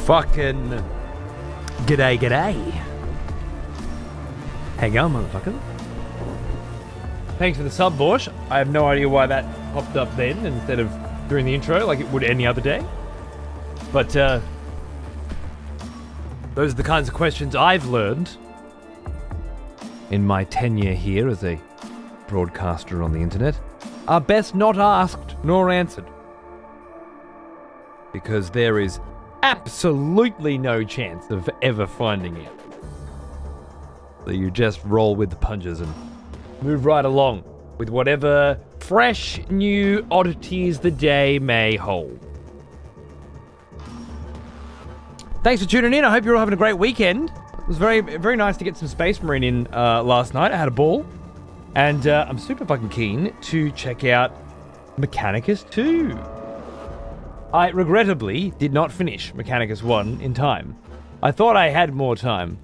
Fucking g'day, g'day. Hang on, motherfucker. Thanks for the sub, Borsch. I have no idea why that popped up then instead of during the intro like it would any other day. But those are the kinds of questions I've learned in my tenure here as a broadcaster on the internet are best not asked nor answered. Because there is absolutely no chance of ever finding it. So you just roll with the punches and move right along with whatever fresh new oddities the day may hold. Thanks for tuning in. I hope you're all having a great weekend. It was very, very nice to get some Space Marine in last night. I had a ball. And I'm super fucking keen to check out Mechanicus 2. I regrettably did not finish Mechanicus 1 in time. I thought I had more time.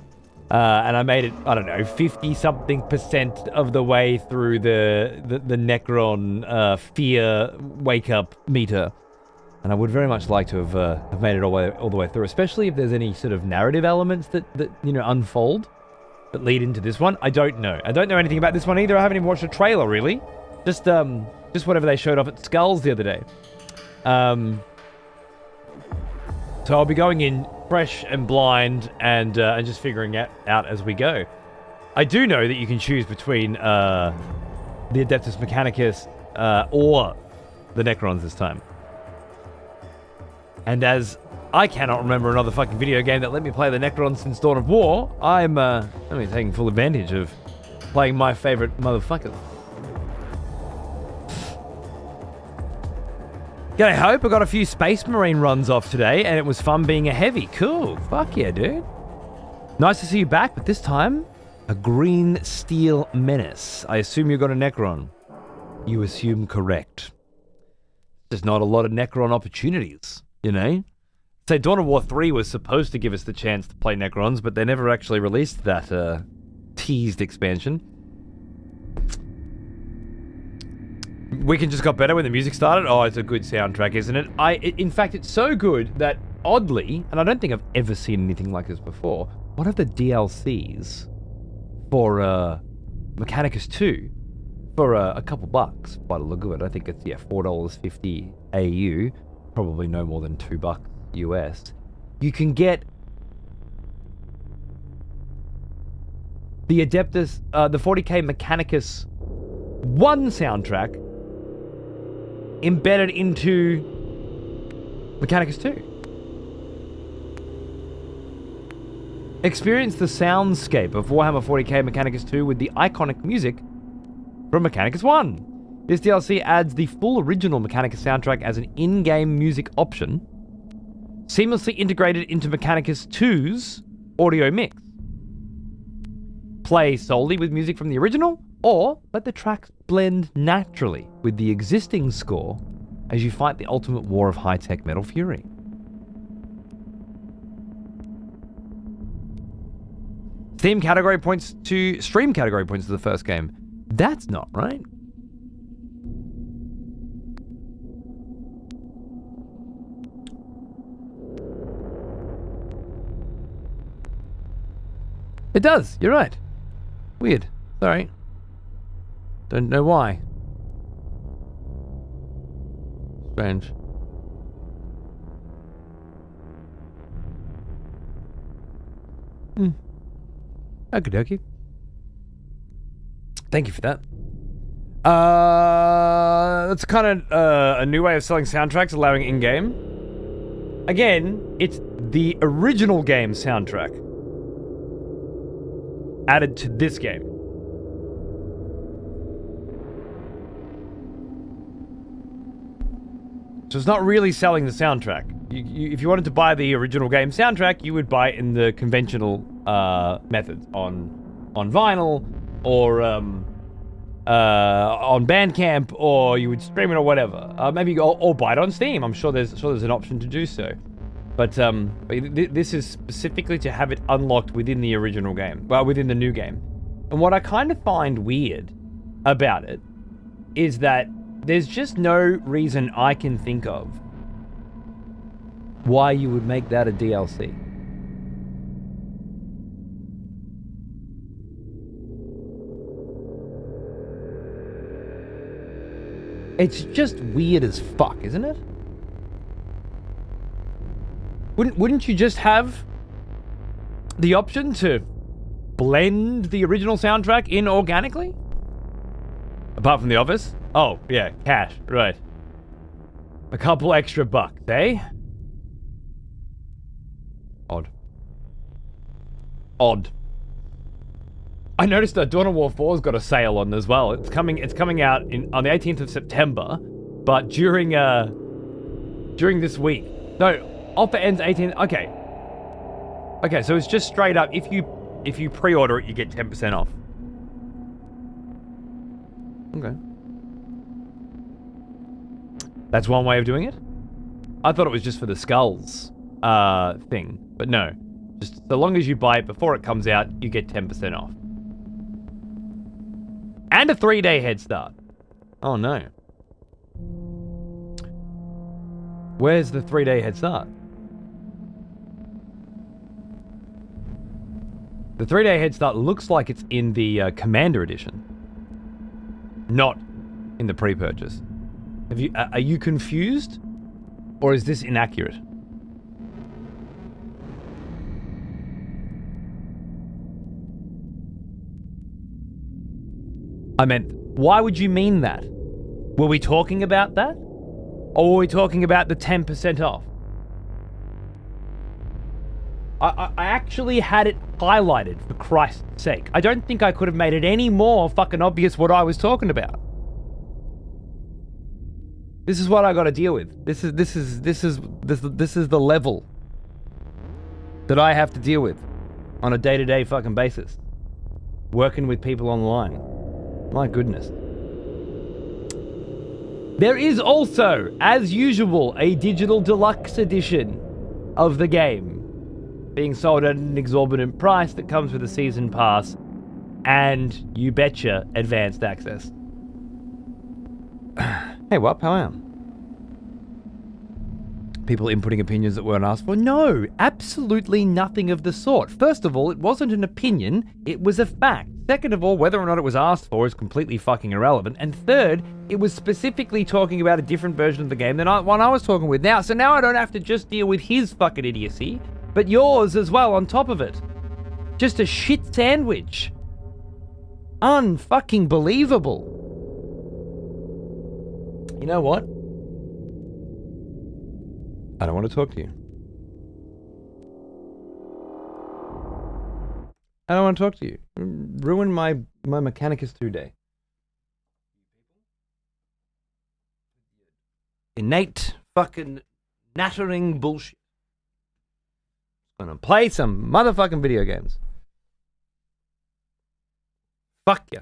And I made it, I don't know, 50-something% of the way through the Necron fear wake-up meter. And I would very much like to have made it all the way through, especially if there's any sort of narrative elements that you know, unfold that lead into this one. I don't know. I don't know anything about this one either. I haven't even watched a trailer, really. Just whatever they showed off at Skulls the other day. So I'll be going in fresh and blind and just figuring it out as we go. I do know that you can choose between the Adeptus Mechanicus or the Necrons this time. And as I cannot remember another fucking video game that let me play the Necrons since Dawn of War, I'm taking full advantage of playing my favorite motherfuckers. G'day, Hope. I got a few Space Marine runs off today, and it was fun being a heavy. Cool. Fuck yeah, dude. Nice to see you back, but this time, a green steel menace. I assume you got a Necron. You assume correct. There's not a lot of Necron opportunities, you know? Say Dawn of War 3 was supposed to give us the chance to play Necrons, but they never actually released that teased expansion. Weekend just got better when the music started. Oh, it's a good soundtrack, isn't it? In fact, it's so good that, oddly, and I don't think I've ever seen anything like this before, one of the DLCs for Mechanicus 2 for a couple bucks by the look of it. I think it's, $4.50 AU, probably no more than $2 US. You can get the Adeptus, the 40k Mechanicus 1 soundtrack embedded into Mechanicus 2. Experience the soundscape of Warhammer 40k Mechanicus 2 with the iconic music from Mechanicus 1. This DLC adds the full original Mechanicus soundtrack as an in-game music option, seamlessly integrated into Mechanicus 2's audio mix. Play solely with music from the original, or let the tracks blend naturally with the existing score as you fight the ultimate war of high-tech Metal Fury. Stream category points to the first game. That's not right. It does, you're right. Weird. Sorry. Don't know why. Strange. Okie dokie. Thank you for that. That's kind of a new way of selling soundtracks, allowing in-game. Again, it's the original game soundtrack added to this game. So it's not really selling the soundtrack. If you wanted to buy the original game soundtrack, you would buy it in the conventional methods on vinyl or on Bandcamp, or you would stream it or whatever. Maybe or buy it on Steam. I'm sure there's an option to do so. But this is specifically to have it unlocked within the original game, well, within the new game. And what I kind of find weird about it is that there's just no reason I can think of why you would make that a DLC. It's just weird as fuck, isn't it? Wouldn't you just have the option to blend the original soundtrack in organically? Apart from The Office? Oh, yeah, cash, right. A couple extra bucks, eh? Odd. I noticed that Dawn of War 4's got a sale on as well. It's coming out on the 18th of September, but during this week. No, offer ends 18th. Okay, so it's just straight up if you pre-order it, you get 10% off. Okay. That's one way of doing it? I thought it was just for the skulls thing, but no. Just so long as you buy it before it comes out, you get 10% off. And a 3-day head start. Oh no. Where's the 3-day head start? The 3-day head start looks like it's in the Commander Edition. Not in the pre-purchase. Are you confused? Or is this inaccurate? I meant, why would you mean that? Were we talking about that? Or were we talking about the 10% off? I actually had it highlighted, for Christ's sake. I don't think I could have made it any more fucking obvious what I was talking about. This is what I got to deal with. This is the level that I have to deal with on a day-to-day fucking basis. Working with people online. My goodness. There is also, as usual, a digital deluxe edition of the game being sold at an exorbitant price that comes with a season pass and, you betcha, advanced access. Hey, Wap, how am? People inputting opinions that weren't asked for? No, absolutely nothing of the sort. First of all, it wasn't an opinion, it was a fact. Second of all, whether or not it was asked for is completely fucking irrelevant. And third, it was specifically talking about a different version of the game than one I was talking with now. So now I don't have to just deal with his fucking idiocy, but yours as well on top of it. Just a shit sandwich. Unfucking believable. You know what? I don't want to talk to you. I don't want to talk to you. Ruin my Mechanicus 2 day. Innate fucking nattering bullshit. Gonna play some motherfucking video games. Fuck ya.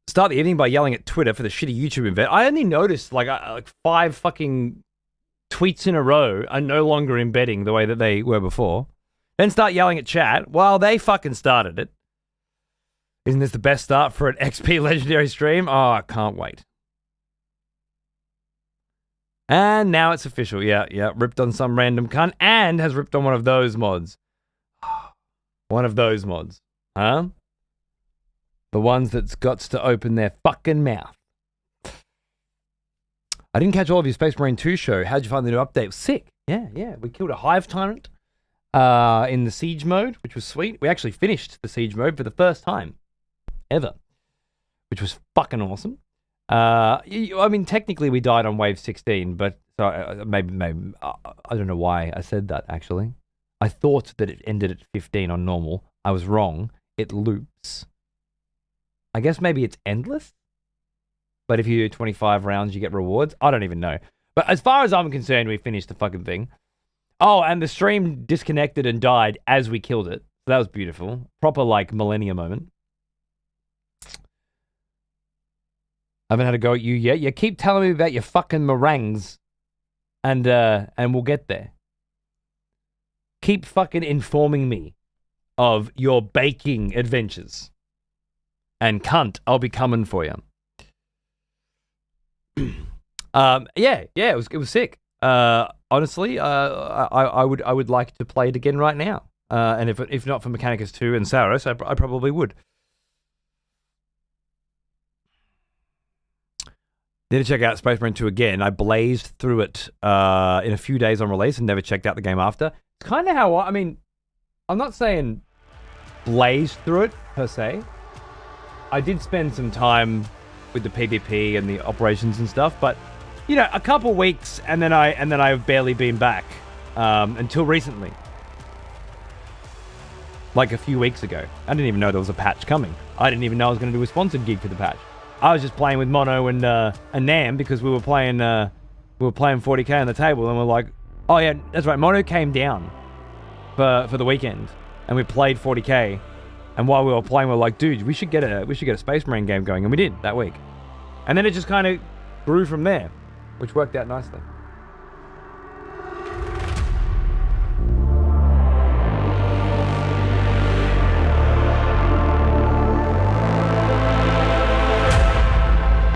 Start the evening by yelling at Twitter for the shitty YouTube event. I only noticed like 5 fucking tweets in a row are no longer embedding the way that they were before. Then start yelling at chat. Well, they fucking started it. Isn't this the best start for an XP Legendary stream? Oh, I can't wait. And now it's official. Yeah. Ripped on some random cunt and has ripped on one of those mods. One of those mods. Huh? The ones that's got to open their fucking mouth. I didn't catch all of your Space Marine 2 show. How'd you find the new update? Sick. Yeah. We killed a Hive Tyrant in the Siege mode, which was sweet. We actually finished the Siege mode for the first time ever, which was fucking awesome. I mean, technically we died on wave 16, but maybe I don't know why I said that, actually. I thought that it ended at 15 on normal. I was wrong. It loops. I guess maybe it's endless, but if you do 25 rounds, you get rewards. I don't even know. But as far as I'm concerned, we finished the fucking thing. Oh, and the stream disconnected and died as we killed it. So that was beautiful. Proper, like, millennia moment. I haven't had a go at you yet. You keep telling me about your fucking meringues, and we'll get there. Keep fucking informing me of your baking adventures. and cunt, I'll be coming for you. It was sick. Honestly, I would like to play it again right now. And if not for Mechanicus 2 and Saros, I probably would. Need to check out Space Marine 2 again. I blazed through it in a few days on release and never checked out the game after. It's kind of how I mean, I'm not saying blazed through it per se. I did spend some time with the PvP and the operations and stuff, but you know, a couple weeks and then I've barely been back until recently. Like a few weeks ago. I didn't even know there was a patch coming. I didn't even know I was going to do a sponsored gig for the patch. I was just playing with Mono and Nam because we were playing 40k on the table, and we're like, oh yeah, that's right. Mono came down for the weekend, and we played 40k. And while we were playing, we were like, dude, we should get a Space Marine game going, and we did that week. And then it just kind of grew from there, which worked out nicely.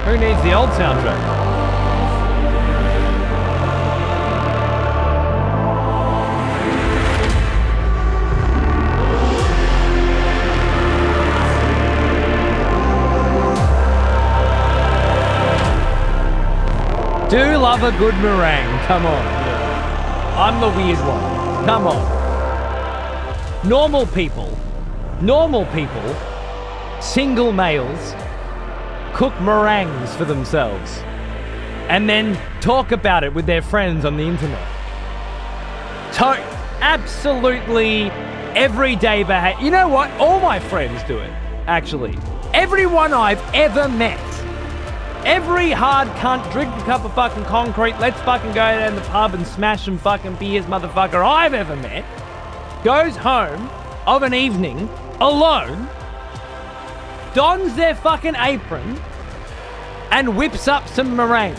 Who needs the old soundtrack? Do love a good meringue. Come on. I'm the weird one. Come on. Normal people, single males, cook meringues for themselves and then talk about it with their friends on the internet. Absolutely everyday behavior. You know what? All my friends do it, actually. Everyone I've ever met. Every hard cunt, drink a cup of fucking concrete, let's fucking go down the pub and smash some fucking beers motherfucker I've ever met, goes home of an evening alone, dons their fucking apron, and whips up some meringue.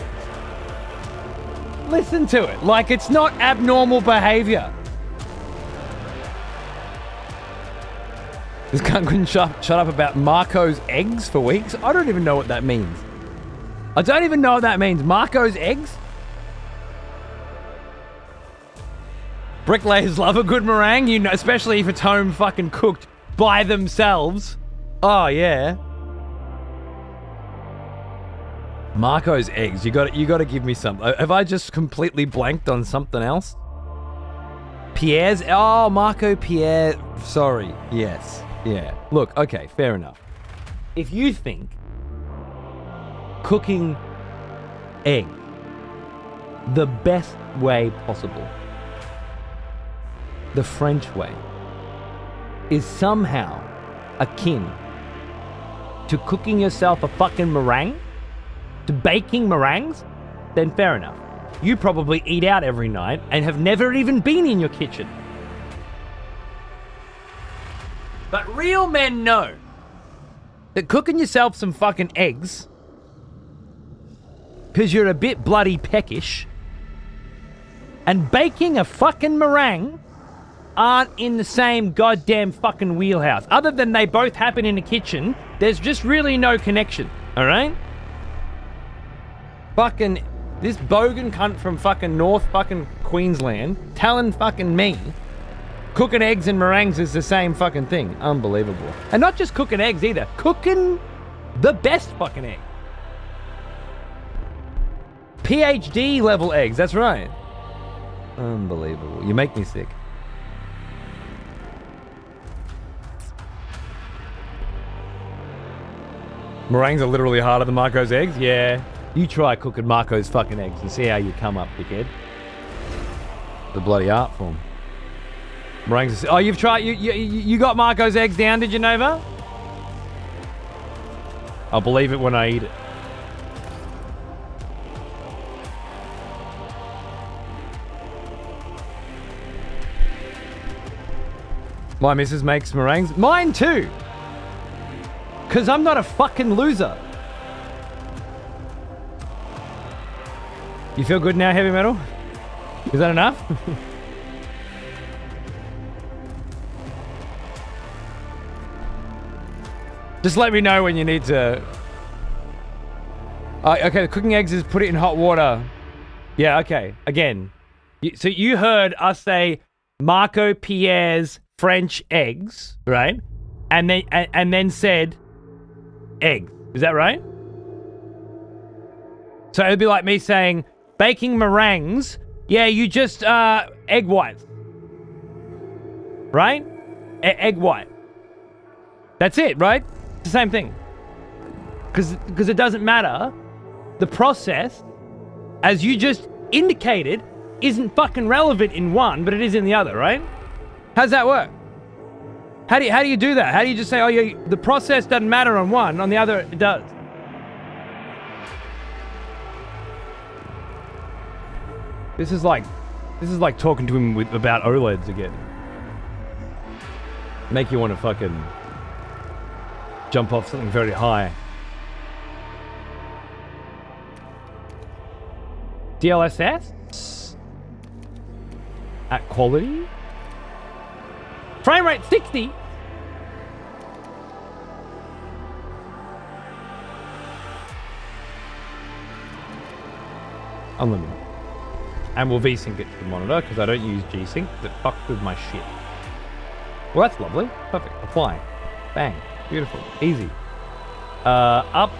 Listen to it. Like, it's not abnormal behavior. This cunt couldn't shut up about Marco's eggs for weeks. I don't even know what that means. Marco's eggs? Bricklayers love a good meringue, you know, especially if it's home fucking cooked by themselves. Oh, yeah. Marco's eggs. You got to give me some. Have I just completely blanked on something else? Pierre's. Oh, Marco Pierre. Sorry. Yes. Yeah. Look. Okay. Fair enough. If you think cooking egg the best way possible, the French way, is somehow akin to cooking yourself a fucking meringue, to baking meringues, then fair enough. You probably eat out every night and have never even been in your kitchen. But real men know that cooking yourself some fucking eggs, because you're a bit bloody peckish, and baking a fucking meringue aren't in the same goddamn fucking wheelhouse. Other than they both happen in the kitchen, there's just really no connection, alright? Fucking, this bogan cunt from fucking North fucking Queensland telling fucking me cooking eggs and meringues is the same fucking thing. Unbelievable. And not just cooking eggs either, cooking the best fucking egg. PhD level eggs, that's right. Unbelievable. You make me sick. Meringues are literally harder than Marco's eggs? Yeah. You try cooking Marco's fucking eggs and see how you come up, dickhead. The bloody art form. Meringues are... Oh, you've tried... You got Marco's eggs down, did you, Nova? I'll believe it when I eat it. My missus makes meringues. Mine too! Because I'm not a fucking loser. You feel good now, Heavy Metal? Is that enough? Just let me know when you need to. Okay, cooking eggs is put it in hot water. Yeah, okay. Again. So you heard us say Marco Pierre's French eggs, right? And then said egg. Is that right? So it'd be like me saying baking meringues. Yeah, you just egg whites. Right? Egg white. That's it, right? It's the same thing. Because it doesn't matter. The process, as you just indicated, isn't fucking relevant in one, but it is in the other, right? How's that work? How do you do that? How do you just say, oh yeah, the process doesn't matter on one, on the other it does? This is like talking to him about OLEDs again. Make you want to fucking jump off something very high. DLSS? At quality? Frame rate 60? Unlimited. And we'll V-Sync it to the monitor because I don't use G-Sync because it fucks with my shit. Well, that's lovely. Perfect. Apply. Bang. Beautiful. Easy. Up.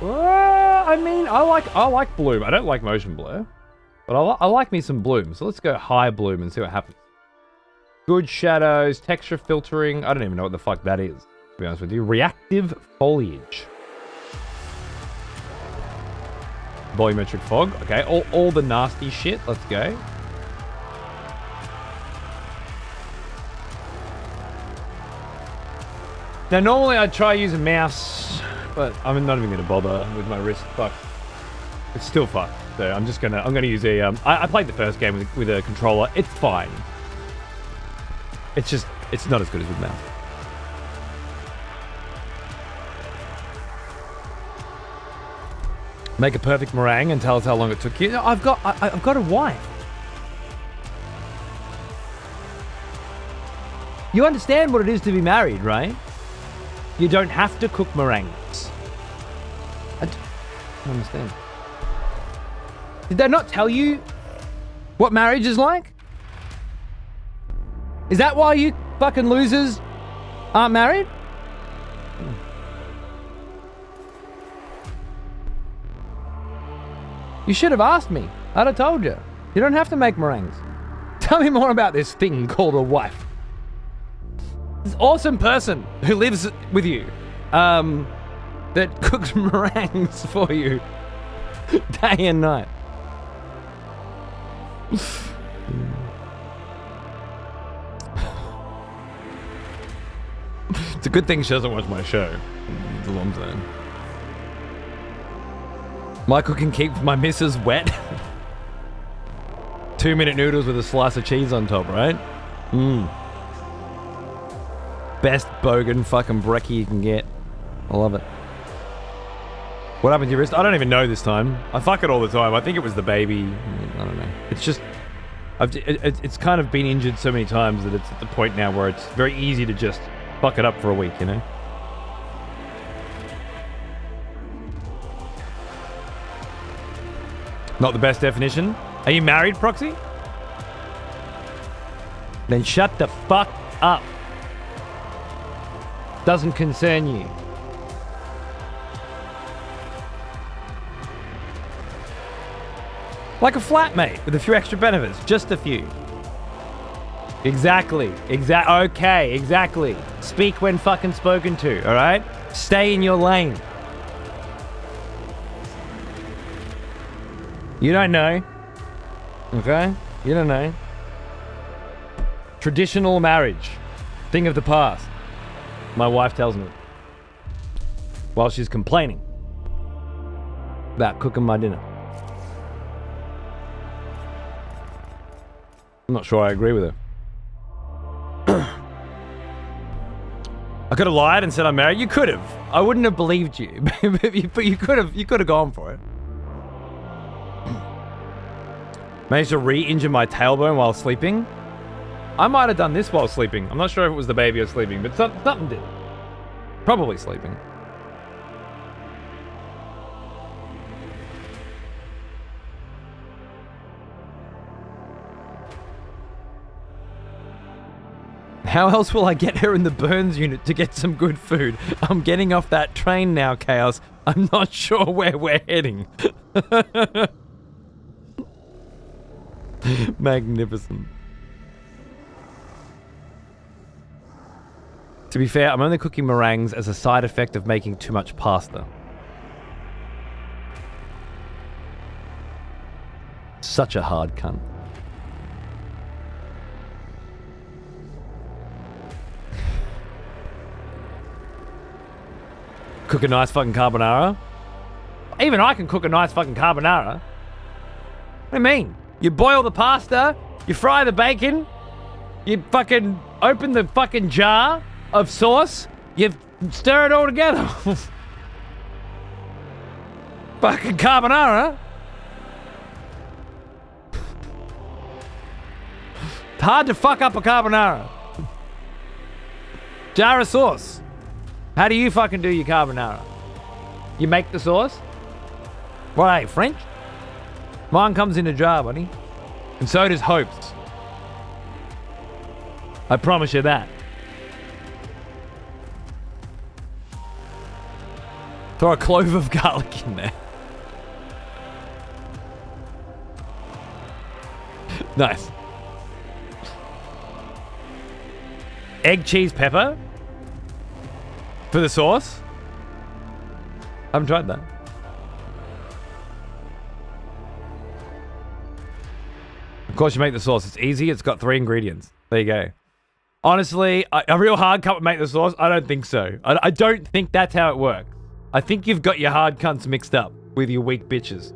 I mean, I like bloom. I don't like motion blur, but I like me some bloom. So let's go high bloom and see what happens. Good shadows, texture filtering. I don't even know what the fuck that is, to be honest with you. Reactive foliage. Volumetric fog. Okay, all the nasty shit. Let's go. Now, normally I'd try use a mouse, but I'm not even going to bother with my wrist. Fuck. It's still fucked. So I'm going to use a, I played the first game with a controller. It's fine. It's just, it's not as good as with mouse. Make a perfect meringue and tell us how long it took you. I've got a wife. You understand what it is to be married, right? You don't have to cook meringues. I don't understand. Did they not tell you what marriage is like? Is that why you fucking losers aren't married? You should have asked me. I'd have told you. You don't have to make meringues. Tell me more about this thing called a wife. This awesome person who lives with you, that cooks meringues for you day and night. It's a good thing she doesn't watch my show. That's all I'm saying. My cooking keeps my missus wet. 2-minute noodles with a slice of cheese on top, right? Best bogan fucking brekkie you can get. I love it. What happened to your wrist? I don't even know this time. I fuck it all the time. I think it was the baby. I don't know. It's just... it's kind of been injured so many times that it's at the point now where it's very easy to just fuck it up for a week, you know? Not the best definition. Are you married, Proxy? Then shut the fuck up. Doesn't concern you. Like a flatmate with a few extra benefits. Just a few. Exactly. Okay, exactly. Speak when fucking spoken to, alright? Stay in your lane. You don't know. Okay? You don't know. Traditional marriage. Thing of the past. My wife tells me. While she's complaining about cooking my dinner. I'm not sure I agree with her. I could have lied and said I'm married. You could have. I wouldn't have believed you. But you could have gone for it. Managed to re-injure my tailbone while sleeping. I might have done this while sleeping. I'm not sure if it was the baby or sleeping, but something did. Probably sleeping. How else will I get her in the Burns unit to get some good food? I'm getting off that train now, Chaos. I'm not sure where we're heading. Magnificent. To be fair, I'm only cooking meringues as a side effect of making too much pasta. Such a hard cunt. Cook a nice fucking carbonara? Even I can cook a nice fucking carbonara. What do you mean? You boil the pasta, you fry the bacon, you fucking open the fucking jar of sauce, you stir it all together. Fucking carbonara. It's hard to fuck up a carbonara. Jar of sauce. How do you fucking do your carbonara? You make the sauce? What are you, French? Mine comes in a jar, buddy. And so does Hope's. I promise you that. Throw a clove of garlic in there. Nice. Egg, cheese, pepper? For the sauce? I haven't tried that. Of course you make the sauce. It's easy. It's got 3 ingredients. There you go. Honestly, a real hard cunt would make the sauce? I don't think so. I don't think that's how it works. I think you've got your hard cunts mixed up with your weak bitches.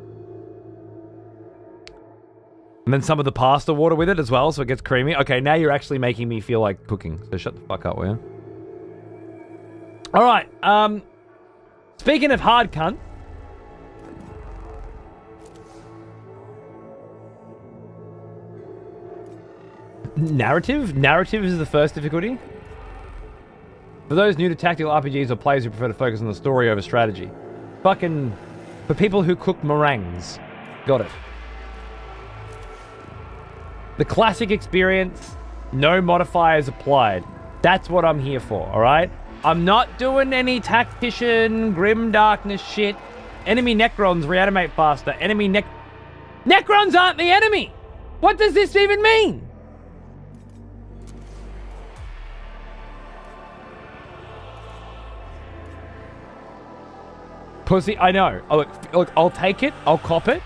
And then some of the pasta water with it as well, so it gets creamy. Okay, now you're actually making me feel like cooking. So shut the fuck up, will you? All right. Speaking of hard cunt. Narrative? Narrative is the first difficulty. For those new to tactical RPGs or players who prefer to focus on the story over strategy. Fucking... For people who cook meringues. Got it. The classic experience, no modifiers applied. That's what I'm here for, alright? I'm not doing any tactician, grim darkness shit. Enemy Necrons reanimate faster. Necrons aren't the enemy! What does this even mean? Pussy, I know. Oh, look, I'll take it. I'll cop it.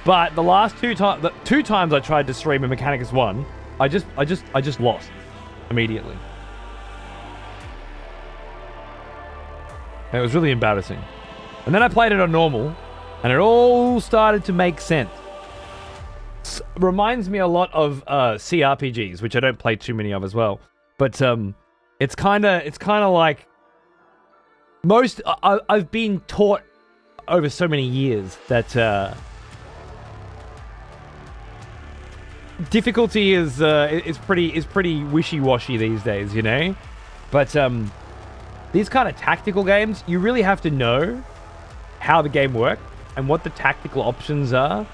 But the last two times I tried to stream a Mechanicus 1, I just lost immediately. And it was really embarrassing. And then I played it on normal, and it all started to make sense. Reminds me a lot of CRPGs, which I don't play too many of as well. But it's kind of like most. I've been taught over so many years that difficulty is pretty wishy-washy these days, you know. But these kind of tactical games, you really have to know how the game works and what the tactical options are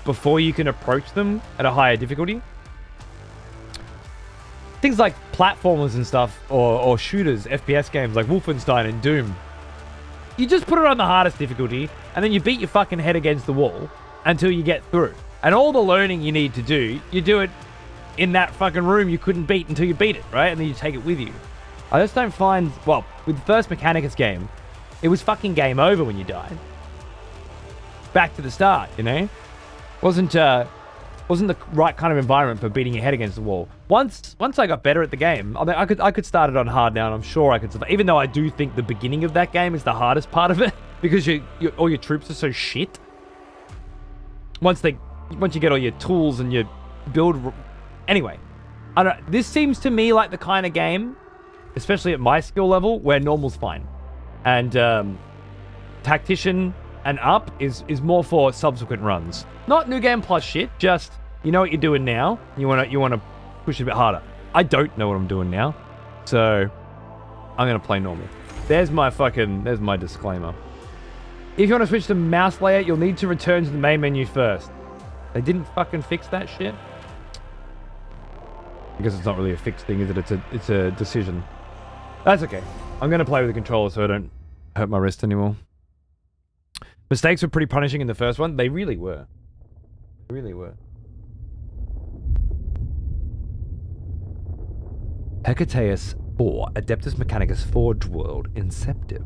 before you can approach them at a higher difficulty. Things like platformers and stuff, or shooters, FPS games like Wolfenstein and Doom. You just put it on the hardest difficulty, and then you beat your fucking head against the wall until you get through. And all the learning you need to do, you do it in that fucking room you couldn't beat until you beat it, right? And then you take it with you. I just don't find... Well, with the first Mechanicus game, it was fucking game over when you died. Back to the start, you know? Wasn't the right kind of environment for beating your head against the wall. Once I got better at the game, I mean, I could start it on hard now, and I'm sure I could survive. Even though I do think the beginning of that game is the hardest part of it, because all your troops are so shit. Once you get all your tools and you build... Anyway, I don't know. This seems to me like the kind of game, especially at my skill level, where normal's fine. And tactician and up is more for subsequent runs. Not new game plus shit, just you know what you're doing now. You wanna push it a bit harder. I don't know what I'm doing now, so I'm gonna play normal. There's my disclaimer. If you want to switch to mouse layout, you'll need to return to the main menu first. They didn't fucking fix that shit. Because it's not really a fixed thing, is it? It's a decision. That's okay. I'm going to play with the controller so I don't hurt my wrist anymore. Mistakes were pretty punishing in the first one. They really were. They really were. Hecateus 4, Adeptus Mechanicus Forge World, Inceptive.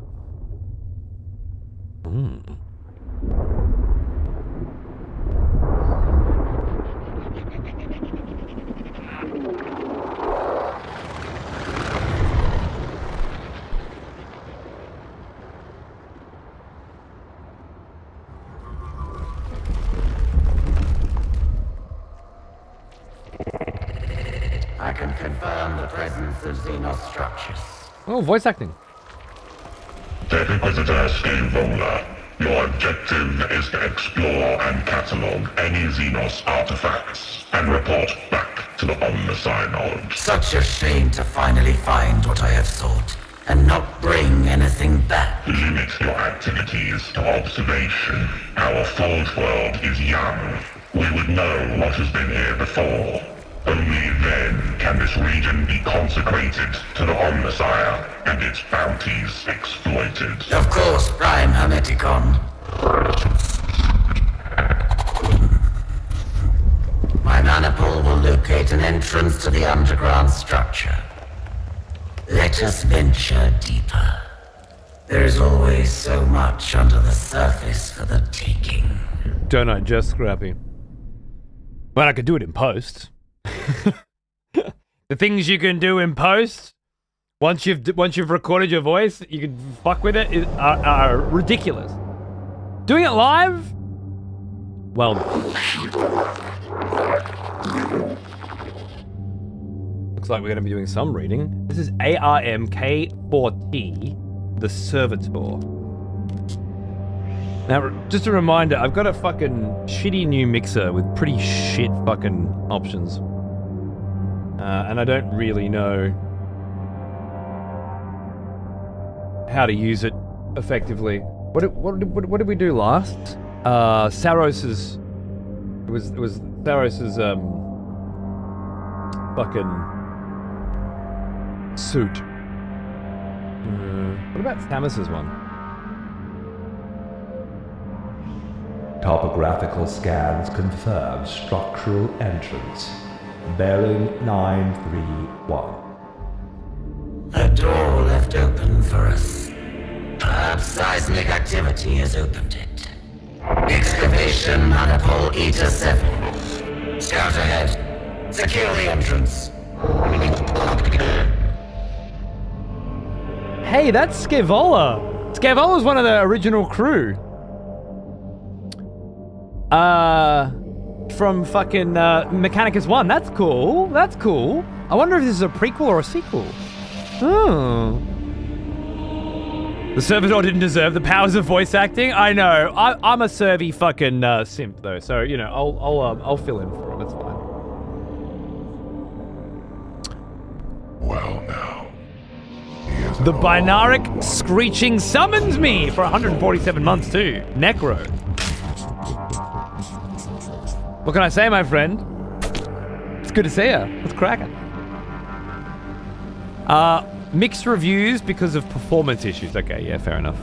I can confirm the presence of Xenos structures. Oh, voice acting. Dead Inquisitor Scaveola, your objective is to explore and catalog any Xenos artifacts and report back to the Omnisynod. Such a shame to finally find what I have sought and not bring anything back. Limit your activities to observation. Our Forge World is young. We would know what has been here before. Only then can this region be consecrated to the Omnisire and its bounties exploited. Of course, Prime Hermeticon. My maniple will locate an entrance to the underground structure. Let us venture deeper. There is always so much under the surface for the taking. Don't I just Scrappy? Well, I could do it in post. The things you can do in post, once you've recorded your voice, you can fuck with it, are ridiculous. Doing it live? Well, looks like we're going to be doing some reading. This is ARMK4T, the Servitor. Now, just a reminder, I've got a fucking shitty new mixer with pretty shit fucking options. And I don't really know how to use it effectively. What did we do last? Saros's... It was Saros's, fucking... suit. What about Samus's one? Topographical scans confirm structural entrance. Bearing 931. A door left open for us. Perhaps seismic activity has opened it. Excavation maniple Eta 7. Scout ahead. Secure the entrance. Hey, that's Scaevola. Scaevola's one of the original crew. From fucking Mechanicus 1. That's cool. That's cool. I wonder if this is a prequel or a sequel. Oh. The Servitor didn't deserve the powers of voice acting. I know. I'm a Servy fucking simp though, so you know I'll fill in for him. It's fine. Well now. The Binaric Screeching summons me for 147 months too. Necro. What can I say, my friend? It's good to see you. What's cracking? Mixed reviews because of performance issues. Okay, yeah, fair enough.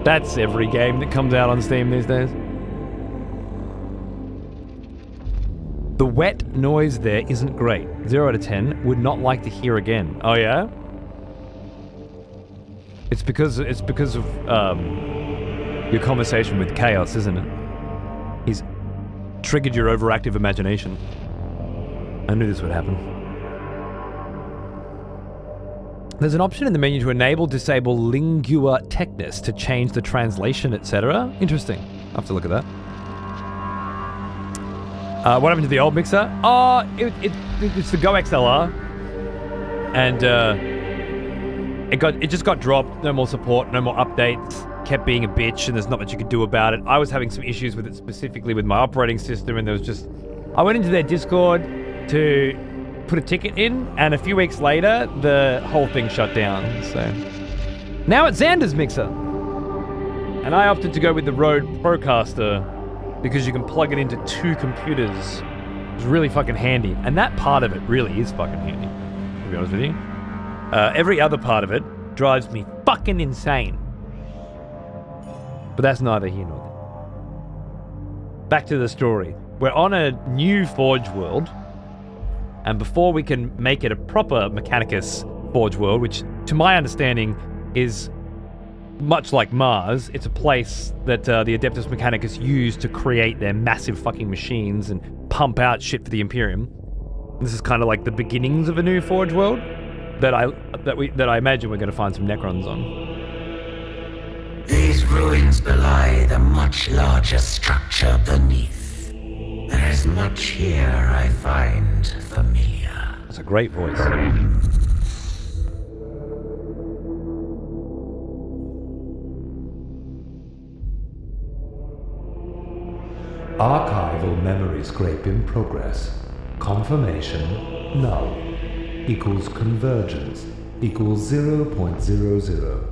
That's every game that comes out on Steam these days. The wet noise there isn't great. 0 out of 10. Would not like to hear again. Oh yeah? It's because of your conversation with Chaos, isn't it? He's triggered your overactive imagination. I knew this would happen. There's an option in the menu to enable, disable Lingua Technis to change the translation, etc. Interesting. I'll have to look at that. What happened to the old mixer? Oh, it's the Go XLR. And it just got dropped. No more support, no more updates. Kept being a bitch, and there's not much you could do about it. I was having some issues with it, specifically with my operating system, and there was just... I went into their Discord to put a ticket in, and a few weeks later, the whole thing shut down, so... Now it's Xander's mixer. And I opted to go with the Rode Procaster because you can plug it into 2 computers. It's really fucking handy. And that part of it really is fucking handy, to be honest with you. Every other part of it drives me fucking insane. But that's neither here nor there. Back to the story. We're on a new Forge world. And before we can make it a proper Mechanicus Forge world, which to my understanding is much like Mars, it's a place that the Adeptus Mechanicus use to create their massive fucking machines and pump out shit for the Imperium. This is kind of like the beginnings of a new Forge world that I imagine we're going to find some Necrons on. These ruins belie the much larger structure beneath. There is much here I find familiar. That's a great voice. Archival memory scrape in progress. Confirmation null. Equals convergence. Equals 0.00.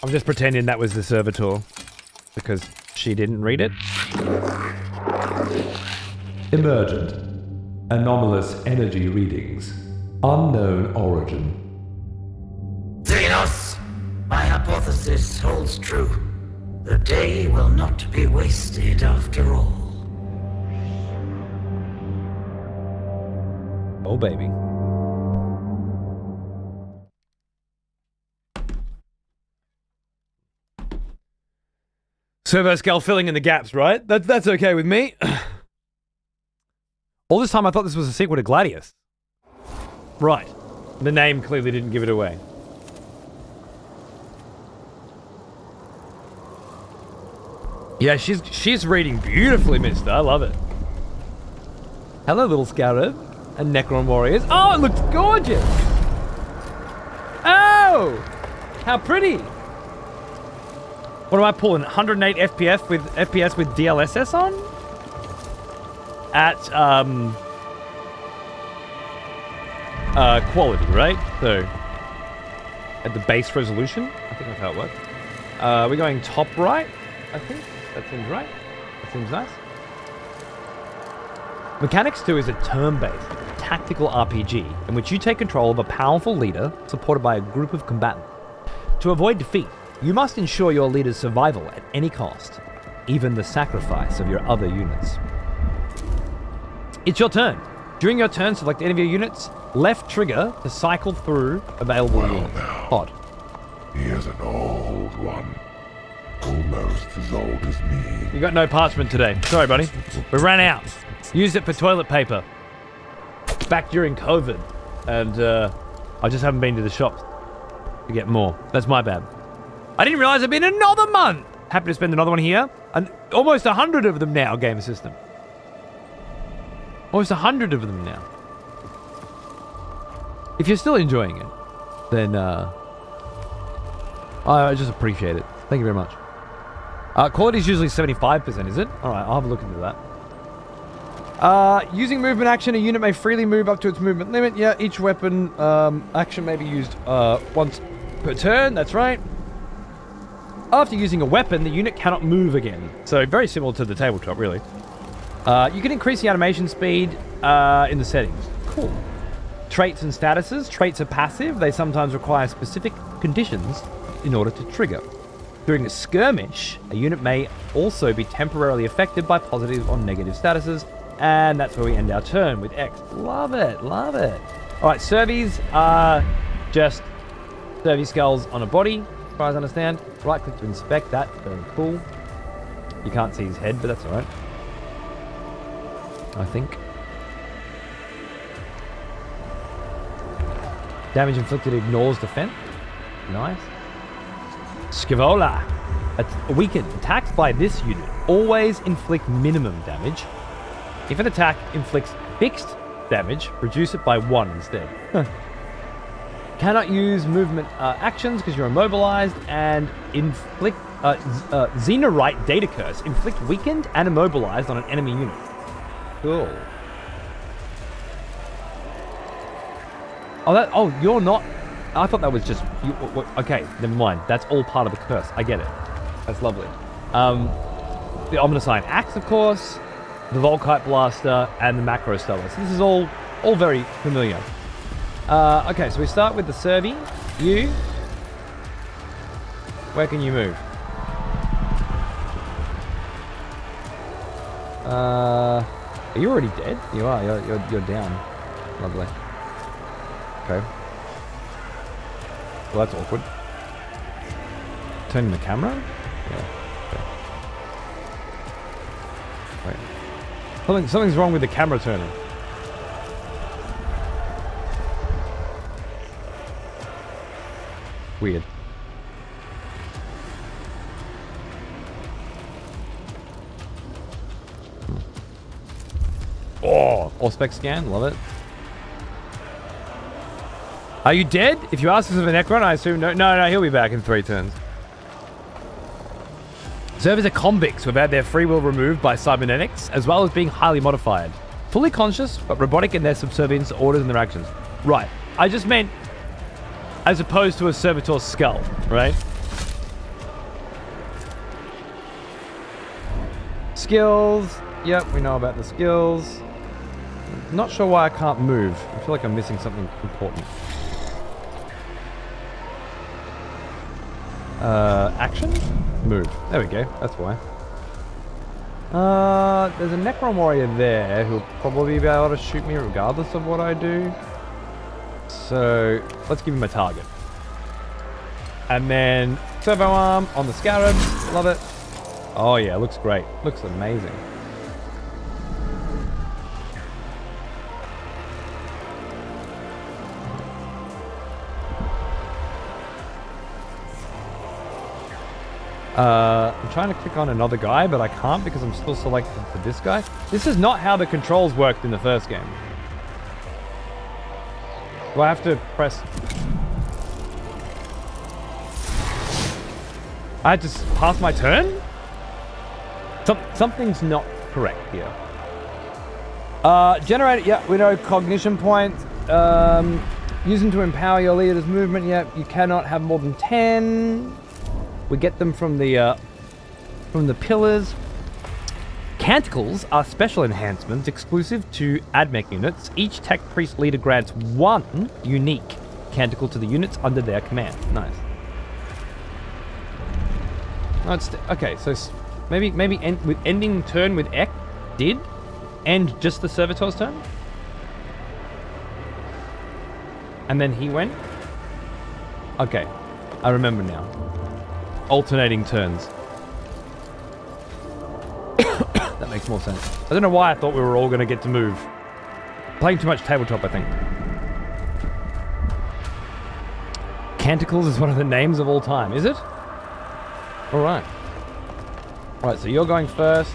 I'm just pretending that was the servitor because she didn't read it. Emergent. Anomalous energy readings. Unknown origin. Xenos, my hypothesis holds true. The day will not be wasted after all. Oh, baby. Servo scale filling in the gaps, right? That's okay with me. All this time I thought this was a sequel to Gladius. Right. The name clearly didn't give it away. Yeah, she's reading beautifully, mister. I love it. Hello, little scarab and Necron warriors. Oh, it looks gorgeous. Oh, how pretty. What am I pulling? 108 FPS with DLSS on? At quality, right? So at the base resolution. I think that's how it works. We're going top right, I think. That seems right. That seems nice. Mechanics 2 is a turn-based, tactical RPG in which you take control of a powerful leader supported by a group of combatants. To avoid defeat, you must ensure your leader's survival at any cost, even the sacrifice of your other units. It's your turn. During your turn, select any of your units, left trigger to cycle through available units. Pod. He is an old one. Almost as old as me. You got no parchment today. Sorry, buddy. We ran out. Used it for toilet paper. Back during COVID. And I just haven't been to the shops to get more. That's my bad. I didn't realize it'd been another month. Happy to spend another one here. And almost 100 of them now, Game System. Almost 100 of them now. If you're still enjoying it, then I just appreciate it. Thank you very much. Quality is usually 75%, is it? Alright, I'll have a look into that. Using movement action, a unit may freely move up to its movement limit. Yeah, each weapon action may be used once per turn. That's right. After using a weapon, the unit cannot move again. So very similar to the tabletop, really. You can increase the animation speed in the settings. Cool. Traits and statuses. Traits are passive. They sometimes require specific conditions in order to trigger. During a skirmish, a unit may also be temporarily affected by positive or negative statuses, and that's where we end our turn with X. Love it, love it. All right, servies are just servie skulls on a body, as far as I understand. Right click to inspect that, very cool. You can't see his head, but that's all right. I think. Damage inflicted ignores defense. Nice. Scavola. Weakened. Attacks by this unit always inflict minimum damage. If an attack inflicts fixed damage, reduce it by 1 instead. Cannot use movement actions because you're immobilized, and inflict Xenorite Data Curse. Inflict weakened and immobilized on an enemy unit. Cool. Oh, you're not I thought that was just... okay, never mind. That's all part of the curse. I get it. That's lovely. The Ominous Iron Axe, of course. The Volkite Blaster. And the Macro Stubber. So this is all very familiar. Okay, so we start with the Servi. You. Where can you move? Are you already dead? You are. You're down. Lovely. Okay. Well, that's awkward. Turning the camera? Yeah. Okay. Wait. Something's wrong with the camera turning. Weird. Oh, Auspex scan, love it. Are you dead? If you ask us of a Necron, I assume no. No, he'll be back in 3 turns. Servers are convicts who have had their free will removed by cybernetics, as well as being highly modified. Fully conscious, but robotic in their subservience to orders and their actions. Right. I just meant as opposed to a servitor's skull, right? Skills. Yep, we know about the skills. Not sure why I can't move. I feel like I'm missing something important. Action? Move. There we go. That's why. There's a Necron warrior there who'll probably be able to shoot me regardless of what I do. So, let's give him a target. And then, servo arm on the scarabs. Love it. Oh yeah, looks great. Looks amazing. I'm trying to click on another guy, but I can't because I'm still selected for this guy. This is not how the controls worked in the first game. Do I have to press... I had to pass my turn? Something's not correct here. Generate, yeah, we know cognition points. Use them to empower your leader's movement. Yeah, you cannot have more than 10. We get them from the pillars. Canticles are special enhancements exclusive to AdMech units. Each Tech Priest leader grants 1 unique canticle to the units under their command. Nice. No, it's okay. So maybe with ending turn with Ek did end just the servitor's turn, and then he went. Okay, I remember now. Alternating turns. That makes more sense. I don't know why I thought we were all going to get to move. Playing too much tabletop, I think. Canticles is one of the names of all time, is it? Alright. Alright, so you're going first.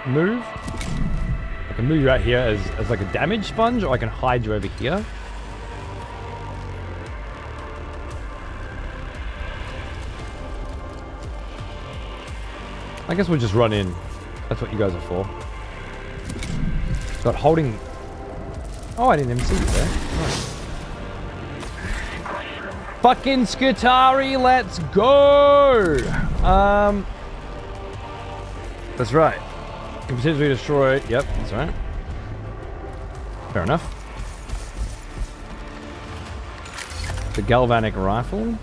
Move. I can move you right here as like a damage sponge, or I can hide you over here. I guess we'll just run in. That's what you guys are for. Got holding... Oh, I didn't even see you there. Nice. Fucking Skitari, let's go! That's right. Can potentially destroy... Yep, that's right. Fair enough. The Galvanic Rifle.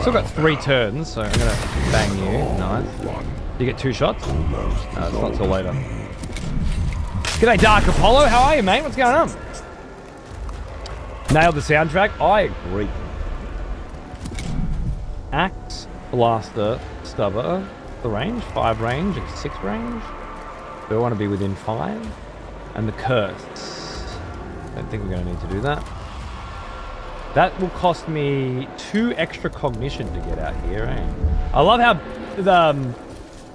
Still got 3 turns, so I'm gonna bang you. Nice. You get 2 shots? No, it's not till later. G'day, Dark Apollo. How are you, mate? What's going on? Nailed the soundtrack. I agree. Axe, Blaster, Stubber. The range? 5 range and 6 range. Do I want to be within 5? And the Curse. Don't think we're going to need to do that. That will cost me 2 extra cognition to get out here, eh? I love how the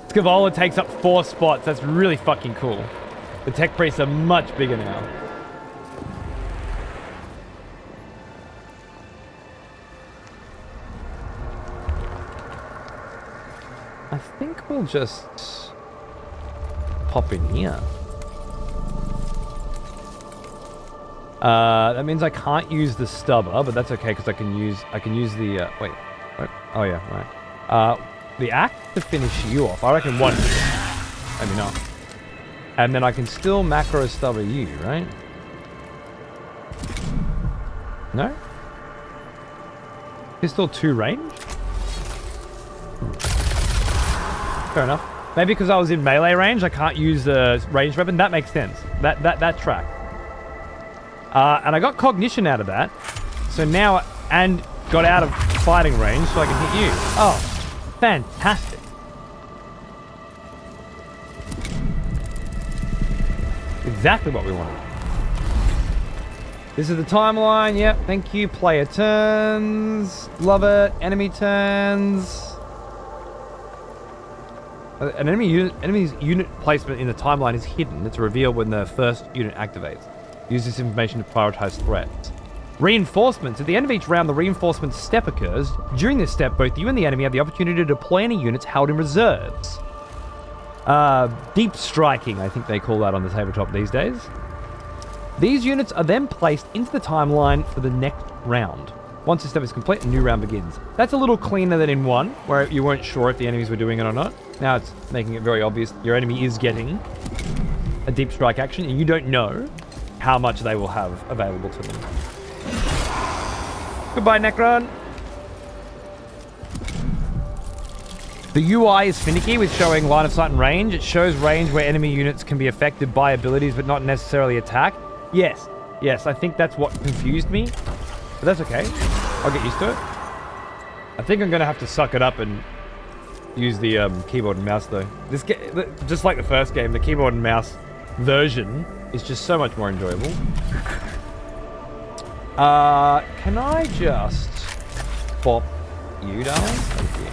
Scavola takes up 4 spots. That's really fucking cool. The Tech Priests are much bigger now. I think we'll just pop in here. That means I can't use the stubber, but that's okay because I can use the wait. Oh yeah, right. The axe to finish you off. I reckon one. Maybe not. And then I can still macro stubber you, right? No? There's still 2 range? Fair enough. Maybe because I was in melee range, I can't use the ranged weapon. That makes sense. That track. And I got cognition out of that. So now, and got out of fighting range so I can hit you. Oh, fantastic. Exactly what we wanted. This is the timeline. Yep, thank you. Player turns. Love it. Enemy turns. An enemy's unit placement in the timeline is hidden. It's revealed when the first unit activates. Use this information to prioritize threats. Reinforcements. At the end of each round, the reinforcement step occurs. During this step, both you and the enemy have the opportunity to deploy any units held in reserves. Deep striking, I think they call that on the tabletop these days. These units are then placed into the timeline for the next round. Once this step is complete, a new round begins. That's a little cleaner than in 1, where you weren't sure if the enemies were doing it or not. Now it's making it very obvious your enemy is getting a deep strike action, and you don't know how much they will have available to them. Goodbye, Necron. The UI is finicky with showing line of sight and range. It shows range where enemy units can be affected by abilities but not necessarily attack. Yes, I think that's what confused me. But that's okay. I'll get used to it. I think I'm going to have to suck it up and use the keyboard and mouse though. This just like the first game, the keyboard and mouse version is just so much more enjoyable. Can I just bop you, darling? Thank you.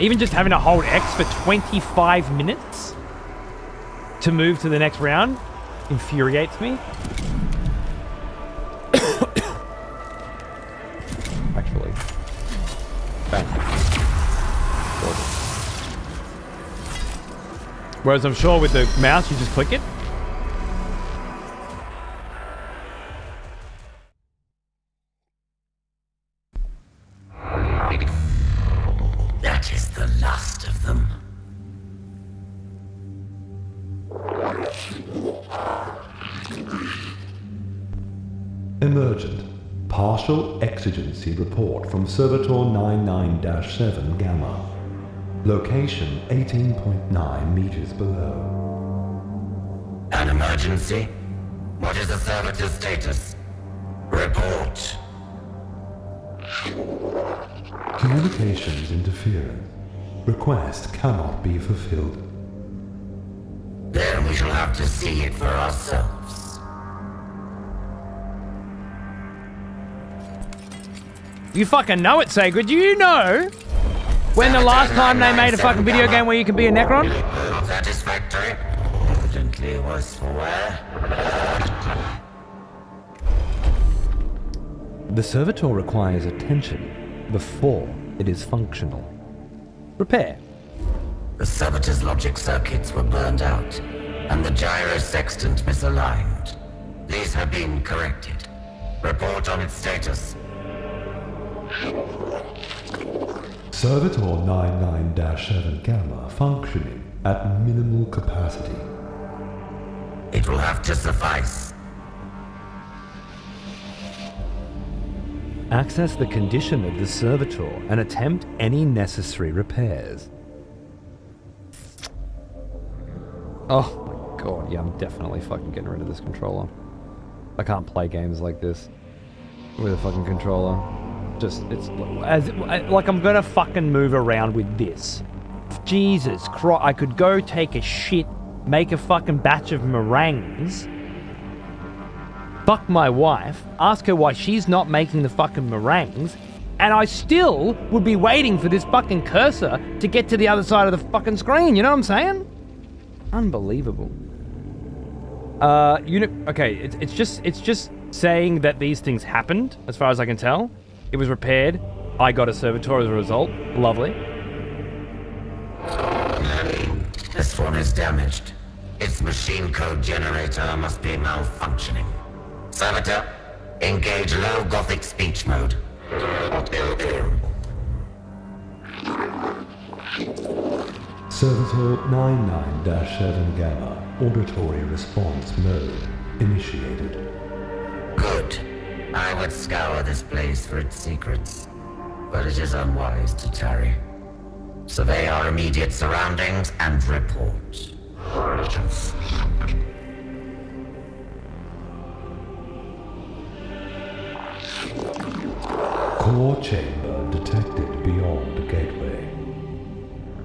Even just having to hold X for 25 minutes to move to the next round infuriates me. Actually. Bang. Whereas I'm sure with the mouse, you just click it. That is the last of them. Emergent. Partial exigency report from Servitor 99-7 Gamma. Location 18.9 meters below. An emergency? What is the servitor's status? Report. Communications interference. Request cannot be fulfilled. Then we shall have to see it for ourselves. You fucking know it, Sacred. Do you know when the last time they made a fucking video game where you could be a Necron? Satisfactory. Evidently was for where? The servitor requires attention before it is functional. Repair. The servitor's logic circuits were burned out, and the gyro sextant misaligned. These have been corrected. Report on its status. Servitor 99-7 Gamma functioning at minimal capacity. It will have to suffice. Access the condition of the servitor and attempt any necessary repairs. Oh my god, yeah, I'm definitely fucking getting rid of this controller. I can't play games like this with a fucking controller. Just, it's like I'm gonna fucking move around with this. Jesus Christ, I could go take a shit, make a fucking batch of meringues, fuck my wife, ask her why she's not making the fucking meringues, and I still would be waiting for this fucking cursor to get to the other side of the fucking screen, you know what I'm saying? Unbelievable. Okay, it's just saying that these things happened, as far as I can tell. It was repaired. I got a servitor as a result. Lovely. This one is damaged. Its machine code generator must be malfunctioning. Servitor, engage low Gothic speech mode. Servitor 99-7 Gamma, auditory response mode initiated. Good. I would scour this place for its secrets, but it is unwise to tarry. Survey our immediate surroundings and report. Core chamber detected beyond gateway.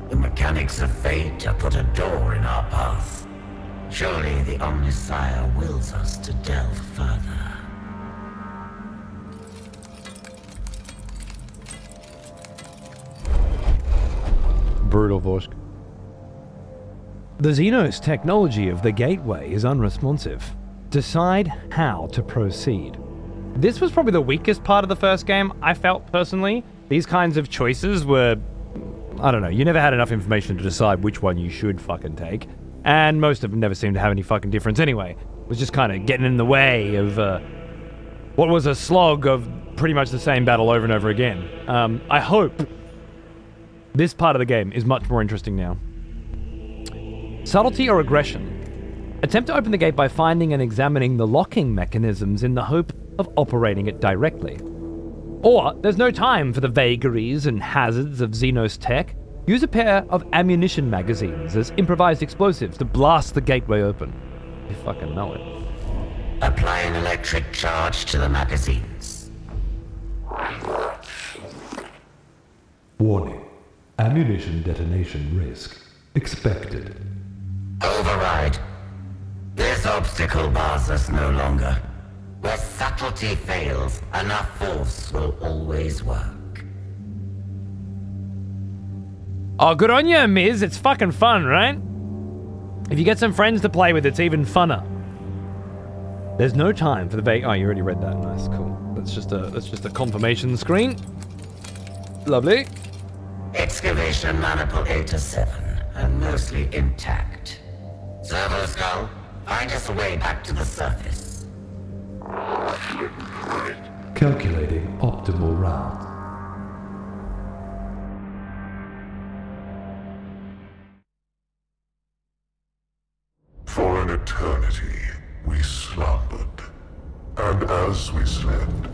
The mechanics of fate have put a door in our path. Surely the Omnisire wills us to delve further. Brutal, Vorsk. The Xenos technology of the gateway is unresponsive. Decide how to proceed. This was probably the weakest part of the first game, I felt personally. These kinds of choices were, I don't know, you never had enough information to decide which one you should fucking take. And most of them never seemed to have any fucking difference anyway. It was just kind of getting in the way of what was a slog of pretty much the same battle over and over again. I hope this part of the game is much more interesting now. Subtlety or aggression? Attempt to open the gate by finding and examining the locking mechanisms in the hope of operating it directly. Or, there's no time for the vagaries and hazards of Xenos tech. Use a pair of ammunition magazines as improvised explosives to blast the gateway open. You fucking know it. Apply an electric charge to the magazines. Warning. Ammunition detonation risk expected. Override. This obstacle bars us no longer. Where subtlety fails, enough force will always work. Oh, good on you, Miz. It's fucking fun, right? If you get some friends to play with, it's even funner. There's no time for the Oh, you already read that. Nice, cool. That's just a confirmation screen. Lovely. Excavation maniple 8 to 7, and mostly intact. Servo skull, find us a way back to the surface. Calculating optimal route. For an eternity, we slumbered. And as we slept,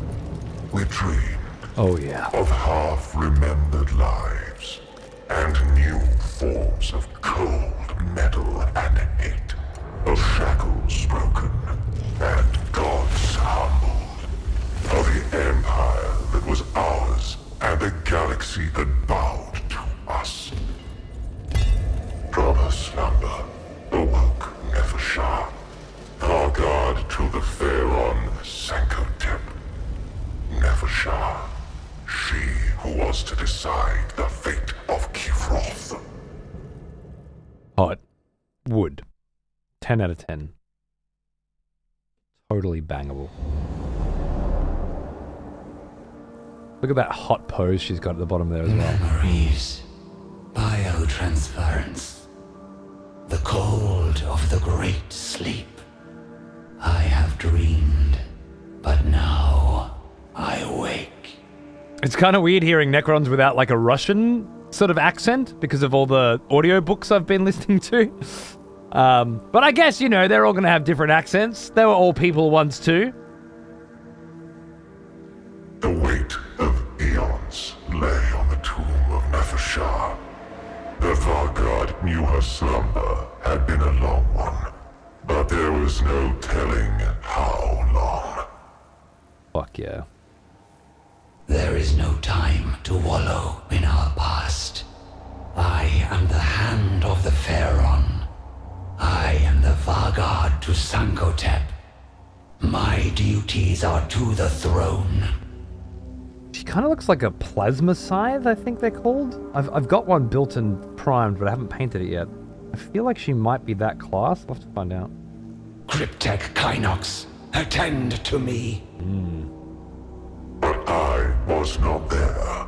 we dreamed Oh, yeah. of half-remembered lives and new forms of cold metal and hate, of shackles broken and gods humbled, of the empire that was ours and the galaxy that bowed to us. From her slumber awoke Neashar, our guard to the Pharaon Sankotep. Neashar, she who was to decide the fate of Kivroth. Hot. Wood. 10 out of 10. Totally bangable. Look at that hot pose she's got at the bottom there as well. Memories. Biotransference. The cold of the great sleep. I have dreamed, but now I wake. It's kind of weird hearing Necrons without like a Russian sort of accent because of all the audiobooks I've been listening to. But I guess, you know, they're all going to have different accents. They were all people once too. The weight of eons lay on the tomb of Neashar. The Vargard knew her slumber had been a long one, but there was no telling how long. Fuck yeah. There is no time to wallow in our past. I am the hand of the Pharaon. I am the Vargard to Sankotep. My duties are to the throne. She kind of looks like a plasma scythe, I think they're called. I've got one built and primed, but I haven't painted it yet. I feel like she might be that class. I'll have to find out. Cryptek Kynox, attend to me. But I was not there.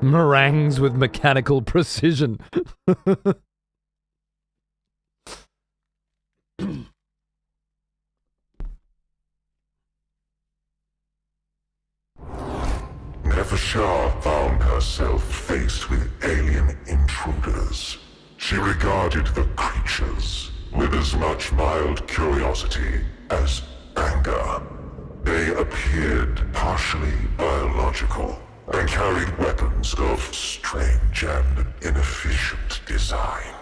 Meringues with mechanical precision. Neashar found herself faced with alien intruders. She regarded the creatures with as much mild curiosity as anger. They appeared partially biological and carried weapons of strange and inefficient design.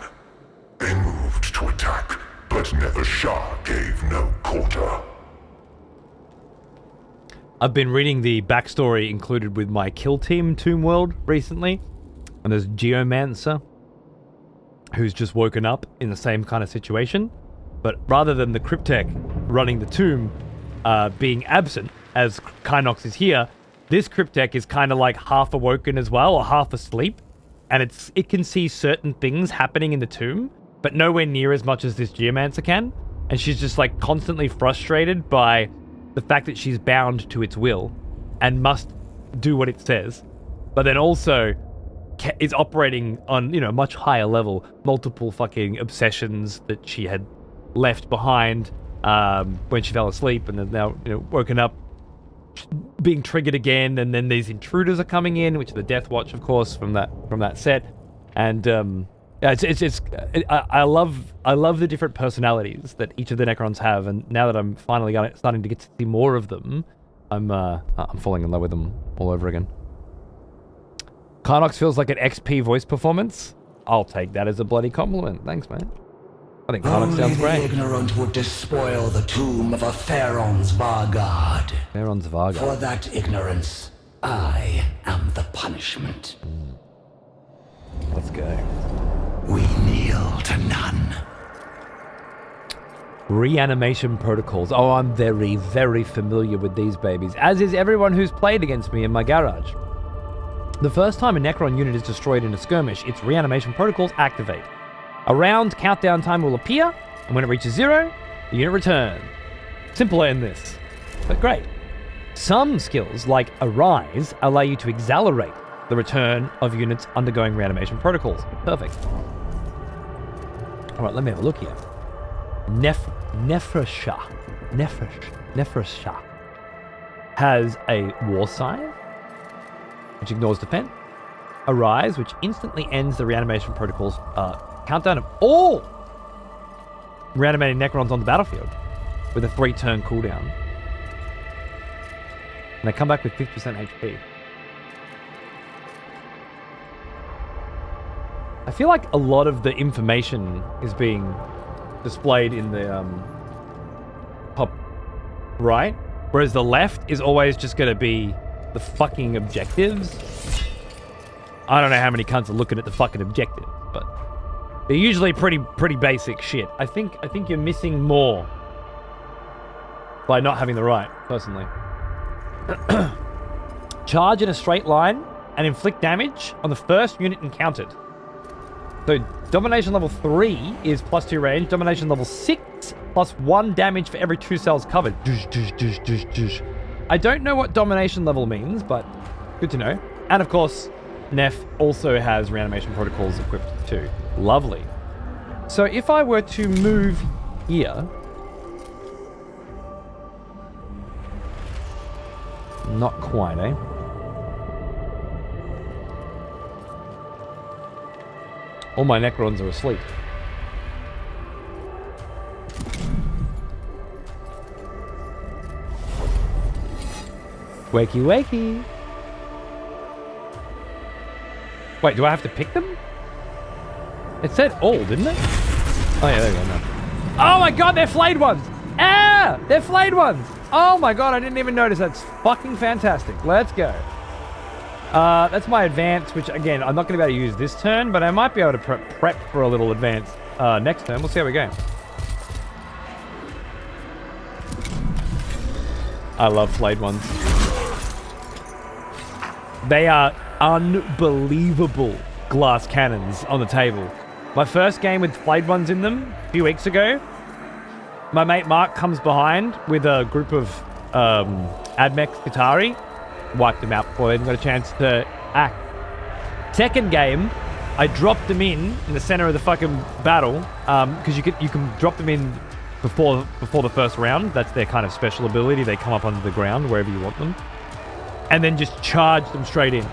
They moved to attack, but Neashar gave no quarter. I've been reading the backstory included with my Kill Team Tomb World recently, and there's Geomancer who's just woken up in the same kind of situation, but rather than the Cryptek running the tomb being absent, as Kynox is here, this Cryptek is kind of like half awoken as well, or half asleep, and it can see certain things happening in the tomb, but nowhere near as much as this Geomancer can, and she's just like constantly frustrated by the fact that she's bound to its will and must do what it says, but then also is operating on, you know, much higher level, multiple fucking obsessions that she had left behind when she fell asleep, and then now, you know, woken up being triggered again, and then these intruders are coming in, which are the Death Watch, of course, from that set, and I love the different personalities that each of the Necrons have, and now that I'm finally starting to get to see more of them, I'm falling in love with them all over again. Kynox feels like an XP voice performance. I'll take that as a bloody compliment. Thanks, man. I think Kynox sounds great. Only the ignorant would despoil the tomb of a Pharaoh's Vargard. Pharaoh's Vargard. For that ignorance, I am the punishment. Let's go. We kneel to none. Reanimation protocols. Oh, I'm very, very familiar with these babies, as is everyone who's played against me in my garage. The first time a Necron unit is destroyed in a skirmish, its reanimation protocols activate. A round countdown time will appear, and when it reaches 0, the unit returns. Simpler in this, but great. Some skills, like Arise, allow you to accelerate the return of units undergoing reanimation protocols. Perfect. Alright, let me have a look here. Neashar has a War Scythe, which ignores defense. Arise, which instantly ends the reanimation protocol's countdown of all reanimating Necrons on the battlefield with a 3-turn cooldown. And they come back with 50% HP. I feel like a lot of the information is being displayed in the top right, whereas the left is always just going to be the fucking objectives. I don't know how many cunts are looking at the fucking objectives, but they're usually pretty basic shit. I think you're missing more by not having the right, personally. Charge in a straight line and inflict damage on the first unit encountered. So Domination level 3 is +2 range. Domination level 6 +1 damage for every 2 cells covered. I don't know what Domination level means, but good to know. And of course, Nef also has reanimation protocols equipped too. Lovely. So if I were to move here... Not quite, eh? All my Necrons are asleep. Wakey, wakey. Wait, do I have to pick them? It said all, didn't it? Oh yeah, there we go. No. Oh my god, they're flayed ones! Ah! They're flayed ones! Oh my god, I didn't even notice. That's fucking fantastic. Let's go. That's my advance, which again, I'm not going to be able to use this turn, but I might be able to prep for a little advance next turn. We'll see how we go. I love flayed ones. They are unbelievable glass cannons on the table. My first game with flayed ones in them a few weeks ago, my mate Mark comes behind with a group of Admech Qatari, wiped them out before they even got a chance to act. Second game, I dropped them in the center of the fucking battle, because you can drop them in before the first round. That's their kind of special ability. They come up under the ground wherever you want them, and then just charge them straight in.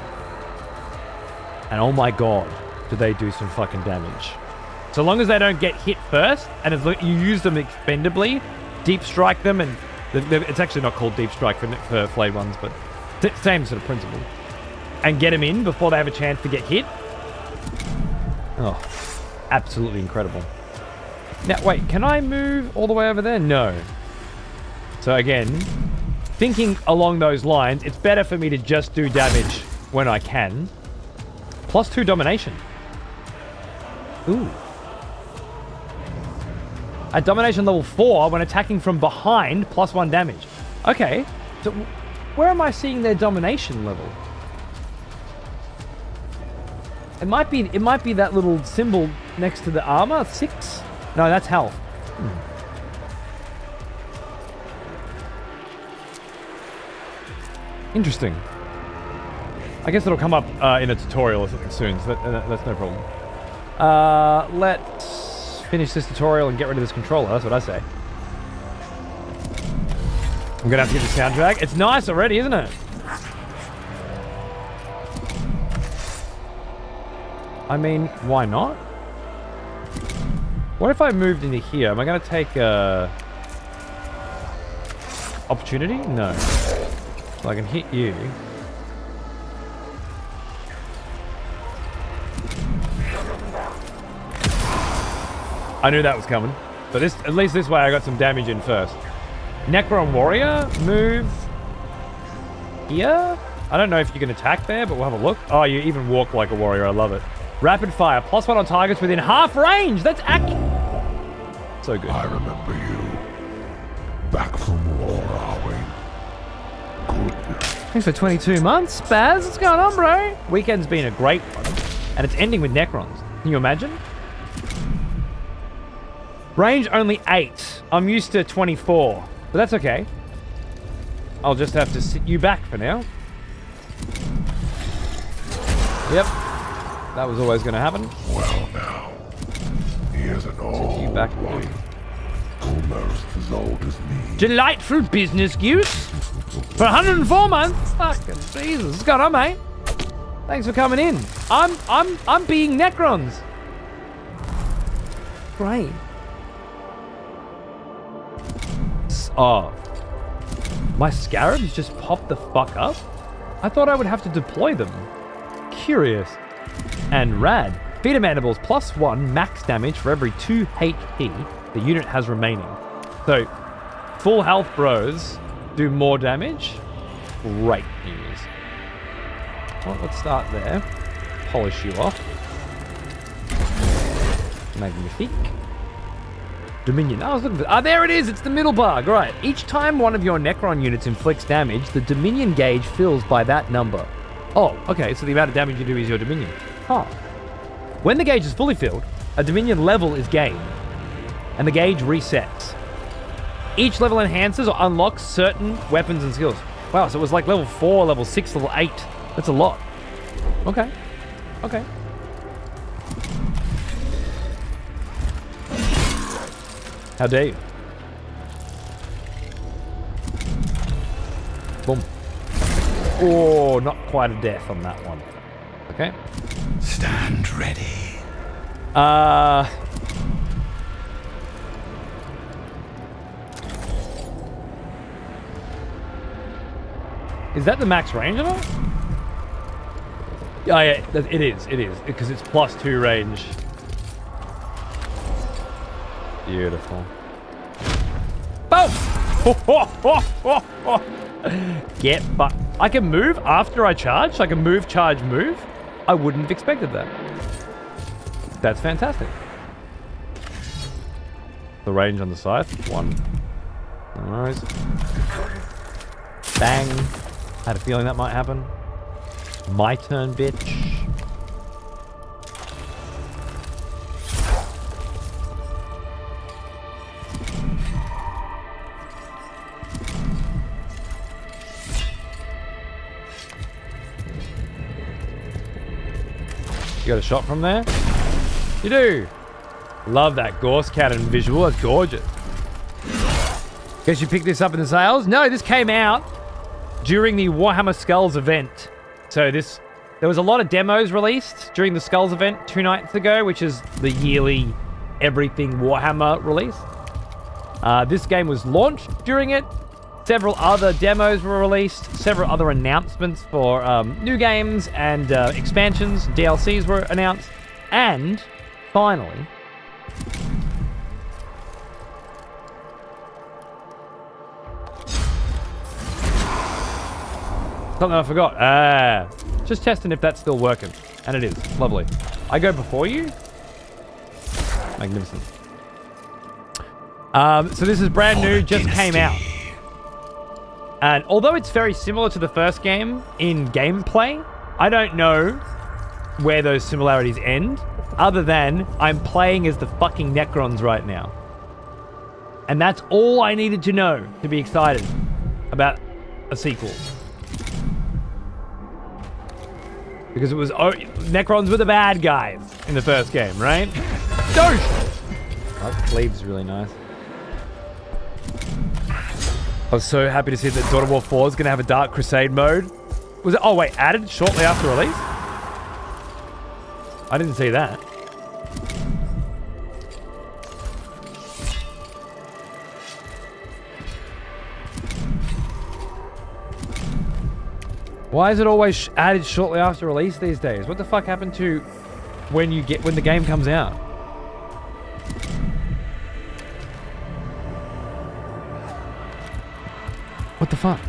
And oh my god, do they do some fucking damage. So long as they don't get hit first, and as you use them expendably, deep strike them, and it's actually not called deep strike for flayed ones, but same sort of principle. And get them in before they have a chance to get hit. Oh, absolutely incredible. Now, wait, can I move all the way over there? No. So again, thinking along those lines, it's better for me to just do damage when I can. +2 domination. Ooh. At domination level 4, when attacking from behind, +1 damage. Okay, so where am I seeing their domination level? It might be that little symbol next to the armor, 6? No, that's health. Interesting. I guess it'll come up in a tutorial or something soon, so that's no problem. Let's finish this tutorial and get rid of this controller. That's what I say. I'm gonna have to get the soundtrack. It's nice already, isn't it? I mean, why not? What if I moved into here? Am I gonna take opportunity? No. So I can hit you. I knew that was coming. But at least this way I got some damage in first. Necron Warrior, move here. I don't know if you can attack there, but we'll have a look. Oh, you even walk like a warrior. I love it. Rapid fire, +1 on targets within half range. That's accurate. So good. I remember you. Back from war, are we? Good. Thanks for 22 months, Spaz. What's going on, bro? Weekend's been a great one, and it's ending with Necrons. Can you imagine? Range only 8. I'm used to 24, but that's okay. I'll just have to sit you back for now. Yep. That was always going to happen. Well now, here's an old you back one. Almost as old as me. Delightful business use. For 104 months. Fucking Jesus. What's going on, mate? Thanks for coming in. I'm being Necrons. Great. Oh. My scarabs just popped the fuck up? I thought I would have to deploy them. Curious. And rad. Beta mandibles +1 max damage for every 2 HP the unit has remaining. So, full health bros do more damage. Great news. Well, let's start there. Polish you off. Magnifique. Dominion. I was looking for... there it is! It's the middle bar. Right. Each time one of your Necron units inflicts damage, the Dominion gauge fills by that number. Oh, okay. So the amount of damage you do is your Dominion. Huh. When the gauge is fully filled, a Dominion level is gained, and the gauge resets. Each level enhances or unlocks certain weapons and skills. Wow, so it was like level 4, level 6, level 8. That's a lot. Okay. Okay. How dare you? Boom. Oh, not quite a death on that one. Okay. Stand ready. Is that the max range on it? Oh yeah, it is, because it's +2 range. Beautiful. Boom! Get fucked. I can move after I charge, so I can move, charge, move. I wouldn't have expected that. That's fantastic. The range on the scythe, 1. Nice. Bang. Had a feeling that might happen. My turn, bitch. You got a shot from there? You do. Love that Gauss cannon visual. That's gorgeous. Guess you picked this up in the sales? No, this came out during the Warhammer Skulls event. So there was a lot of demos released during the Skulls event 2 nights ago, which is the yearly everything Warhammer release. This game was launched during it. Several other demos were released. Several other announcements for new games and expansions, DLCs were announced. And finally, something I forgot. Just testing if that's still working. And it is. Lovely. I go before you? Magnificent. So this is brand new, just came out. And although it's very similar to the first game in gameplay, I don't know where those similarities end, other than I'm playing as the fucking Necrons right now. And that's all I needed to know to be excited about a sequel. Because it was Necrons were the bad guys in the first game, right? Doge! That cleave's really nice. I was so happy to see that Dawn of War 4 is going to have a Dark Crusade mode. Was it? Oh wait, added shortly after release? I didn't see that. Why is it always added shortly after release these days? What the fuck happened to when the game comes out? What the fuck?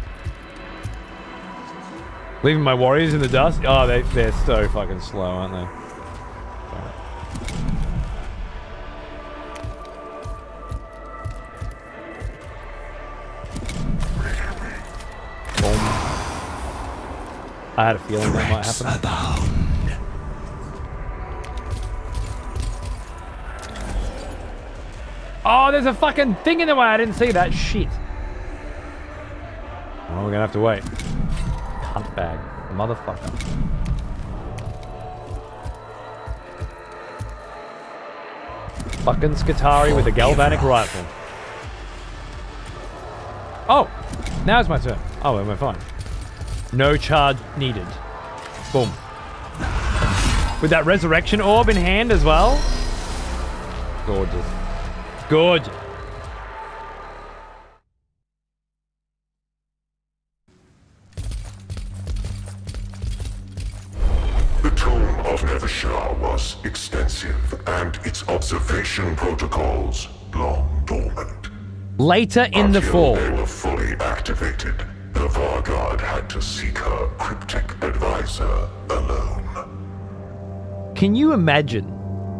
Leaving my warriors in the dust? Oh, they're so fucking slow, aren't they? Boom. I had a feeling that might happen. Abound. Oh, there's a fucking thing in the way. I didn't see that shit. Oh, we're gonna have to wait. Cunt bag. Motherfucker. Fucking Skitari with a galvanic rifle. Oh! Now it's my turn. Oh, we're fine. No charge needed. Boom. With that resurrection orb in hand as well. Gorgeous. Gorgeous. The tomb of Neashar was extensive, and its observation protocols long dormant. Later in the fall. Until they were fully activated, the Vanguard had to seek her cryptic advisor alone. Can you imagine,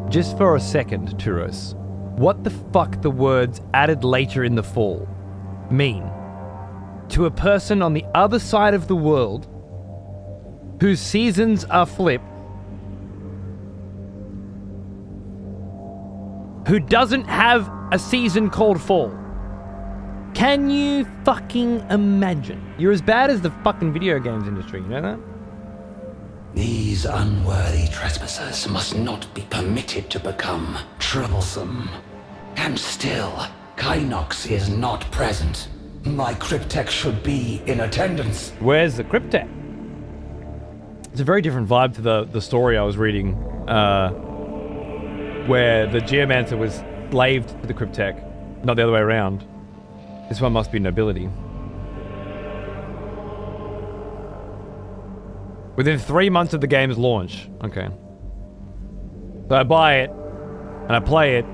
just for a second, Turos, what the fuck the words added later in the fall mean to a person on the other side of the world whose seasons are flipped, who doesn't have a season called fall? Can you fucking imagine? You're as bad as the fucking video games industry, you know that? These unworthy trespassers must not be permitted to become troublesome. And still, Kynox is not present. My cryptek should be in attendance. Where's the cryptek? It's a very different vibe to the story I was reading, where the Geomancer was slaved to the cryptek, not the other way around. This one must be nobility. Within 3 months of the game's launch. Okay. So I buy it, and I play it,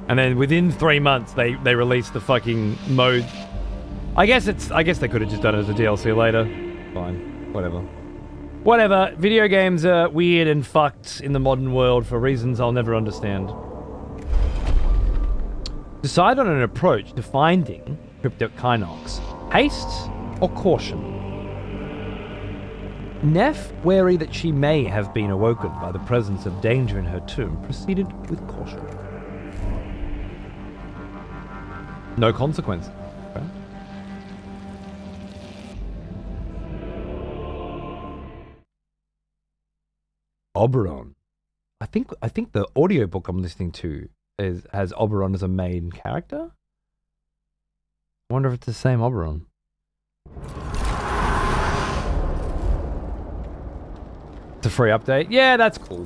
and then within 3 months they release the fucking mode. I guess they could have just done it as a DLC later. Fine. Whatever. Whatever. Video games are weird and fucked in the modern world for reasons I'll never understand. Decide on an approach to finding Cryptic Kynox. Haste or caution? Neff, wary that she may have been awoken by the presence of danger in her tomb, proceeded with caution. No consequences. Okay. Oberon. I think the audiobook I'm listening to has Oberon as a main character. I wonder if it's the same Oberon. It's a free update. Yeah, that's cool.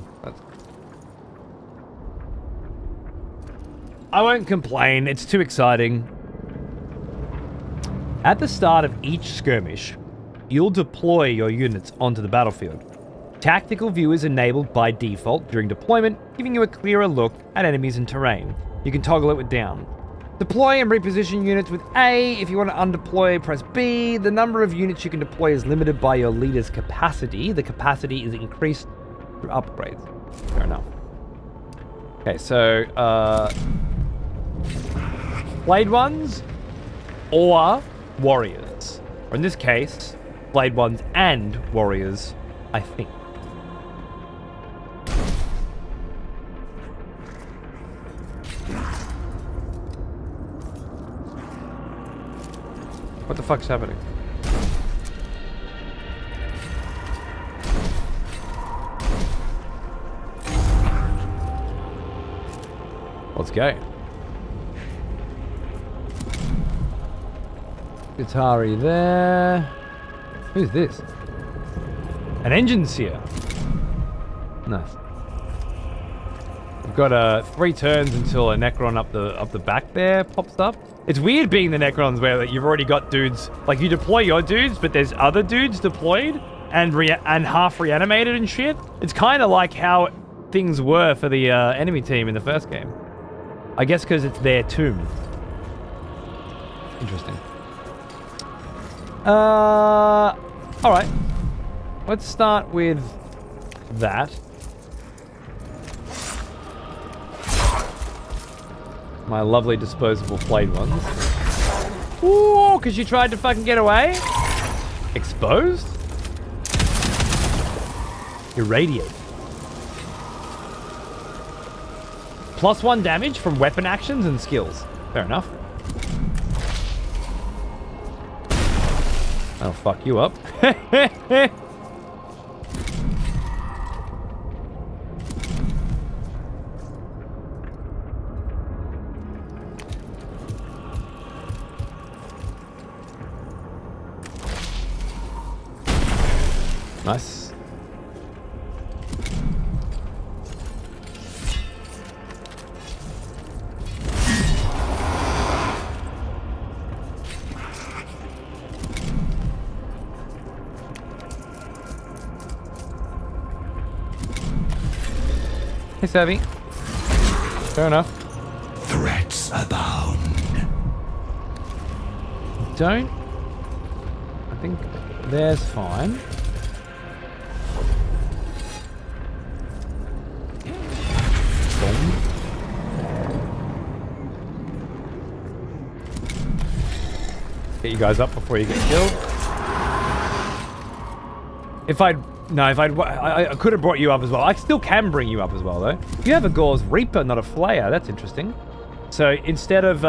I won't complain. It's too exciting. At the start of each skirmish, you'll deploy your units onto the battlefield. Tactical view is enabled by default during deployment, giving you a clearer look at enemies and terrain. You can toggle it with down. Deploy and reposition units with A. If you want to undeploy, press B. The number of units you can deploy is limited by your leader's capacity. The capacity is increased through upgrades. Fair enough. Okay, so, Blade Ones or Warriors. Or in this case, Blade Ones and Warriors, I think. What the fuck's happening? Let's go. Guitari there. Who's this? An engine seer. Nice. We've got 3 turns until a Necron up the back there pops up. It's weird being the Necrons where you've already got dudes, like you deploy your dudes, but there's other dudes deployed and half reanimated and shit. It's kind of like how things were for the enemy team in the first game. I guess because it's their tomb. Interesting. Alright. Let's start with that. My lovely disposable Blade Ones. Ooh, because you tried to fucking get away? Exposed? Irradiate. +1 damage from weapon actions and skills. Fair enough. I'll fuck you up. Nice. Hey, Savvy. Fair enough. Threats abound. Don't. I think there's fine. Get you guys up before you get killed. I could have brought you up as well. I still can bring you up as well, though. You have a Gore's Reaper, not a Flayer. That's interesting. So instead of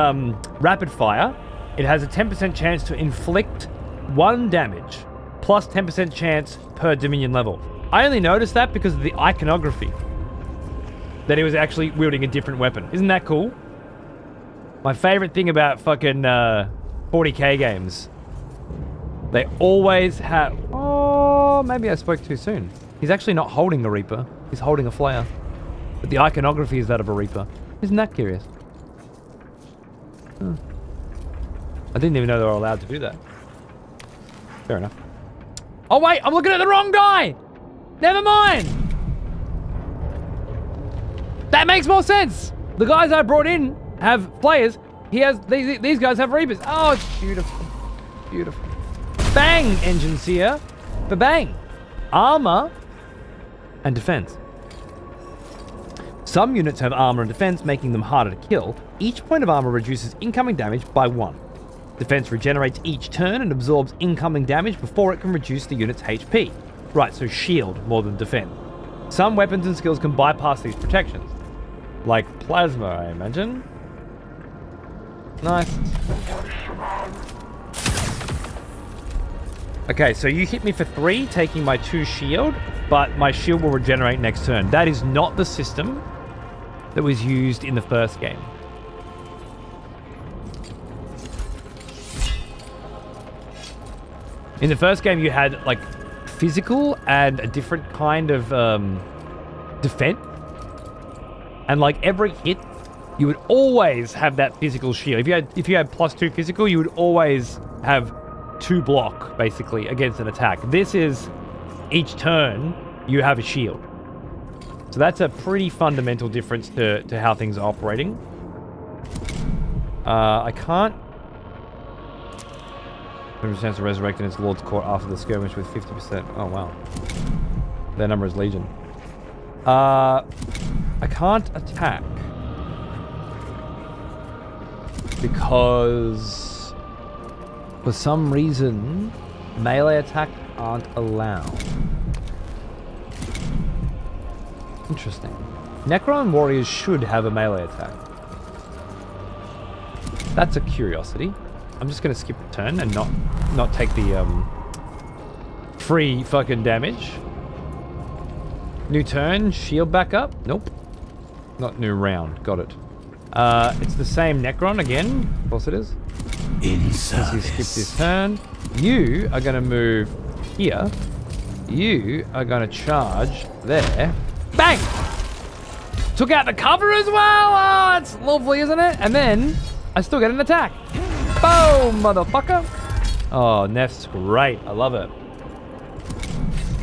rapid fire, it has a 10% chance to inflict 1 damage, plus 10% chance per Dominion level. I only noticed that because of the iconography. That he was actually wielding a different weapon. Isn't that cool? My favorite thing about fucking 40k games. They always have... Oh, maybe I spoke too soon. He's actually not holding a Reaper. He's holding a Flayer. But the iconography is that of a Reaper. Isn't that curious? Huh. I didn't even know they were allowed to do that. Fair enough. Oh wait, I'm looking at the wrong guy! Never mind! That makes more sense! The guys I brought in have Flayers. He has... These guys have Reapers. Oh, it's beautiful. Beautiful. Bang, Engine Seer. For bang. Armor and defense. Some units have armor and defense, making them harder to kill. Each point of armor reduces incoming damage by 1. Defense regenerates each turn and absorbs incoming damage before it can reduce the unit's HP. Right, so shield more than defend. Some weapons and skills can bypass these protections. Like plasma, I imagine. Nice. Okay, so you hit me for 3, taking my 2 shield, but my shield will regenerate next turn. That is not the system that was used in the first game. In the first game, you had like physical and a different kind of defense. And like every hit, you would always have that physical shield. If you had +2 physical, you would always have 2 block basically against an attack. This is each turn you have a shield. So that's a pretty fundamental difference to how things are operating. I can't. 100% to resurrect in its Lord's Court after the skirmish with 50%. Oh wow. Their number is Legion. I can't attack because for some reason melee attack aren't allowed. Interesting. Necron warriors should have a melee attack. That's a curiosity. I'm just gonna skip the turn and not take the free fucking damage. New turn, shield back up. Nope. Not new round. Got it. It's the same Necron again. Of course it is. In As he skipped service. his turn. You are gonna move here. You are gonna charge there. Bang! Took out the cover as well. Oh, it's lovely, isn't it? And then I still get an attack. Boom, motherfucker. Oh, Neff's great. I love it.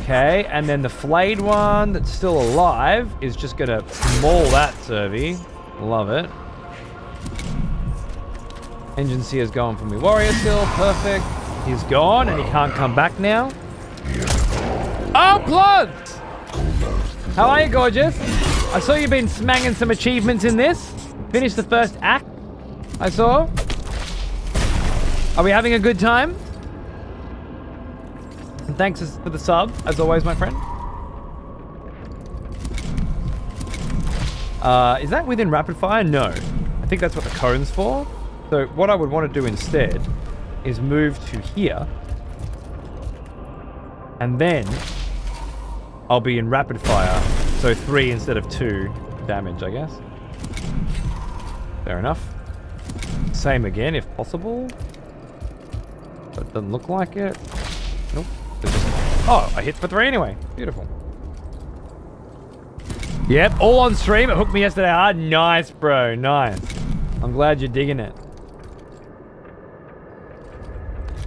Okay, and then the flayed one that's still alive is just gonna maul that Servy. Love it. Engine Seer's going for me. Warrior still, perfect. He's gone and he can't come back now. Oh, Bloods! How are you, gorgeous? I saw you've been smanging some achievements in this. Finished the first act, I saw. Are we having a good time? And thanks for the sub, as always, my friend. Is that within rapid fire? No. I think that's what the cone's for. So what I would want to do instead is move to here. And then I'll be in rapid fire. So 3 instead of 2 damage, I guess. Fair enough. Same again, if possible. But it doesn't look like it. Nope. Oh, I hit for 3 anyway. Beautiful. Yep, all on stream. It hooked me yesterday hard. Nice, bro. Nice. I'm glad you're digging it.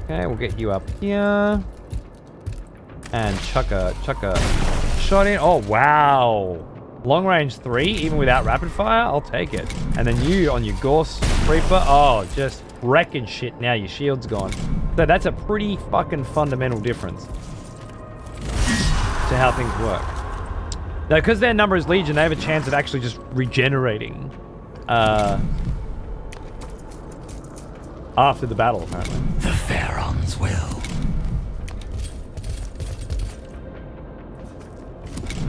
Okay, we'll get you up here. And chuck a shot in. Oh, wow. Long range 3, even without rapid fire. I'll take it. And then you on your Gorse Reaper. Oh, just wrecking shit now. Your shield's gone. So that's a pretty fucking fundamental difference to how things work. Now, because their number is Legion, they have a chance of actually just regenerating after the battle, apparently. The Pharaoh's will.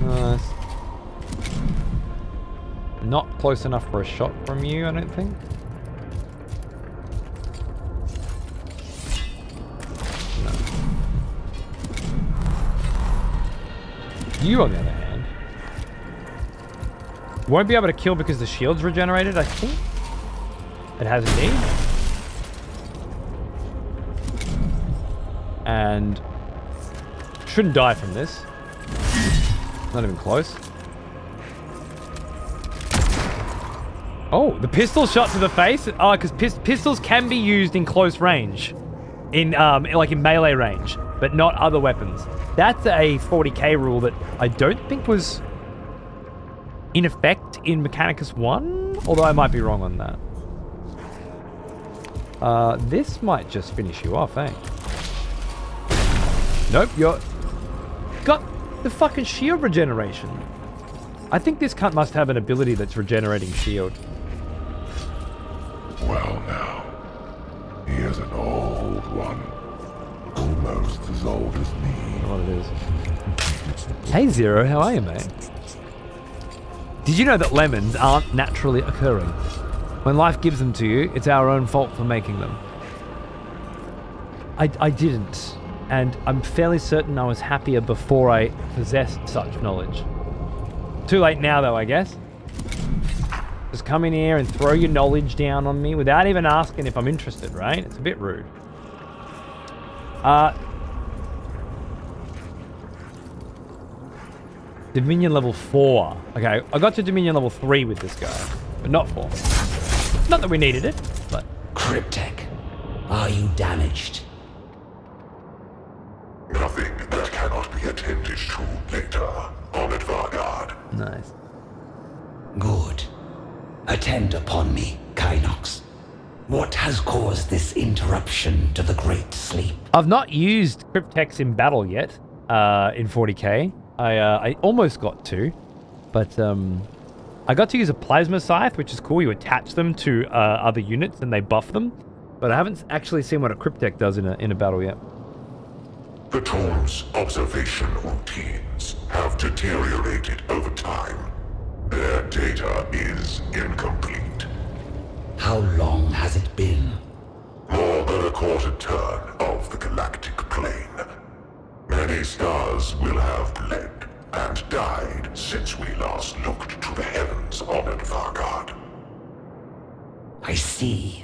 Nice. Not close enough for a shot from you, I don't think. No. You, on the other hand, won't be able to kill because the shield's regenerated, I think. It has indeed. And shouldn't die from this. Not even close. Oh, the pistol shot to the face. Oh, because pistols can be used in close range, in like in melee range, but not other weapons. That's a 40k rule that I don't think was in effect in Mechanicus 1, although I might be wrong on that. This might just finish you off, eh? Nope, you're got the fucking shield regeneration. I think this cunt must have an ability that's regenerating shield. Well now, he is an old one. Almost as old as me. I don't know what it is. Hey Zero, how are you, mate? Did you know that lemons aren't naturally occurring? When life gives them to you, it's our own fault for making them. I didn't. and I'm fairly certain I was happier before I possessed such knowledge. Too late now, though, I guess. Just come in here and throw your knowledge down on me without even asking if I'm interested, right? It's a bit rude. Dominion level 4. Okay, I got to Dominion level 3 with this guy, but not 4. Not that we needed it, but... Cryptek, are you damaged? Nothing that cannot be attended to later on at Vargard. Nice. Good. Attend upon me, Kynox. What has caused this interruption to the Great Sleep? I've not used Cryptex in battle yet, in 40k. I almost got to, but I got to use a plasma scythe, which is cool. You attach them to other units and they buff them, but I haven't actually seen what a Cryptek does in a battle yet. The tool's observation routines have deteriorated over time. Their data is incomplete. How long has it been? More than a quarter turn of the galactic plane. Many stars will have bled and died since we last looked to the heavens on Vargard. I see.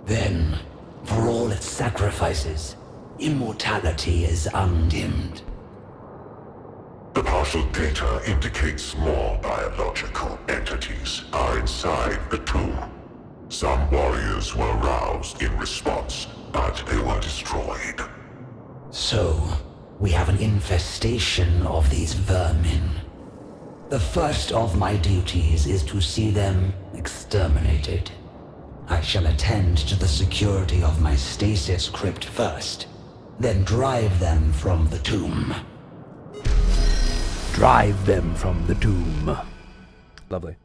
Then, for all its sacrifices, immortality is undimmed. The partial data indicates more biological entities are inside the tomb. Some warriors were roused in response, but they were destroyed. So, we have an infestation of these vermin. The first of my duties is to see them exterminated. I shall attend to the security of my stasis crypt first, then drive them from the tomb. Drive them from the tomb. Lovely.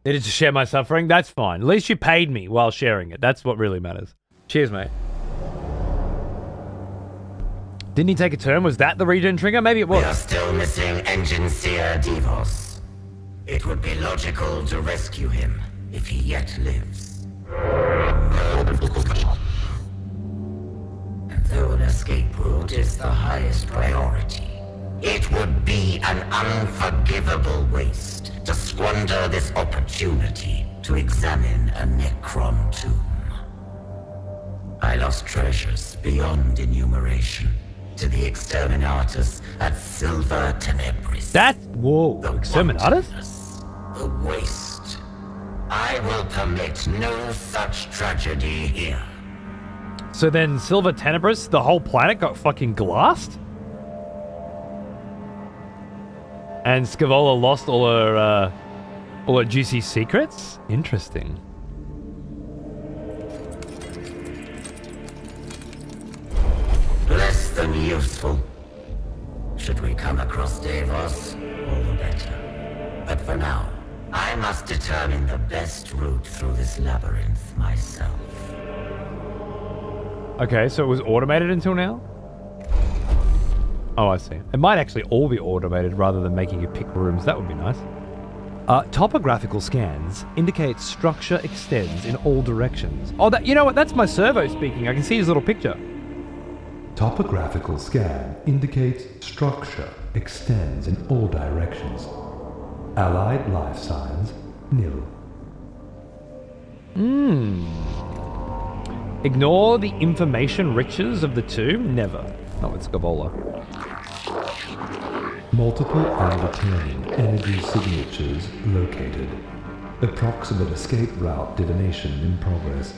Needed to share my suffering? That's fine. At least you paid me while sharing it. That's what really matters. Cheers, mate. Didn't he take a turn? Was that the regen trigger? Maybe it was. We are still missing Engine Seer Devos. It would be logical to rescue him if he yet lives. And though an escape route is the highest priority, it would be an unforgivable waste to squander this opportunity to examine a Necron tomb. I lost treasures beyond enumeration to the exterminatus at Silver Tenebris. That? Whoa. The Exterminatus? wantonness, the waste. I will permit no such tragedy here. So then Silver Tenebris, the whole planet got fucking glassed? And Scavola lost all her juicy secrets? Interesting. Less than useful. Should we come across Davos, all the better. But for now, I must determine the best route through this labyrinth myself. Okay, so it was automated until now? Oh, I see. It might actually all be automated rather than making you pick rooms. That would be nice. Topographical scans indicate structure extends in all directions. Oh, that, you know what? That's my servo speaking. I can see his little picture. Topographical scan indicates structure extends in all directions. Allied life signs, nil. Ignore the information riches of the tomb? Never. Not with Scavola. Multiple and returning energy signatures located. Approximate escape route divination in progress.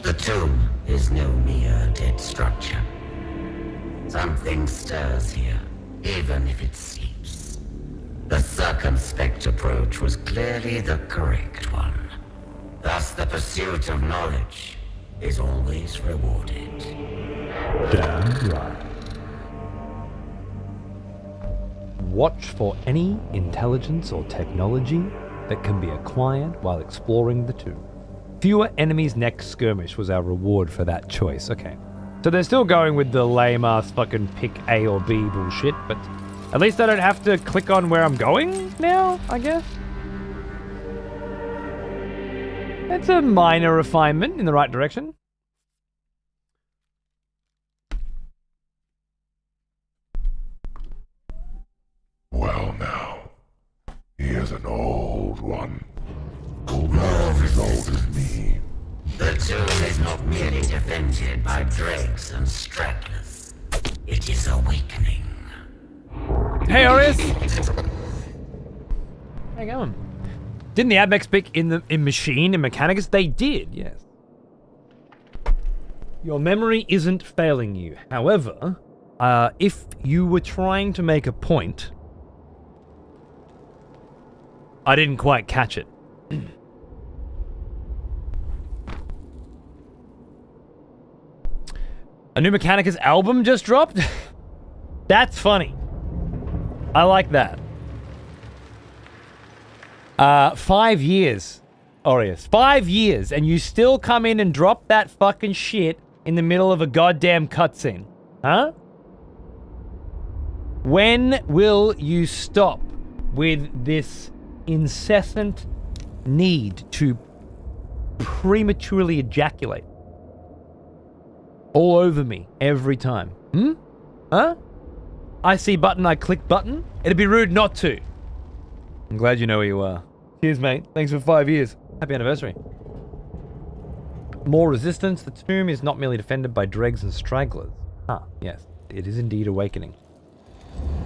The tomb is no mere dead structure. Something stirs here, even if it sleeps. The circumspect approach was clearly the correct one. Thus, the pursuit of knowledge is always rewarded. Damn right. Watch for any intelligence or technology that can be acquired while exploring the tomb. Fewer enemies next skirmish was our reward for that choice. Okay. So they're still going with the lame-ass fucking pick A or B bullshit, but at least I don't have to click on where I'm going now, I guess. It's a minor refinement in the right direction. was an old one. Almost as old as me. The tomb is not merely defended by dregs and stragglers. It is awakening. Hey, Aureus! How you going? Didn't the Admech speak in Machine, in Mechanicus? They did, yes. Your memory isn't failing you. However, if you were trying to make a point, I didn't quite catch it. A new Mechanicus album just dropped? That's funny. I like that. 5 years, Aureus. 5 years, and you still come in and drop that fucking shit in the middle of a goddamn cutscene. Huh? When will you stop with this incessant need to prematurely ejaculate all over me every time? Huh? I see button, I click button. It'd be rude not to. I'm glad you know where you are. Cheers, mate. Thanks for 5 years. Happy anniversary. More resistance. The tomb is not merely defended by dregs and stragglers. Ah, yes. It is indeed awakening.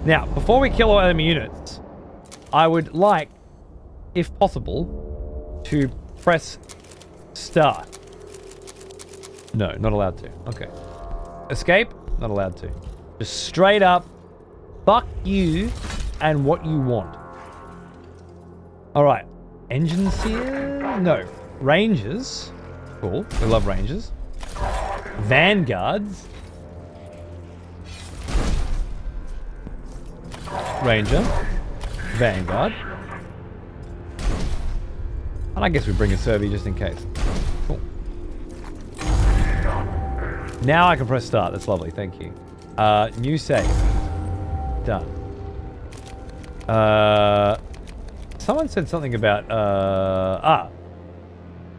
Now, before we kill all enemy units, I would like, if possible, to press start. No, not allowed to. Okay. Escape? Not allowed to. Just straight up, fuck you and what you want. Alright. Engines here? No. Rangers. Cool. We love Rangers. Vanguards. Ranger. Vanguard. And I guess we bring a Servi just in case. Cool. Now I can press start. That's lovely. Thank you. New save. Done. Someone said something about,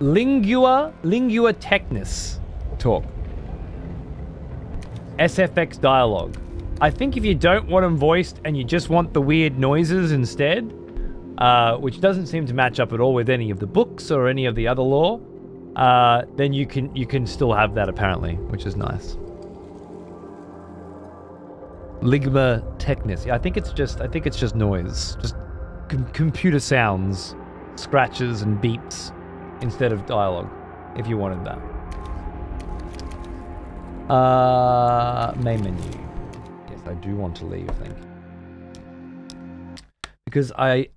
Lingua Technis talk. SFX dialogue. I think if you don't want them voiced and you just want the weird noises instead, which doesn't seem to match up at all with any of the books or any of the other lore, then you can still have that apparently, which is nice. Ligma Technis. Yeah, I think it's just noise, just computer sounds, scratches and beeps instead of dialogue, if you wanted that. Main menu. Yes, I do want to leave, thank you. Because I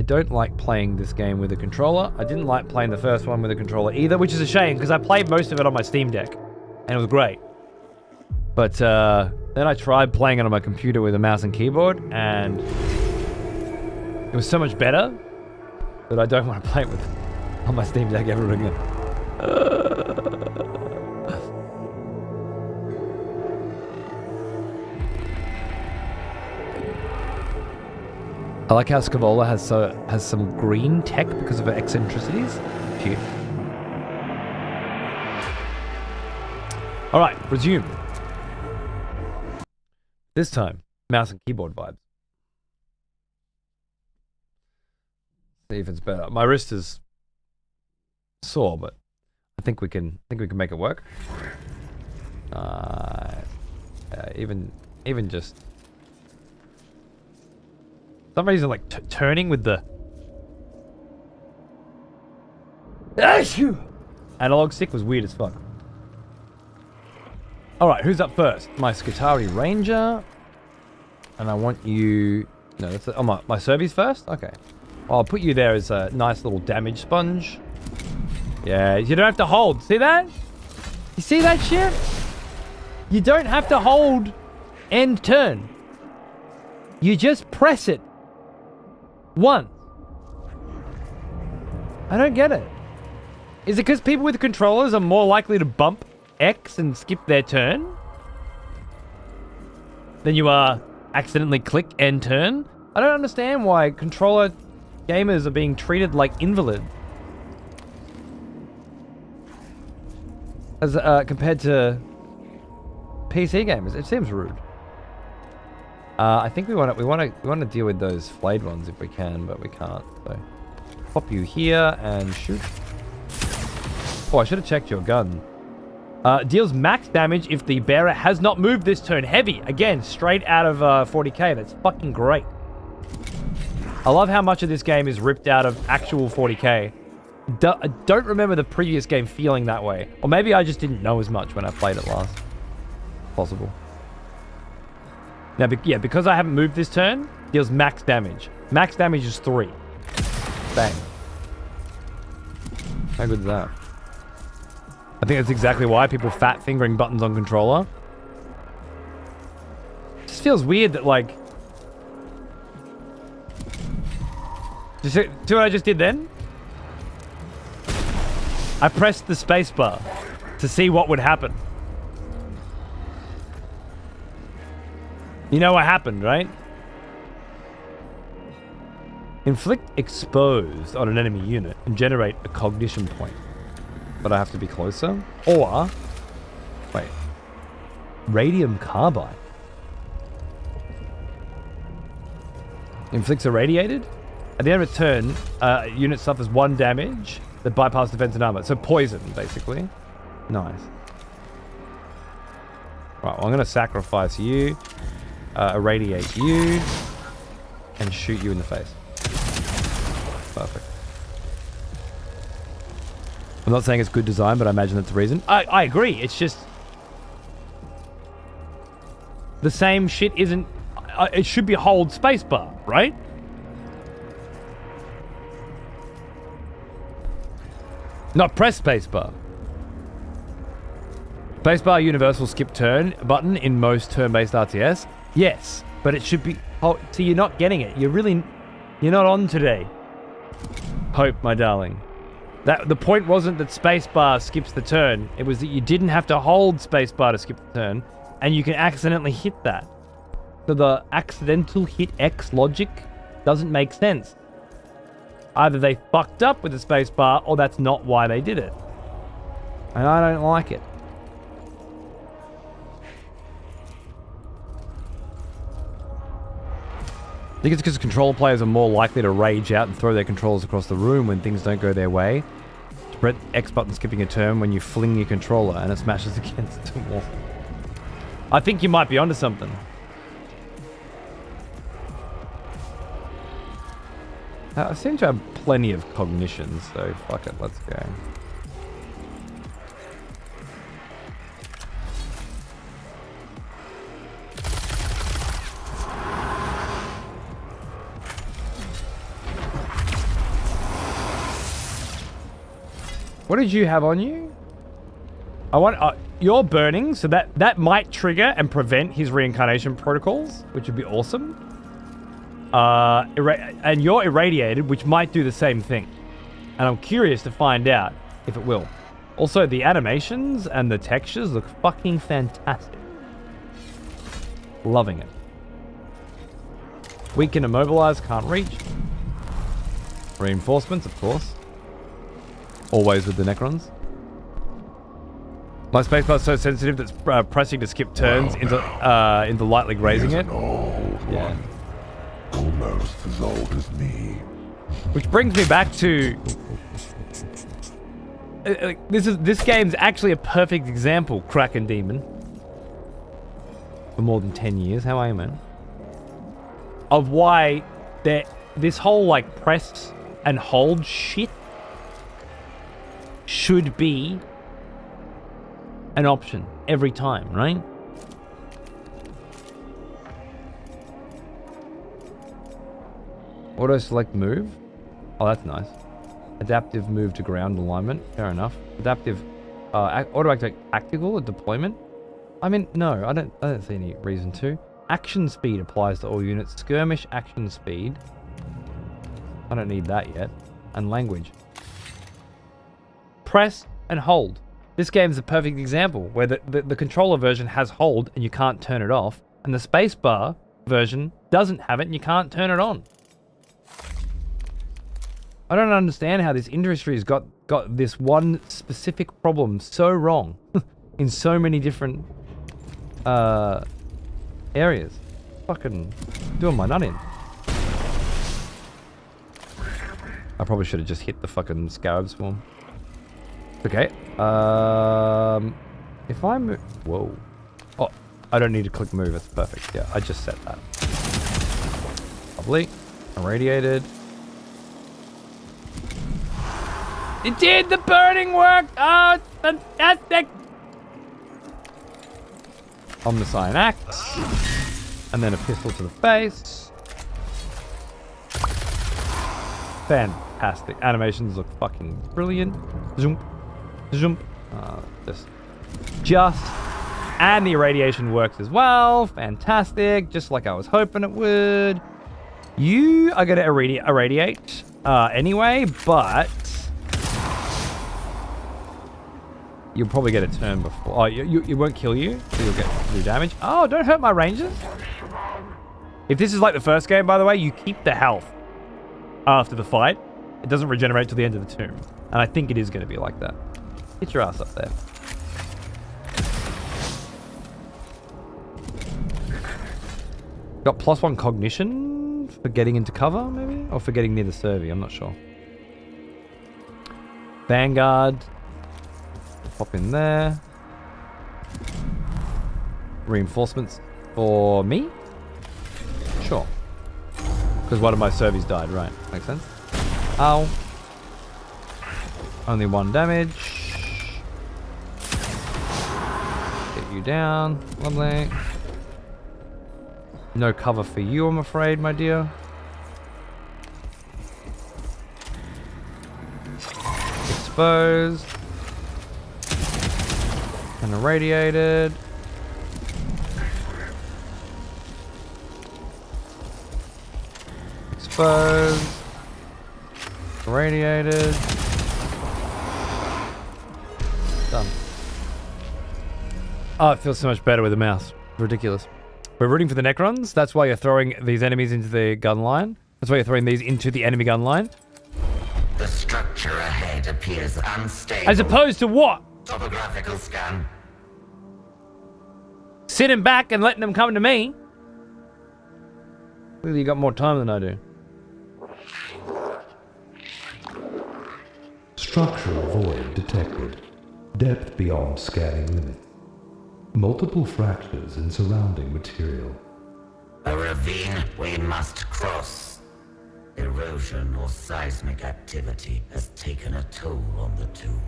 don't like playing this game with a controller. I didn't like playing the first one with a controller either, which is a shame because I played most of it on my Steam Deck and it was great. But then I tried playing it on my computer with a mouse and keyboard and it was so much better that I don't want to play it with on my Steam Deck ever again. I like how Scavola has some green tech because of her eccentricities. Cute. All right, resume. This time, mouse and keyboard vibes. See if it's better. My wrist is sore, but I think we can make it work. Even just for some reason, like turning with the analog stick was weird as fuck. All right, who's up first? My Skitari Ranger, and I want you. No, that's my Serbi's first. Okay, well, I'll put you there as a nice little damage sponge. Yeah, you don't have to hold. See that? You see that shit? You don't have to hold end turn. You just press it once. I don't get it. Is it because people with controllers are more likely to bump X and skip their turn than you are accidentally click end turn? I don't understand why controller gamers are being treated like invalids as compared to PC gamers. It seems rude. I think we want to deal with those flayed ones if we can, but we can't. So pop you here and shoot. Oh, I should have checked your gun. Deals max damage if the bearer has not moved this turn. Heavy. Again, straight out of 40k. That's fucking great. I love how much of this game is ripped out of actual 40k. I don't remember the previous game feeling that way. Or maybe I just didn't know as much when I played it last. Possible. Now, yeah, because I haven't moved this turn, deals max damage. Max damage is 3. Bang. How good is that? I think that's exactly why people fat fingering buttons on controller. It just feels weird that, like... Do you see what I just did then? I pressed the spacebar to see what would happen. You know what happened, right? Inflict exposed on an enemy unit and generate a cognition point. But I have to be closer? Or... Wait. Radium carbide. Inflicts irradiated? At the end of a turn, unit suffers 1 damage that bypass defense and armor. So poison, basically. Nice. Right, well, I'm going to sacrifice you, irradiate you, and shoot you in the face. Perfect. I'm not saying it's good design, but I imagine that's the reason. I agree. It's just... The same shit isn't... it should be hold spacebar, right? Not press spacebar. Spacebar universal skip turn button in most turn-based RTS. Yes, but it should be... Oh, so you're not getting it. You're not on today. Hope, my darling. The point wasn't that spacebar skips the turn. It was that you didn't have to hold spacebar to skip the turn, and you can accidentally hit that. So the accidental hit X logic doesn't make sense. Either they fucked up with the spacebar, or that's not why they did it. And I don't like it. I think it's because controller players are more likely to rage out and throw their controllers across the room when things don't go their way. Press X button skipping a turn when you fling your controller and it smashes against the wall. I think you might be onto something. I seem to have plenty of cognition, so fuck it, let's go. What did you have on you? I want... you're burning, so that might trigger and prevent his reincarnation protocols, which would be awesome. And you're irradiated, which might do the same thing. And I'm curious to find out if it will. Also, the animations and the textures look fucking fantastic. Loving it. Weaken, immobilize, can't reach. Reinforcements, of course. Always with the Necrons. My spacebar is so sensitive that pressing to skip turns into lightly grazing it. Yeah. Almost as old as me. Which brings me back to... this game's actually a perfect example, Kraken Demon. For more than 10 years. How are you, man? Of why this whole, like, press and hold shit should be an option every time, right? Auto select move. Oh, that's nice. Adaptive move to ground alignment. Fair enough. Adaptive auto activate tactical at deployment. I mean, no, I don't see any reason to. Action speed applies to all units. Skirmish action speed. I don't need that yet. And language. Press and hold. This game's a perfect example where the controller version has hold and you can't turn it off, and the spacebar version doesn't have it and you can't turn it on. I don't understand how this industry has got this one specific problem so wrong in so many different areas. fucking doing my nut in. I probably should have just hit the fucking scarab swarm. Okay. If I move... Whoa. Oh, I don't need to click move. It's perfect. Yeah, I just set that. Lovely. Irradiated. It did! The burning work! Oh, it's fantastic! Omnicyan axe. And then a pistol to the face. Fantastic. Animations look fucking brilliant. Zoom. Zoom. Just. And the irradiation works as well. Fantastic. Just like I was hoping it would. You are going to irradiate anyway, but you'll probably get a turn before. Oh, it won't kill you, so you'll get do damage. Oh, don't hurt my rangers. If this is like the first game, by the way, you keep the health after the fight. It doesn't regenerate till the end of the tomb. And I think it is going to be like that. Get your ass up there. Got +1 cognition for getting into cover, maybe? Or for getting near the Servi, I'm not sure. Vanguard. Pop in there. Reinforcements for me? Sure. Because one of my Servis died, right. Makes sense. Ow. Only 1 damage. Get you down. Lovely. No cover for you, I'm afraid, my dear. Exposed. And irradiated. Exposed. Irradiated. Done. Oh, it feels so much better with a mouse. Ridiculous. We're rooting for the Necrons. That's why you're throwing these enemies into the gun line. That's why you're throwing these into the enemy gun line. The structure ahead appears unstable. As opposed to what? Topographical scan. Sitting back and letting them come to me. Clearly you got more time than I do. Structural void detected. Depth beyond scanning limits. Multiple fractures in surrounding material. A ravine we must cross. Erosion or seismic activity has taken a toll on the tomb.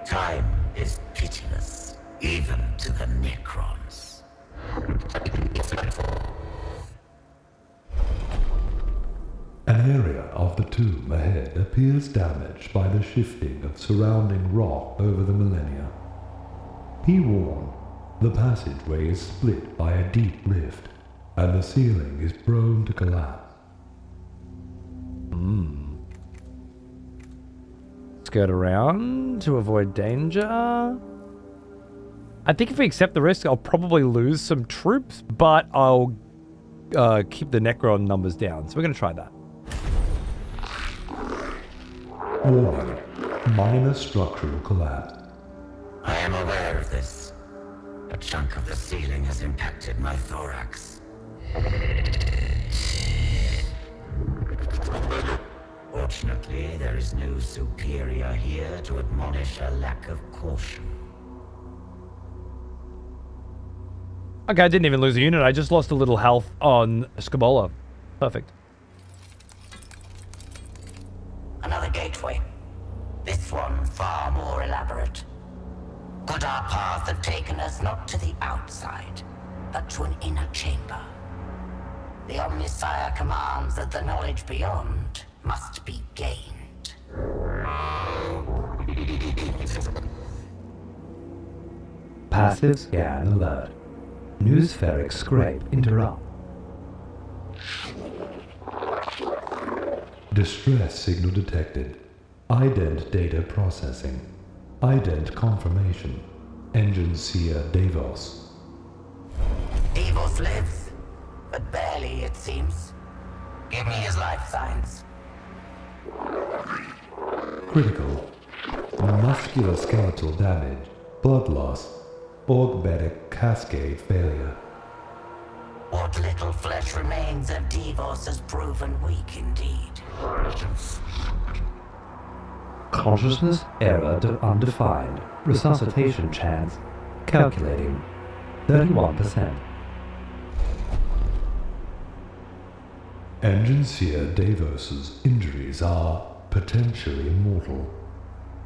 Time is pitiless, even to the Necrons. An area of the tomb ahead appears damaged by the shifting of surrounding rock over the millennia. He warned, the passageway is split by a deep rift, and the ceiling is prone to collapse. Skirt around to avoid danger. I think if we accept the risk, I'll probably lose some troops, but I'll keep the Necron numbers down. So we're going to try that. Warning, minor structural collapse. I am aware of this. A chunk of the ceiling has impacted my thorax. Fortunately, there is no superior here to admonish a lack of caution. Okay, I didn't even lose a unit. I just lost a little health on Scabola. Perfect. Another gateway. This one far more elaborate. Could our path have taken us not to the outside, but to an inner chamber? The Omnisire commands that the knowledge beyond must be gained. Passive scan alert. Newspheric scrape interrupt. Distress signal detected. Ident data processing. Ident confirmation. Engine seer Davos. Davos lives, but barely, it seems. Give me his life signs. Critical. Musculoskeletal damage. Blood loss. Orgbetic cascade failure. What what little flesh remains of Devos has proven weak indeed. Consciousness error undefined. Resuscitation chance. Calculating. 31%. Engine Seer Davos's injuries are potentially mortal.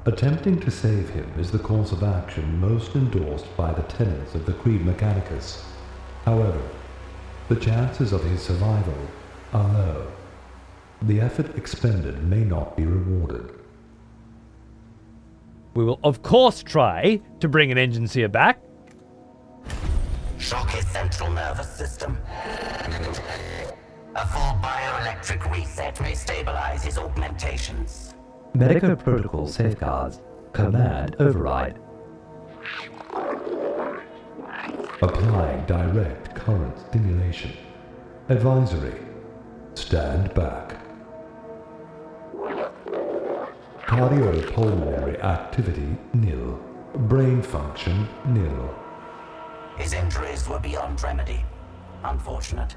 Attempting to save him is the course of action most endorsed by the tenets of the Creed Mechanicus. However, the chances of his survival are low. The effort expended may not be rewarded. We will, of course, try to bring an engine seer back. Shock his central nervous system. A full bioelectric reset may stabilize his augmentations. Medico Protocol safeguards. Command override. Applying direct current stimulation. Advisory. Stand back. Cardiopulmonary activity nil. Brain function nil. His injuries were beyond remedy. Unfortunate.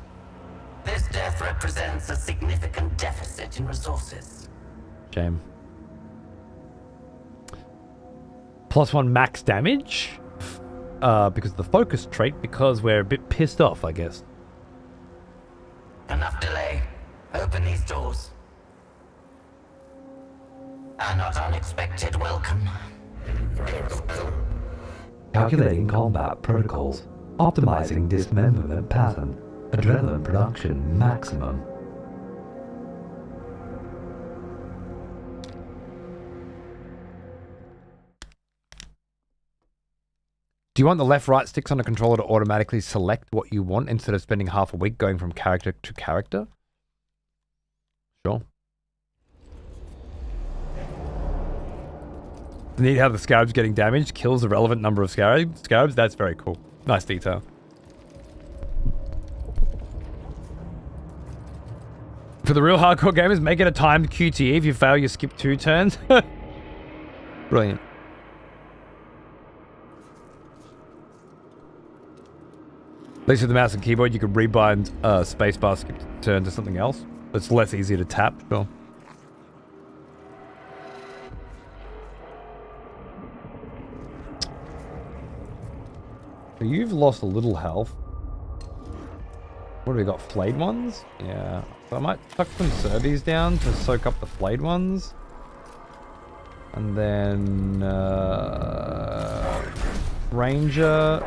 This death represents a significant deficit in resources. Shame. +1 max damage. Because of the focus trait, because we're a bit pissed off, I guess. Enough delay. Open these doors. A not unexpected welcome. Calculating combat protocols. Optimizing dismemberment pattern. Adrenaline production maximum. Do you want the left-right sticks on a controller to automatically select what you want instead of spending half a week going from character to character? Sure. Neat how the scarabs getting damaged kills a relevant number of scarabs. That's very cool. Nice detail. For the real hardcore gamers, make it a timed QTE. If you fail, you skip 2 turns. Brilliant. At least with the mouse and keyboard, you can rebind spacebar skip turn to something else. It's less easy to tap, sure. So you've lost a little health. What have we got? Flayed ones? Yeah. So I might chuck some Cervies down to soak up the flayed ones. And then Ranger,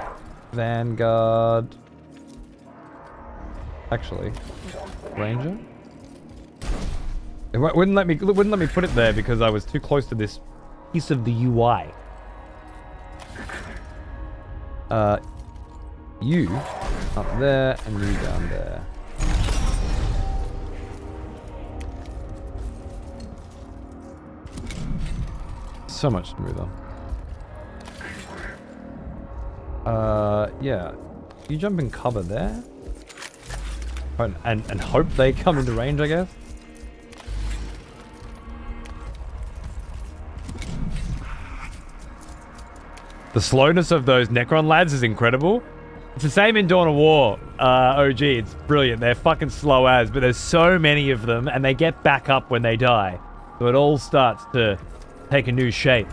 Vanguard. Actually, Ranger. It wouldn't let me put it there because I was too close to this piece of the UI. You up there and you down there. So much smoother. Yeah. You jump in cover there. And hope they come into range, I guess. The slowness of those Necron lads is incredible. It's the same in Dawn of War, OG. It's brilliant. They're fucking slow as, but there's so many of them, and they get back up when they die. So it all starts to take a new shape,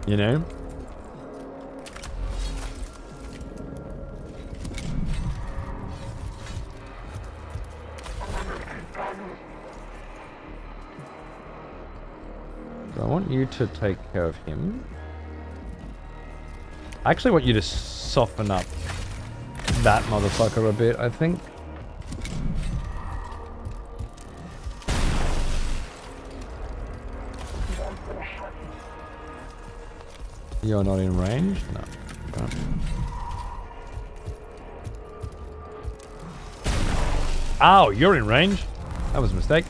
you know? So I want you to take care of him. I actually want you to soften up that motherfucker a bit, I think. You're not in range? No. Okay. Ow, you're in range. That was a mistake.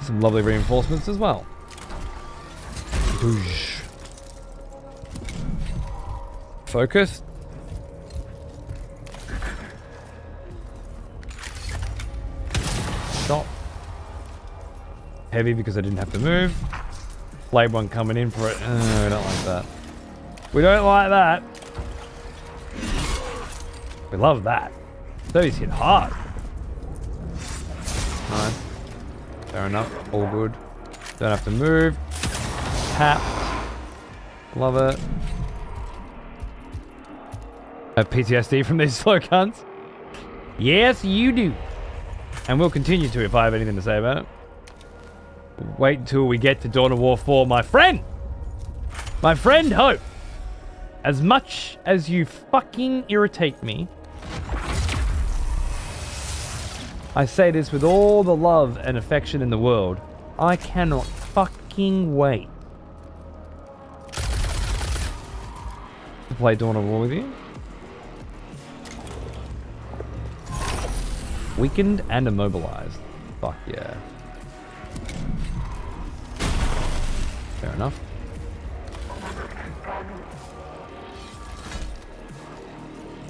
Some lovely reinforcements as well. Boosh. Focus. Stop. Heavy because I didn't have to move. Blade one coming in for it. We don't like that. We don't like that. We love that. Those hit hard. Nice. Fair enough. All good. Don't have to move. Tap. Love it. Have PTSD from these slow cunts? Yes, you do. And we'll continue to if I have anything to say about it. Wait until we get to Dawn of War 4, my friend! My friend Hope! As much as you fucking irritate me, I say this with all the love and affection in the world, I cannot fucking wait to play Dawn of War with you. Weakened and immobilized. Fuck yeah. Fair enough.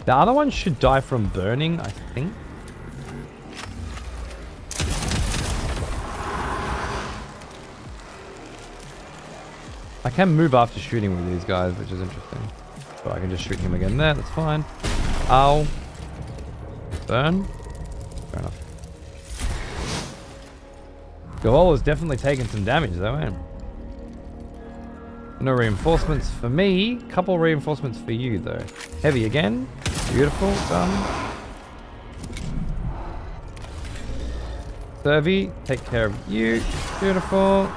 The other one should die from burning, I think. I can move after shooting with these guys, which is interesting. But I can just shoot him again there, that's fine. Ow. Burn. Fair enough. Goala's definitely taken some damage though, eh? No reinforcements for me. Couple reinforcements for you though. Heavy again. Beautiful. Done. Servy, take care of you. Beautiful.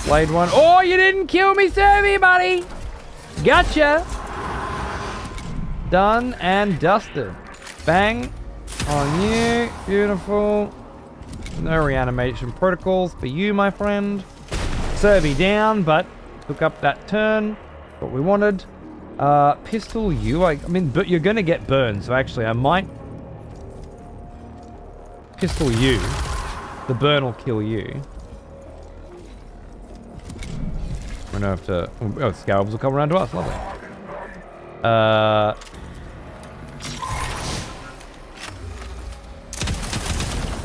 Blade one. Oh, you didn't kill me, Servy, buddy! Gotcha! Done and dusted. Bang. On you. Beautiful. No reanimation protocols for you, my friend. Servy down, but took up that turn. What we wanted. Pistol you. I mean, but you're gonna get burned, so actually I might pistol you. The burn will kill you. I don't have to. Oh, scarabs will come around to us. Lovely.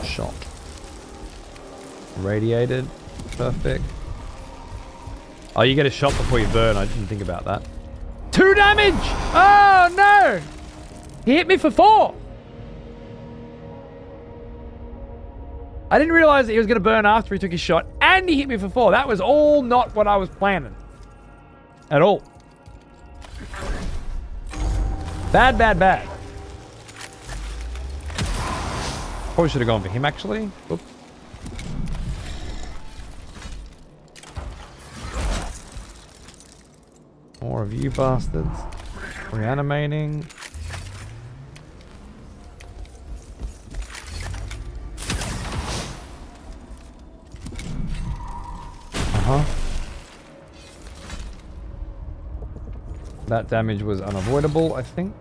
Shot. Radiated. Perfect. Oh, you get a shot before you burn. I didn't think about that. 2 damage! Oh, no! He hit me for 4! I didn't realize that he was going to burn after he took his shot, and he hit me for 4. That was all not what I was planning. At all. Bad, bad, bad. Probably should have gone for him, actually. Oops. More of you bastards. Reanimating. That damage was unavoidable, I think.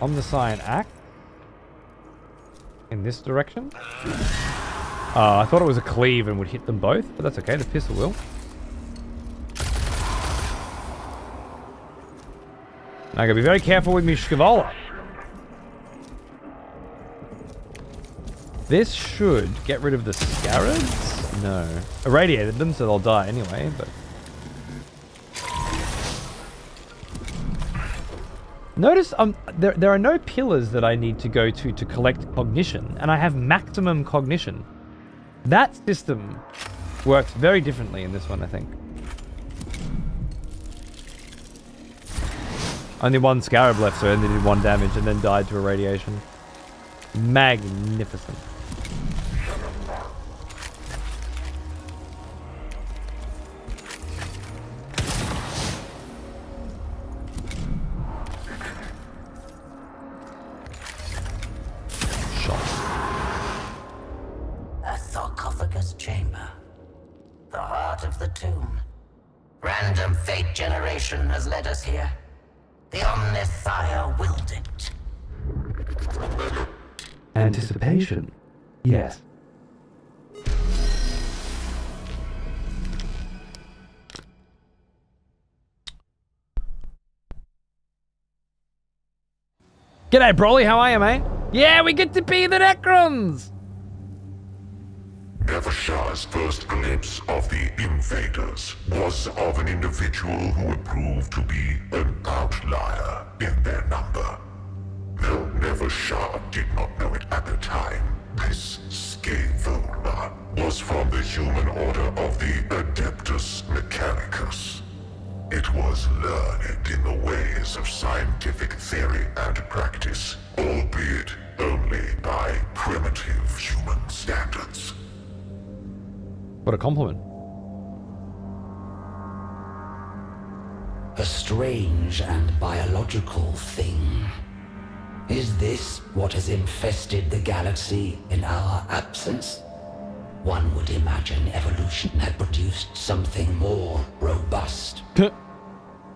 Omniscient act. In this direction. I thought it was a cleave and would hit them both, but that's okay, the pistol will. Now I gotta be very careful with my Shkavola. This should get rid of the scarabs? No. Irradiated them, so they'll die anyway, but... Notice there are no pillars that I need to go to collect cognition, and I have maximum cognition. That system works very differently in this one, I think. Only 1 scarab left, so I only did 1 damage and then died to irradiation. Magnificent. Has led us here. The Omniscient willed it. Anticipation. Yes. G'day, Broly. How are you, mate? Yeah, we get to be the Necrons! Neashar's first glimpse of the invaders was of an individual who would prove to be an outlier in their number. Though Neashar did not know it at the time, this Scaevola was from the human order of the Adeptus Mechanicus. It was learned in the ways of scientific theory and practice, albeit only by primitive human standards. What a compliment. A strange and biological thing. Is this what has infested the galaxy in our absence? One would imagine evolution had produced something more robust.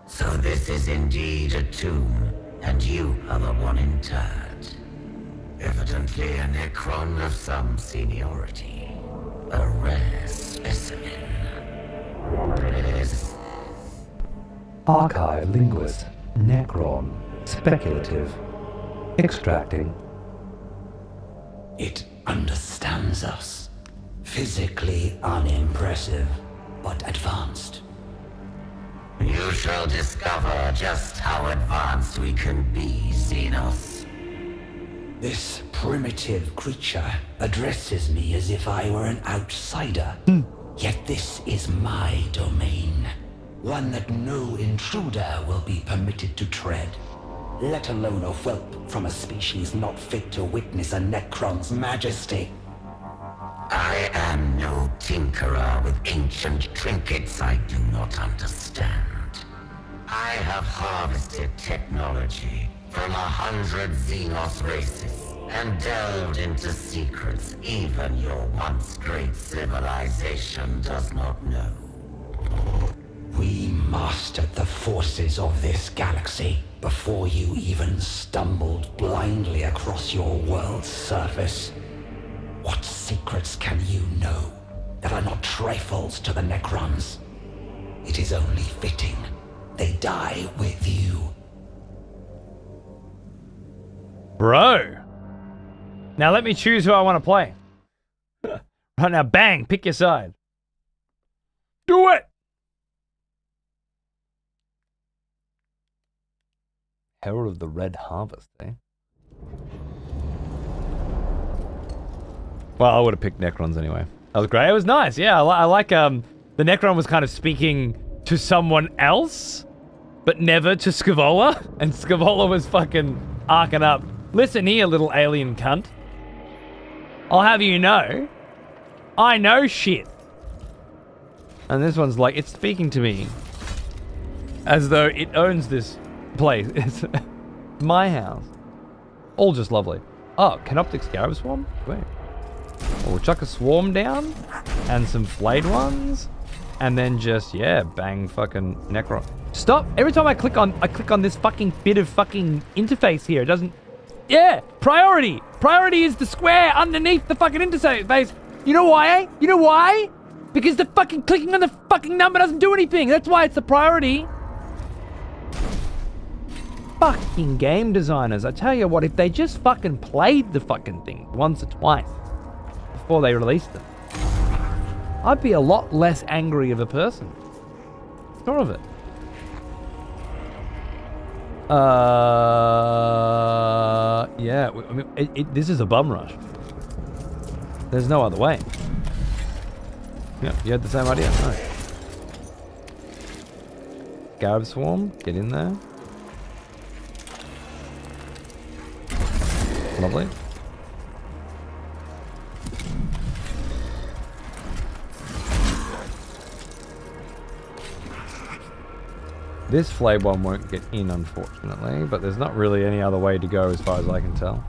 So this is indeed a tomb, and you are the one interred. Evidently a Necron of some seniority. A rare specimen. Yes. Archive linguist. Necron. Speculative. Extracting. It understands us. Physically unimpressive, but advanced. You shall discover just how advanced we can be, Xenos. This primitive creature addresses me as if I were an outsider. Yet this is my domain. One that no intruder will be permitted to tread. Let alone a whelp from a species not fit to witness a Necron's majesty. I am no tinkerer with ancient trinkets I do not understand. I have harvested technology from 100 Xenos races and delved into secrets even your once great civilization does not know. We mastered the forces of this galaxy before you even stumbled blindly across your world's surface. What secrets can you know that are not trifles to the Necrons? It is only fitting they die with you. Bro. Now let me choose who I want to play. Right now, bang, pick your side. Do it! Herald of the Red Harvest, eh? Well, I would have picked Necrons anyway. That was great. It was nice. Yeah, I like the Necron was kind of speaking to someone else, but never to Scaevola. And Scaevola was fucking arcing up. Listen here, little alien cunt. I'll have you know, I know shit. And this one's like, it's speaking to me as though it owns this place. It's my house. All just lovely. Oh, Canoptic Scarab Swarm? Wait. We'll chuck a swarm down and some flayed ones, and then just, yeah, bang fucking Necron. Stop! Every time I click on this fucking bit of fucking interface here, it doesn't. Yeah, priority. Priority is the square underneath the fucking interface. You know why? You know why? Because the fucking clicking on the fucking number doesn't do anything. That's why it's the priority. Fucking game designers, I tell you what, if they just fucking played the fucking thing once or twice before they released them, I'd be a lot less angry of a person. More of it. Yeah, I mean, this is a bum rush. There's no other way. Yeah, you had the same idea? No. Scarab Swarm, get in there. Lovely. This flayed one won't get in, unfortunately, but there's not really any other way to go as far as I can tell.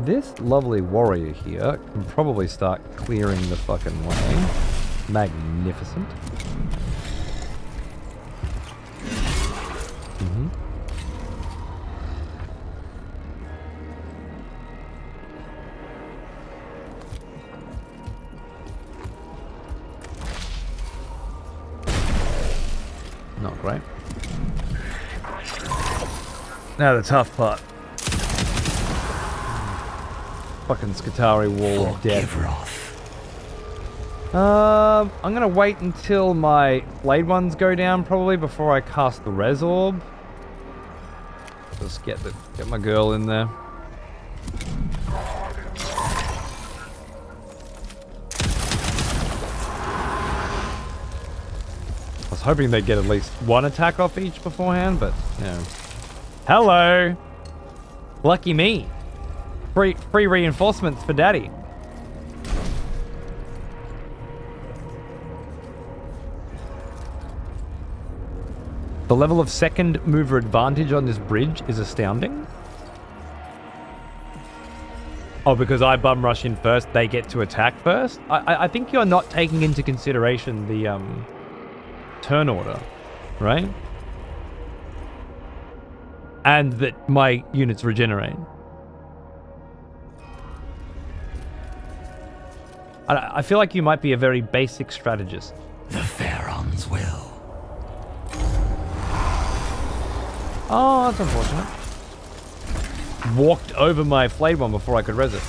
This lovely warrior here can probably start clearing the fucking way. Magnificent. Not great. Now the tough part. fucking Skitarii wall of death. Givroth. I'm gonna wait until my blade ones go down probably before I cast the res orb. Just get my girl in there. I was hoping they'd get at least one attack off each beforehand, but no. Hello! Lucky me. Free reinforcements for daddy. The level of second mover advantage on this bridge is astounding. Oh, because I bum rush in first, they get to attack first? I think you're not taking into consideration the turn order, right? And that my units regenerate. I feel like you might be a very basic strategist. The Pharaons will. Oh, that's unfortunate. Walked over my flayed one before I could res it.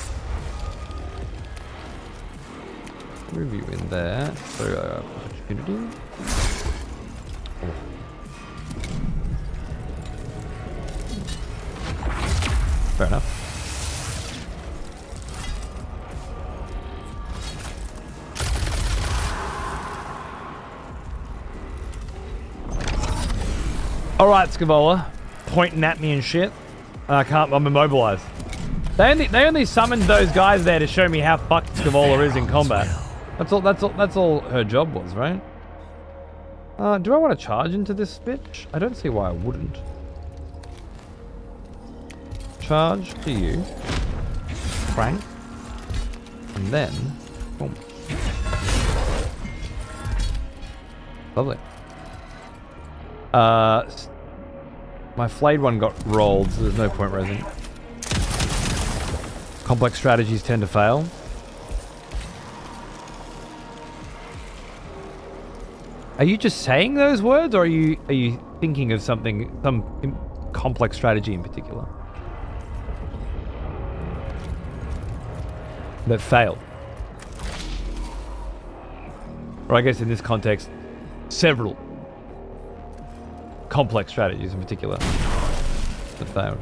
Move you in there. So, opportunity. Oh. Fair enough. Alright, Scavola. Pointing at me and shit. I'm immobilized. They only summoned those guys there to show me how fucked Scavola is in combat. That's all her job was, right? Do I want to charge into this bitch? I don't see why I wouldn't. Charge to you. Crank. And then boom. Lovely. My flayed one got rolled, so there's no point resing. Complex strategies tend to fail. Are you just saying those words, or are you thinking of something, some complex strategy in particular that failed? Or I guess in this context, several complex strategies in particular that failed.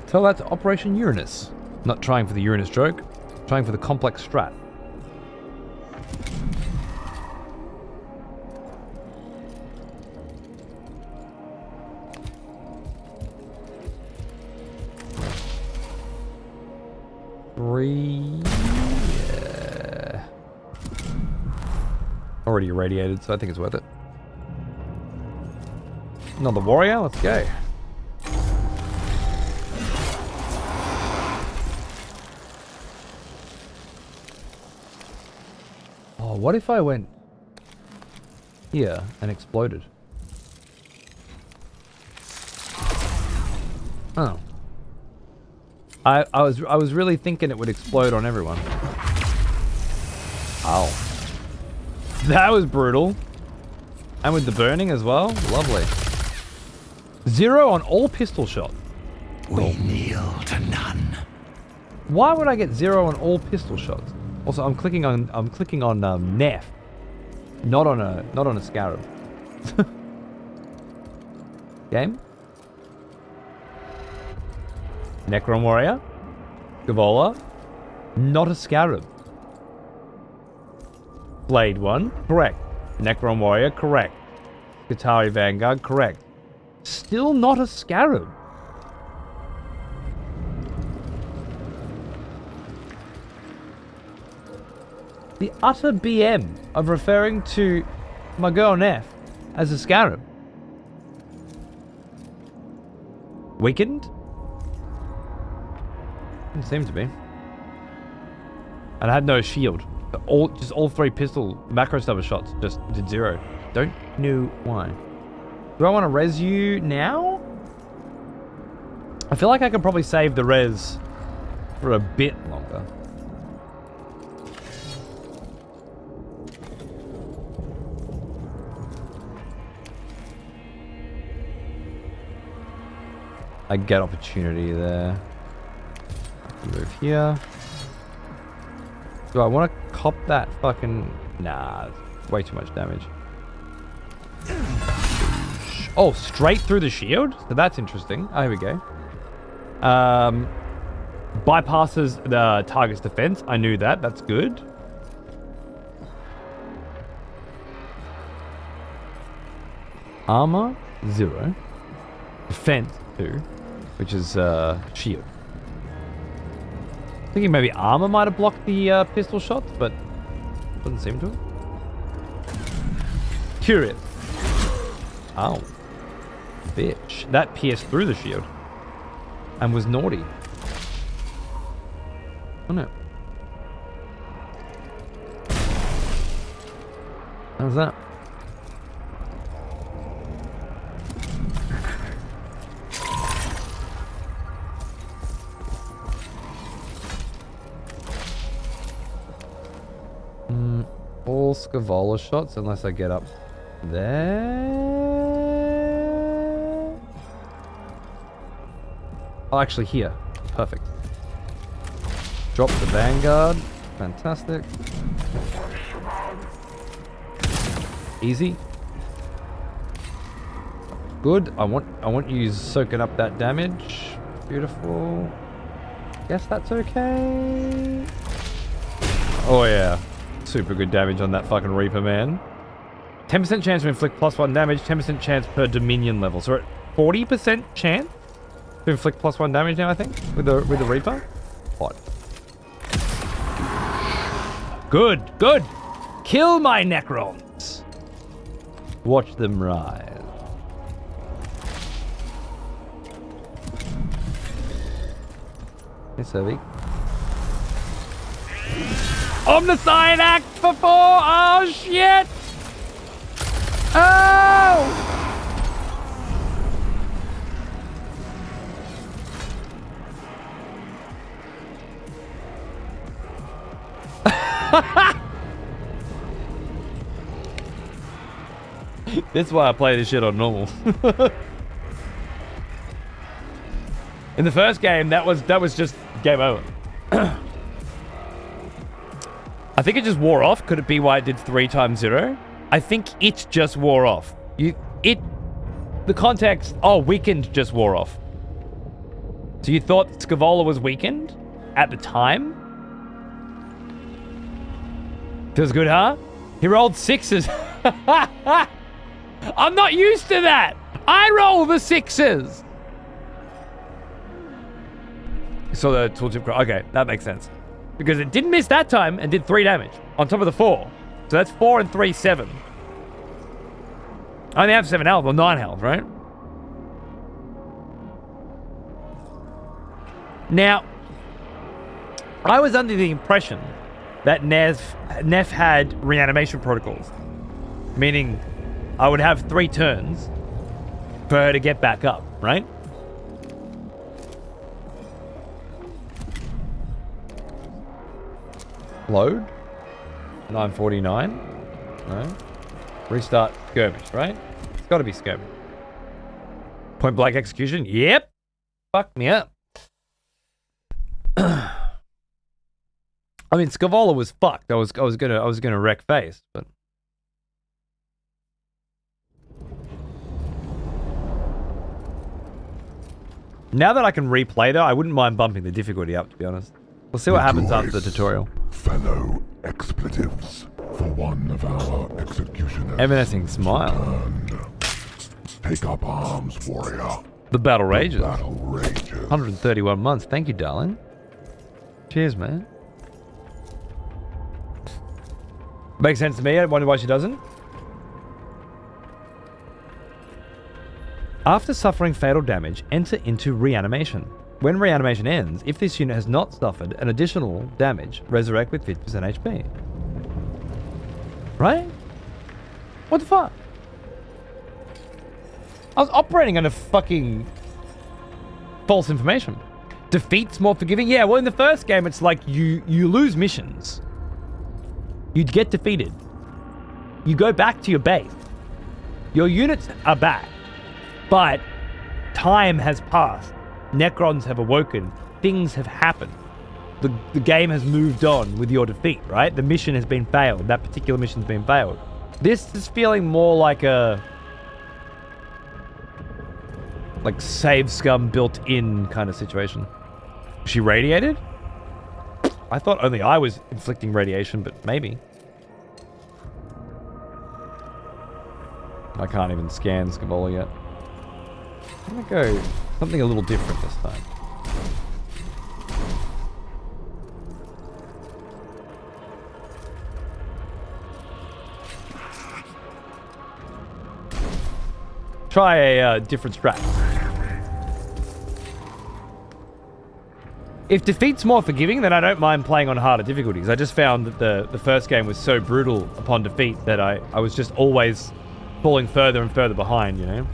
Tell that to Operation Uranus. Not trying for the Uranus joke, trying for the complex strat. Yeah. Already irradiated, so I think it's worth it. Another warrior, let's go. Oh, what if I went here and exploded? Oh. I was really thinking it would explode on everyone. Ow. That was brutal. And with the burning as well. Lovely. 0 on all pistol shots. We kneel to none. Why would I get 0 on all pistol shots? Also, I'm clicking on Neff, not on a Scarab. Game. Necron warrior, Gavola, not a Scarab. Blade one, correct. Necron warrior, correct. Skitarii Vanguard, correct. Still not a Scarab. The utter BM of referring to my girl Neff as a Scarab. Weakened? Didn't seem to be. And I had no shield. All 3 pistol macro stubber shots just did 0. Don't know why. Do I want to res you now? I feel like I could probably save the res for a bit longer. I get opportunity there. Move here. Do I want to cop that fucking... Nah, it's way too much damage. Oh, straight through the shield? So that's interesting. Oh, here we go. Bypasses the target's defense. I knew that. That's good. Armor, 0. Defense, 2. Which is shield. Thinking maybe armor might have blocked the pistol shots, but doesn't seem to. Curious. Ow. Bitch. That pierced through the shield. And was naughty. Oh no. How's that? All Scavola shots unless I get up there. Oh, actually here. Perfect. Drop the Vanguard. Fantastic. Easy. Good. I want you soaking up that damage. Beautiful. Guess that's okay. Oh yeah. Super good damage on that fucking Reaper, man. 10% chance to inflict +1 damage, 10% chance per Dominion level. So we're at 40% chance to inflict +1 damage now, I think, with the Reaper. Hot. Good, good. Kill my Necrons. Watch them rise. Hey, Servi. Omnicide Act for 4! Oh, shit! Oh! That's why I play this shit on normal. In the first game, that was just game over. I think it just wore off. Could it be why it did 3 times 0? I think it just wore off. The context, weakened just wore off. So you thought Scavola was weakened at the time? Feels good, huh? He rolled 6s. I'm not used to that. I roll the 6s. So the tooltip, okay, that makes sense. Because it didn't miss that time and did 3 damage on top of the 4. So that's 4 and 3, 7. I only have 7 health, or 9 health, right? Now, I was under the impression that Neff had reanimation protocols. Meaning, I would have 3 turns for her to get back up, right? Load. 949. No. Restart skirmish, right? It's got to be skirmish. Point blank execution. Yep. Fuck me up. I mean, Scavola was fucked. I was gonna wreck face, but now that I can replay though, I wouldn't mind bumping the difficulty up, to be honest. We'll see what happens after the tutorial. Fellow expletives for one of our executioners. Evanescing smile. Returned. Take up arms, warrior. The battle rages. Battle rages. 131 months. Thank you, darling. Cheers, man. Makes sense to me. I wonder why she doesn't. After suffering fatal damage, enter into reanimation. When reanimation ends, if this unit has not suffered an additional damage, resurrect with 50% HP. Right? What the fuck? I was operating under fucking false information. Defeat's more forgiving? Yeah, well in the first game it's like you lose missions. You get defeated. You go back to your base. Your units are back. But time has passed Necrons have awoken. Things have happened. The game has moved on with your defeat, right? The mission has been failed. That particular mission's been failed. This is feeling more like a... like save scum built-in kind of situation. Was she radiated? I thought only I was inflicting radiation, but maybe. I can't even scan Scabola yet. I'm gonna go something a little different this time. Try a different strat. If defeat's more forgiving, then I don't mind playing on harder difficulties. I just found that the first game was so brutal upon defeat that I was just always falling further and further behind, you know?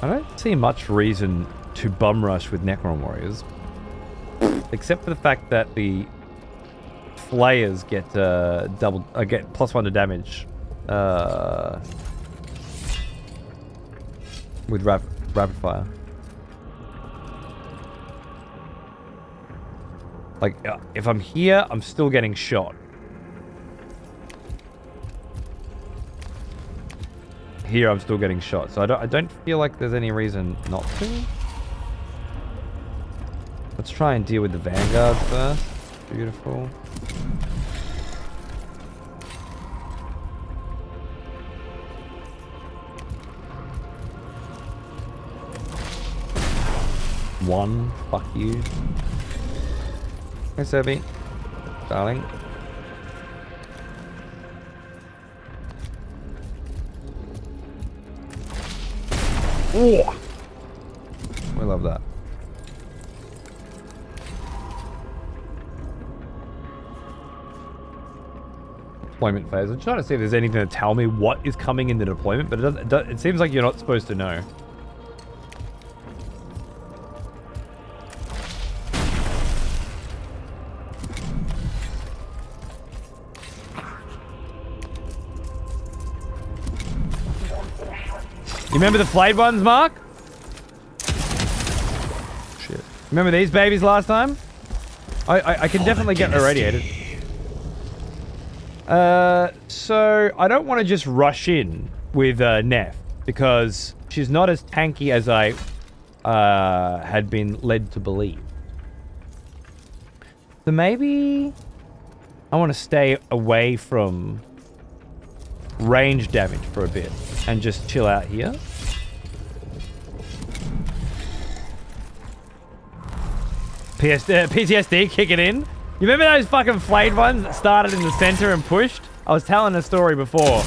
I don't see much reason to bum rush with Necron warriors. Except for the fact that the Flayers get get +1 to damage with rapid fire. Like if I'm here, I'm still getting shot. Here, I'm still getting shot, so I don't feel like there's any reason not to. Let's try and deal with the Vanguard first. Beautiful. One, fuck you. Hey, Sebi. Darling. Oh! We love that. Deployment phase. I'm trying to see if there's anything to tell me what is coming in the deployment, but it seems like you're not supposed to know. You remember the flayed ones, Mark? Shit. Remember these babies last time? I can definitely get irradiated. So I don't want to just rush in with Neff because she's not as tanky as I had been led to believe. So maybe I want to stay away from range damage for a bit and just chill out here. PTSD kicking in. You remember those fucking flayed ones that started in the center and pushed? I was telling a story before.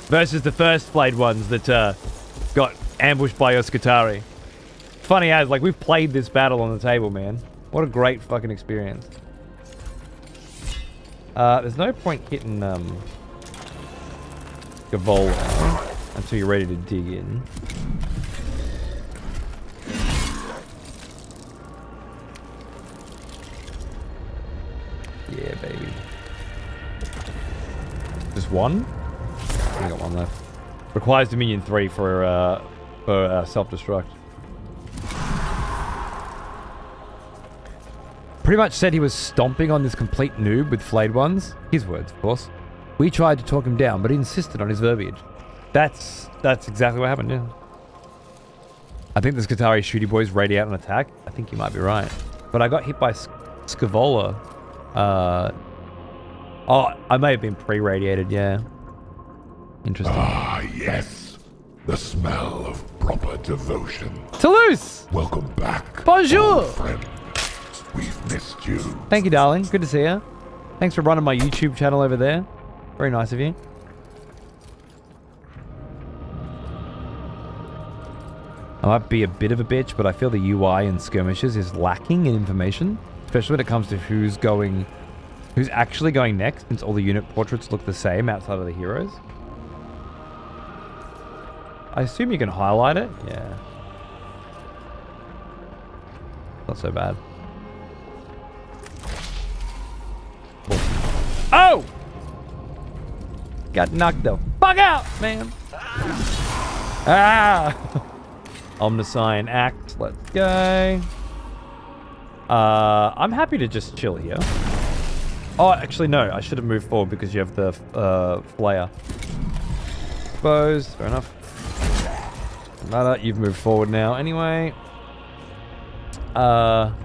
Versus the first flayed ones that got ambushed by your Skitarii. Funny as, like, we've played this battle on the table, man. What a great fucking experience. There's no point hitting Gavola until you're ready to dig in. Yeah, baby. Just one? I got one left. Requires Dominion 3 for self-destruct. Pretty much said he was stomping on this complete noob with flayed ones. His words, of course. We tried to talk him down, but he insisted on his verbiage. That's exactly what happened, yeah. I think the Skitarii shooty boys radiate an attack. I think you might be right. But I got hit by Scavola. Oh, I may have been pre-radiated, yeah. Interesting. Ah, yes. The smell of proper devotion. Toulouse! Welcome back. Bonjour! old friend. We've missed you. Thank you, darling. Good to see you. Thanks for running my YouTube channel over there. Very nice of you. I might be a bit of a bitch, but I feel the UI in skirmishes is lacking in information, especially when it comes to who's actually going next, since all the unit portraits look the same outside of the heroes. I assume you can highlight it? Yeah. Not so bad. Oh! Got knocked the fuck out, man. Ah! Omniscient Act. Let's go. I'm happy to just chill here. Oh, actually, no. I should have moved forward because you have the flare. Suppose. Fair enough. Matter. You've moved forward now anyway. Now,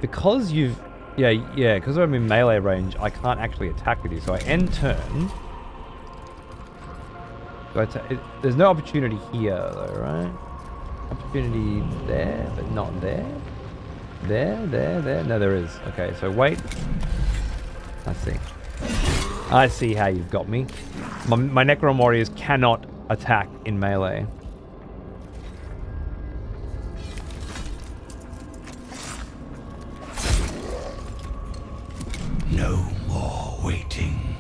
because you've... Yeah, because I'm in melee range, I can't actually attack with you. So I end turn. There's no opportunity here, though, right? Opportunity there, but not there. There. No, there is. Okay, so wait. I see how you've got me. My Necron warriors cannot attack in melee. No more waiting.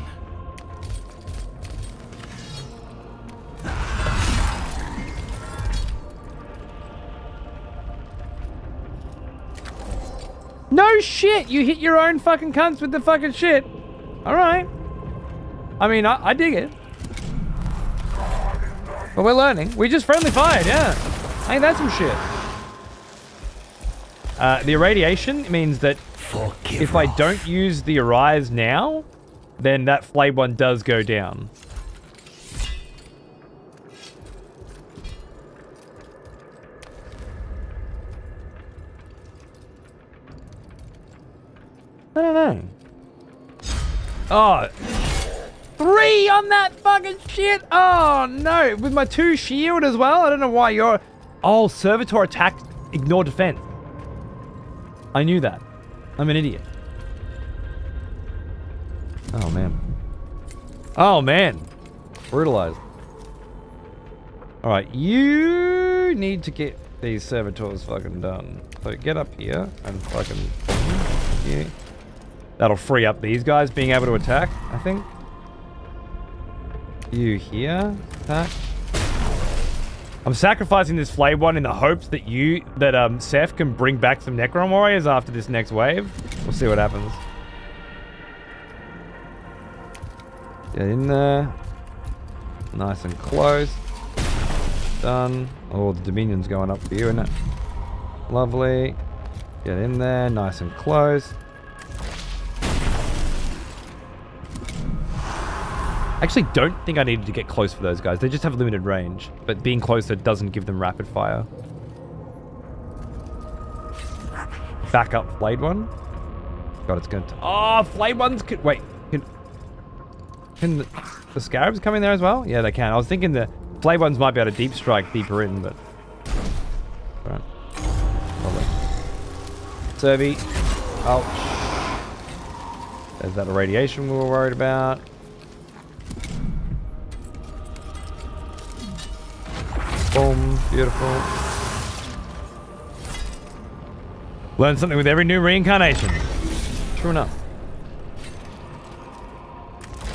No shit! You hit your own fucking cunts with the fucking shit. Alright. I mean, I dig it. But we're learning. We just friendly fired, yeah. Ain't that some shit? The irradiation means that if I don't use the Arise now, then that Flame one does go down. I don't know. Oh. 3 on that fucking shit. Oh, no. With my 2 shield as well. I don't know why you're... Oh, Servitor attack, ignore defense. I knew that. I'm an idiot. Oh, man. Oh, man. Brutalized. Alright, you need to get these Servitors fucking done. So get up here and fucking... Yeah. That'll free up these guys being able to attack, I think. You here? Attack. I'm sacrificing this Flame one in the hopes that Seth can bring back some Necron warriors after this next wave. We'll see what happens. Get in there. Nice and close. Done. Oh, the Dominion's going up for you, isn't it? Lovely. Get in there. Nice and close. I actually don't think I needed to get close for those guys. They just have limited range, but being closer doesn't give them rapid fire. Back up Blade one. God, it's going to... Oh, Blade one's... Wait, can the Scarabs come in there as well? Yeah, they can. I was thinking the Blade ones might be able to deep strike deeper in, but... Alright. Lovely. Servi. Ouch. There's that irradiation we were worried about. Boom. Beautiful. Learn something with every new reincarnation. True enough.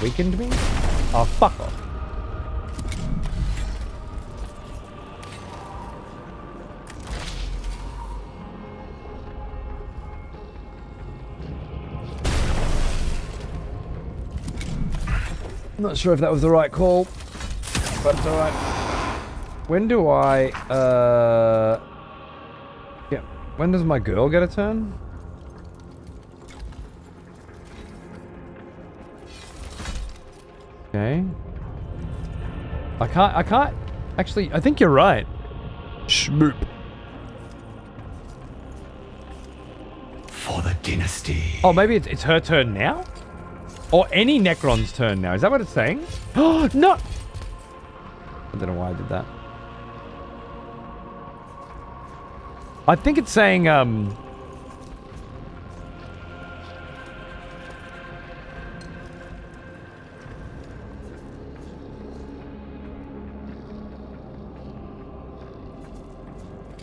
Weakened me? Oh, fuck off. I'm not sure if that was the right call, but it's alright. When do I, yeah, when does my girl get a turn? Okay. I can't, actually, I think you're right. Schmoop. For the dynasty. Oh, maybe it's her turn now? Or any Necron's turn now. Is that what it's saying? Oh, no! I don't know why I did that. I think it's saying,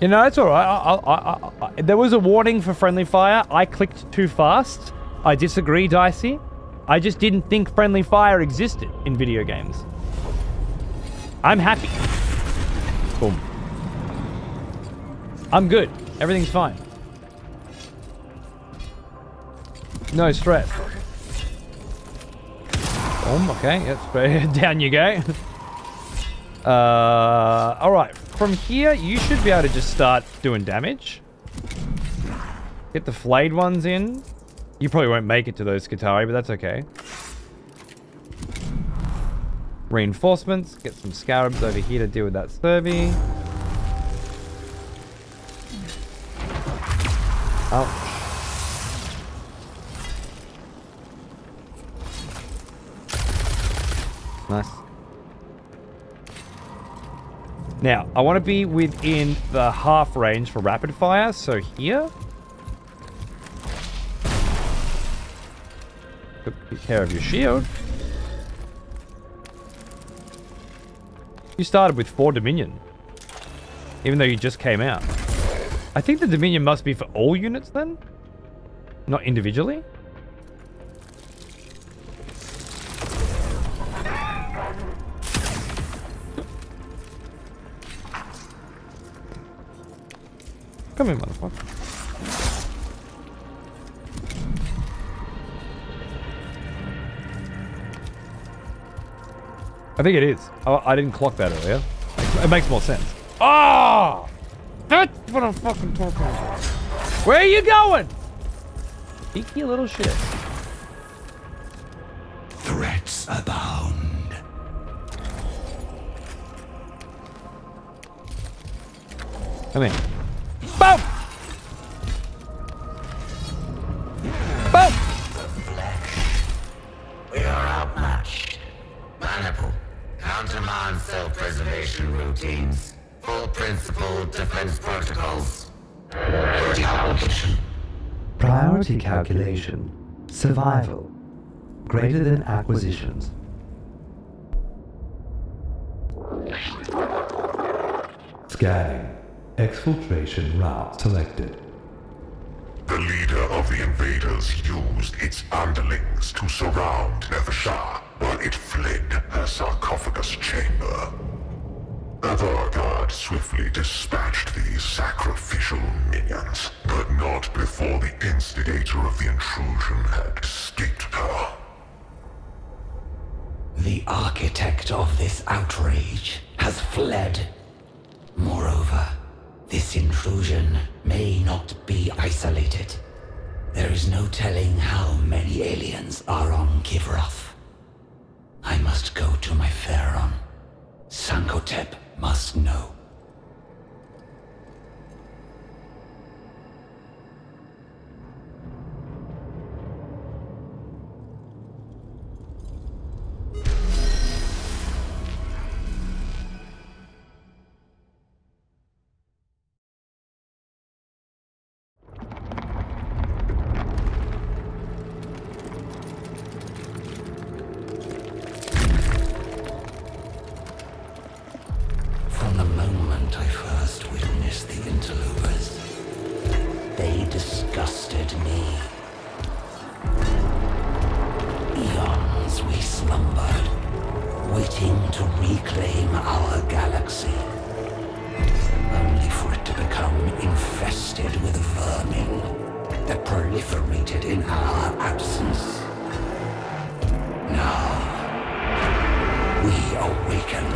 You know, it's alright. There was a warning for friendly fire. I clicked too fast. I disagree, Dicey. I just didn't think friendly fire existed in video games. I'm happy. Boom. I'm good. Everything's fine. No stress. Boom, okay, yep, straight down you go. Alright, from here, you should be able to just start doing damage. Get the flayed ones in. You probably won't make it to those Skitarii, but that's okay. Reinforcements. Get some Scarabs over here to deal with that Survey. Ouch. Nice. Now, I want to be within the half range for rapid fire, so here. Take care of your shield. You started with 4 Dominion, even though you just came out. I think the Dominion must be for all units then, not individually. Come in, motherfucker. I think it is. I didn't clock that earlier. It makes more sense. Oh! That's what I'm fucking talking about. Where are you going? Cheeky little shit. Threats abound. Come in. Boom! Boom! We are outmatched. Maniple, countermand self-preservation routines. Full principle defense protocols. Priority calculation. Priority calculation. Survival. Greater than acquisitions. Scanning. Exfiltration route selected. The leader of the invaders used its underlings to surround Neashar while it fled her sarcophagus chamber. The Vargard swiftly dispatched these sacrificial minions, but not before the instigator of the intrusion had escaped her. The architect of this outrage has fled. Moreover, this intrusion may not be isolated. There is no telling how many aliens are on Kivroth. I must go to my Pharaon. Sankotep must know. From the moment I first witnessed the interlopers, they disgusted me. Eons we slumbered, waiting to reclaim our galaxy, only for it to become infested with vermin that proliferated in our absence. Now, we awaken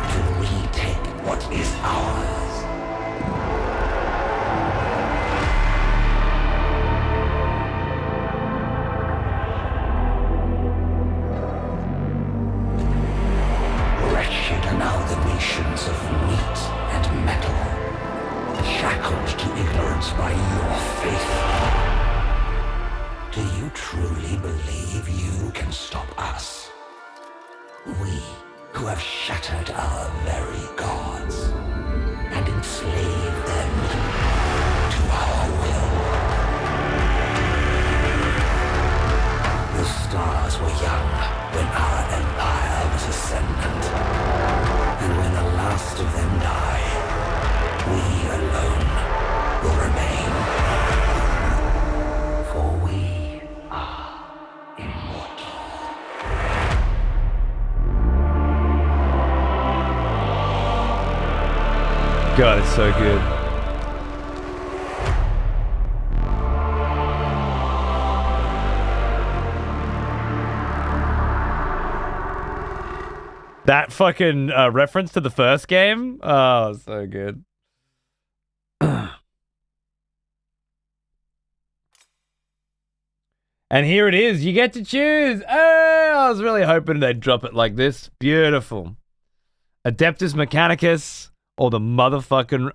to retake what is ours. Wretched amalgamations of meat and metal, shackled to ignorance by your faith. Do you truly believe you can stop us? We who have shattered our very gods and enslaved them to our will. The stars were young when our empire was ascendant, and when the last of them die, we alone will remain. For we are immortal. God, it's so good. That fucking reference to the first game? Oh, so good. And here it is. You get to choose. Oh, I was really hoping they'd drop it like this. Beautiful. Adeptus Mechanicus or the motherfucking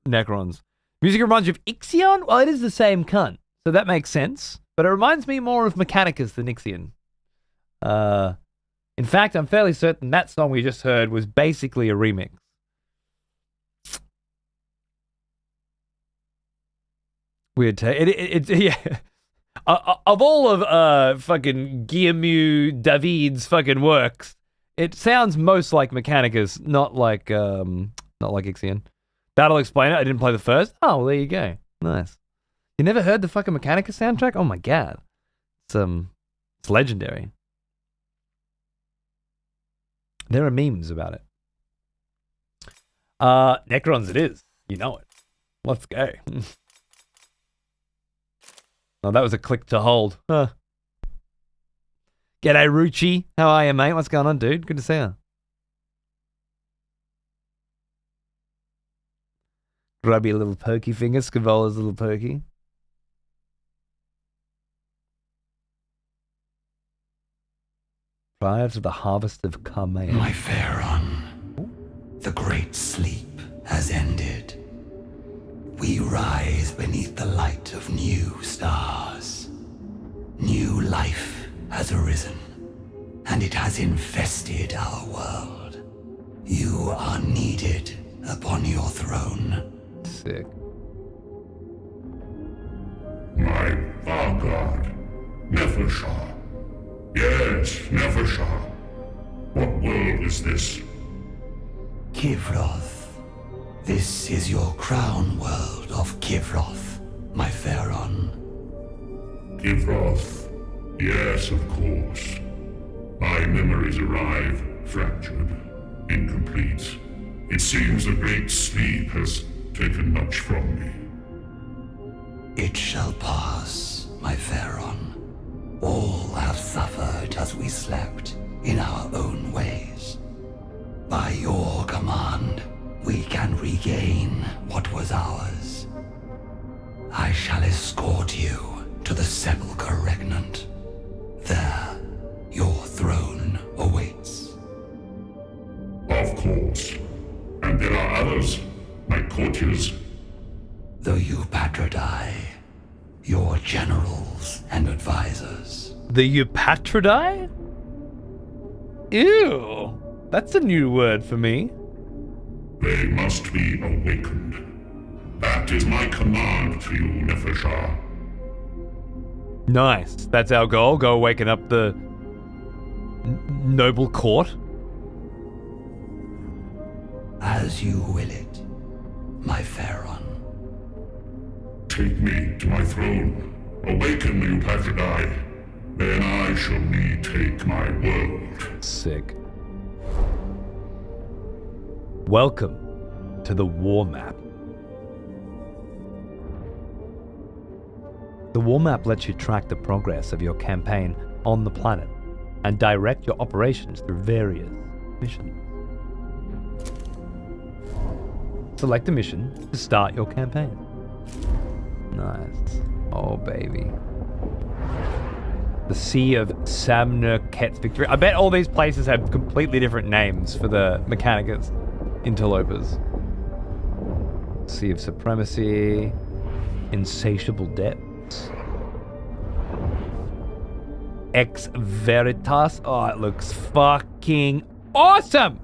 Necrons. Music reminds you of Ixion? Well, it is the same cunt, so that makes sense. But it reminds me more of Mechanicus than Ixion. In fact, I'm fairly certain that song we just heard was basically a remix. Weird take. Yeah. Of all of fucking Guillermo David's fucking works, it sounds most like Mechanicus, not like Ixion. That'll explain it. I didn't play the first. Oh, well, there you go. Nice. You never heard the fucking Mechanicus soundtrack? Oh my god. It's legendary. There are memes about it. Necrons it is. You know it. Let's go. Oh, that was a click to hold. Huh. G'day, Ruchi. How are you, mate? What's going on, dude? Good to see you. Grubby little pokey finger. Scavola's little pokey. Prior to the harvest of Carmea. My Pharaon, the great sleep has ended. We rise beneath the light of new stars. New life has arisen, and it has infested our world. You are needed upon your throne. Sick. My Vargard, Neashar. Yes, Neashar. What world is this? Kivroth. This is your crown world of Kivroth, my Pharaon. Kivroth. Yes, of course. My memories arrive fractured, incomplete. It seems the great sleep has taken much from me. It shall pass, my Pharaon. All have suffered as we slept in our own ways. By your command, we can regain what was ours. I shall escort you to the Sepulchre Regnant. There, your throne awaits. Of course. And there are others, my courtiers. The Eupatridae, your generals and advisors. The Eupatridae? Ew. That's a new word for me. They must be awakened. That is my command to you, Neashar. Nice. That's our goal. Go awaken up the noble court. As you will it, my Pharaon. Take me to my throne. Awaken the Eupatridae. Then I shall retake my world. Sick. Welcome to the war map. The war map lets you track the progress of your campaign on the planet and direct your operations through various missions. Select a mission to start your campaign. Nice. Oh, baby. The Sea of Samner-Ket's Victory. I bet all these places have completely different names for the Mechanicus interlopers. Sea of Supremacy. Insatiable Depths. Ex Veritas. Oh, it looks fucking awesome!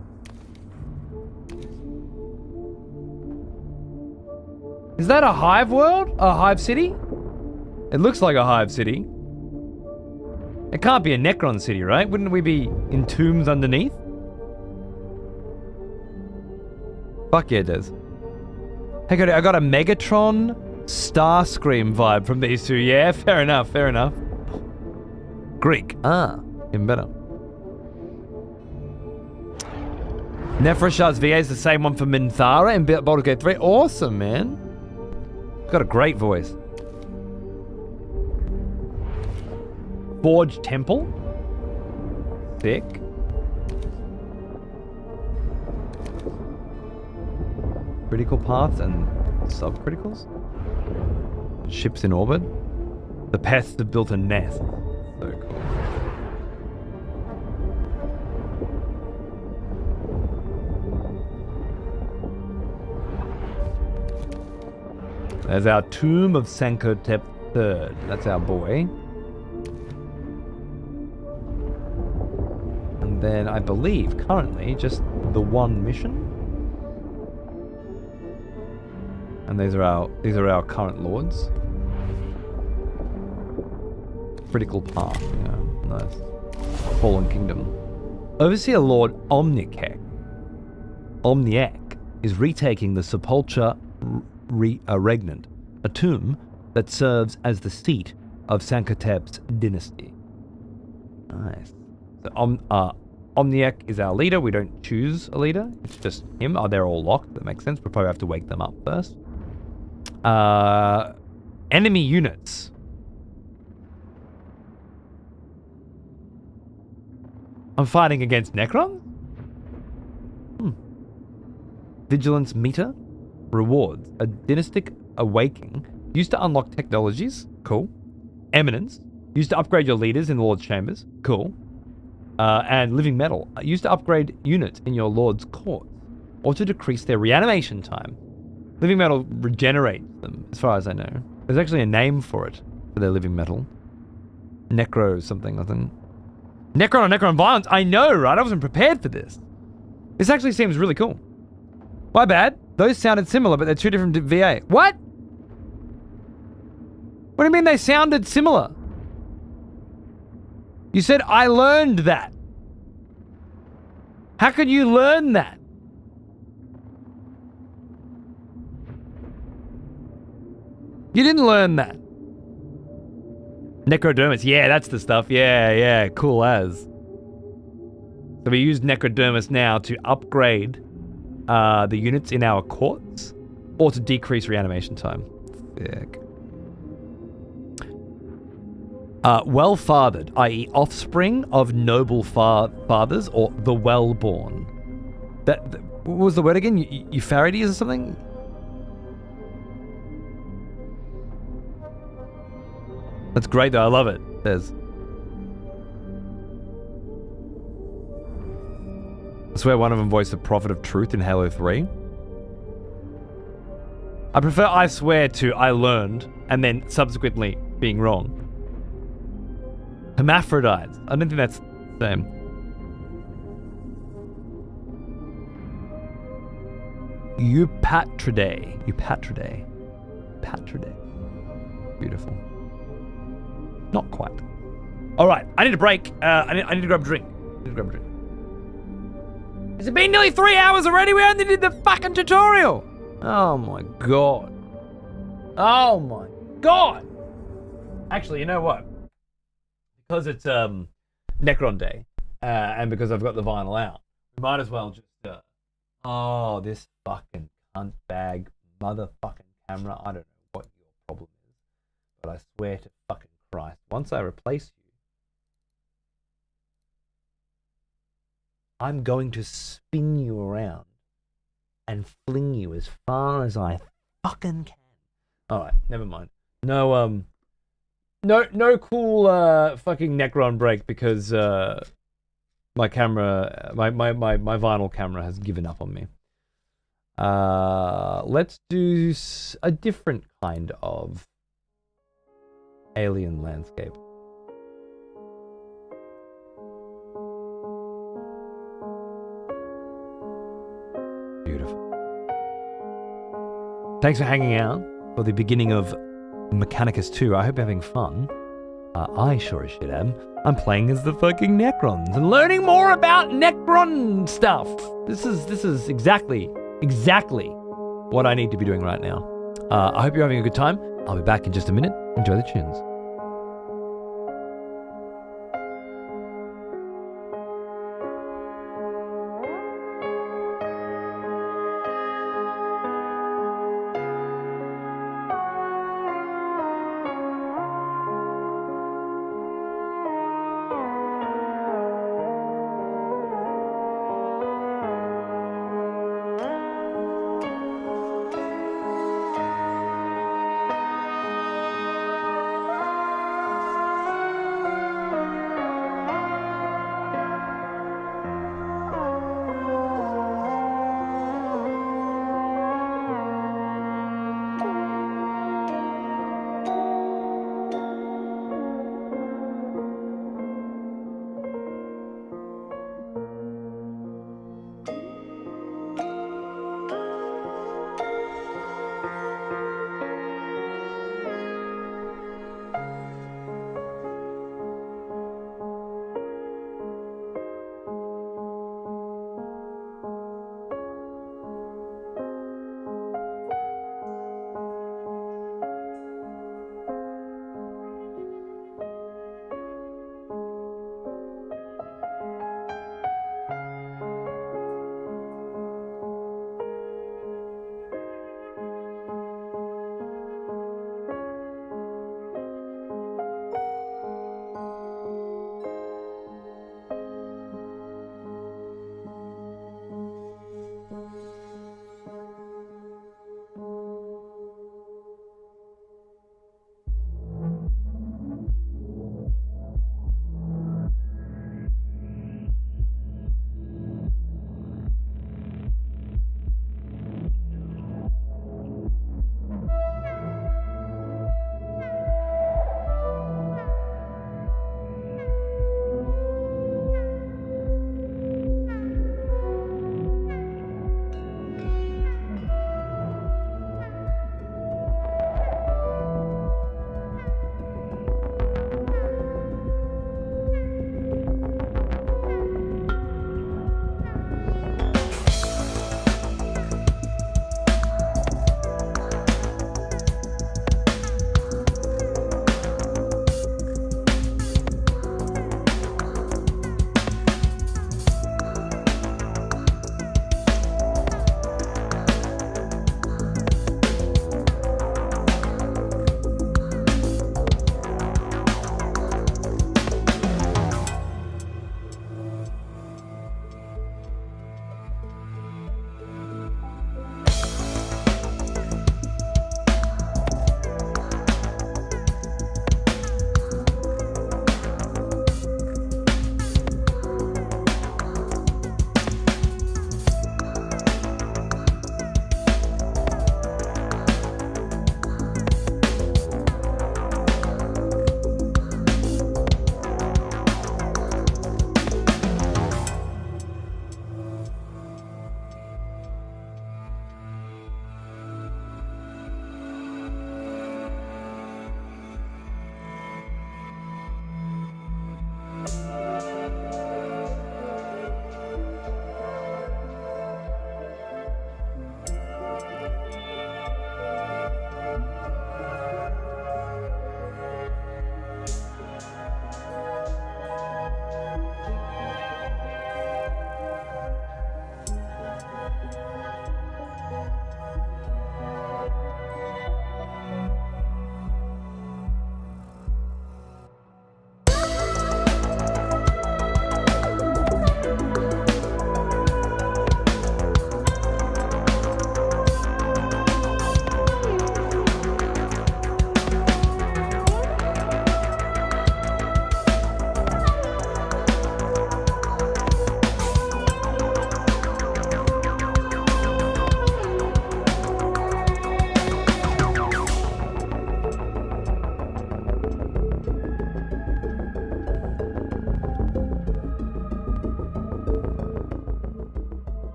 Is that a hive world? A hive city? It looks like a hive city. It can't be a Necron city, right? Wouldn't we be in tombs underneath? Fuck yeah, it does. Hey, I got a Megatron Starscream vibe from these two. Yeah, fair enough, fair enough. Greek. Ah, even better. Nephrishar's VA is the same one for Minthara in Baldur's Gate 3. Awesome, man. Got a great voice. Forge Temple. Sick. critical paths and subcriticals. Ships in orbit. The pests have built a nest. So cool. There's our Tomb of Sankotep III. That's our boy. And then I believe currently just the one mission. And these are our current lords. Critical path, yeah, nice. Fallen Kingdom. Overseer Lord Omniak is retaking the Sepulchre Regnant, a tomb that serves as the seat of Sankotep's dynasty. Nice. So Omniak is our leader. We don't choose a leader. It's just him. Oh, they're all locked. That makes sense. We'll probably have to wake them up first. Enemy units. I'm fighting against Necron? Vigilance meter. Rewards. A dynastic awakening. Used to unlock technologies. Cool. Eminence. Used to upgrade your leaders in the Lord's chambers. Cool. And living metal. Used to upgrade units in your Lord's courts. Or to decrease their reanimation time. Living metal regenerates them, as far as I know. There's actually a name for it, for their living metal. Necro something, I think. Necron or Necron violence? I know, right? I wasn't prepared for this. This actually seems really cool. My bad. Those sounded similar, but they're two different VA. What? What do you mean they sounded similar? You said I learned that. How could you learn that? You didn't learn that. Necrodermis. Yeah, that's the stuff. Yeah. Cool as. So we use Necrodermis now to upgrade the units in our courts or to decrease reanimation time. Sick. Well-fathered, i.e. offspring of noble fathers or the well-born. What was the word again? Eupharides or something? That's great though, I love it. There's... I swear one of them voiced the Prophet of Truth in Halo 3. I prefer I swear to I learned and then subsequently being wrong. Hermaphrodites. I don't think that's the same. Eupatridae. Beautiful. Not quite. All right, I need a break. I need to grab a drink. Has it been nearly 3 hours already? We only did the fucking tutorial. Oh my god. Actually, you know what? Because it's Necron Day, and because I've got the vinyl out, we might as well just this fucking cunt bag motherfucking camera. I don't know what your problem is, but I swear to fucking Christ, once I replace you, I'm going to spin you around and fling you as far as I fucking can. Alright, never mind. No cool fucking Necron break because my camera, my vinyl camera has given up on me. Let's do a different kind of alien landscape. Beautiful. Thanks for hanging out for the beginning of Mechanicus 2. I hope you're having fun. I sure as shit am. I'm playing as the fucking Necrons and learning more about Necron stuff. This is exactly what I need to be doing right now. I hope you're having a good time. I'll be back in just a minute. Enjoy the tunes.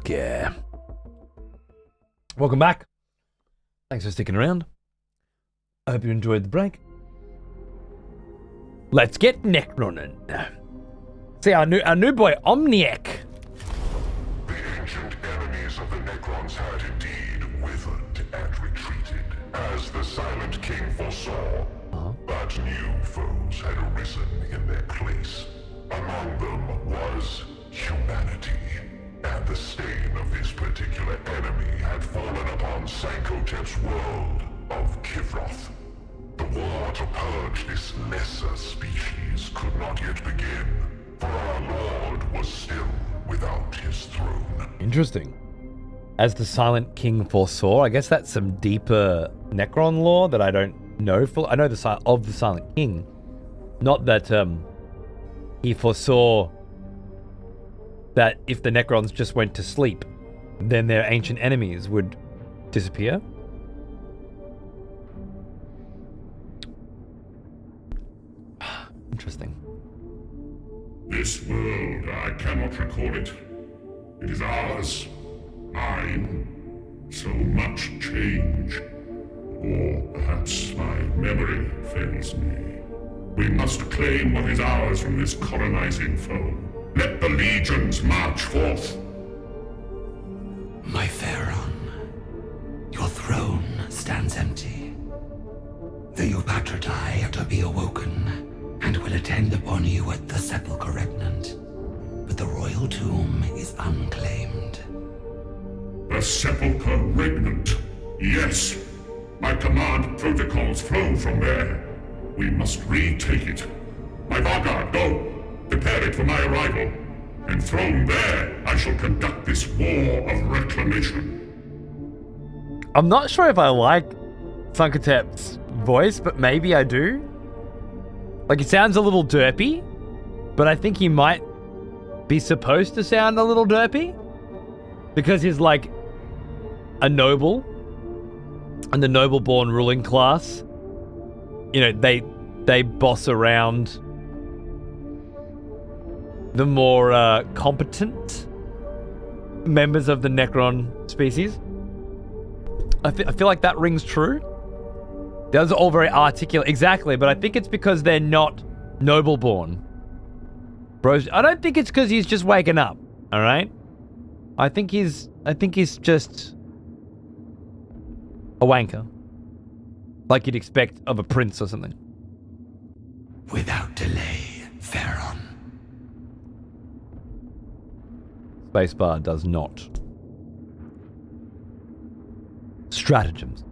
Fuck yeah. Welcome back. Thanks for sticking around. I hope you enjoyed the break. Let's get Necronin. See our new boy Omniac. The ancient enemies of the Necrons had indeed withered and retreated, as the Silent King foresaw. But new foes had arisen in their place. Among them was humanity, and the stain of this particular enemy had fallen upon Sankotep's world of Kivroth. The war to purge this lesser species could not yet begin, for our Lord was still without his throne. Interesting. As the Silent King foresaw, I guess that's some deeper Necron lore that I don't know full. I know the Silent King, not that he foresaw that if the Necrons just went to sleep, then their ancient enemies would disappear. Interesting. This world, I cannot recall it. It is ours. Mine. So much change. Or perhaps my memory fails me. We must claim what is ours from this colonizing foe. Let the legions march forth. My Pharaon, your throne stands empty. The Eupatridae are to be awoken, and will attend upon you at the sepulchre regnant. But the royal tomb is unclaimed. The sepulchre regnant. Yes. My command protocols flow from there. We must retake it. My Vanguard, go! Prepare it for my arrival. Enthroned there, I shall conduct this war of reclamation. I'm not sure if I like Sankotep's voice, but maybe I do. Like, it sounds a little derpy, but I think he might be supposed to sound a little derpy because he's like a noble, and the noble-born ruling class, you know, they boss around the more competent members of the Necron species. I feel like that rings true. Those are all very articulate. Exactly, but I think it's because they're not noble-born. Bros, I don't think it's because he's just waking up, all right? I think he's just a wanker. Like you'd expect of a prince or something. Without delay, Pharaon. Spacebar does not. Stratagems.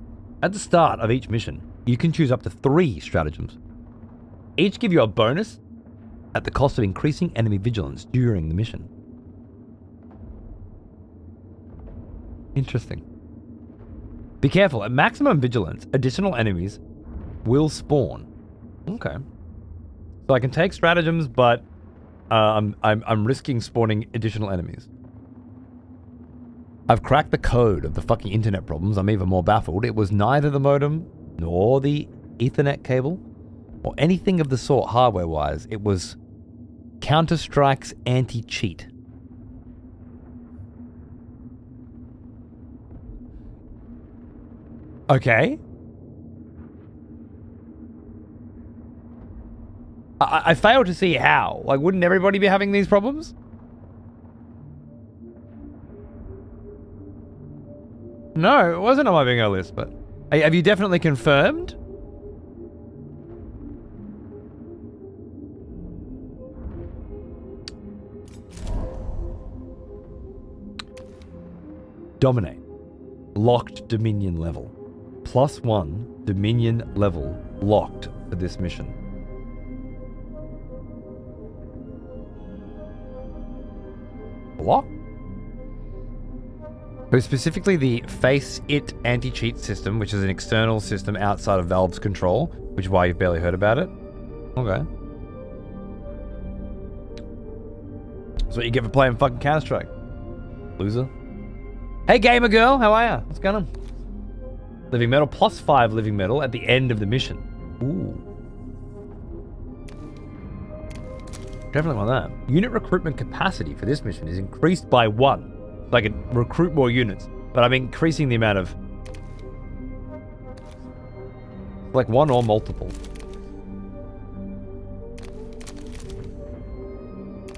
At the start of each mission, you can choose up to 3 stratagems. Each give you a bonus at the cost of increasing enemy vigilance during the mission. Interesting. Be careful. At maximum vigilance, additional enemies will spawn. Okay. So I can take stratagems, but I'm risking spawning additional enemies. I've cracked the code of the fucking internet problems. I'm even more baffled. It was neither the modem nor the Ethernet cable or anything of the sort hardware-wise. It was Counter-Strike's anti-cheat. Okay. I fail to see how. Like, wouldn't everybody be having these problems? No, it wasn't on my bingo list, but... Have you definitely confirmed? Dominate. Locked Dominion level. +1 Dominion level locked for this mission. What? So specifically the Face It anti-cheat system, which is an external system outside of Valve's control, which is why you've barely heard about it. Okay. That's what you get for playing fucking Counter-Strike. Loser. Hey gamer girl, how are ya? What's going on? Living metal, +5 living metal at the end of the mission. Ooh. Definitely want that. Unit recruitment capacity for this mission is increased by 1. like recruit more units, but I'm increasing the amount of like one or multiple.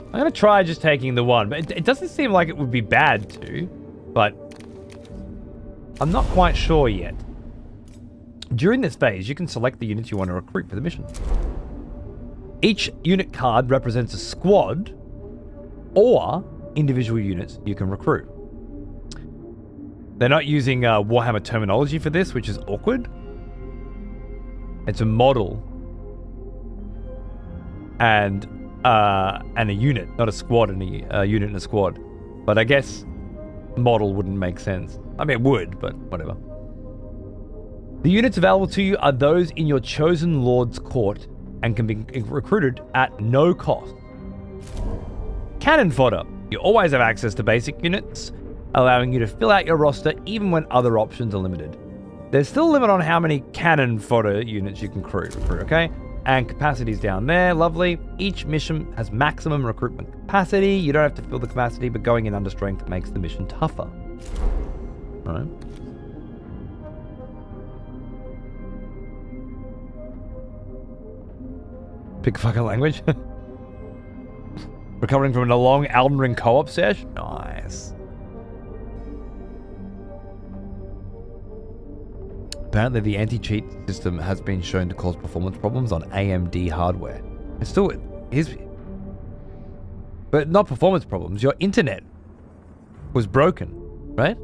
I'm gonna try just taking the one, but it doesn't seem like it would be bad to, but I'm not quite sure yet. During this phase, you can select the units you want to recruit for the mission. Each unit card represents a squad or individual units you can recruit. They're not using Warhammer terminology for this, which is awkward. It's a model and a unit, not a squad and a unit and a squad. But I guess model wouldn't make sense. I mean, it would, but whatever. The units available to you are those in your chosen lord's court and can be recruited at no cost. Cannon fodder. You always have access to basic units, allowing you to fill out your roster even when other options are limited. There's still a limit on how many cannon fodder units you can recruit, okay? And capacity's down there, lovely. Each mission has maximum recruitment capacity. You don't have to fill the capacity, but going in under strength makes the mission tougher. All right. Pick a fucking language. Recovering from a long Elden Ring co-op sesh? Nice. Apparently the anti-cheat system has been shown to cause performance problems on AMD hardware. It's still... But not performance problems. Your internet was broken, right?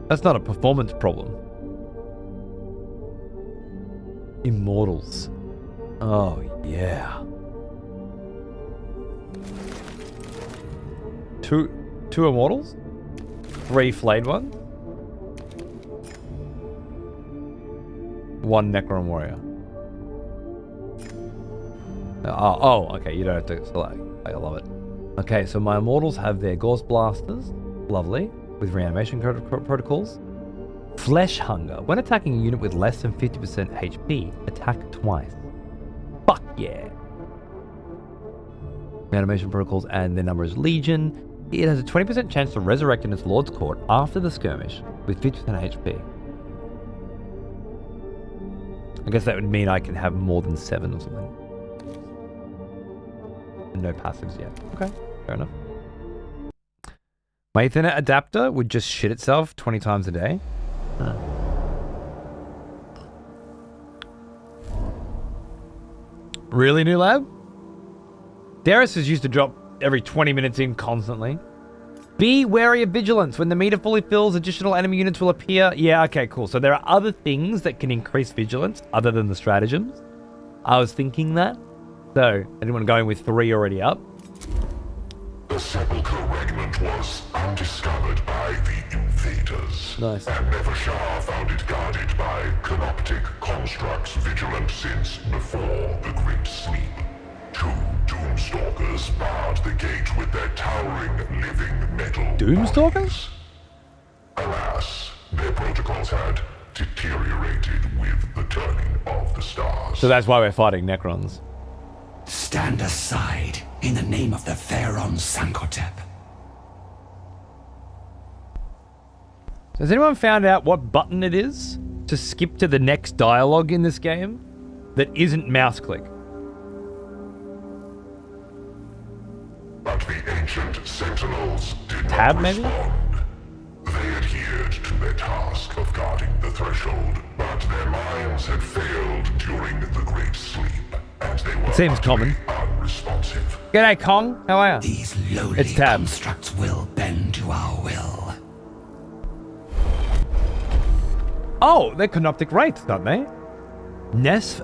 That's not a performance problem. Immortals. Oh, yeah. Two immortals? 3 flayed ones? 1 Necron warrior. Oh, okay, you don't have to select. I love it. Okay, so my immortals have their Gauss blasters. Lovely. With reanimation protocols. Flesh hunger. When attacking a unit with less than 50% HP, attack twice. Fuck yeah. Reanimation protocols and their number is Legion. It has a 20% chance to resurrect in its Lord's Court after the skirmish with 50% HP. I guess that would mean I can have more than 7 or something. And no passives yet. Okay, fair enough. My Ethernet adapter would just shit itself 20 times a day. Really, New Lab? Darius is used to drop every 20 minutes in constantly. Be wary of vigilance. When the meter fully fills, additional enemy units will appear. Yeah, okay, cool. So there are other things that can increase vigilance other than the stratagems. I was thinking that. So, anyone going with 3 already up? The Sepulchre Regiment was undiscovered by the invaders. Nice. And Neashar found it guarded by canoptic constructs vigilant since before the Great Sleep. 2 Doomstalkers barred the gate with their towering living metal Doomstalkers? bodies. Alas, their protocols had deteriorated with the turning of the stars. So that's why we're fighting Necrons. Stand aside in the name of the Pharaon Sankotep. Has anyone found out what button it is to skip to the next dialogue in this game that isn't mouse click? But the ancient sentinels did Tab, not maybe? respond. They adhered to their task of guarding the threshold, but their minds had failed during the Great Sleep, and they were Seems utterly common. unresponsive. G'day, Kong. How are you? These lowly It's Tab. constructs will bend to our will. Oh, they're canoptic wraiths, aren't they? Nef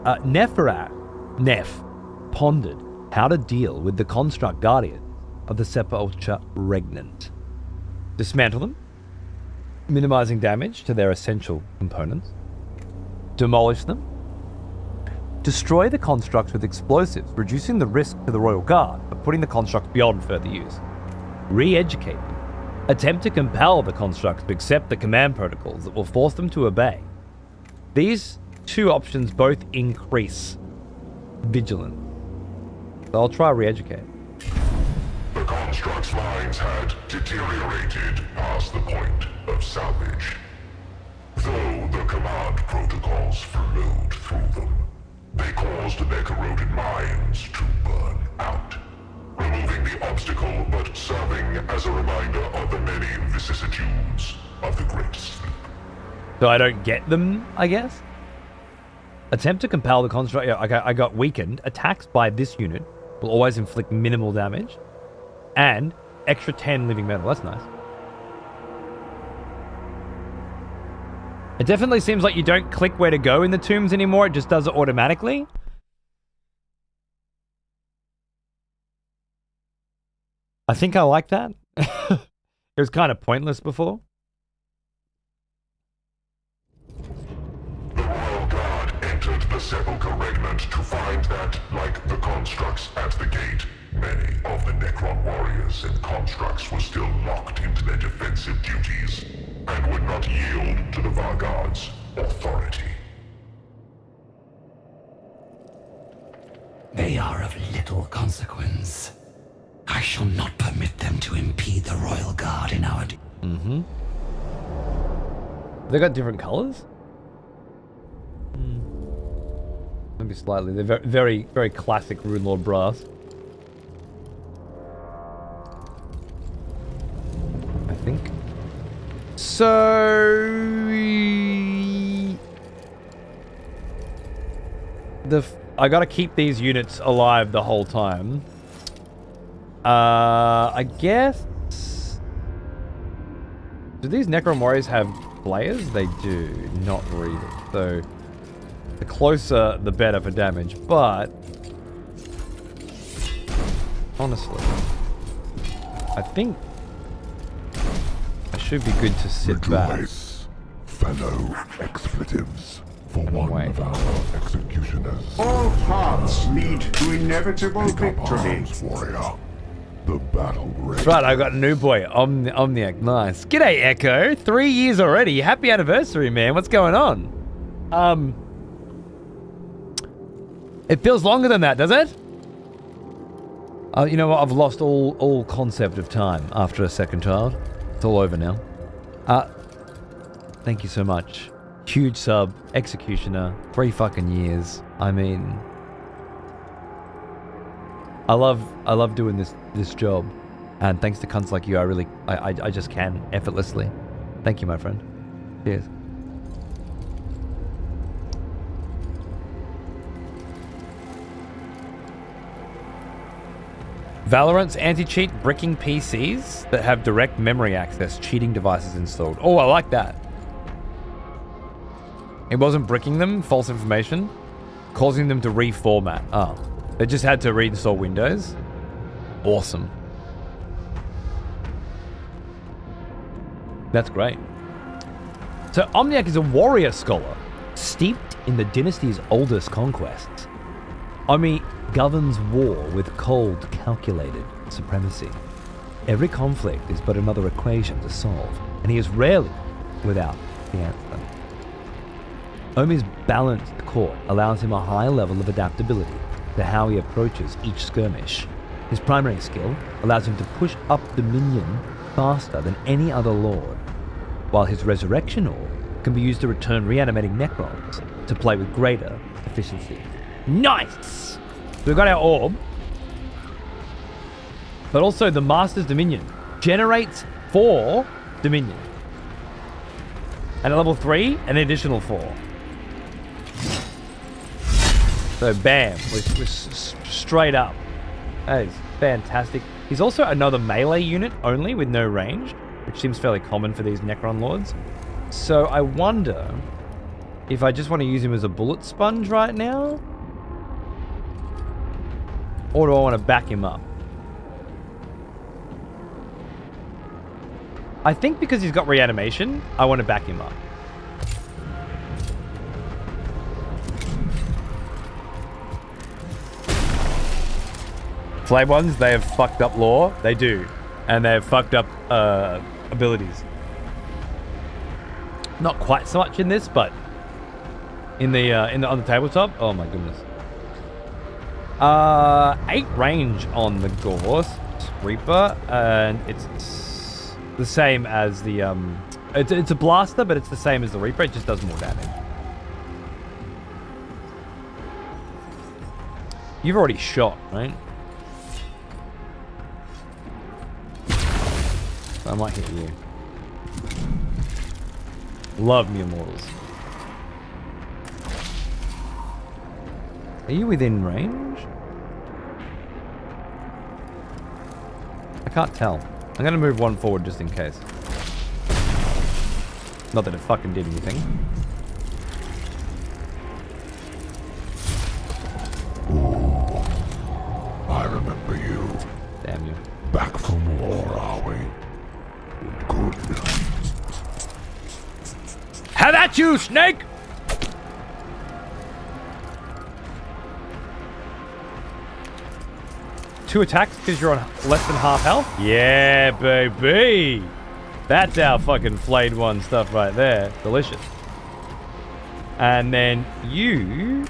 pondered how to deal with the construct guardian of the Sepulchre Regnant. Dismantle them, minimizing damage to their essential components. Demolish them. Destroy the constructs with explosives, reducing the risk to the Royal Guard, but putting the constructs beyond further use. Re-educate them. Attempt to compel the constructs to accept the command protocols that will force them to obey. These two options both increase vigilance. So I'll try re-educate. The construct's lines had deteriorated past the point of salvage. Though the command protocols flowed through them, they caused their corroded minds to burn out, removing the obstacle but serving as a reminder of the many vicissitudes of the Great Sleep. So I don't get them, I guess? Attempt to compel the construct... Yeah, okay, I got weakened. Attacks by this unit will always inflict minimal damage. And extra 10 living metal. That's nice. It definitely seems like you don't click where to go in the tombs anymore. It just does it automatically. I think I like that. It was kind of pointless before. The Royal Guard entered the Sepulchre Regnant to find that, like the constructs at the gate, many of the Necron warriors and constructs were still locked into their defensive duties and would not yield to the Vanguard's authority. They are of little consequence. I shall not permit them to impede the Royal Guard in our... They got different colors? Maybe slightly. They're very, very classic Rune Lord brass. I think. So... I gotta keep these units alive the whole time. I guess... Do these Necron warriors have flayers? They do. Not really. So... The closer, the better for damage, but... Honestly... I think... I should be good to sit back. Rejoice, fellow expletives, for one Wait. of our executioners. All paths lead to inevitable Pick up victory. arms, warrior. The battle rages. That's right, I got a new boy, Omniac. Nice. G'day, Echo. 3 years already. Happy anniversary, man. What's going on? It feels longer than that, does it? You know what? I've lost all concept of time after a second child. It's all over now. Thank you so much. Huge sub, Executioner, 3 fucking years. I mean... I love doing this job, and thanks to cunts like you, I just can effortlessly. Thank you, my friend. Cheers. Valorant's anti-cheat bricking PCs that have direct memory access, cheating devices installed. Oh, I like that. It wasn't bricking them, false information, causing them to reformat. Oh. They just had to reinstall Windows. Awesome. That's great. So Omniac is a warrior scholar, steeped in the dynasty's oldest conquests. Omi governs war with cold, calculated supremacy. Every conflict is but another equation to solve, and he is rarely without the answer. Omi's balanced court allows him a high level of adaptability to how he approaches each skirmish. His primary skill allows him to push up Dominion faster than any other lord, while his resurrection orb can be used to return reanimating Necrons to play with greater efficiency. Nice! So we've got our orb, but also the Master's Dominion generates 4 Dominion. And at level 3, an additional 4. So bam, we're straight up. That is fantastic. He's also another melee unit only with no range, which seems fairly common for these Necron lords. So I wonder if I just want to use him as a bullet sponge right now, or do I want to back him up? I think because he's got reanimation, I want to back him up. Flame ones, they have fucked up lore. They do. And they have fucked up abilities. Not quite so much in this, but on the tabletop. Oh my goodness. 8 range on the Ghost Reaper, and it's the same as the it's a blaster, but it's the same as the Reaper. It just does more damage. You've already shot, right? So I might hit you. Love me immortals. Are you within range? I can't tell. I'm gonna move one forward just in case. Not that it fucking did anything. I remember you. Damn you. Back from war, are we? Good. How about you, Snake? Two attacks because you're on less than half health? Yeah, baby. That's our fucking flayed one stuff right there. Delicious. And then you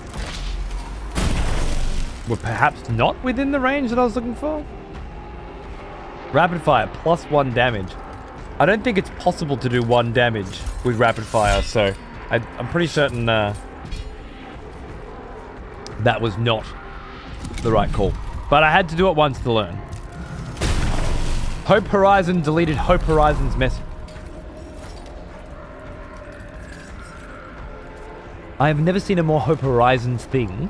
were perhaps not within the range that I was looking for. Rapid fire, +1 damage. I don't think it's possible to do 1 damage with rapid fire, so I'm pretty certain that was not the right call. But I had to do it once to learn. Hope Horizon deleted Hope Horizon's message. I have never seen a more Hope Horizons thing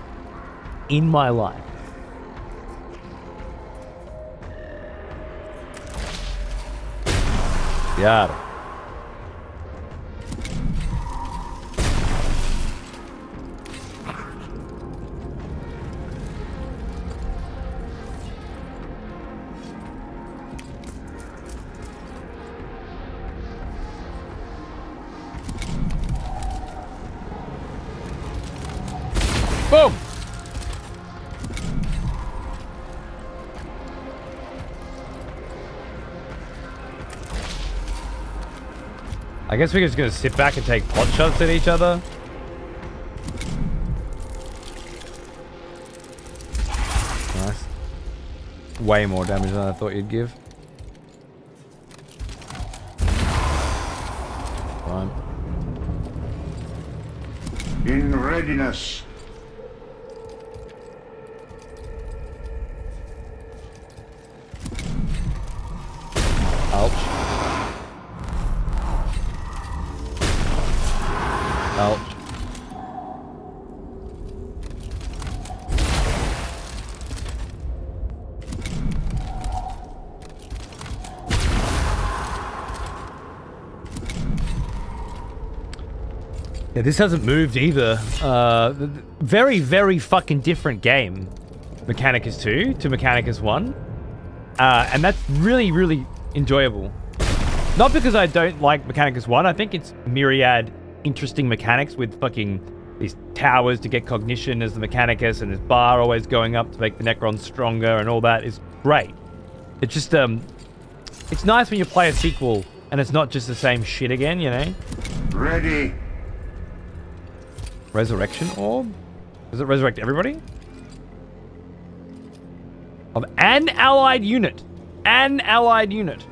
in my life. Yeah. Boom. I guess we're just gonna sit back and take pot shots at each other. Nice. Way more damage than I thought you'd give. Fine. In readiness. Ouch. Ouch. Yeah, this hasn't moved either. Very, very fucking different game, Mechanicus 2 to Mechanicus 1. And that's really, really enjoyable. Not because I don't like Mechanicus 1. I think it's myriad interesting mechanics with fucking these towers to get cognition as the Mechanicus and this bar always going up to make the Necrons stronger and all that is great. It's just, it's nice when you play a sequel and it's not just the same shit again, you know? Ready. Resurrection orb? Does it resurrect everybody? Of an allied unit. An allied unit.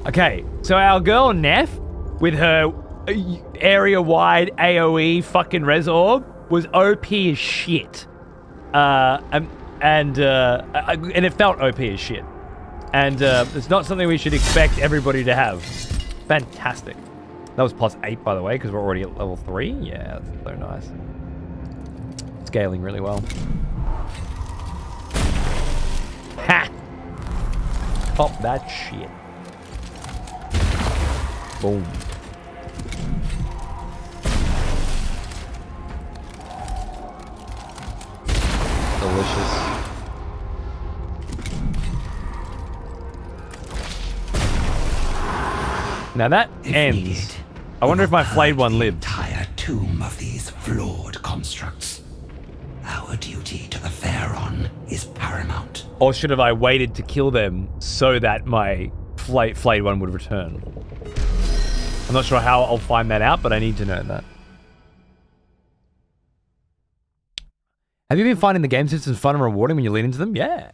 Okay, so our girl Neff, with her area-wide AoE fucking res orb, was OP as shit. And it felt OP as shit. And it's not something we should expect everybody to have. Fantastic. That was +8, by the way, because we're already at level 3. Yeah, that's so nice. Scaling really well. Ha! Pop that shit. Boom. Delicious. Now that ends. I wonder if my flayed one lived. Entire tomb of these flawed constructs. Our Our duty to the Pharaon is paramount. Or should have I waited to kill them so that my flayed one would return? I'm not sure how I'll find that out, but I need to know that. Have you been finding the game systems fun and rewarding when you lean into them? Yeah.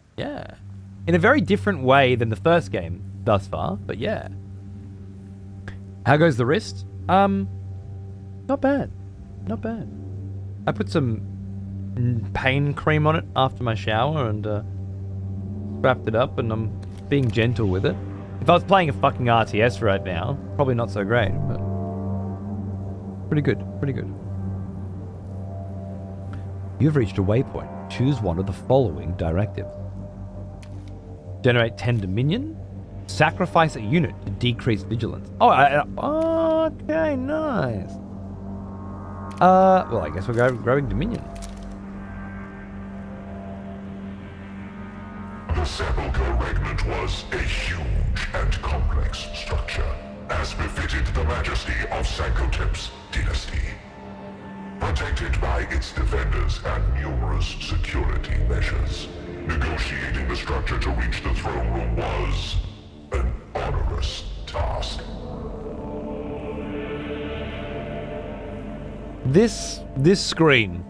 In a very different way than the first game thus far, but yeah. How goes the wrist? Not bad. I put some pain cream on it after my shower and wrapped it up, and I'm being gentle with it. If I was playing a fucking RTS right now, probably not so great, but pretty good. You've reached a waypoint. Choose one of the following directives. Generate 10 Dominion. Sacrifice a unit to decrease vigilance. Okay, nice. Well, I guess we're growing Dominion. The Sepulchre Regnant was a huge and complex structure, as befitted the majesty of Sankotep's dynasty. Protected by its defenders and numerous security measures, negotiating the structure to reach the throne room was an onerous task. This screen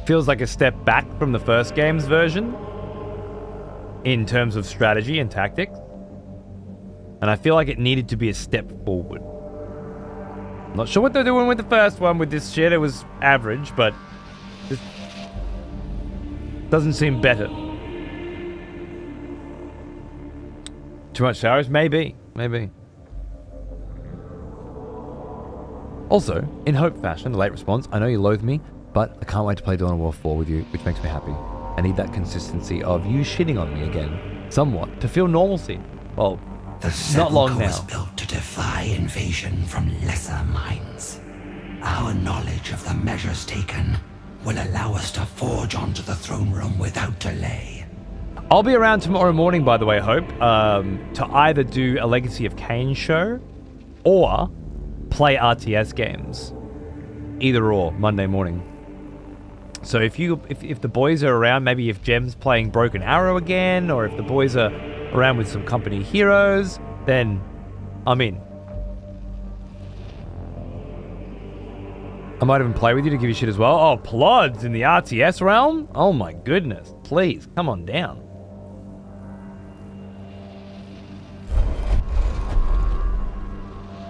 feels like a step back from the first game's version in terms of strategy and tactics, and I feel like it needed to be a step forward. Not sure what they're doing with the first one with this shit. It was average, but this doesn't seem better. Too much showers? Maybe. Also, in Hope fashion, the late response, I know you loathe me, but I can't wait to play Dawn of War 4 with you, which makes me happy. I need that consistency of you shitting on me again, somewhat, to feel normalcy. Well, not long now. The Sepulchre was built to defy invasion from lesser minds. Our knowledge of the measures taken will allow us to forge onto the throne room without delay. I'll be around tomorrow morning, by the way, Hope, to either do a Legacy of Kain show or play RTS games. Either or, Monday morning. So if the boys are around, maybe if Jem's playing Broken Arrow again, or if the boys are around with some company heroes, then I'm in. I might even play with you to give you shit as well. Oh, Plods in the RTS realm? Oh my goodness. Please, come on down.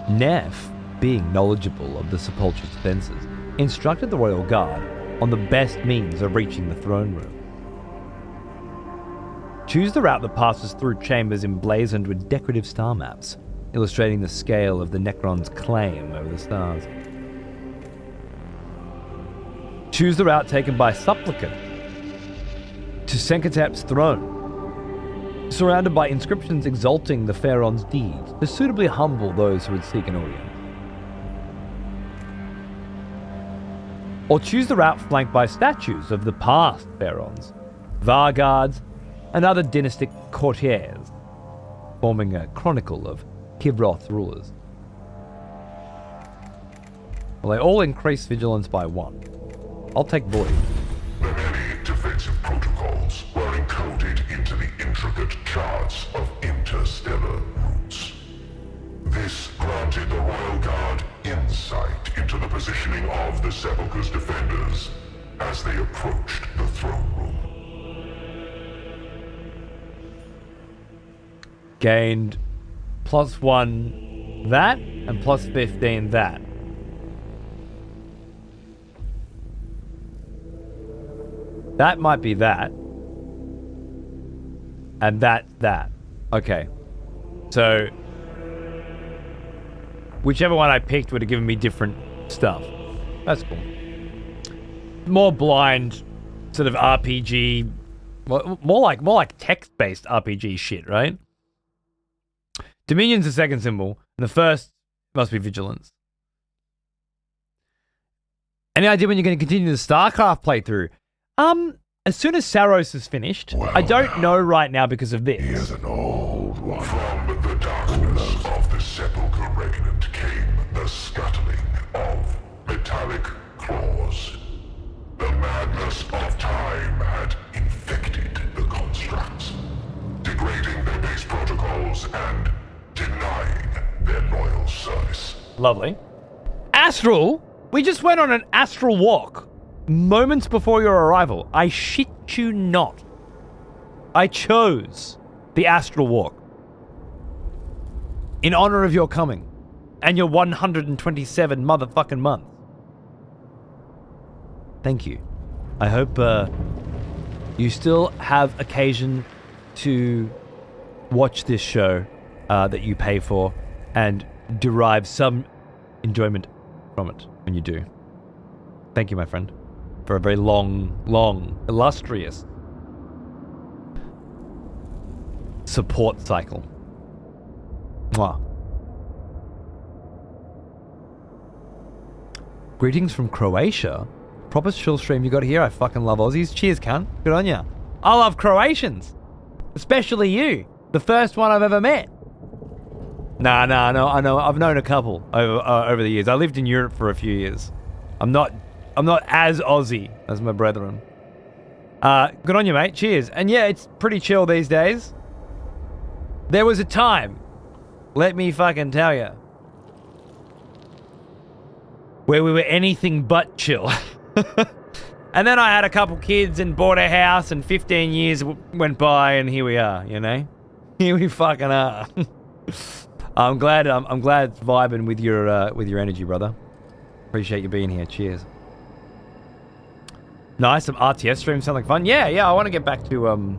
Neff, being knowledgeable of the Sepulchre's defenses, instructed the Royal Guard on the best means of reaching the throne room. Choose the route that passes through chambers emblazoned with decorative star maps, illustrating the scale of the Necron's claim over the stars. Choose the route taken by Supplicant to Sankotep's throne, surrounded by inscriptions exalting the Pharaon's deeds to suitably humble those who would seek an audience. Or choose the route flanked by statues of the past pharaohs, Varguards, and other dynastic courtiers, forming a chronicle of Kibroth rulers. Well, they all increase vigilance by 1. I'll take Void. The many defensive protocols were encoded into the intricate charts of interstellar routes. This granted the Royal Guard insight into the positioning of the Sepulchre's defenders as they approached the throne room. Gained +1 that, and +15 that. That might be that. And that. Okay. So, whichever one I picked would have given me different stuff. That's cool. More blind sort of RPG, more like text-based RPG shit, right? Dominion's the second symbol, and the first must be vigilance. Any idea when you're going to continue the StarCraft playthrough? As soon as Saros is finished. Well, I don't know right now because of this. Here's an old one. From the darkness of the Sepulchre Regnant came the scuttling of metallic claws. The madness Lovely. Astral? We just went on an astral walk moments before your arrival. I shit you not. I chose the astral walk in honor of your coming and your 127 motherfucking months. Thank you. I hope you still have occasion to watch this show that you pay for and derive some enjoyment from it when you do. Thank you, my friend, for a very long, illustrious support cycle. Mwah. Greetings from Croatia. Proper chill stream you got here. I fucking love Aussies. Cheers, cunt. Good on ya. I love Croatians. Especially you. The first one I've ever met. Nah, I know. I've known a couple over the years. I lived in Europe for a few years. I'm not as Aussie as my brethren. Good on you, mate. Cheers. And yeah, it's pretty chill these days. There was a time, let me fucking tell you, where we were anything but chill. And then I had a couple kids and bought a house, and 15 years went by, and here we are, you know? Here we fucking are. I'm glad it's vibing with your energy, brother. Appreciate you being here. Cheers. Nice. Some RTS streams sound like fun. Yeah. I want to get back to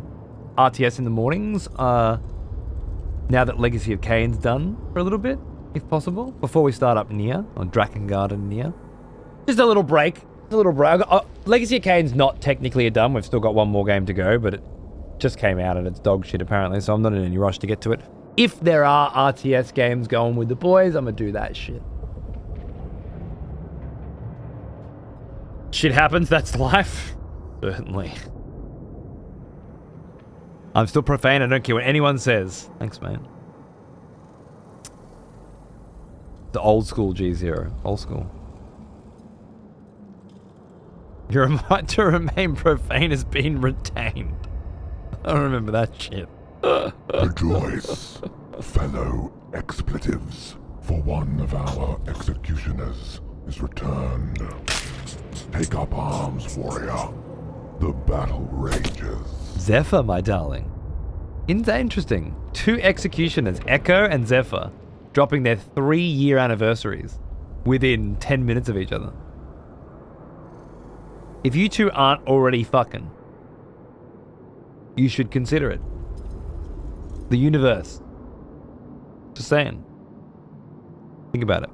RTS in the mornings. Now that Legacy of Kain's done for a little bit, if possible, before we start up Near or Drakengard Near. Just a little break. Legacy of Kain's not technically done. We've still got one more game to go, but it just came out and it's dog shit apparently, so I'm not in any rush to get to it. If there are RTS games going with the boys, I'm gonna do that shit. Shit happens, that's life. Certainly. I'm still profane, I don't care what anyone says. Thanks, man. The old school G0. Old school. Your right to remain profane has been retained. I don't remember that shit. Rejoice, fellow expletives, for one of our executioners is returned. Take up arms, warrior. The battle rages. Zephyr, my darling. Isn't that interesting? 2 executioners, Echo and Zephyr, dropping their 3-year anniversaries within 10 minutes of each other. If you two aren't already fucking, you should consider it. The universe. Just saying. Think about it.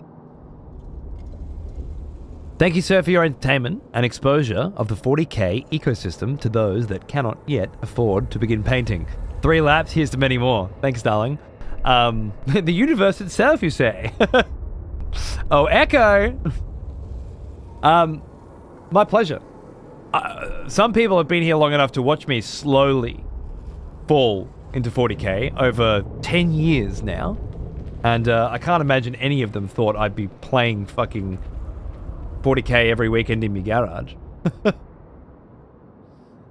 Thank you, sir, for your entertainment and exposure of the 40k ecosystem to those that cannot yet afford to begin painting. 3 laps, here's to many more. Thanks, darling. The universe itself, you say? Oh, Echo! My pleasure. Some people have been here long enough to watch me slowly fall into 40k over 10 years now. And I can't imagine any of them thought I'd be playing fucking 40k every weekend in my garage.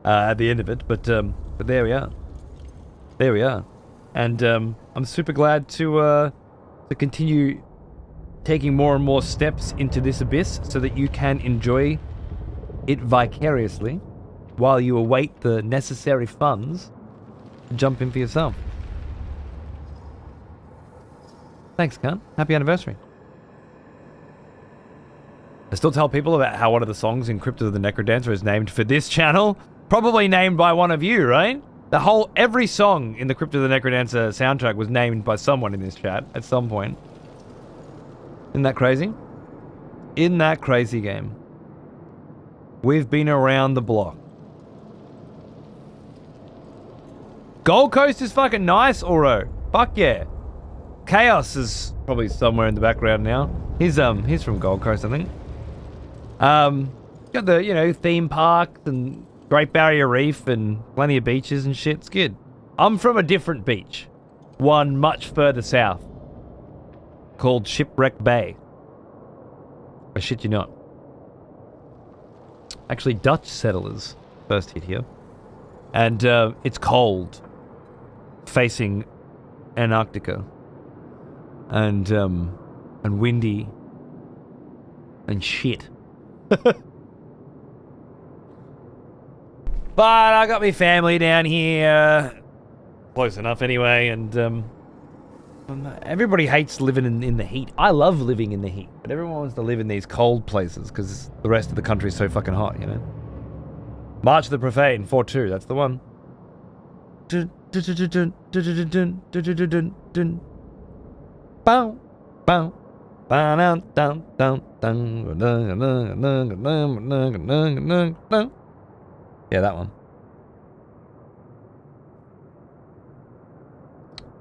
At the end of it, but there we are. There we are. And I'm super glad to continue taking more and more steps into this abyss so that you can enjoy it vicariously while you await the necessary funds to jump in for yourself. Thanks, cunt. Happy anniversary. I still tell people about how one of the songs in Crypt of the Necrodancer is named for this channel. Probably named by one of you, right? Every song in the Crypt of the Necrodancer soundtrack was named by someone in this chat at some point. Isn't that crazy? Isn't that crazy, game? We've been around the block. Gold Coast is fucking nice, Oro. Fuck yeah. Chaos is probably somewhere in the background now. He's from Gold Coast, I think. Got the, theme parks and Great Barrier Reef and plenty of beaches and shit. It's good. I'm from a different beach. One much further south. Called Shipwreck Bay. I shit you not. Actually, Dutch settlers first hit here. And it's cold. Facing Antarctica. And and windy and shit. But I got my family down here, close enough anyway, and everybody hates living in the heat. I love living in the heat, but everyone wants to live in these cold places because the rest of the country is so fucking hot, you know? March of the Profane, 4-2, that's the one. Bow, bow. Yeah, that one.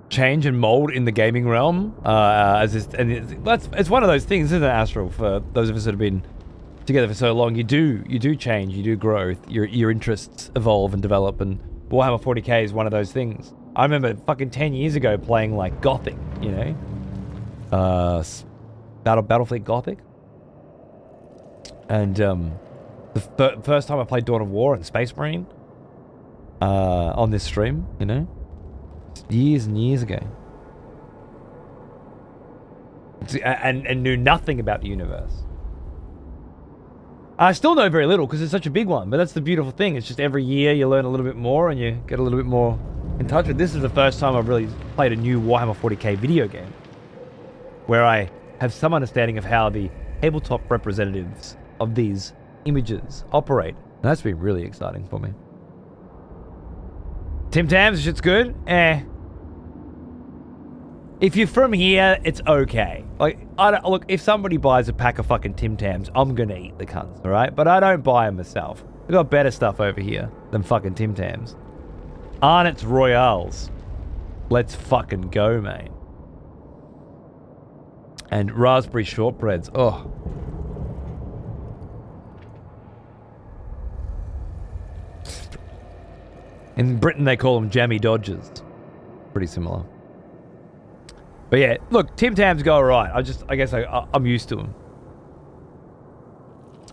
Change and mold in the gaming realm, it's one of those things, isn't it, Astral? For those of us that have been together for so long, you do change, you do grow, your interests evolve and develop, and Warhammer 40k is one of those things. I remember fucking 10 years ago playing like Gothic, you know, Battlefleet Gothic, and the first time I played Dawn of War and Space Marine on this stream, you know, years and years ago, and knew nothing about the universe. I still know very little because it's such a big one, but that's the beautiful thing. It's just every year you learn a little bit more and you get a little bit more in touch with. This is the first time I've really played a new Warhammer 40k video game where I have some understanding of how the tabletop representatives of these images operate. And that's been really exciting for me. Tim Tams, shit's good? If you're from here, it's okay. Like, look, if somebody buys a pack of fucking Tim Tams, I'm gonna eat the cunts, alright? But I don't buy them myself. We've got better stuff over here than fucking Tim Tams. Arnott's Royales. Let's fucking go, mate. And raspberry shortbreads. Oh. In Britain, they call them jammy dodgers. Pretty similar. But yeah, look, Tim Tams go alright. I guess I'm used to them.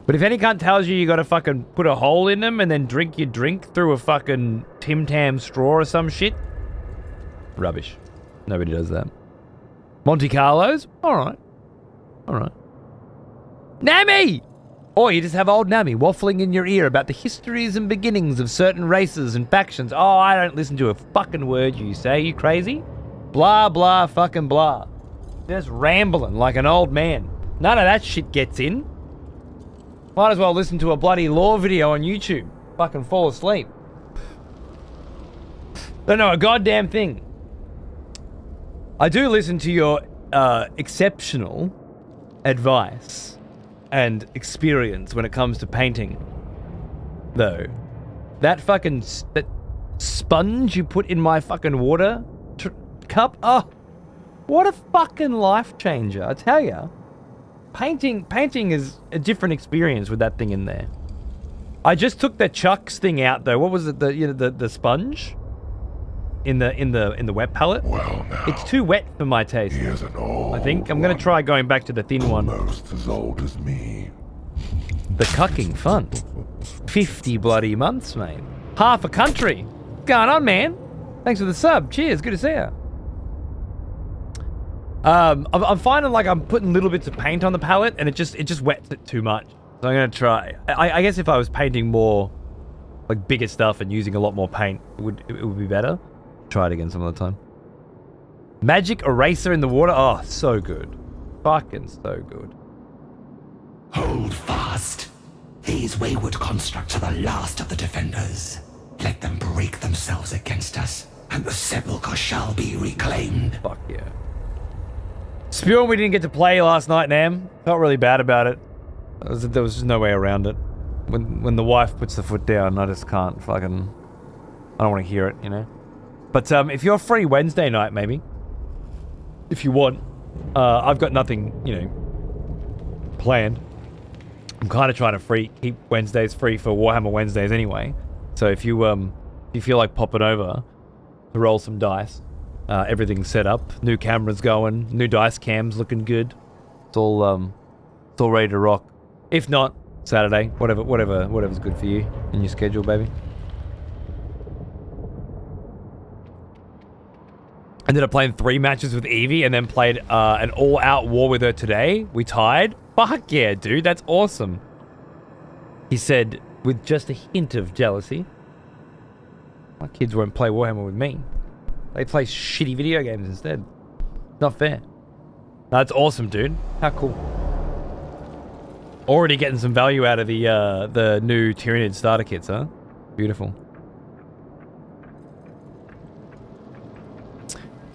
But if any cunt tells you gotta fucking put a hole in them and then drink your drink through a fucking Tim Tam straw or some shit, rubbish. Nobody does that. Monte Carlos? Alright. Alright. Nami! Or you just have old Nami waffling in your ear about the histories and beginnings of certain races and factions. Oh, I don't listen to a fucking word you say, you crazy? Blah, blah, fucking blah. Just rambling like an old man. None of that shit gets in. Might as well listen to a bloody lore video on YouTube. Fucking fall asleep. Don't know a goddamn thing. I do listen to your exceptional advice and experience when it comes to painting, though. That fucking that sponge you put in my fucking water cup, oh, what a fucking life changer! I tell ya, painting is a different experience with that thing in there. I just took the Chucks thing out though. What was it? The sponge in the wet palette. Well, now, it's too wet for my taste. I think I'm gonna try going back to the thin one. Almost as old as me. The cucking fun. 50 bloody months, mate. Half a country. What's going on, man? Thanks for the sub. Cheers. Good to see you. I'm finding like I'm putting little bits of paint on the palette and it just wets it too much. So I'm gonna try. I guess if I was painting more like bigger stuff and using a lot more paint, it would be better. Try it again some other time. Magic eraser in the water. Oh, so good. Fucking so good. Hold fast. These wayward constructs are the last of the defenders. Let them break themselves against us, and the sepulchre shall be reclaimed. Fuck yeah. Spewing we didn't get to play last night, Nam. Felt really bad about it. There was just no way around it. When the wife puts the foot down, I just can't fucking... I don't want to hear it, you know? But if you're free Wednesday night, maybe, if you want, I've got nothing, you know, planned. I'm kind of trying to keep Wednesdays free for Warhammer Wednesdays anyway. So if you feel like popping over to roll some dice, everything's set up, new cameras going, new dice cams looking good. It's all ready to rock. If not, Saturday, whatever's good for you in your schedule, baby. Ended up playing 3 matches with Evie and then played an all-out war with her today. We tied. Fuck yeah, dude. That's awesome. He said, with just a hint of jealousy, my kids won't play Warhammer with me. They play shitty video games instead. Not fair. That's awesome, dude. How cool. Already getting some value out of the new Tyranid starter kits, huh? Beautiful.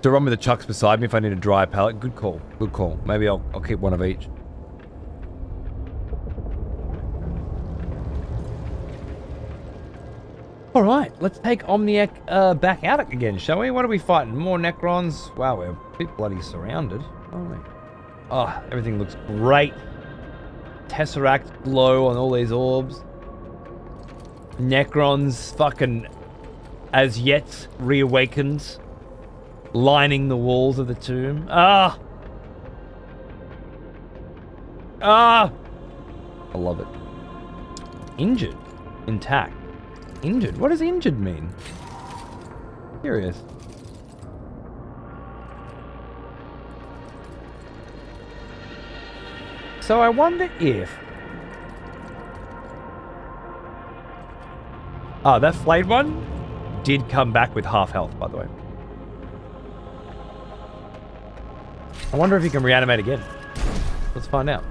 To run with the chucks beside me if I need a dry pallet. Good call. Good call. Maybe I'll keep one of each. Alright, let's take Omniac back out again, shall we? What are we fighting? More Necrons? Wow, we're a bit bloody surrounded, aren't we? Oh, everything looks great. Tesseract glow on all these orbs. Necrons fucking as yet reawakened. Lining the walls of the tomb. Ah! Ah! I love it. Injured. Intact. Injured? What does injured mean? Curious. So I wonder if... Oh, that flayed one did come back with half health, by the way. I wonder if he can reanimate again. Let's find out.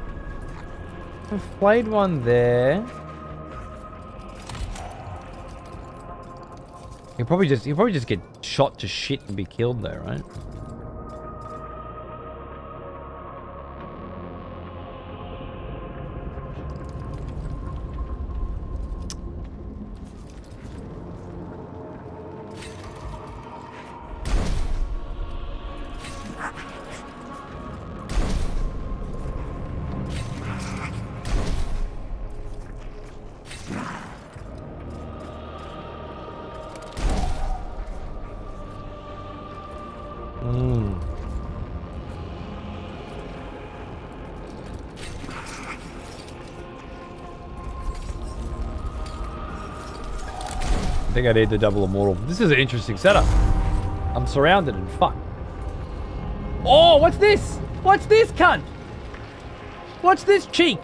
I've played one there. He'll probably just get shot to shit and be killed there, right? I think I need the double immortal. This is an interesting setup. I'm surrounded and fucked. Oh, what's this? What's this, cunt? What's this cheek?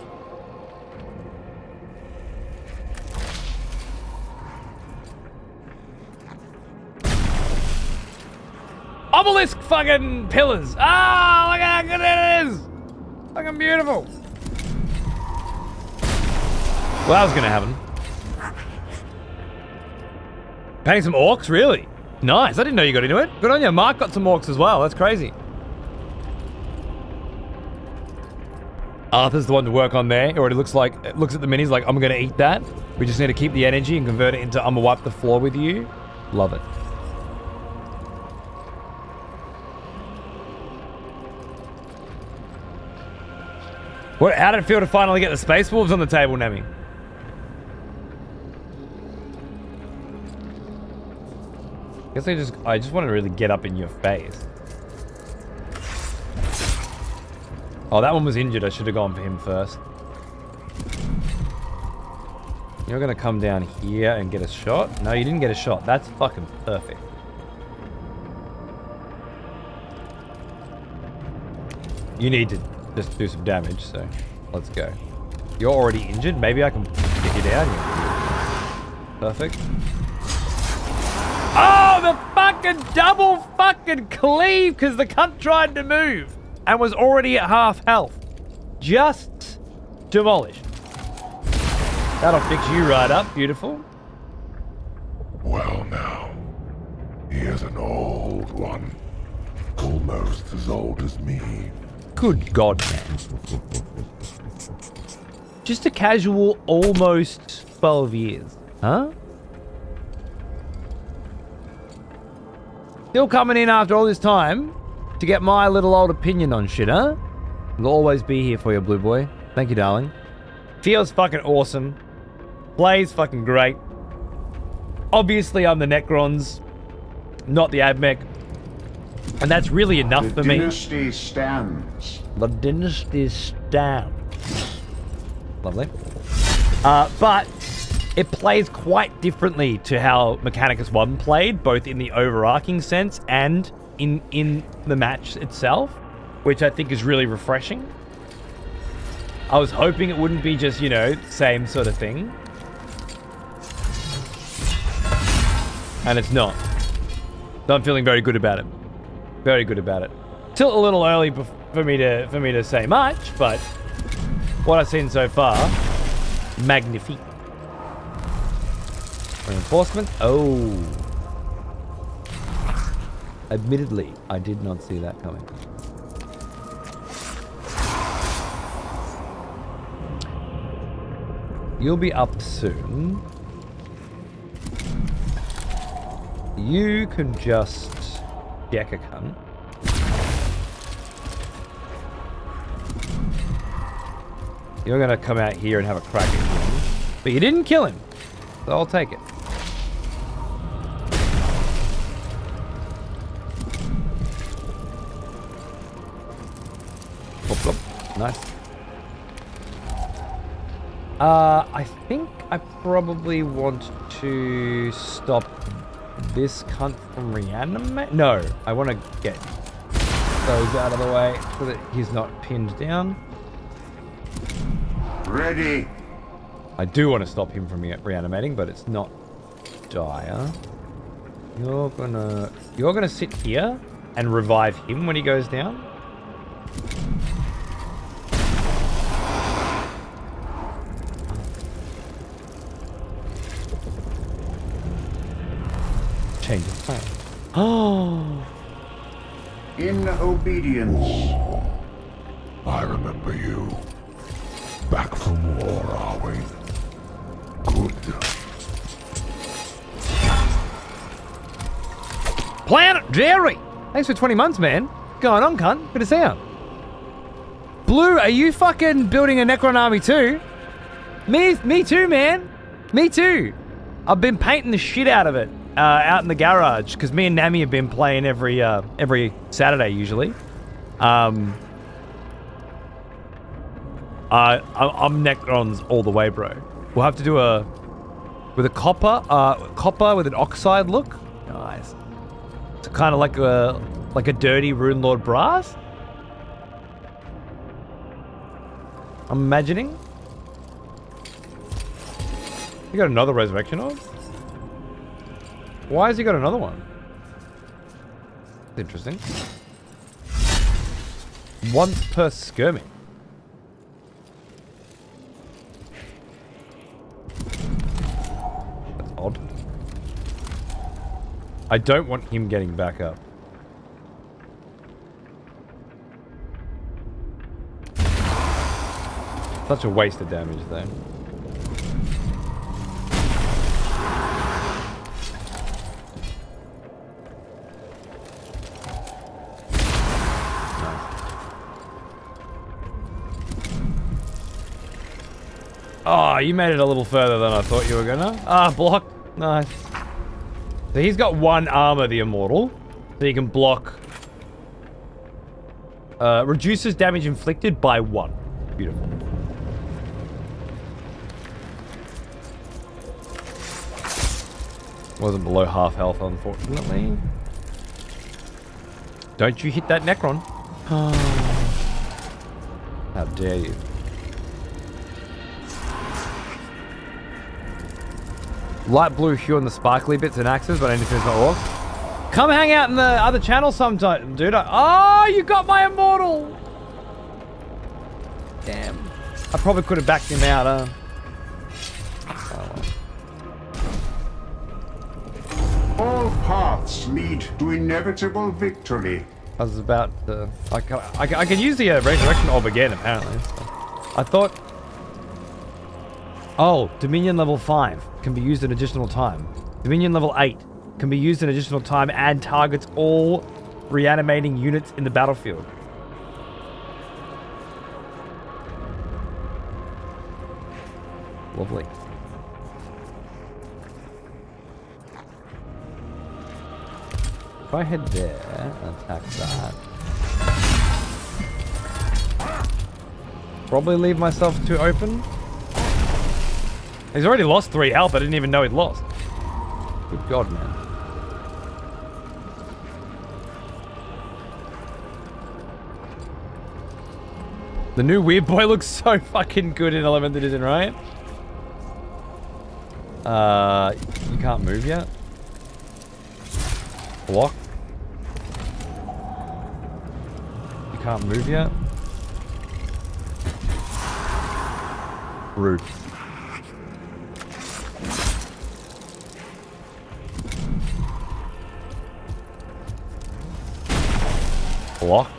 Obelisk fucking pillars. Ah, look at how good it is. Fucking beautiful. Well, that was gonna happen. Painting some orcs, really? Nice. I didn't know you got into it. Good on you. Mark got some orcs as well. That's crazy. Arthur's the one to work on there. It already looks at the minis like, I'm gonna eat that. We just need to keep the energy and convert it into I'm gonna wipe the floor with you. Love it. How did it feel to finally get the Space Wolves on the table, Nemi? I just want to really get up in your face. Oh, that one was injured. I should have gone for him first. You're going to come down here and get a shot? No, you didn't get a shot. That's fucking perfect. You need to just do some damage, so let's go. You're already injured. Maybe I can get you down here. Perfect. Oh, the fucking double fucking cleave because the cunt tried to move and was already at half health. Just demolished. That'll fix you right up. Beautiful. Well now, here's an old one. Almost as old as me. Good God, man. Just a casual almost 12 years. Huh? Still coming in after all this time to get my little old opinion on shit, huh? I'll always be here for you, Blue Boy. Thank you, darling. Feels fucking awesome. Plays fucking great. Obviously, I'm the Necrons, not the Admech. And that's really enough for me. The dynasty stands. The dynasty stands. Lovely. But it plays quite differently to how Mechanicus 1 played, both in the overarching sense and in the match itself, which I think is really refreshing. I was hoping it wouldn't be just, you know, same sort of thing. And it's not. So I'm feeling very good about it. Very good about it. Still a little early for me to say much, but what I've seen so far, magnifique. Reinforcement. Oh. Admittedly, I did not see that coming. You'll be up soon. You can just deck a cunt. You're gonna come out here and have a crack at him. But you didn't kill him. So I'll take it. Flop, flop. Nice. I think I probably want to stop this cunt from reanimate. No, I want to get those out of the way so that he's not pinned down. Ready. I do want to stop him from reanimating, but it's not dire. You're gonna sit here and revive him when he goes down. Change of plan. Oh. In obedience. I remember you. Back from war, are we? Good. Planet Jerry! Thanks for 20 months, man. What's going on, cunt? Good to see ya. Blue, are you fucking building a Necron army too? Me too, man. Me too. I've been painting the shit out of it out in the garage because me and Nami have been playing every Saturday usually. I'm Necrons all the way, bro. We'll have to do with a copper with an oxide look. Nice. It's kind of like a dirty Rune Lord brass. I'm imagining. You got another resurrection orb? Why has he got another one? Interesting. Once per skirmish. That's odd. I don't want him getting back up. Such a waste of damage though. Oh, you made it a little further than I thought you were gonna. Ah, block. Nice. So he's got one armor, the Immortal. So he can block. Reduces damage inflicted by 1. Beautiful. Wasn't below half health, unfortunately. Don't you hit that Necron. How dare you. Light blue hue on the sparkly bits and axes, but I need to finish my orcs. Come hang out in the other channel sometime, dude. Oh, you got my Immortal! Damn. I probably could have backed him out, huh? All paths lead to inevitable victory. I was about to... I can use the resurrection orb again, apparently. So. I thought... Oh, Dominion level 5 can be used an additional time. Dominion level 8 can be used an additional time and targets all reanimating units in the battlefield. Lovely. If I head there and attack that. Probably leave myself too open. He's already lost 3 health. I didn't even know he'd lost. Good God, man. The new Weird Boy looks so fucking good in 11th edition, right? You can't move yet. Block. You can't move yet. Rude. Block.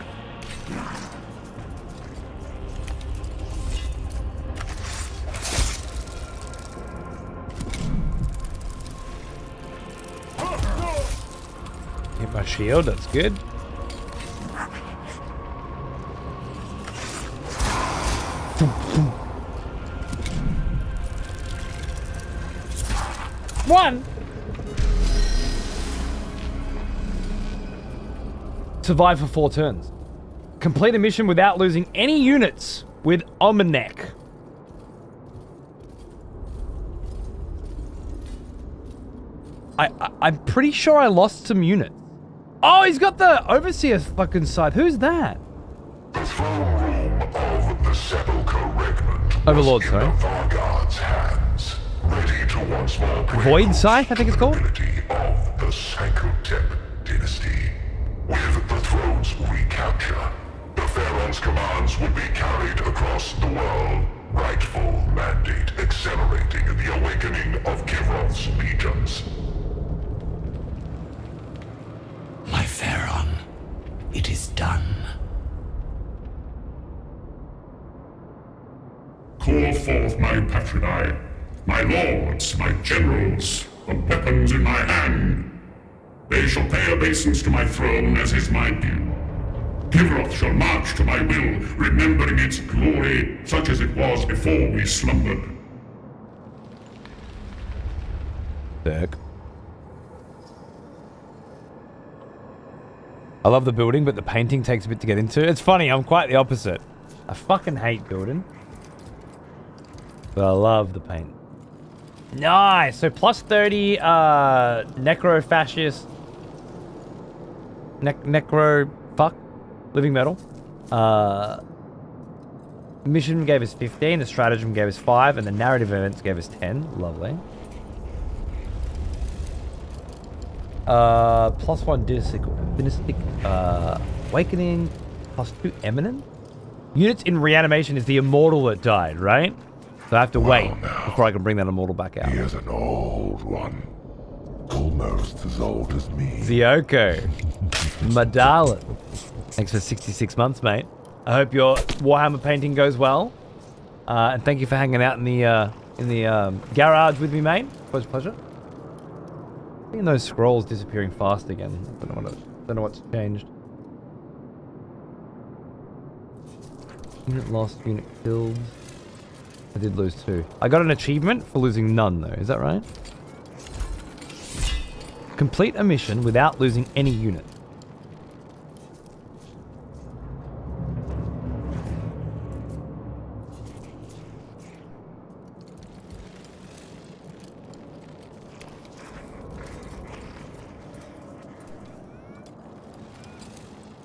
Hit my shield, that's good. One! Survive for 4 turns. Complete a mission without losing any units with Omenek. I'm pretty sure I lost some units. Oh, he's got the Overseer fucking side. Who's that? The throne room of the Sepulchre Regiment Overlord, was in sorry. the Varguard's hands, ready to once more break Void Scythe, I think it's called. the ability of the Sankotep dynasty. With the throne's recapture, the Pharaoh's commands would be carried across the world, rightful mandate accelerating the awakening of Kivroth's legions. My Pharaon, it is done. Call forth my patroni, my lords, my generals, the weapons in my hand. They shall pay obeisance to my throne as is my due. Kivroth shall march to my will, remembering its glory such as it was before we slumbered. Sick. I love the building, but the painting takes a bit to get into. It's funny, I'm quite the opposite. I fucking hate building. But I love the paint. Nice! So plus 30, necro-fascist... necro... fuck? Living metal. Mission gave us 15, the stratagem gave us 5, and the narrative events gave us 10. Lovely. Plus 1 dynastic awakening, plus 2 eminent. Units in reanimation is the immortal that died, right? So I have to wait before I can bring that immortal back out. He is an old one, almost as old as me. Zioko, my darling. Thanks for 66 months, mate. I hope your Warhammer painting goes well, and thank you for hanging out in the garage with me, mate. It was a pleasure. Seeing those scrolls disappearing fast again. Don't know what's changed. Unit lost, unit killed. I did lose 2. I got an achievement for losing none, though. Is that right? Complete a mission without losing any unit.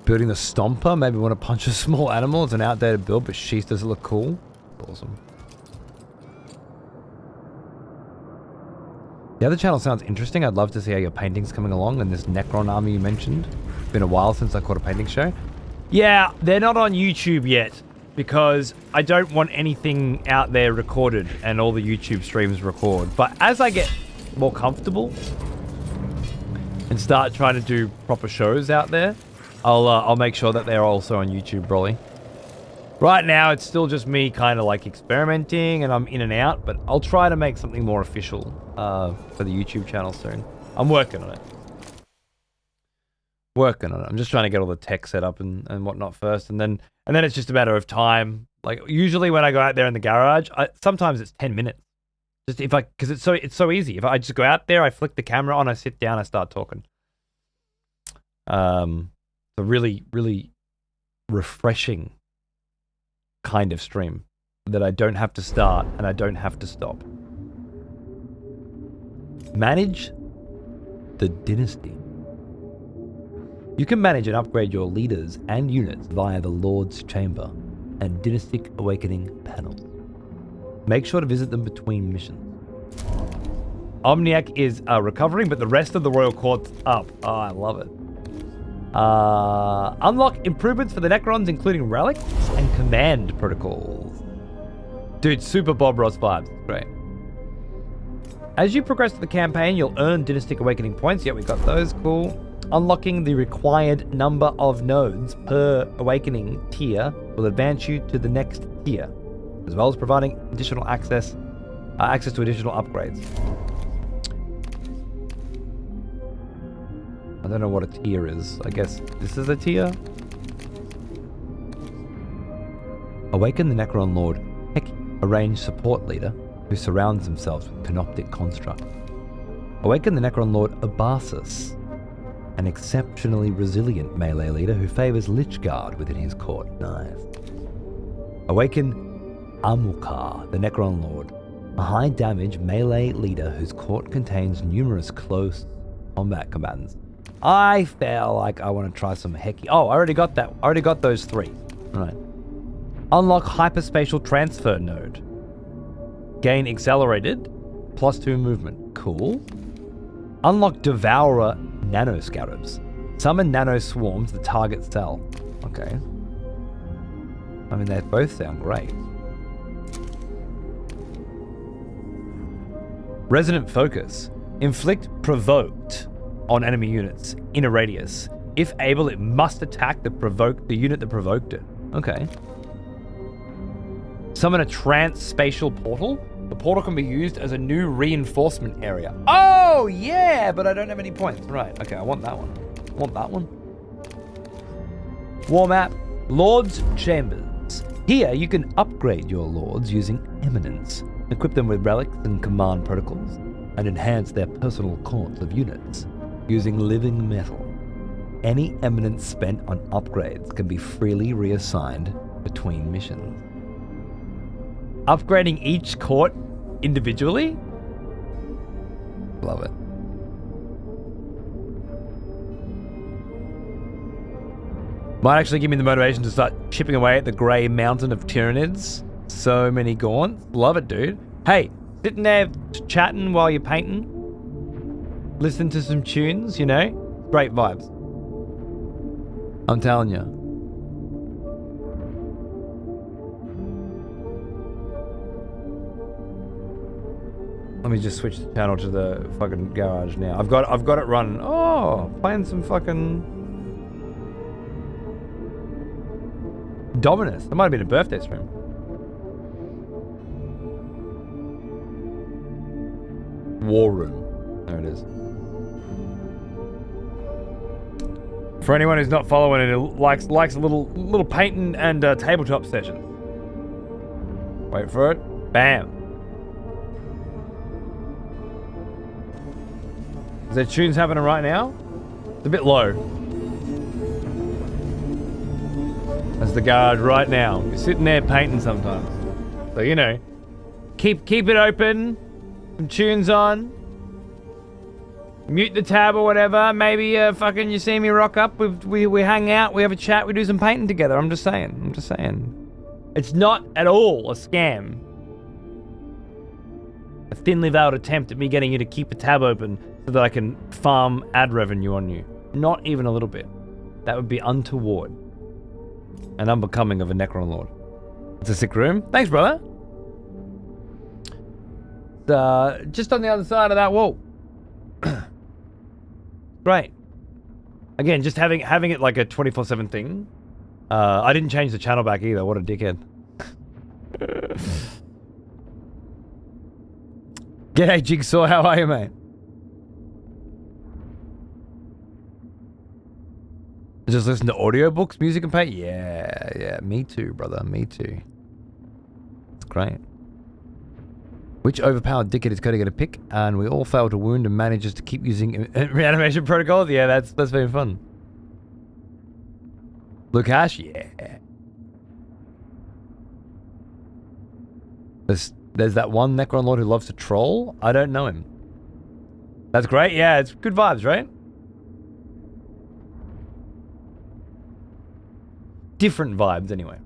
Building the Stomper, maybe want to punch a small animal. It's an outdated build, but sheesh, does it look cool? Awesome. The other channel sounds interesting. I'd love to see how your painting's coming along and this Necron army you mentioned. It's been a while since I caught a painting show. Yeah, they're not on YouTube yet because I don't want anything out there recorded and all the YouTube streams record. But as I get more comfortable and start trying to do proper shows out there, I'll make sure that they're also on YouTube, Broly. Right now, it's still just me kind of like experimenting and I'm in and out, but I'll try to make something more official for the YouTube channel soon. I'm working on it. I'm just trying to get all the tech set up and whatnot first, and then it's just a matter of time. Like usually when I go out there in the garage, sometimes it's 10 minutes. Just because it's so easy. If I just go out there, I flick the camera on, I sit down, I start talking. A really, really refreshing kind of stream that I don't have to start and I don't have to stop. Manage the dynasty. You can manage and upgrade your leaders and units via the Lord's Chamber and Dynastic Awakening panels. Make sure to visit them between missions. Omniac is recovering, but the rest of the Royal Court's up. Oh, I love it. Unlock improvements for the Necrons, including relics and command protocols. Dude, super Bob Ross vibes. Great. As you progress to the campaign, you'll earn Dynastic Awakening points. Yeah, we got those. Cool. Unlocking the required number of nodes per Awakening tier will advance you to the next tier, as well as providing additional access to additional upgrades. I don't know what a tier is. I guess this is a tier. Awaken the Necron Lord Heki, a ranged support leader who surrounds themselves with Canoptic construct. Awaken the Necron Lord Abasis, an exceptionally resilient melee leader who favors Lichguard within his court. Nice. Awaken Amukar, the Necron Lord, a high damage melee leader whose court contains numerous close combat combatants. I feel like I want to try some Heki. Oh, I already got that. I already got those 3. All right. Unlock Hyperspatial Transfer node. Gain accelerated, +2 movement. Cool. Unlock Devourer Nanoscarabs. Summon nano swarms to target cell. Okay. I mean, they both sound great. Resonant Focus. Inflict provoked on enemy units in a radius. If able, it must attack the unit that provoked it. Okay. Summon a trans-spatial portal. The portal can be used as a new reinforcement area. Oh, yeah, but I don't have any points. Right, okay, I want that one. I want that one. War map, Lord's Chambers. Here, you can upgrade your lords using Eminence, equip them with relics and command protocols, and enhance their personal courts of units using living metal. Any Eminence spent on upgrades can be freely reassigned between missions. Upgrading each court individually? Love it. Might actually give me the motivation to start chipping away at the grey mountain of Tyranids. So many gaunts. Love it, dude. Hey, sitting there chatting while you're painting, listen to some tunes, you know? Great vibes. I'm telling you. Let me just switch the channel to the fucking garage now. I've got it running. Oh, playing some fucking Dominus. That might have been a birthday stream. War Room. There it is. For anyone who's not following it, likes a little painting and tabletop session. Wait for it. Bam. Is there tunes happening right now? It's a bit low. That's the garage right now. You're sitting there painting sometimes. So, you know, keep it open. Some tunes on. Mute the tab or whatever. Maybe fucking you see me rock up. We hang out. We have a chat. We do some painting together. I'm just saying. It's not at all a scam. A thinly veiled attempt at me getting you to keep a tab open so that I can farm ad revenue on you. Not even a little bit. That would be untoward and unbecoming of a Necron Lord. It's a sick room. Thanks, brother. Just on the other side of that wall. Great. Again, just having it like a 24/7 thing. I didn't change the channel back either. What a dickhead. G'day, Jigsaw. How are you, mate? Just listen to audiobooks, music, and paint? Yeah. Me too, brother. Me too. It's great. Which overpowered dickhead is Cody going to pick? And we all fail to wound and manages to keep using reanimation protocols? Yeah, that's been fun. Lukash? Yeah. There's that one Necron Lord who loves to troll. I don't know him. That's great. Yeah, it's good vibes, right? Different vibes, anyway.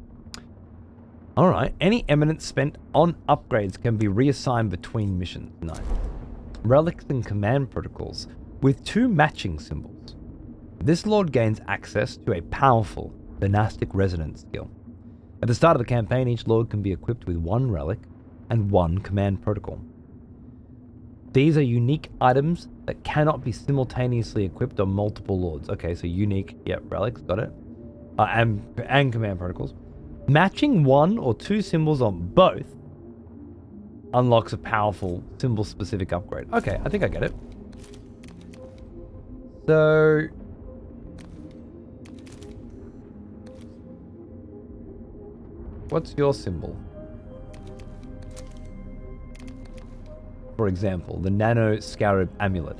Alright, any eminence spent on upgrades can be reassigned between missions. Nice. Relics and command protocols with 2 matching symbols. This lord gains access to a powerful dynastic resonance skill. At the start of the campaign, each lord can be equipped with 1 relic and 1 command protocol. These are unique items that cannot be simultaneously equipped on multiple lords. Okay, so unique, yep, relics, got it. And command protocols. Matching 1 or 2 symbols on both unlocks a powerful symbol-specific upgrade. Okay, I think I get it. So... what's your symbol? For example, the Nano Scarab Amulet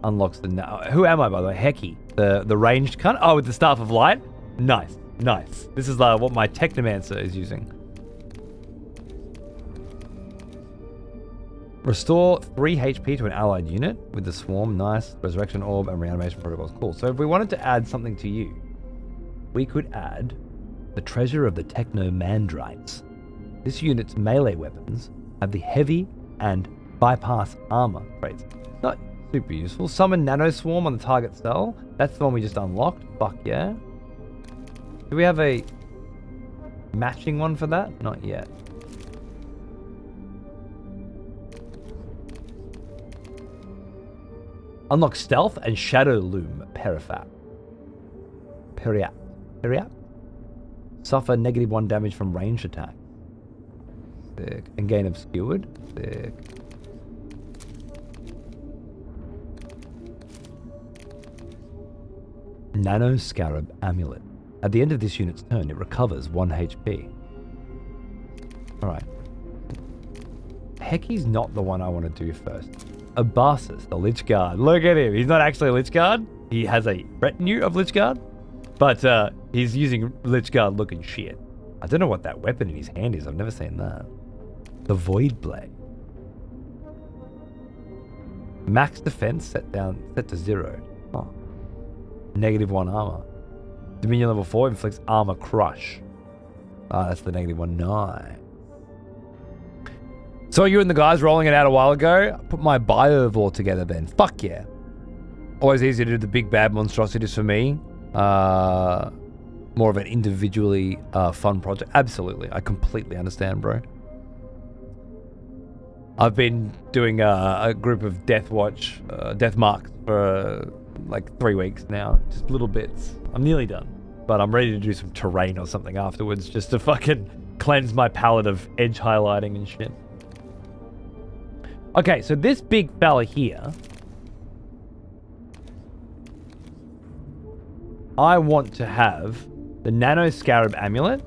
unlocks the... who am I, by the way? Heki. The ranged cunt? Oh, with the Staff of Light? Nice. Nice. This is what my Technomancer is using. Restore 3 HP to an allied unit with the Swarm. Nice. Resurrection Orb and Reanimation Protocols. Cool. So if we wanted to add something to you, we could add the Treasure of the Technomandrites. This unit's melee weapons have the heavy and bypass armor traits. Not super useful. Summon Nano Swarm on the target cell. That's the one we just unlocked. Fuck yeah. Do we have a matching one for that? Not yet. Unlock Stealth and Shadow Loom Periap. Suffer -1 damage from ranged attack. Sick. And gain Obscured. Sick. Nano Scarab Amulet. At the end of this unit's turn, it recovers 1 HP. Alright. Heki's not the one I want to do first. Abasis, the Lich Guard. Look at him. He's not actually a Lich Guard. He has a retinue of Lich Guard. But he's using Lich Guard looking shit. I don't know what that weapon in his hand is. I've never seen that. The Void Blade. Max defense set to 0. Oh. -1 armor. Dominion level 4 inflicts armor crush. Ah, that's the -1. Nice. So you and the guys rolling it out a while ago. I put my Biovore together then. Fuck yeah. Always easier to do the big bad monstrosities for me. More of an individually fun project. Absolutely. I completely understand, bro. I've been doing a group of Death Marks for like 3 weeks now. Just little bits. I'm nearly done. But I'm ready to do some terrain or something afterwards just to fucking cleanse my palette of edge highlighting and shit. Okay, so this big fella here, I want to have the Nano Scarab Amulet,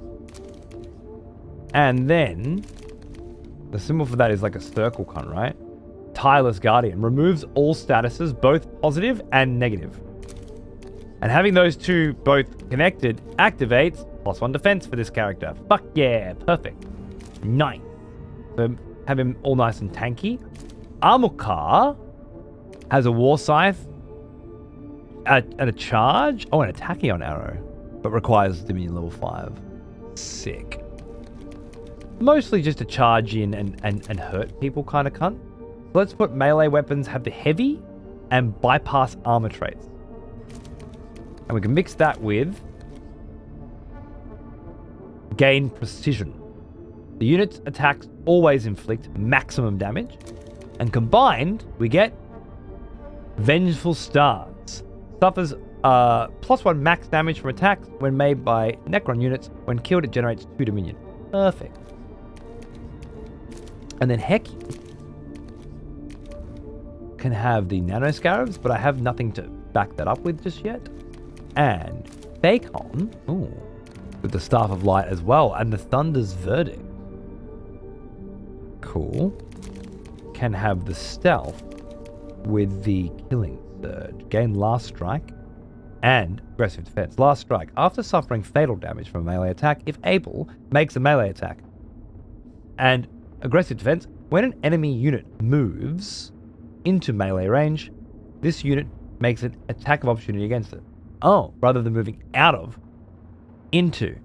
and then the symbol for that is like a circle cunt, right? Tireless Guardian removes all statuses, both positive and negative. And having those two both connected activates +1 defense for this character. Fuck yeah, perfect. Nice. So have him all nice and tanky. Amokar has a War Scythe and a charge. Oh, and a Tachyon arrow, but requires Dominion level 5. Sick. Mostly just a charge in and hurt people kind of cunt. So let's put melee weapons have the heavy and bypass armor traits. And we can mix that with gain precision. The unit's attacks always inflict maximum damage. And combined, we get Vengeful Stars. Suffers +1 max damage from attacks when made by Necron units. When killed, it generates 2 Dominion. Perfect. And then Heki can have the Nano Scarabs, but I have nothing to back that up with just yet. And Thakon, with the Staff of Light as well, and the Thunder's Verdict. Cool. Can have the Stealth with the Killing Surge. Gain Last Strike and Aggressive Defense. Last Strike. After suffering fatal damage from a melee attack, if able, makes a melee attack. And Aggressive Defense, when an enemy unit moves into melee range, this unit makes an attack of opportunity against it. Oh, rather than moving out of, into.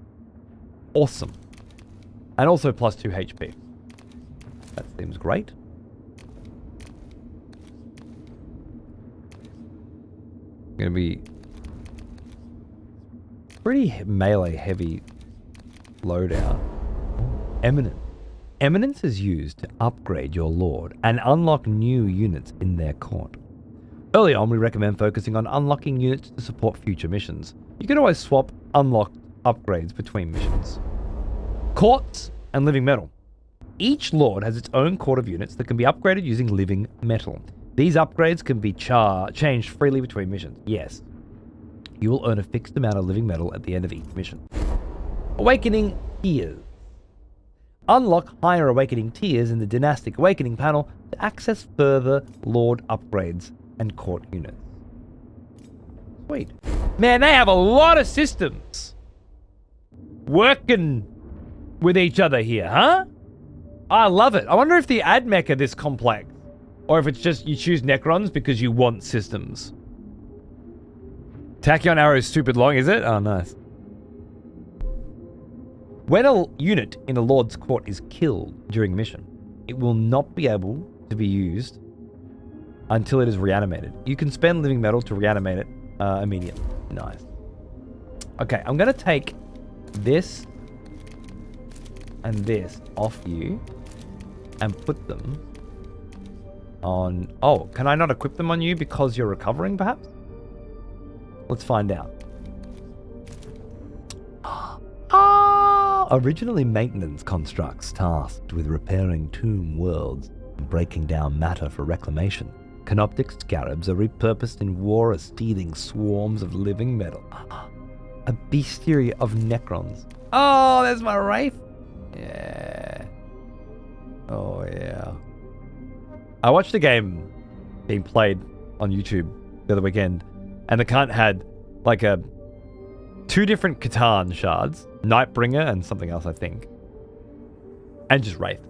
Awesome. And also plus 2 HP. That seems great. Gonna be pretty melee heavy loadout. Eminence. Eminence is used to upgrade your lord and unlock new units in their court. Early on, we recommend focusing on unlocking units to support future missions. You can always swap unlocked upgrades between missions. Courts and living metal. Each lord has its own court of units that can be upgraded using living metal. These upgrades can be changed freely between missions. Yes. You will earn a fixed amount of living metal at the end of each mission. Awakening tiers. Unlock higher awakening tiers in the Dynastic Awakening panel to access further lord upgrades and court units. Sweet. Man, they have a lot of systems working with each other here, huh? I love it. I wonder if the ad mech are this complex. Or if it's just you choose Necrons because you want systems. Tachyon arrow is stupid long, is it? Oh, nice. When a unit in a Lord's Court is killed during a mission, it will not be able to be used until it is reanimated. You can spend living metal to reanimate it immediately. Nice. Okay, I'm going to take this and this off you and put them on... Oh, can I not equip them on you because you're recovering, perhaps? Let's find out. Originally maintenance constructs tasked with repairing tomb worlds and breaking down matter for reclamation. Canoptic scarabs are repurposed in war as teething swarms of living metal. A bestiary of Necrons. Oh, there's my Wraith. Yeah. Oh, yeah. I watched a game being played on YouTube the other weekend, and the cunt had like two different Catan shards, Nightbringer and something else, I think, and just Wraith.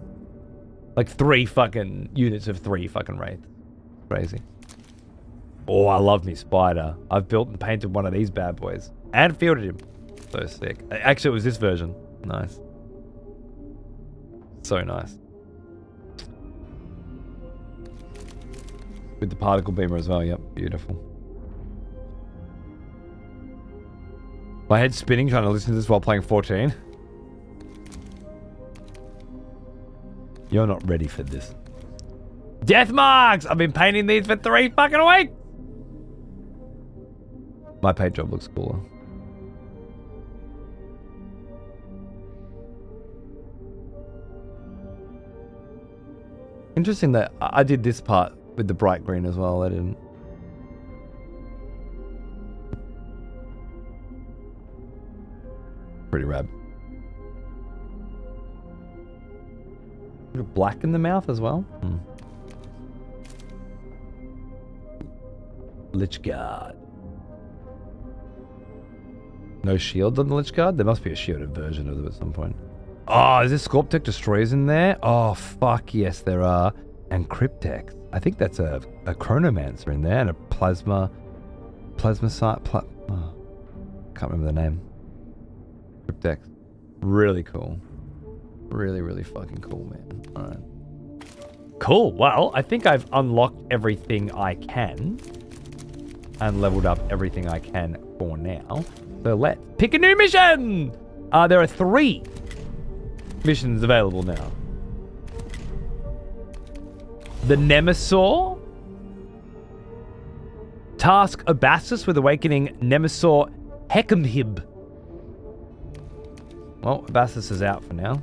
Like 3 fucking units of 3 fucking Wraith. Crazy. Oh, I love me Spider. I've built and painted one of these bad boys and fielded him. So sick. Actually, it was this version. Nice. So nice. With the particle beamer as well. Yep, beautiful. My head's spinning trying to listen to this while playing 14. You're not ready for this. Death marks! I've been painting these for 3 fucking weeks! My paint job looks cooler. Interesting that I did this part with the bright green as well. I didn't. Pretty rad. Black in the mouth as well. Lich Guard. No shield on the Lich Guard? There must be a shielded version of them at some point. Oh, is this Scorptech Destroyers in there? Oh, fuck yes, there are. And Cryptex. I think that's a Chronomancer in there and a Plasma Site. Oh, can't remember the name. Cryptex. Really cool. Really, really fucking cool, man. Alright. Cool. Well, I think I've unlocked everything I can and leveled up everything I can for now. So let's pick a new mission! There are 3 missions available now. The Nemesaur. Task Abassus with awakening Nemesaur Hekimhib. Well, Abassus is out for now.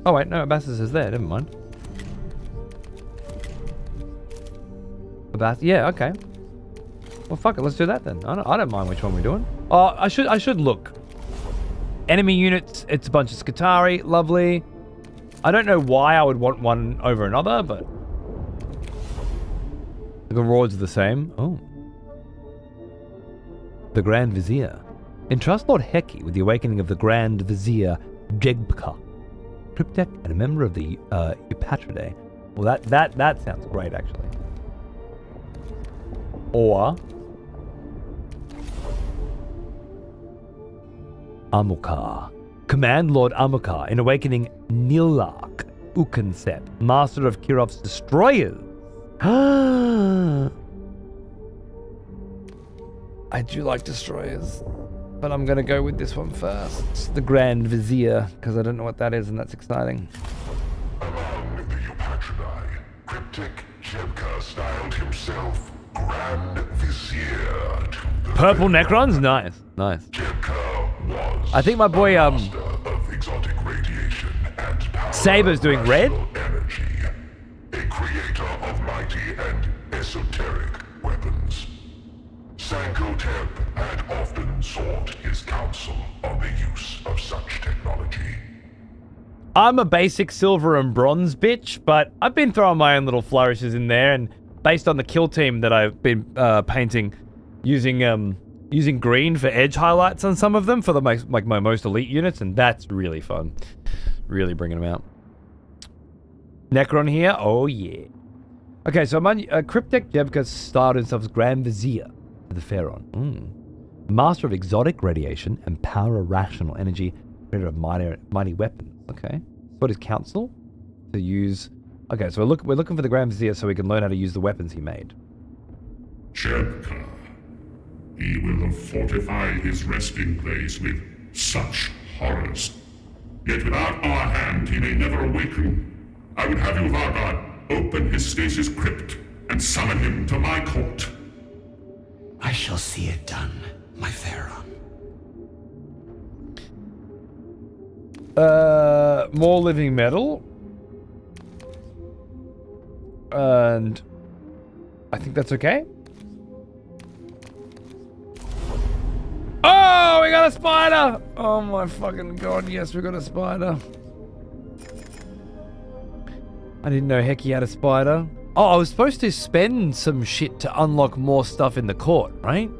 Oh wait, no, Abassus is there, never mind. Yeah, okay. Well, fuck it, let's do that then. I don't mind which one we're doing. Oh, I should look. Enemy units, it's a bunch of Skitarii, lovely. I don't know why I would want one over another, but the rewards are the same. Oh. The Grand Vizier. Entrust Lord Heki with the awakening of the Grand Vizier Jegbka, Cryptech, and a member of the Eupatridae. Well, that sounds great, actually. Or Amukar, Command Lord Amukar in awakening Nilak Ukansep, master of Kirov's destroyers. I do like destroyers, but I'm gonna go with this one first. It's the Grand Vizier, because I don't know what that is, and that's exciting. Among the Eupatrinae, cryptic Jebka styled himself Grand Vizier to the Purple Necrons? Nice. Jebka was I think my boy, master of exotic radiation and power Saber's doing red? energy, a creator of mighty and esoteric weapons. Sankotep had often sought his counsel on the use of such technology. I'm a basic silver and bronze bitch, but I've been throwing my own little flourishes in there, and based on the kill team that I've been painting, using green for edge highlights on some of them for the my most elite units, and that's really fun. Really bringing them out. Necron here, oh yeah. Okay, so Cryptek Jebka styled himself as Grand Vizier to the Pharaon. Master of exotic radiation and power rational energy, creator of mighty weapons. Okay, what is counsel? To use. Okay, so we're looking for the Grand Vizier so we can learn how to use the weapons he made. Jebka. He will have fortified his resting place with such horrors. Yet without our hand, he may never awaken. I would have you, Vargard, open his stasis crypt and summon him to my court. I shall see it done, my Pharaoh. More living metal. And I think that's okay. Oh, we got a spider! Oh my fucking god, yes, we got a spider. I didn't know Hecky had a spider. Oh, I was supposed to spend some shit to unlock more stuff in the court, right?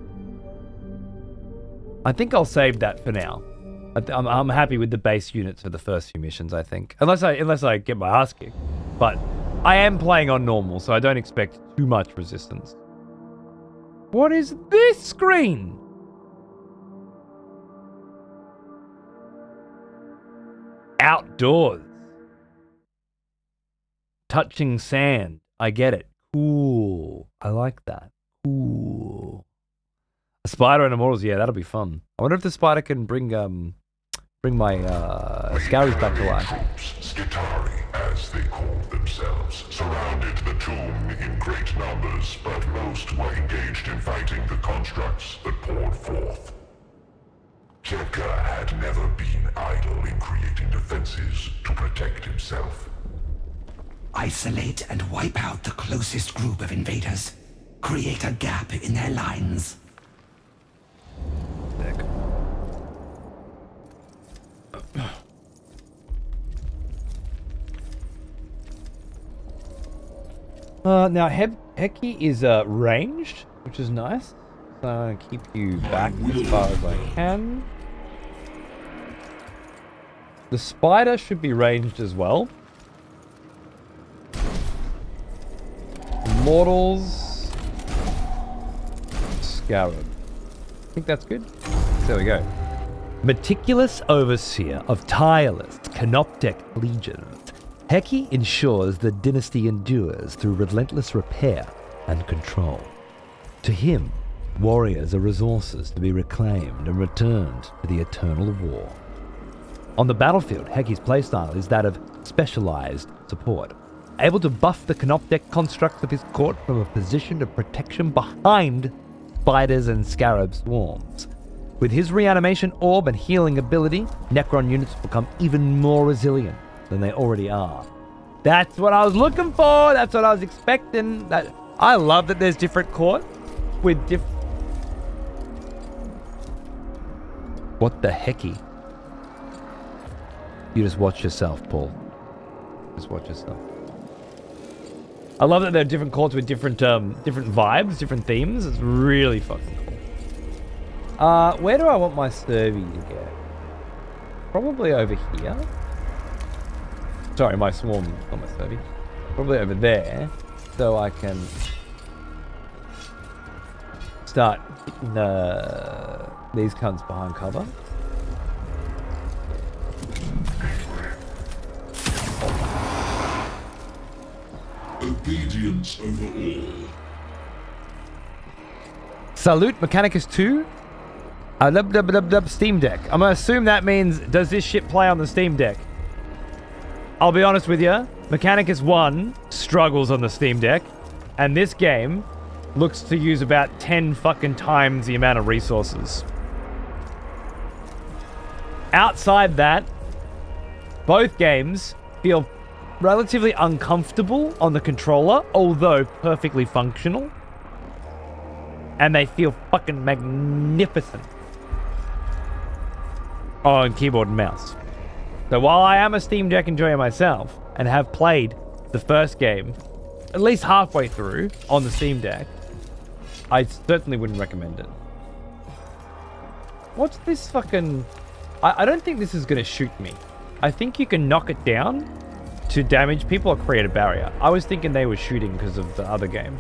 I think I'll save that for now. I'm happy with the base units for the first few missions, I think. Unless I get my ass kicked. But I am playing on normal, so I don't expect too much resistance. What is this screen? Outdoors. Touching sand. I get it. Cool. I like that. Cool. A spider and immortals. Yeah, that'll be fun. I wonder if the spider can bring my scourge back to life. Skitari, as they called themselves, surrounded the tomb in great numbers, but most were engaged in fighting the constructs that poured forth. Jebka had never been idle in creating defenses to protect himself. Isolate and wipe out the closest group of invaders. Create a gap in their lines. Now Hecky is ranged, which is nice. So I'm gonna keep you back as far as I can. The spider should be ranged as well. Immortals. Scarab. I think that's good. There we go. Meticulous overseer of tireless Canoptech legions, Hecky ensures the dynasty endures through relentless repair and control. To him, warriors are resources to be reclaimed and returned to the eternal war. On the battlefield, Hecky's playstyle is that of specialized support, able to buff the Canoptech constructs of his court from a position of protection behind spiders and scarab swarms. With his reanimation orb and healing ability, Necron units become even more resilient than they already are. That's what I was looking for. That's what I was expecting. I love that there's different court with different. What the hecky? You just watch yourself, Paul. Just watch yourself. I love that there are different courts with different vibes, different themes. It's really fucking cool. Where do I want my Survey to get? Probably over here. Sorry, my swarm, not my Survey. Probably over there, so I can start hitting these cunts behind cover. Obedience over all. Salute Mechanicus 2. Steam Deck. I'm gonna assume that means, does this shit play on the Steam Deck? I'll be honest with you, Mechanicus 1 struggles on the Steam Deck, and this game looks to use about 10 fucking times the amount of resources. Outside that, both games feel relatively uncomfortable on the controller, although perfectly functional. And they feel fucking magnificent on keyboard and mouse. So while I am a Steam Deck enjoyer myself and have played the first game at least halfway through on the Steam Deck, I certainly wouldn't recommend it. What's this fucking... I don't think this is going to shoot me. I think you can knock it down to damage people or create a barrier. I was thinking they were shooting because of the other game.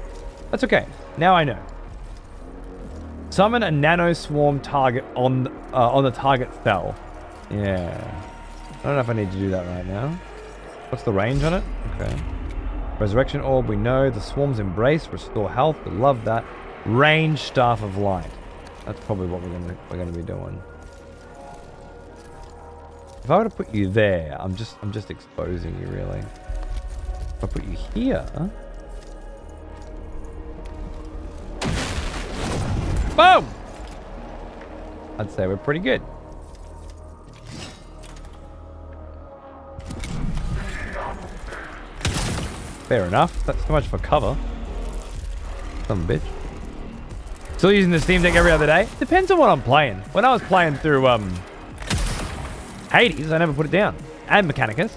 That's okay. Now I know. Summon a nano swarm target on the target fell. Yeah. I don't know if I need to do that right now. What's the range on it? Okay. Resurrection orb, we know. The swarm's embrace, restore health. We love that. Range staff of light. That's probably what we're gonna be doing. If I were to put you there, I'm just exposing you really. If I put you here. Boom! I'd say we're pretty good. Fair enough. That's too much for cover. Some bitch. Still using the Steam Deck every other day? Depends on what I'm playing. When I was playing through Hades, I never put it down. And Mechanicus.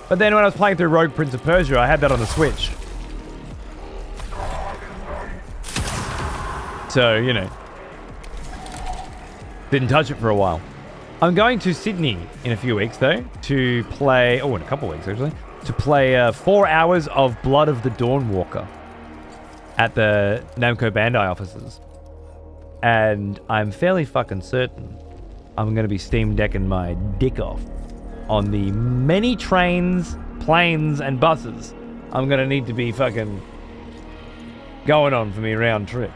But then when I was playing through Rogue Prince of Persia, I had that on the Switch. So, you know. Didn't touch it for a while. I'm going to Sydney in a few weeks, though, to play... Oh, in a couple weeks, actually. To play 4 hours of Blood of the Dawnwalker at the Namco Bandai offices. And I'm fairly fucking certain I'm going to be Steam Decking my dick off on the many trains, planes, and buses I'm going to need to be fucking going on for me round trip.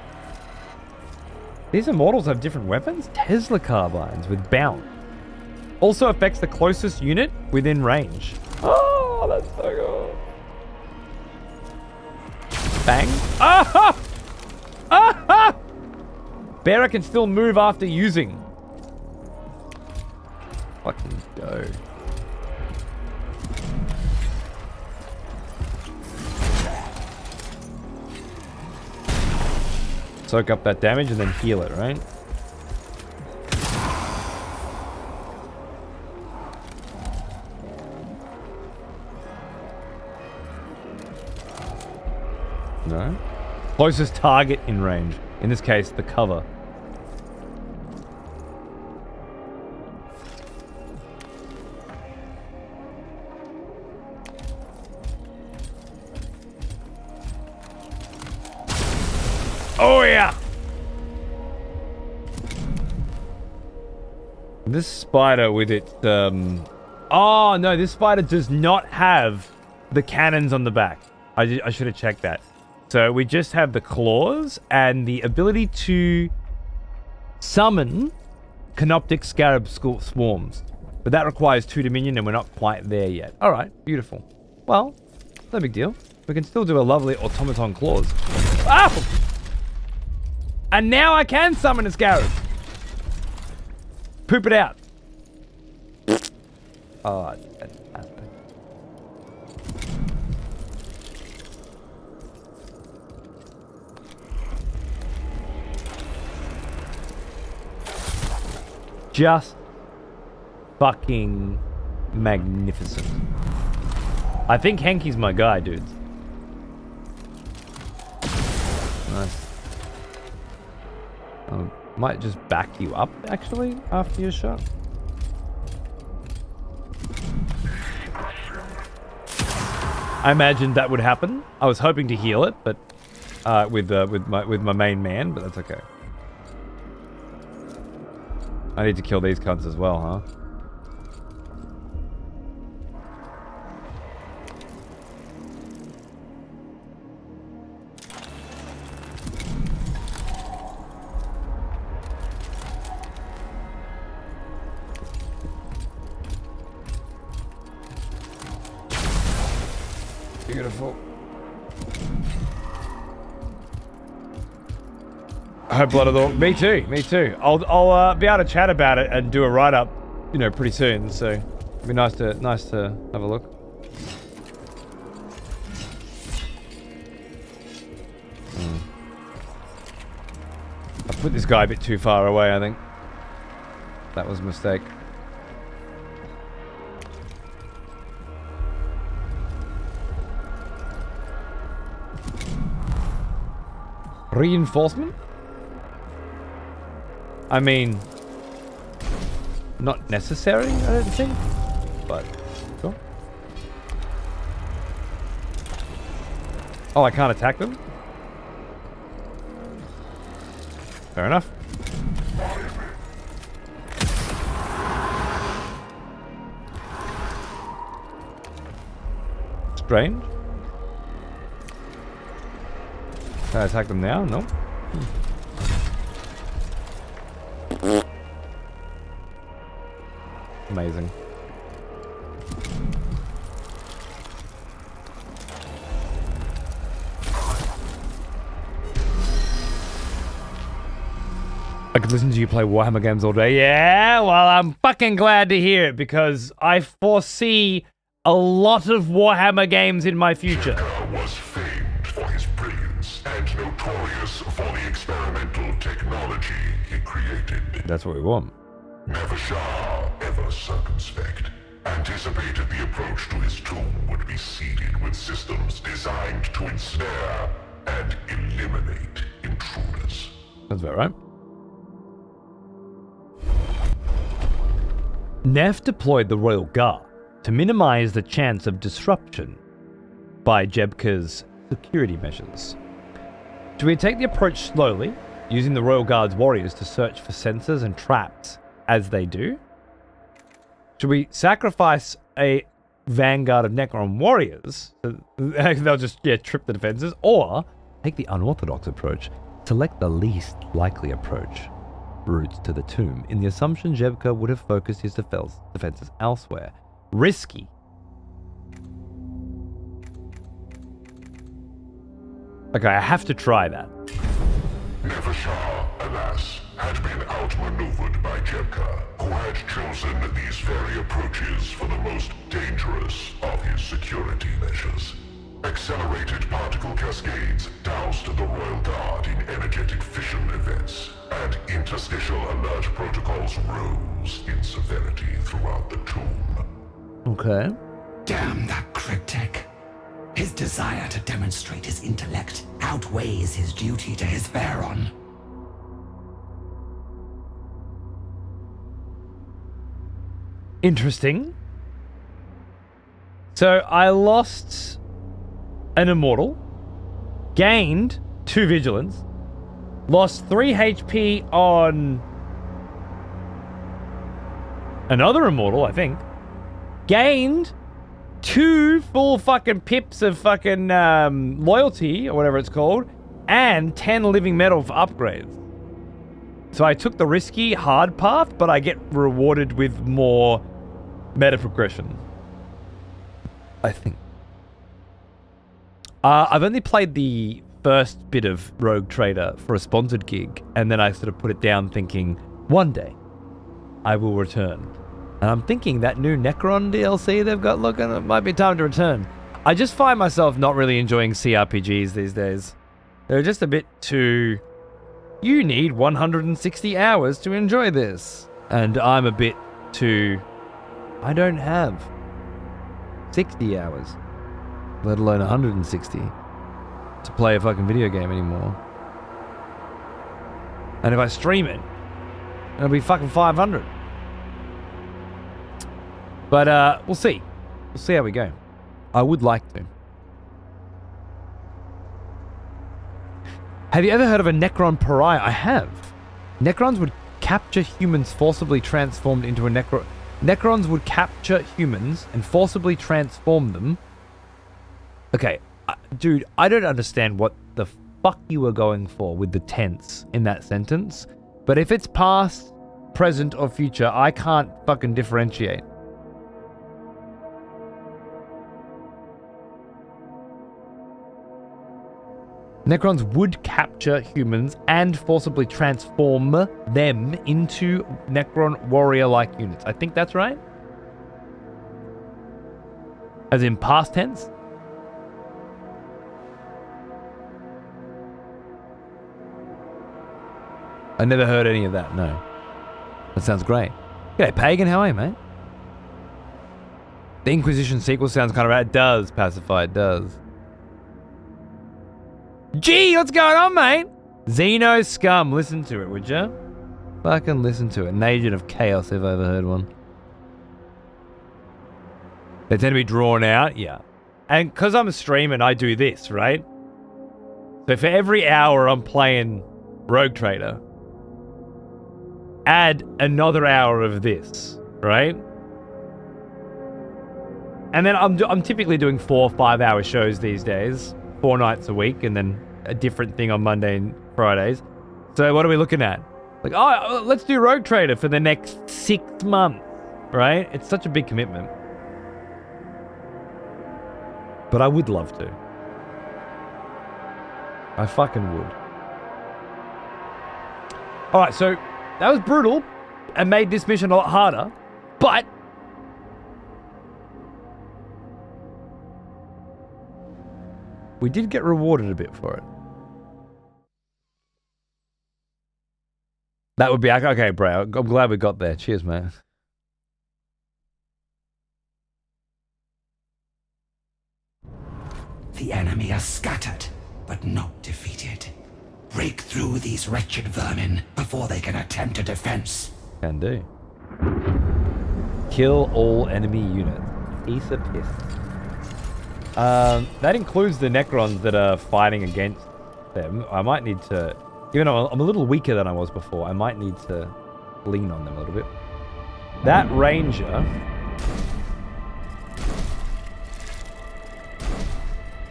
These immortals have different weapons? Tesla carbines with bounce. Also affects the closest unit within range. Oh, that's so good. Bang. Ah! Ah! Bearer can still move after using. Fucking go. Soak up that damage and then heal it, right? No. Closest target in range. In this case, the cover. Oh yeah! This spider with it, oh no, this spider does not have the cannons on the back. I should have checked that. So we just have the claws and the ability to summon canoptic scarab swarms. But that requires 2 Dominion and we're not quite there yet. Alright, beautiful. Well, no big deal. We can still do a lovely automaton claws. Ow! And now I can summon a scarab. Poop it out. Oh, that's fantastic. Just fucking magnificent. I think Henky's my guy, dudes. Nice. I might just back you up, actually, after your shot. I imagined that would happen. I was hoping to heal it, but with my main man, but that's okay. I need to kill these cunts as well, huh? beautiful. I hope Blood of the... Me too, me too. I'll be able to chat about it and do a write-up, you know, pretty soon, so it'd be nice to have a look. I put this guy a bit too far away, I think. That was a mistake. Reinforcement? I mean, not necessary, I don't think, but sure. Oh, I can't attack them? Fair enough. Strange. Can I attack them now? No. Amazing. I could listen to you play Warhammer games all day. Yeah, well, I'm fucking glad to hear it because I foresee a lot of Warhammer games in my future. Jekyll was famed for his brilliance and notorious for the experimental technology he created. That's what we want. Neashar, ever circumspect, anticipated the approach to his tomb would be seeded with systems designed to ensnare and eliminate intruders. That's about right. Neff deployed the Royal Guard to minimize the chance of disruption by Jebka's security measures. Should we take the approach slowly, using the Royal Guard's warriors to search for sensors and traps as they do? Should we sacrifice a vanguard of Necron warriors, so they'll just trip the defenses, or take the unorthodox approach, select the least likely approach, routes to the tomb, in the assumption Jebka would have focused his defenses elsewhere? Risky. Okay, I have to try that. Neashar, alas, had been outmaneuvered by Jebka, who had chosen these very approaches for the most dangerous of his security measures. Accelerated particle cascades doused the Royal Guard in energetic fission events, and interstitial alert protocols rose in severity throughout the tomb. Okay. Damn that cryptic. His desire to demonstrate his intellect outweighs his duty to his Pharaon. Interesting. So I lost an immortal, gained 2 vigilance, lost 3 HP on another immortal, I think, gained 2 full fucking pips of fucking loyalty, or whatever it's called, and 10 living metal for upgrades. So I took the risky hard path, but I get rewarded with more meta progression, I think. I've only played the first bit of Rogue Trader for a sponsored gig, and then I sort of put it down thinking, one day, I will return. And I'm thinking that new Necron DLC they've got looking, it might be time to return. I just find myself not really enjoying CRPGs these days. They're just a bit too... You need 160 hours to enjoy this. And I'm a bit too... I don't have 60 hours, let alone 160, to play a fucking video game anymore. And if I stream it, it'll be fucking 500. But we'll see. We'll see how we go. I would like to. Have you ever heard of a Necron pariah? I have. Necrons would capture humans forcibly transformed into a Necron. Necrons would capture humans and forcibly transform them. Okay, dude, I don't understand what the fuck you were going for with the tense in that sentence. But if it's past, present, or future, I can't fucking differentiate. Necrons would capture humans and forcibly transform them into Necron warrior-like units. I think that's right. As in past tense. I never heard any of that, no. That sounds great. G'day, Pagan, how are you, mate? The Inquisition sequel sounds kind of rad. It does, Pacify, it does. Gee, what's going on, mate? Xeno Scum, listen to it, would you? Fucking listen to it. An agent of chaos, if I ever heard one. They tend to be drawn out, yeah. And because I'm a streamer and I do this, right? So for every hour I'm playing Rogue Trader, add another hour of this, right? And then I'm typically doing 4 or 5 hour shows these days, 4 nights a week, and then a different thing on Monday and Fridays. So what are we looking at? Like, oh, let's do Rogue Trader for the next 6 months, right? It's such a big commitment. But I would love to. I fucking would. Alright, so that was brutal and made this mission a lot harder, but we did get rewarded a bit for it. That would be okay, bro. I'm glad we got there. Cheers, man. The enemy are scattered, but not defeated. Break through these wretched vermin before they can attempt a defense. Can do. Kill all enemy units. Piece of piss. That includes the Necrons that are fighting against them. I might need to, even though I'm a little weaker than I was before, I might need to lean on them a little bit. That Ranger...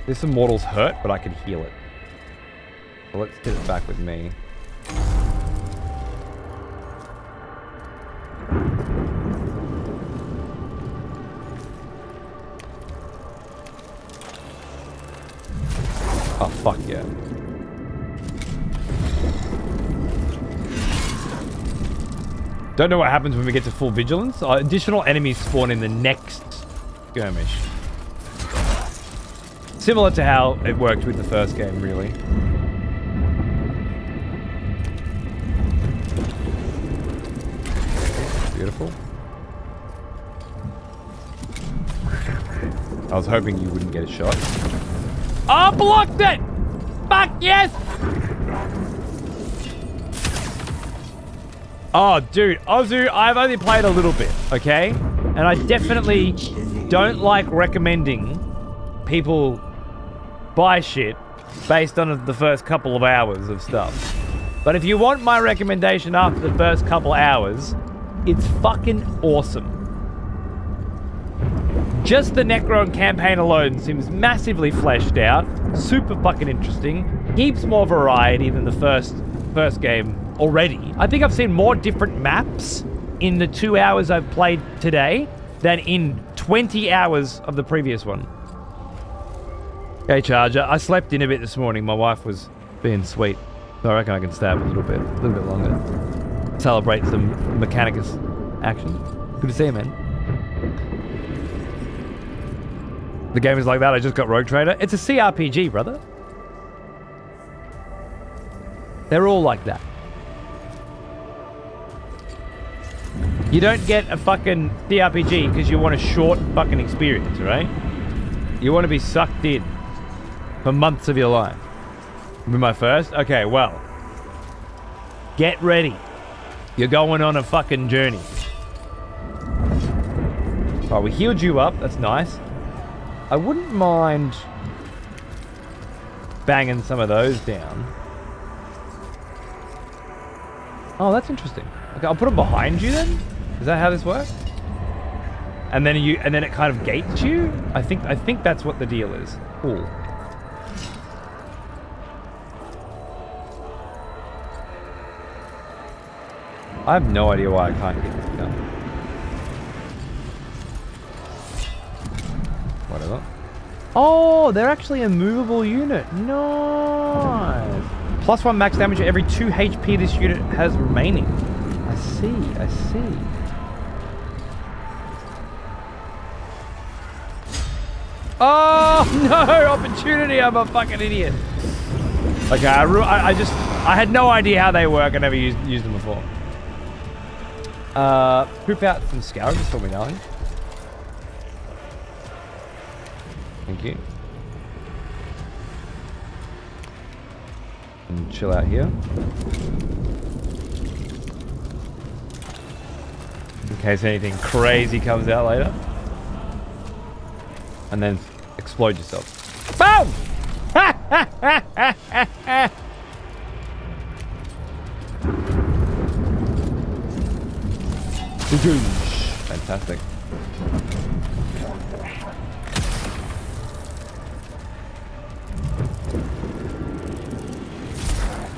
This Immortal's hurt, but I can heal it. So let's get it back with me. Oh, fuck yeah. Don't know what happens when we get to full vigilance. Additional enemies spawn in the next skirmish. Similar to how it worked with the first game, really. Beautiful. I was hoping you wouldn't get a shot. Oh, blocked it! Fuck yes! Oh, dude, Ozu, I've only played a little bit, okay? And I definitely don't like recommending people buy shit based on the first couple of hours of stuff. But if you want my recommendation after the first couple hours, it's fucking awesome. Just the Necron campaign alone seems massively fleshed out, super fucking interesting, heaps more variety than the first game already. I think I've seen more different maps in the 2 hours I've played today than in 20 hours of the previous one. Okay, Charger, I slept in a bit this morning. My wife was being sweet, so I reckon I can stay up a little bit longer. Celebrate some Mechanicus action. Good to see you, man. The game is like that. I just got Rogue Trader. It's a CRPG, brother. They're all like that. You don't get a fucking CRPG because you want a short fucking experience, right? You want to be sucked in for months of your life. Be my first? Okay, well. Get ready. You're going on a fucking journey. Alright, we healed you up. That's nice. I wouldn't mind banging some of those down. Oh, that's interesting. Okay, I'll put them behind you then? Is that how this works? And then it kind of gates you? I think that's what the deal is. Cool. I have no idea why I can't get this gun. Whatever. Oh, they're actually a movable unit. No. +1 max damage every 2 HP this unit has remaining. I see. Oh, no! Opportunity! I'm a fucking idiot. Okay, I had no idea how they work. I never used them before. Poop out some scourges for me, darling. Thank you. And chill out here. In case anything crazy comes out later. And then explode yourself. Boom! Fantastic.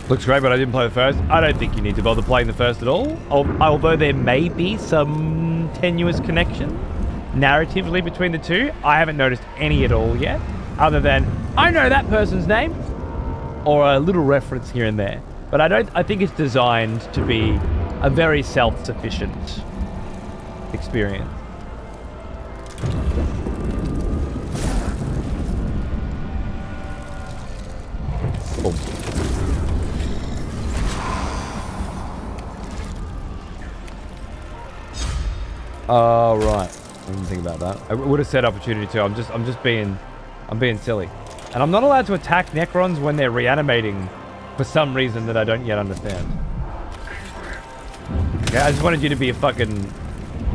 Looks great, but I didn't play the first. I don't think you need to bother playing the first at all. Although there may be some tenuous connection narratively between the two. I haven't noticed any at all yet, other than I know that person's name or a little reference here and there. But I think it's designed to be a very self-sufficient experience. Boom. Oh, right. I didn't think about that. I would have said opportunity too. I'm being silly. And I'm not allowed to attack Necrons when they're reanimating for some reason that I don't yet understand. Okay, I just wanted you to be a fucking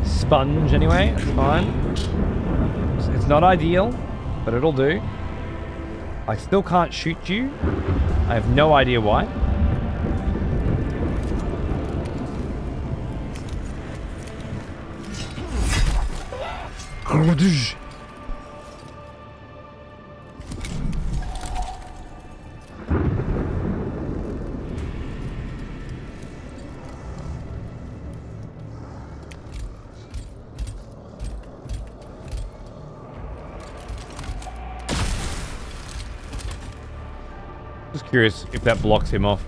sponge anyway. It's fine. It's not ideal, but it'll do. I still can't shoot you. I have no idea why. Just curious if that blocks him off.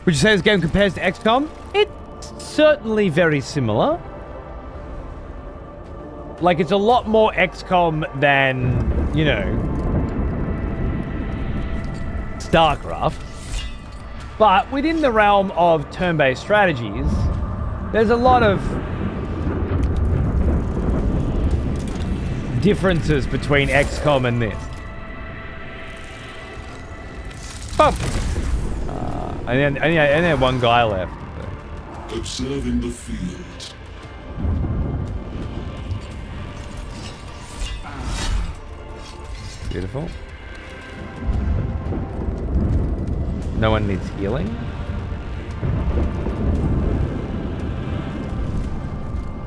Would you say this game compares to XCOM? It's certainly very similar. Like, it's a lot more XCOM than, you know, StarCraft. But within the realm of turn-based strategies, there's a lot of differences between XCOM and this. Boom! And then one guy left. Observing the field. Beautiful. No one needs healing.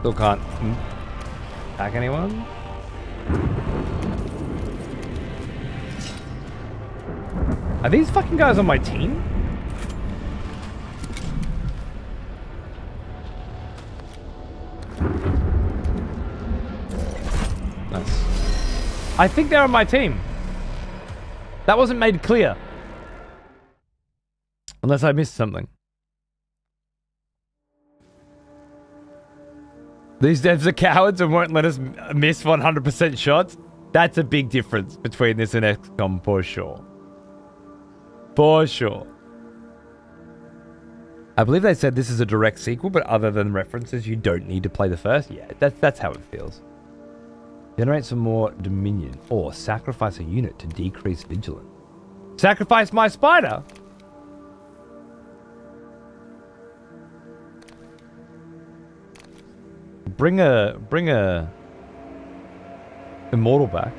Still can't attack anyone. Are these fucking guys on my team? I think they're on my team. That wasn't made clear. Unless I missed something. These devs are cowards and won't let us miss 100% shots. That's a big difference between this and XCOM for sure. For sure. I believe they said this is a direct sequel, but other than references, you don't need to play the first. Yeah, that's how it feels. Generate some more dominion, or sacrifice a unit to decrease vigilance. Sacrifice my spider? Bring a immortal back.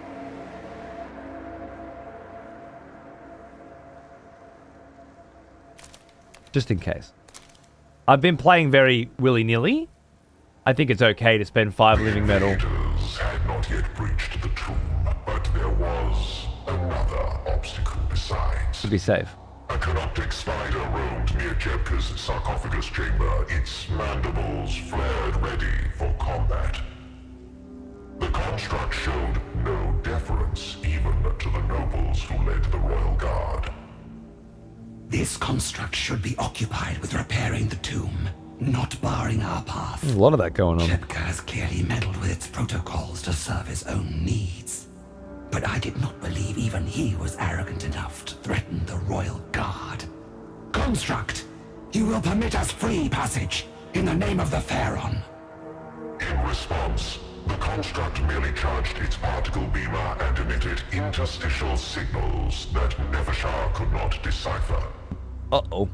Just in case. I've been playing very willy-nilly. I think it's okay to spend 5 living metal. Had not yet breached the tomb, but there was another obstacle besides. To be safe. A corrupted spider roamed near Kepka's sarcophagus chamber, its mandibles flared ready for combat. construct showed no deference even to the nobles who led the Royal Guard. This construct should be occupied with repairing the tomb, not barring our path. There's a lot of that going on. Shepka has clearly meddled with its protocols to serve his own needs. But I did not believe even he was arrogant enough to threaten the Royal Guard. Construct, you will permit us free passage in the name of the Pharaon. In response, the construct merely charged its particle beamer and emitted interstitial signals that Neashar could not decipher. Uh-oh.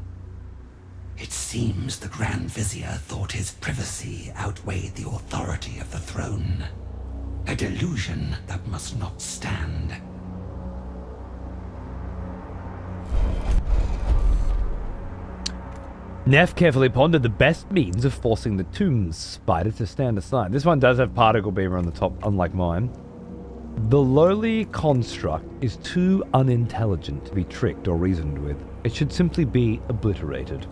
It seems the Grand Vizier thought his privacy outweighed the authority of the throne. A delusion that must not stand. Neff carefully pondered the best means of forcing the tomb's spider to stand aside. This one does have particle beamer on the top, unlike mine. The lowly construct is too unintelligent to be tricked or reasoned with. It should simply be obliterated.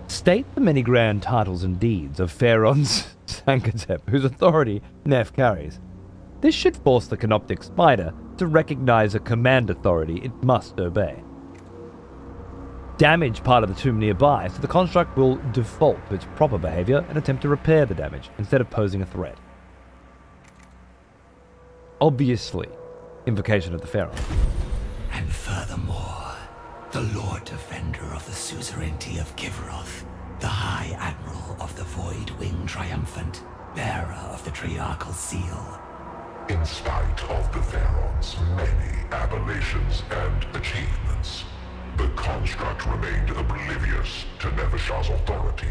State the many grand titles and deeds of Pharaon's Sankatep, whose authority Neff carries. This should force the Canoptic Spider to recognize a command authority it must obey. Damage part of the tomb nearby, so the construct will default to its proper behavior and attempt to repair the damage, instead of posing a threat. Obviously, invocation of the Pharaoh. And furthermore, the Lord Defender of the suzerainty of Kivroth, the High Admiral of the Void Wing Triumphant, bearer of the Triarchal Seal. In spite of the Pharaon's many aberrations and achievements, the construct remained oblivious to Neashar's authority.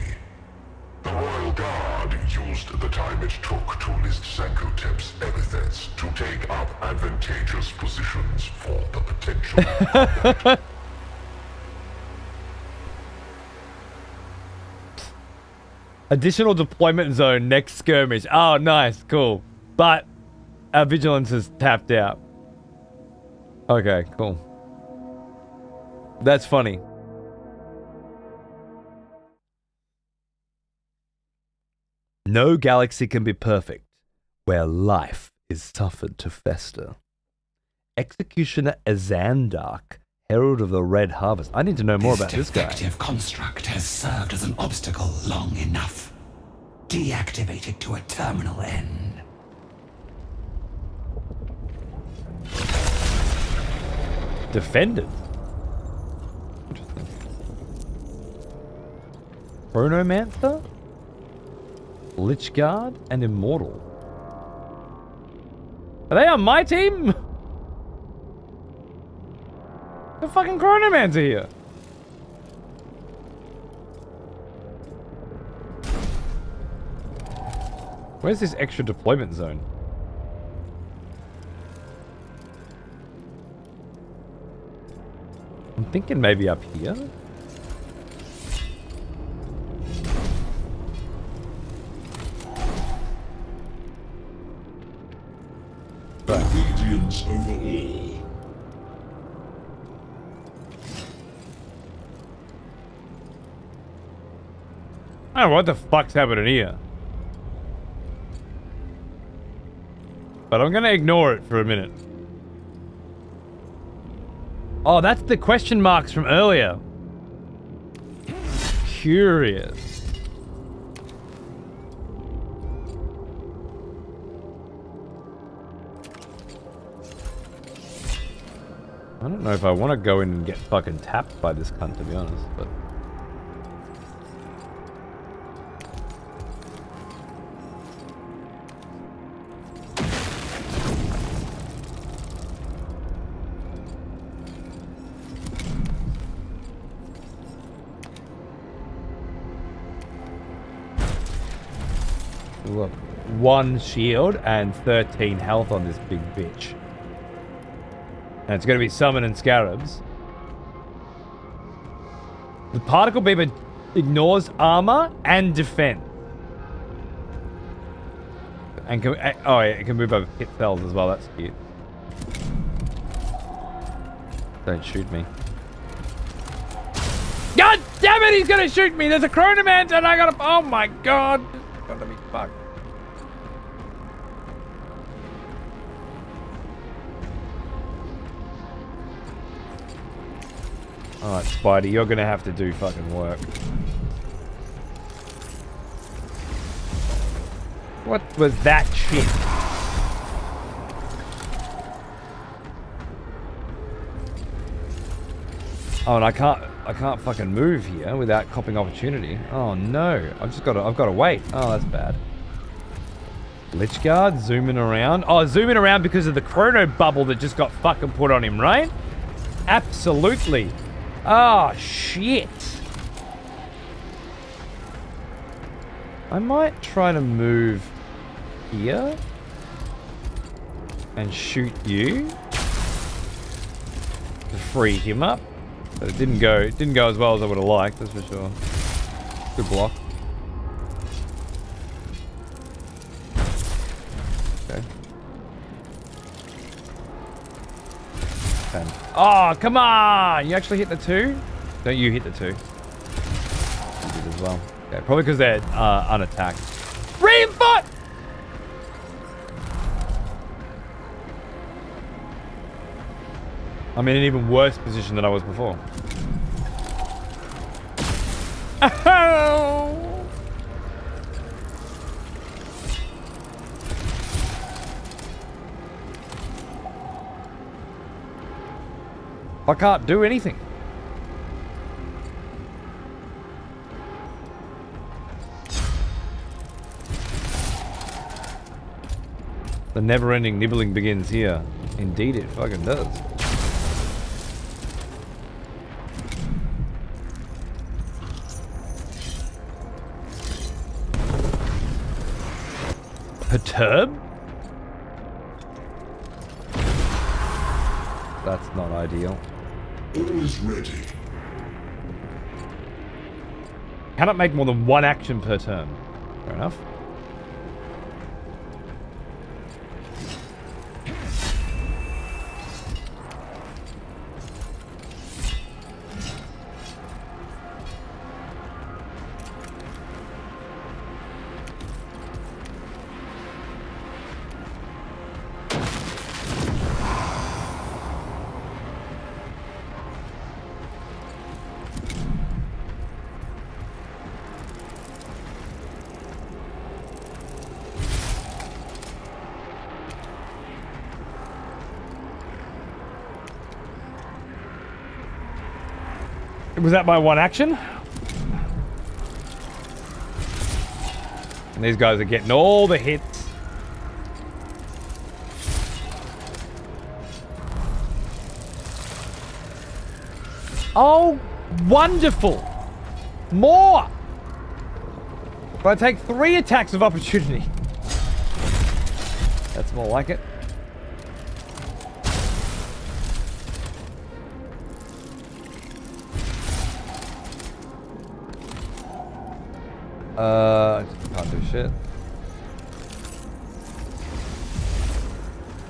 The Royal Guard used the time it took to list Sankotep's epithets to take up advantageous positions for the potential combat. Additional deployment zone next skirmish. Oh, nice, cool. But our vigilance is tapped out. Okay, cool. That's funny. No galaxy can be perfect where life is suffered to fester. Executioner Azandark, Herald of the Red Harvest. I need to know more about this guy. This defective construct has served as an obstacle long enough. Deactivate it to a terminal end. Defended. Interesting. Chronomancer, Lichguard, and Immortal. Are they on my team? The fucking Chronomancer here. Where's this extra deployment zone? I'm thinking maybe up here. Obedience over all. Oh, what the fuck's happening here? But I'm gonna ignore it for a minute. Oh, that's the question marks from earlier. Curious. I don't know if I want to go in and get fucking tapped by this cunt, to be honest, but... Look, 1 shield and 13 health on this big bitch. And it's going to be summon and scarabs. The particle beamer ignores armor and defense. And can, oh yeah, it can move over hit cells as well. That's cute. Don't shoot me. God damn it! He's gonna shoot me. There's a Chronomancer and I gotta. Oh my god! This is gonna be fucked. Alright, Spidey, you're gonna have to do fucking work. What was that shit? Oh, and I can't fucking move here without copping opportunity. Oh no, I've got to wait. Oh, that's bad. Lich Guard, zooming around. Oh, zooming around because of the chrono bubble that just got fucking put on him, right? Absolutely. Oh, shit. I might try to move here and shoot you to free him up. But it didn't go as well as I would have liked, that's for sure. Good block. Okay. Oh, come on! You actually hit the 2? Don't you hit the 2? You did as well. Okay, probably because they're unattacked. Reinforce! I'm in an even worse position than I was before. Oh! I can't do anything. The never-ending nibbling begins here. Indeed it fucking does. Perturb? That's not ideal. All is ready. Cannot make more than one action per turn. Fair enough. Was that my one action? And these guys are getting all the hits. Oh, wonderful! More! But I take 3 attacks of opportunity. That's more like it. Can't do shit.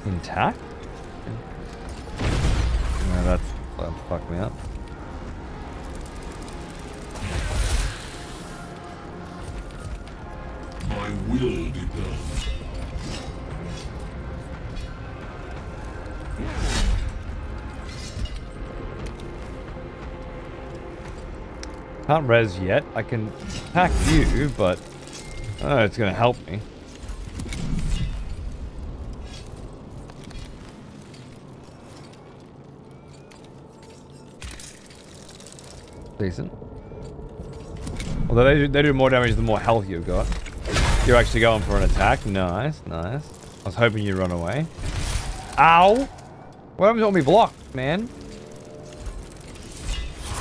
Intact? No, that'll fuck me up. My will be done. Can't res yet. I can attack you, but I don't know if it's going to help me. Decent. Although they do more damage the more health you've got. You're actually going for an attack. Nice, nice. I was hoping you'd run away. Ow! What happens when we block, man?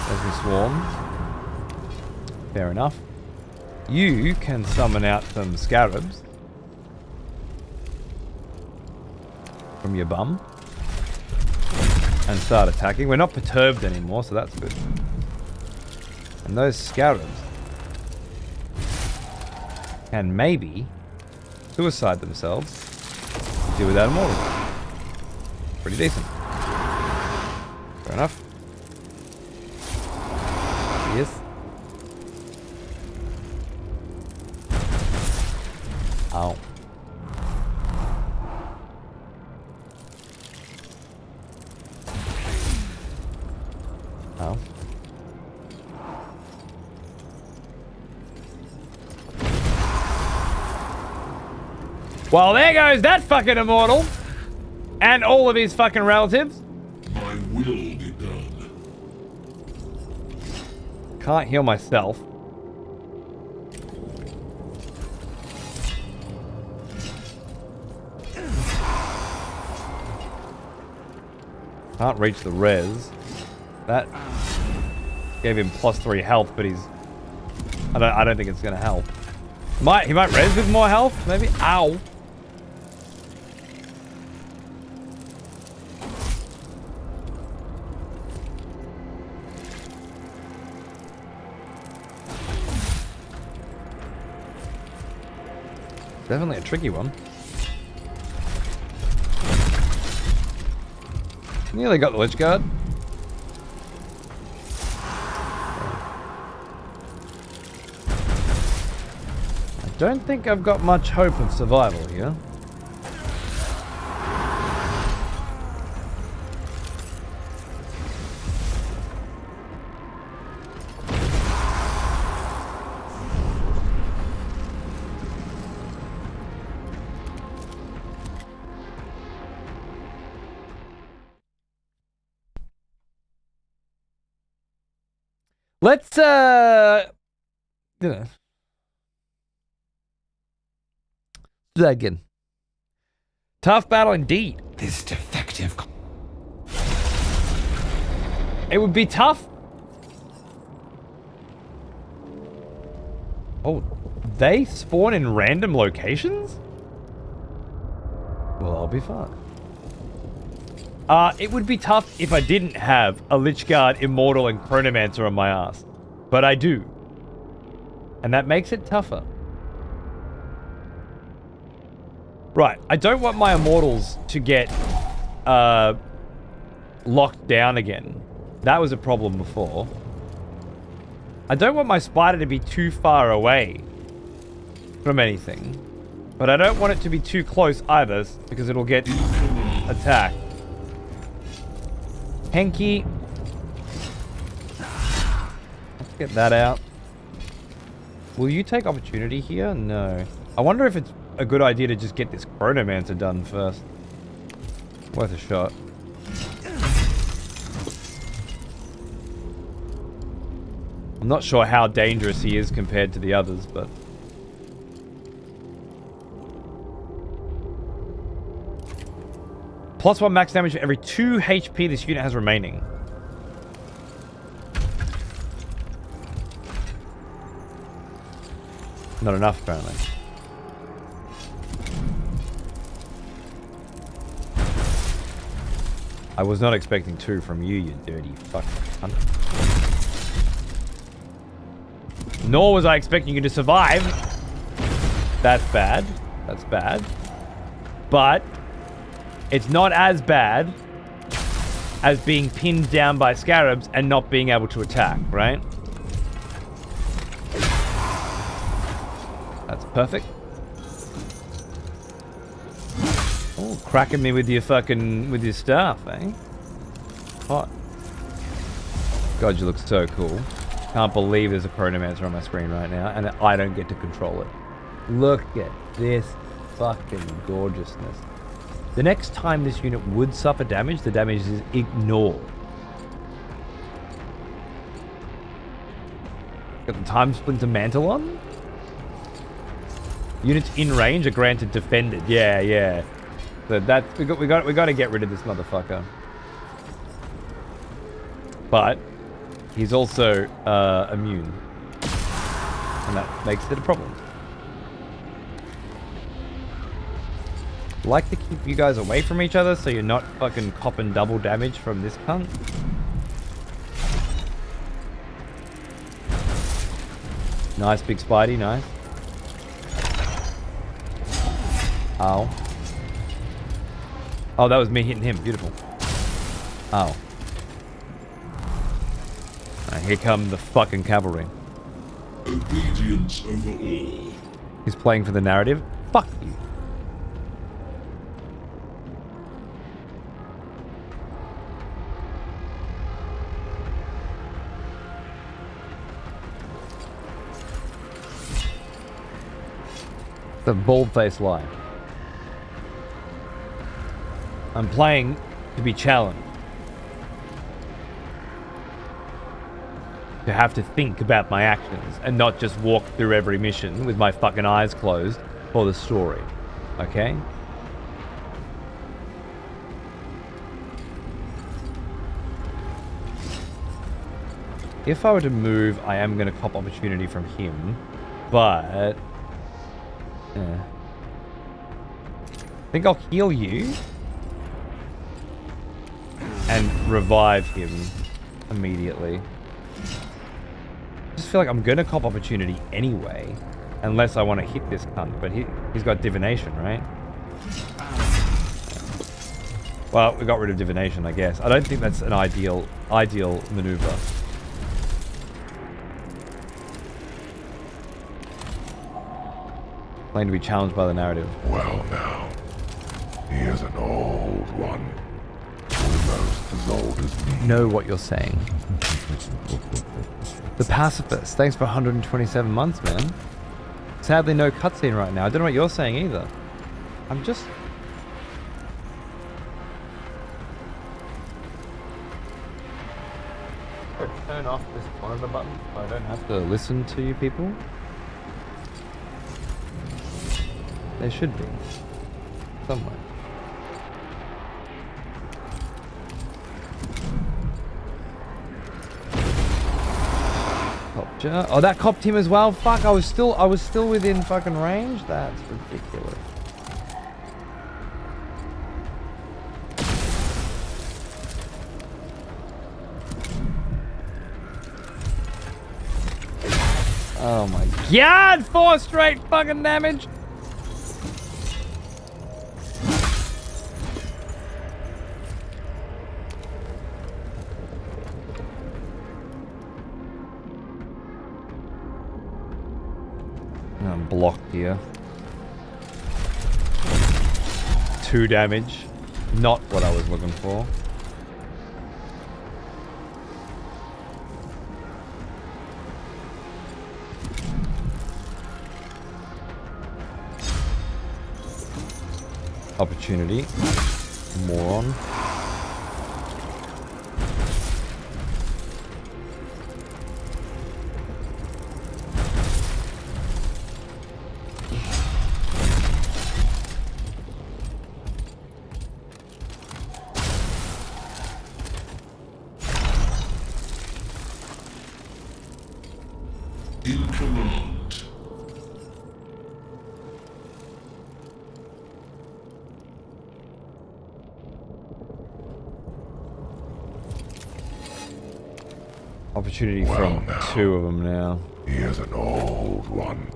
There's the swarm. Fair enough. You can summon out some scarabs from your bum and start attacking. We're not perturbed anymore, so that's good. And those scarabs can maybe suicide themselves to deal with that immortal. Pretty decent. Fair enough. Yes. Ow. Ow. Well, there goes that fucking immortal. And all of his fucking relatives. My will be done. Can't heal myself. Can't reach the res. That gave him +3 health, but he's... I don't think it's gonna help. He might res with more health, maybe? Ow. Definitely a tricky one. Nearly got the Lich Guard. I don't think I've got much hope of survival here. Let's, you know, do that again. Tough battle indeed. This defective... It would be tough. Oh, they spawn in random locations? Well, I'll be fine. It would be tough if I didn't have a Lich Guard, Immortal, and Chronomancer on my ass. But I do. And that makes it tougher. Right, I don't want my Immortals to get locked down again. That was a problem before. I don't want my Spider to be too far away from anything. But I don't want it to be too close either, because it'll get attacked. Henky. Let's get that out. Will you take opportunity here? No. I wonder if it's a good idea to just get this Chronomancer done first. Worth a shot. I'm not sure how dangerous he is compared to the others, but... +1 max damage for every 2 HP this unit has remaining. Not enough, apparently. I was not expecting 2 from you, you dirty fucking cunt. Nor was I expecting you to survive. That's bad. That's bad. But... it's not as bad as being pinned down by scarabs and not being able to attack, right? That's perfect. Oh, cracking me with your fucking, with your staff, eh? Hot. God, you look so cool. Can't believe there's a Chronomancer on my screen right now and I don't get to control it. Look at this fucking gorgeousness. The next time this unit would suffer damage, the damage is ignored. Got the Time Splinter Mantle on. Units in range are granted defended. Yeah, yeah. So that we got to get rid of this motherfucker. But he's also immune, and that makes it a problem. Like to keep you guys away from each other so you're not fucking copping double damage from this cunt. Nice big Spidey, nice. Ow. Oh, that was me hitting him, beautiful. Ow. Right, here come the fucking cavalry. Obedience over all. He's playing for the narrative. Fuck you. The bald-faced lie. I'm playing to be challenged. To have to think about my actions and not just walk through every mission with my fucking eyes closed for the story. Okay? If I were to move, I am going to cop opportunity from him, but... I think I'll heal you and revive him immediately. I just feel like I'm going to cop opportunity anyway, unless I want to hit this cunt, but he's got divination, right? Well, we got rid of divination, I guess. I don't think that's an ideal maneuver. To be challenged by the narrative. Well now, he is an old one. Almost as old as me. Know what you're saying. The Pacifist. Thanks for 127 months, man. Sadly, no cutscene right now. I don't know what you're saying either. I'm just... turn off this monitor button so I don't have to listen to you people. There should be. Somewhere. Copter. Oh, that copped him as well? Fuck, I was still within fucking range? That's ridiculous. Oh my god! 4 straight fucking damage! I'm blocked here. 2 damage. Not what I was looking for. Opportunity. Moron. In command. Opportunity Well, from now. 2 of them now. He is an old one.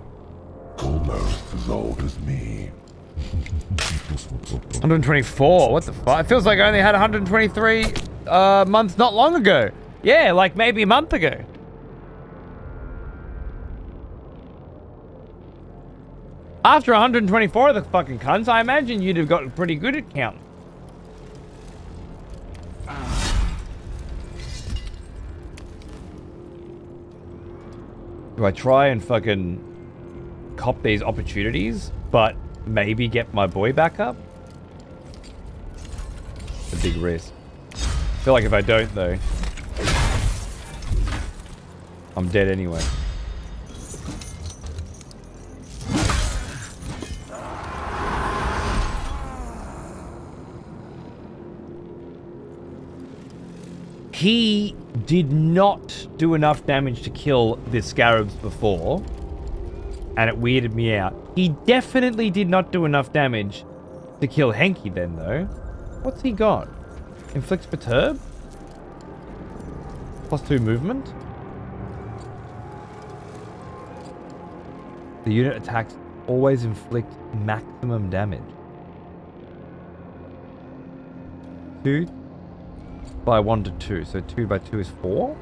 Almost as old as me. 124. What the fuck? It feels like I only had 123 months not long ago. Yeah, like maybe a month ago. After 124 of the fucking cunts, I imagine you'd have gotten pretty good at counting. Do I try and fucking cop these opportunities, but maybe get my boy back up? It's a big risk. I feel like if I don't, though, I'm dead anyway. He did not do enough damage to kill the scarabs before, and it weirded me out. He definitely did not do enough damage to kill Henki then, though. What's he got? Inflicts Perturb? +2 movement? The unit attacks always inflict maximum damage. 2 by 1 to 2, so 2 by 2 is 4?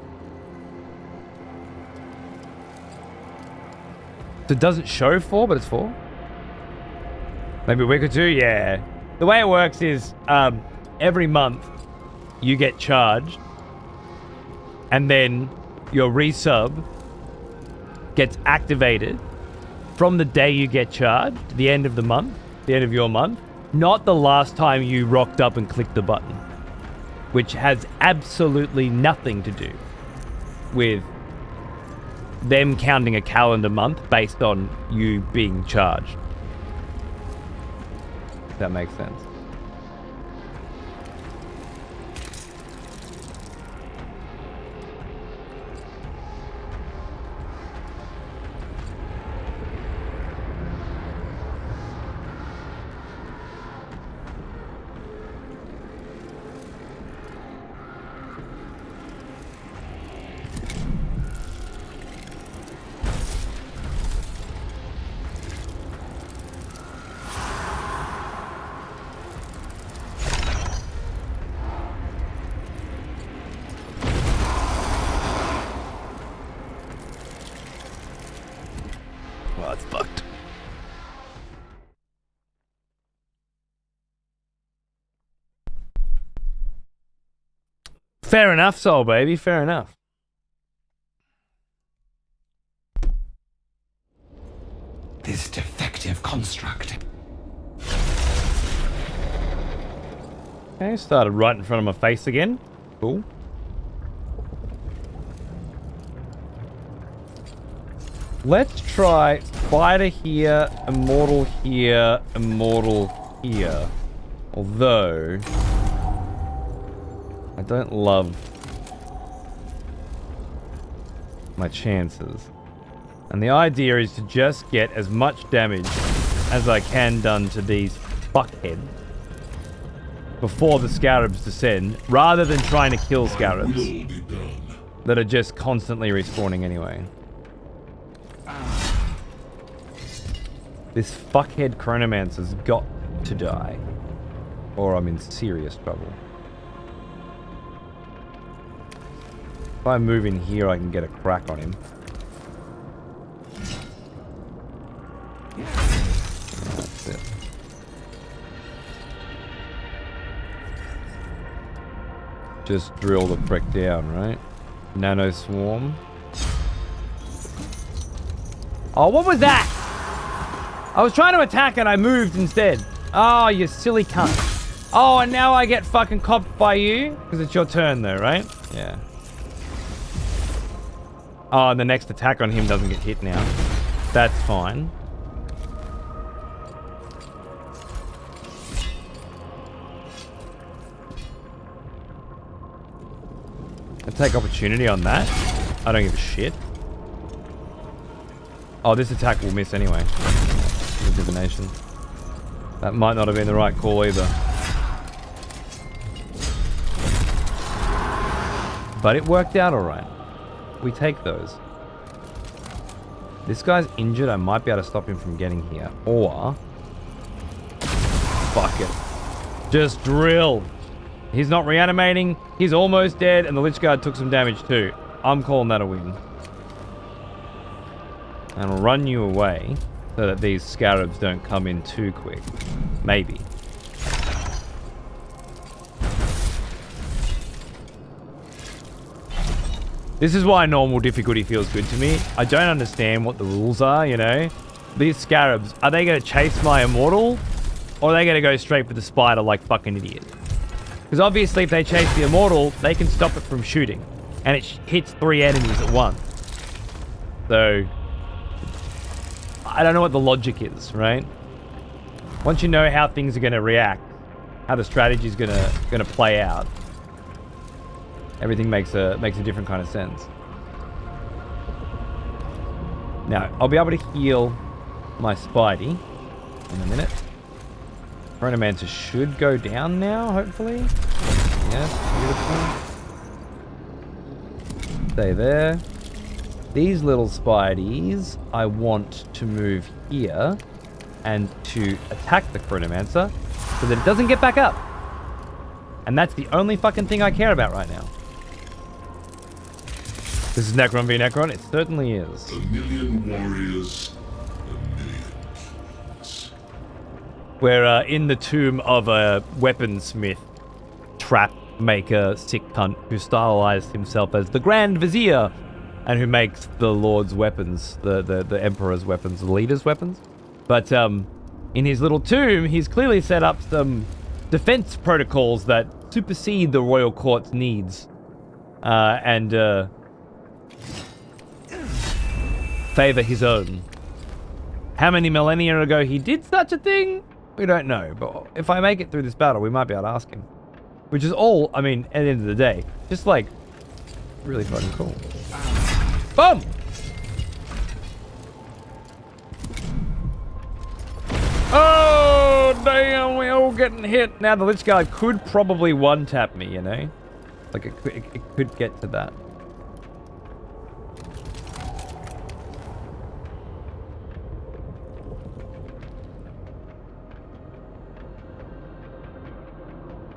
So it doesn't show 4, but it's 4? Maybe a week or 2? Yeah. The way it works is, every month you get charged, and then your resub gets activated from the day you get charged, the end of the month, the end of your month, Not the last time you rocked up and clicked the button, which has absolutely nothing to do with them counting a calendar month based on you being charged. If that makes sense. Well, it's fucked. Fair enough, Soul Baby. Fair enough. This defective construct. Okay, started right in front of my face again. Cool. Let's try Spider here, Immortal here, Immortal here. Although, I don't love my chances. And the idea is to just get as much damage as I can done to these fuckheads before the scarabs descend, rather than trying to kill scarabs that are just constantly respawning anyway. This fuckhead Chronomancer's got to die, or I'm in serious trouble. If I move in here, I can get a crack on him. That's it. Just drill the prick down, right? Nano Swarm. Oh, what was that? I was trying to attack and I moved instead. Oh, you silly cunt. Oh, and now I get fucking copped by you? Because it's your turn though, right? Yeah. Oh, and the next attack on him doesn't get hit now. That's fine. I take opportunity on that. I don't give a shit. Oh, this attack will miss anyway. The divination. That might not have been the right call either. But it worked out alright. We take those. This guy's injured. I might be able to stop him from getting here. Or... fuck it. Just drill. He's not reanimating. He's almost dead. And the Lich Guard took some damage too. I'm calling that a win. And I'll run you away so that these scarabs don't come in too quick. Maybe. This is why normal difficulty feels good to me. I don't understand what the rules are, you know? These scarabs, are they going to chase my Immortal? Or are they going to go straight for the Spider like fucking idiots? Because obviously if they chase the Immortal, they can stop it from shooting. And it hits 3 enemies at once. So... I don't know what the logic is, right? Once you know how things are going to react, how the strategy is going to play out, everything makes a different kind of sense. Now, I'll be able to heal my Spidey in a minute. Chronomancer should go down now, hopefully. Yes, beautiful. Stay there. These little Spideys, I want to move here and to attack the Chronomancer so that it doesn't get back up. And that's the only fucking thing I care about right now. This is Necron v Necron? It certainly is. 1,000,000 warriors, 1,000,000 kings. We're in the tomb of a weaponsmith, trap maker, sick cunt who stylized himself as the Grand Vizier and who makes the Lord's weapons, the Emperor's weapons, the Leader's weapons. But in his little tomb, he's clearly set up some defense protocols that supersede the royal court's needs. And favor his own. How many millennia ago he did such a thing? We don't know. But if I make it through this battle, we might be able to ask him. Which is all, I mean, at the end of the day, just like, really fucking cool. Boom! Oh, damn, we're all getting hit. Now, the Lich Guard could probably one-tap me, you know? Like, it could get to that.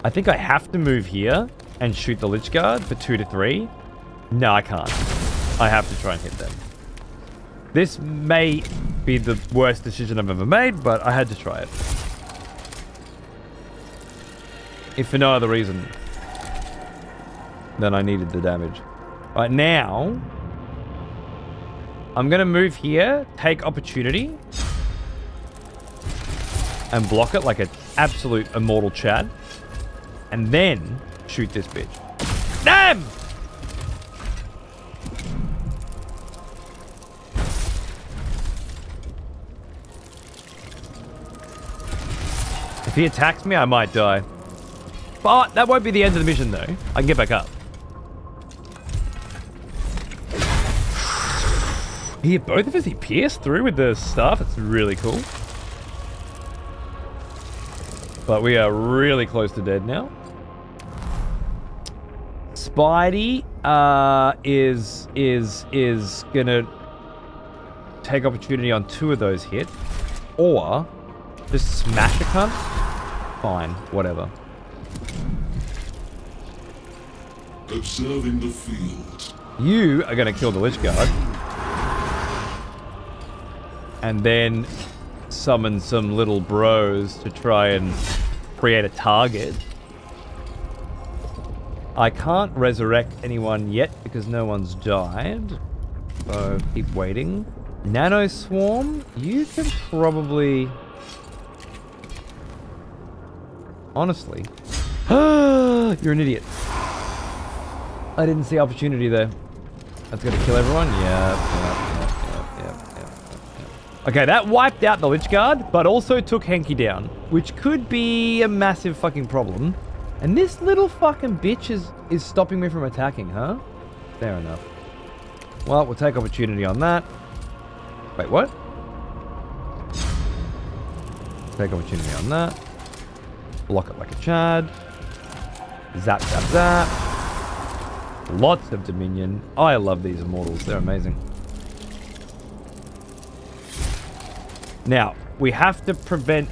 I think I have to move here and shoot the Lich Guard for 2 to 3. No, I can't. I have to try and hit them. This may be the worst decision I've ever made, but I had to try it. If for no other reason than I needed the damage. Right now, I'm going to move here, take opportunity, and block it like an absolute immortal Chad. And then shoot this bitch. Damn! If he attacks me, I might die. But that won't be the end of the mission, though. I can get back up. He hit both of us. He pierced through with the staff. It's really cool. But we are really close to dead now. Spidey is gonna take opportunity on 2 of those hits, or just smash a cunt. Fine, whatever. Observing the field. You are gonna kill the Lich Guard, and then summon some little bros to try and create a target. I can't resurrect anyone yet because no one's died. So keep waiting. Nano Swarm, you can probably... Honestly. You're an idiot. I didn't see opportunity there. That's gonna kill everyone? Yep. Okay, that wiped out the Lich Guard, but also took Henky down, which could be a massive fucking problem. And this little fucking bitch is stopping me from attacking, huh? Fair enough. Well, we'll take opportunity on that. Wait, what? Take opportunity on that. Block it like a Chad. Zap, zap, zap. Lots of Dominion. Oh, I love these Immortals. They're amazing. Now, we have to prevent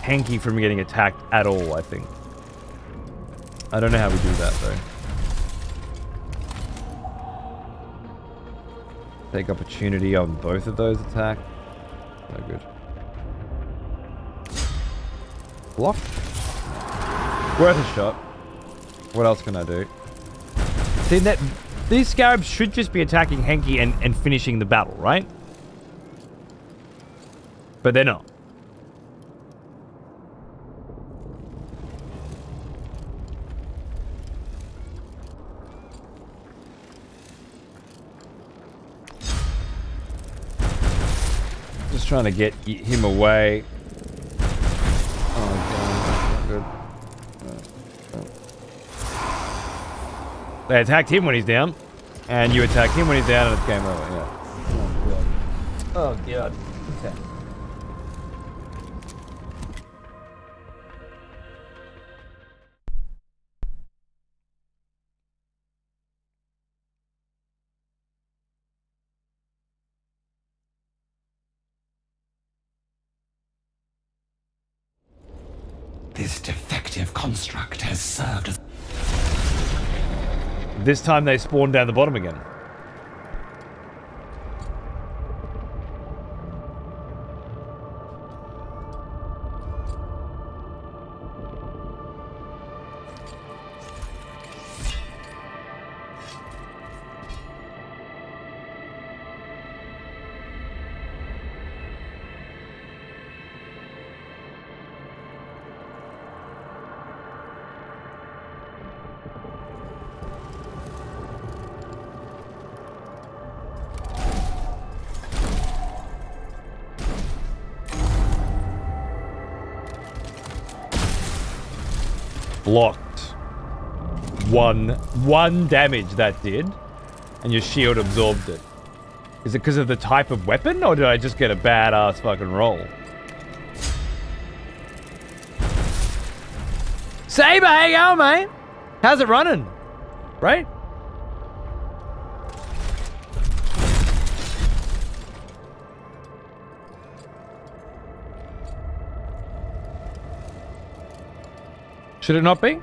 Hanky from getting attacked at all, I think. I don't know how we do that, though. Take opportunity on both of those attacks. No good. Block. Worth a shot. What else can I do? See, that these Scarabs should just be attacking Hanky and finishing the battle, right? But they're not. Just trying to get him away. Oh, God, that's not good. They attacked him when he's down, and you attack him when he's down, and it's game over. Yeah. Oh, God. Okay. This defective construct has served as... This time they spawn down the bottom again. blocked one damage that did, and your shield absorbed it. Is it because of the type of weapon, or did I just get a badass fucking roll? Saber, how you going, mate? How's it running? Right? Should it not be?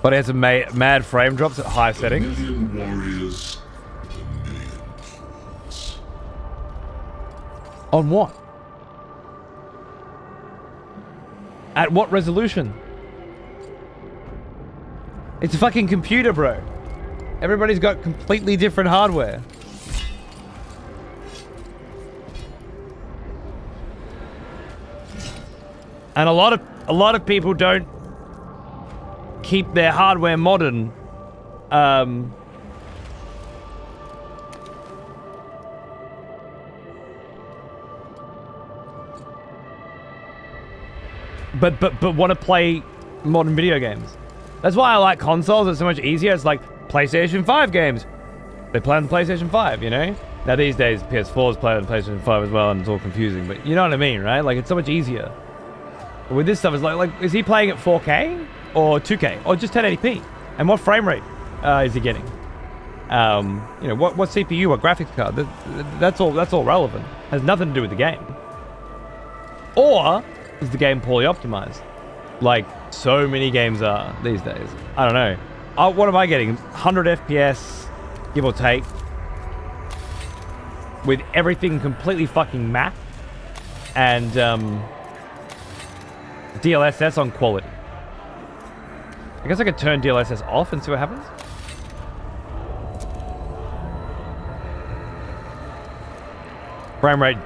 But it has a mad frame drops at high settings. Warriors. On what? At what resolution? It's a fucking computer, bro. Everybody's got completely different hardware. And a lot of people don't keep their hardware modern. But want to play modern video games. That's why I like consoles. It's so much easier. It's like PlayStation 5 games. They play on the PlayStation 5, you know? Now these days PS4s play on the PlayStation 5 as well, and it's all confusing, but you know what I mean, right? Like, it's so much easier. But with this stuff, it's like is he playing at 4K or 2K or just 1080p? And what frame rate is he getting? You know, what CPU, what graphics card? That's all relevant. Has nothing to do with the game. Or is the game poorly optimized? Like so many games are these days. I don't know. What am I getting? 100 FPS, give or take, with everything completely fucking mapped, and DLSS on quality. I guess I could turn DLSS off and see what happens. Frame rate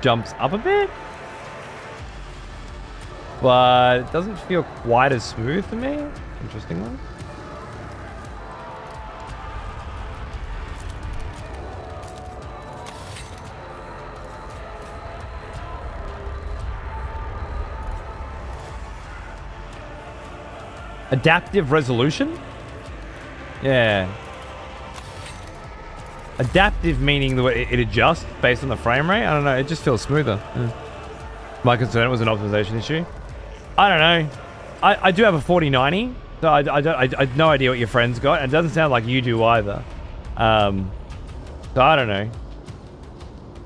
jumps up a bit, but it doesn't feel quite as smooth to me, interestingly. Adaptive resolution? Yeah. Adaptive meaning the way it adjusts based on the frame rate? I don't know, it just feels smoother. Yeah. My concern, it was an optimization issue. I don't know. I do have a 4090, so I have no idea what your friend's got, and it doesn't sound like you do either. So I don't know.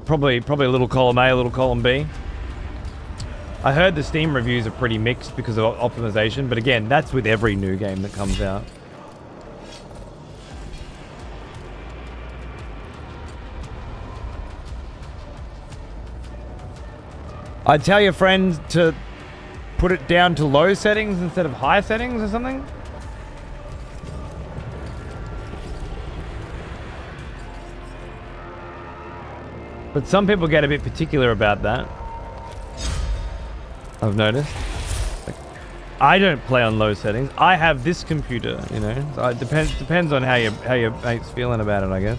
Probably a little column A, a little column B. I heard the Steam reviews are pretty mixed because of optimization, but again, that's with every new game that comes out. I'd tell your friend to put it down to low settings instead of high settings or something. But some people get a bit particular about that, I've noticed. Like, I don't play on low settings. I have this computer, you know. So it depends on how your mate's feeling about it, I guess.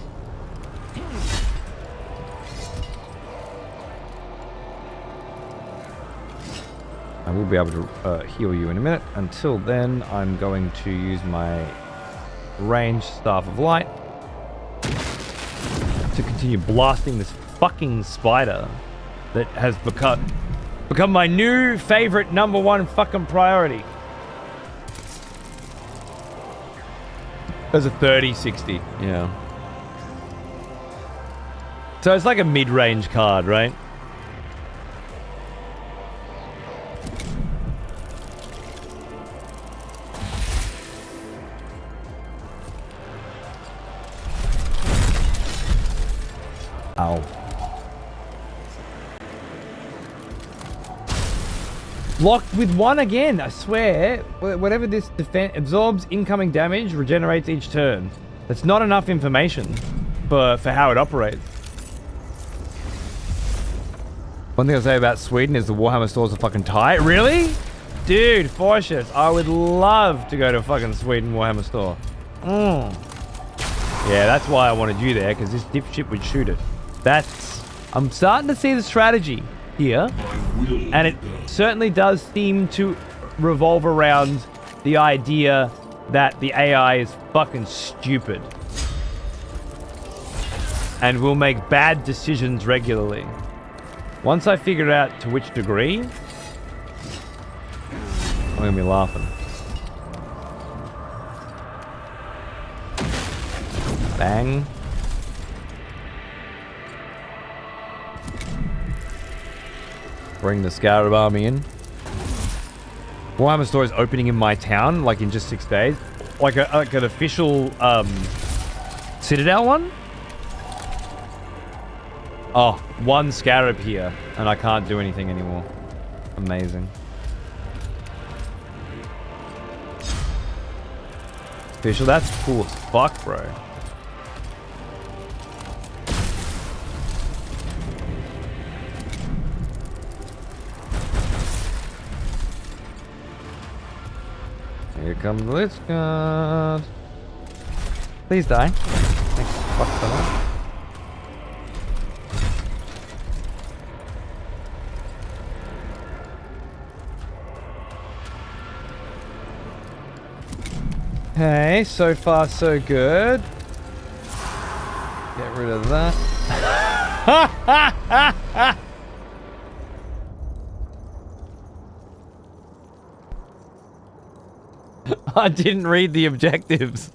I will be able to heal you in a minute. Until then, I'm going to use my ranged Staff of Light to continue blasting this fucking spider that has become my new favorite #1 fucking priority. There's a 30-60, yeah. So it's like a mid-range card, right? Ow. Locked with 1 again, I swear. Whatever this defense absorbs incoming damage, regenerates each turn. That's not enough information for how it operates. One thing I'll say about Sweden is the Warhammer stores are fucking tight. Really? Dude, Fortius, I would love to go to a fucking Sweden Warhammer store. Yeah, that's why I wanted you there, because this dipshit would shoot it. That's I'm starting to see the strategy here, and it certainly does seem to revolve around the idea that the AI is fucking stupid and will make bad decisions regularly. Once I figure out to which degree, I'm gonna be laughing. Bang. Bring the Scarab army in. Warhammer Store is opening in my town, like in just 6 days. Like an official Citadel one? Oh, one Scarab here, and I can't do anything anymore. Amazing. Official, that's cool as fuck, bro. Here comes the Lich Guard. Please die. Thanks, fuck for that. Okay, so far so good. Get rid of that. I didn't read the objectives.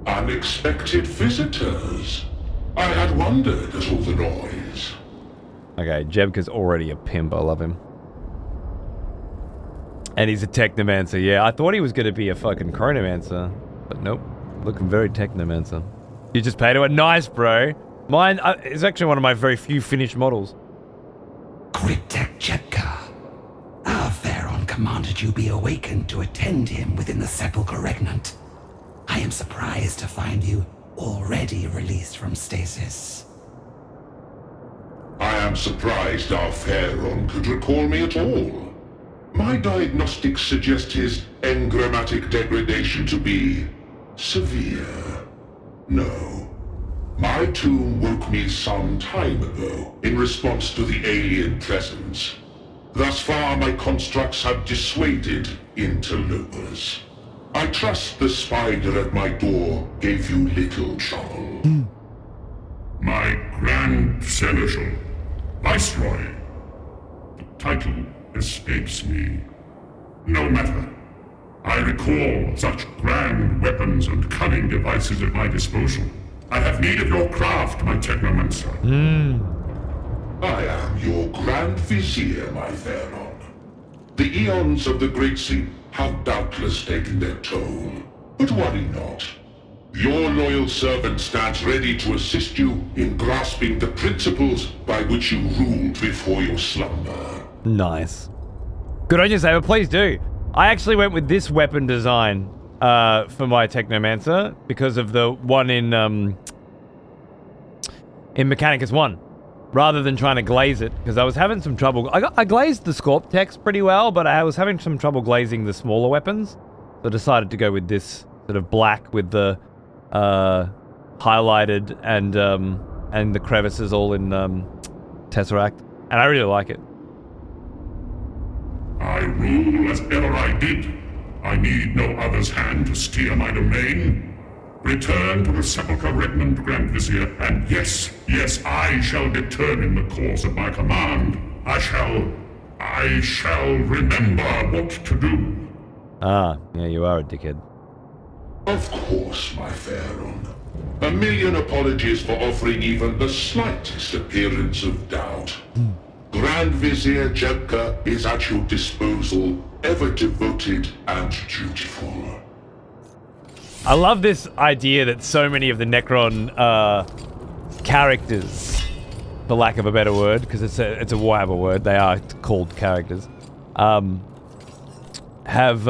Unexpected visitors. I had wondered at all the noise. Okay, Jebka's already a pimp. I love him. And he's a Technomancer. Yeah, I thought he was going to be a fucking Chronomancer. But nope. Looking very Technomancer. You just paid to it. Nice, bro. Mine is actually one of my very few finished models. Cryptek Jebka. Our Pharaon commanded you be awakened to attend him within the Sepulchre Regnant. I am surprised to find you already released from stasis. I am surprised our Pharaon could recall me at all. My diagnostics suggest his engrammatic degradation to be severe. No. My tomb woke me some time ago in response to the alien presence. Thus far, my constructs have dissuaded interlopers. I trust the spider at my door gave you little trouble. My Grand Seneschal, Viceroy. The title escapes me. No matter. I recall such grand weapons and cunning devices at my disposal. I have need of your craft, my Technomancer. I am your Grand Vizier, my Pharaon. The eons of the Great Sea have doubtless taken their toll. But worry not. Your loyal servant stands ready to assist you in grasping the principles by which you ruled before your slumber. Nice. Good on you, Saber. Please do. I actually went with this weapon design for my Technomancer because of the one in Mechanicus 1. Rather than trying to glaze it, because I was having some trouble. I glazed the Scorp text pretty well, but I was having some trouble glazing the smaller weapons. So I decided to go with this sort of black with the highlighted and the crevices all in Tesseract. And I really like it. I rule as ever I did. I need no other's hand to steer my domain. Return to the Sepulchre Regnant, Grand Vizier, and yes, I shall determine the course of my command. I shall remember what to do. Ah, yeah, you are a dickhead. Of course, my Pharaon. A million apologies for offering even the slightest appearance of doubt. Grand Vizier Jebka is at your disposal, ever devoted and dutiful. I love this idea that so many of the Necron characters, for lack of a better word, because it's a Warhammer word, they are called characters, have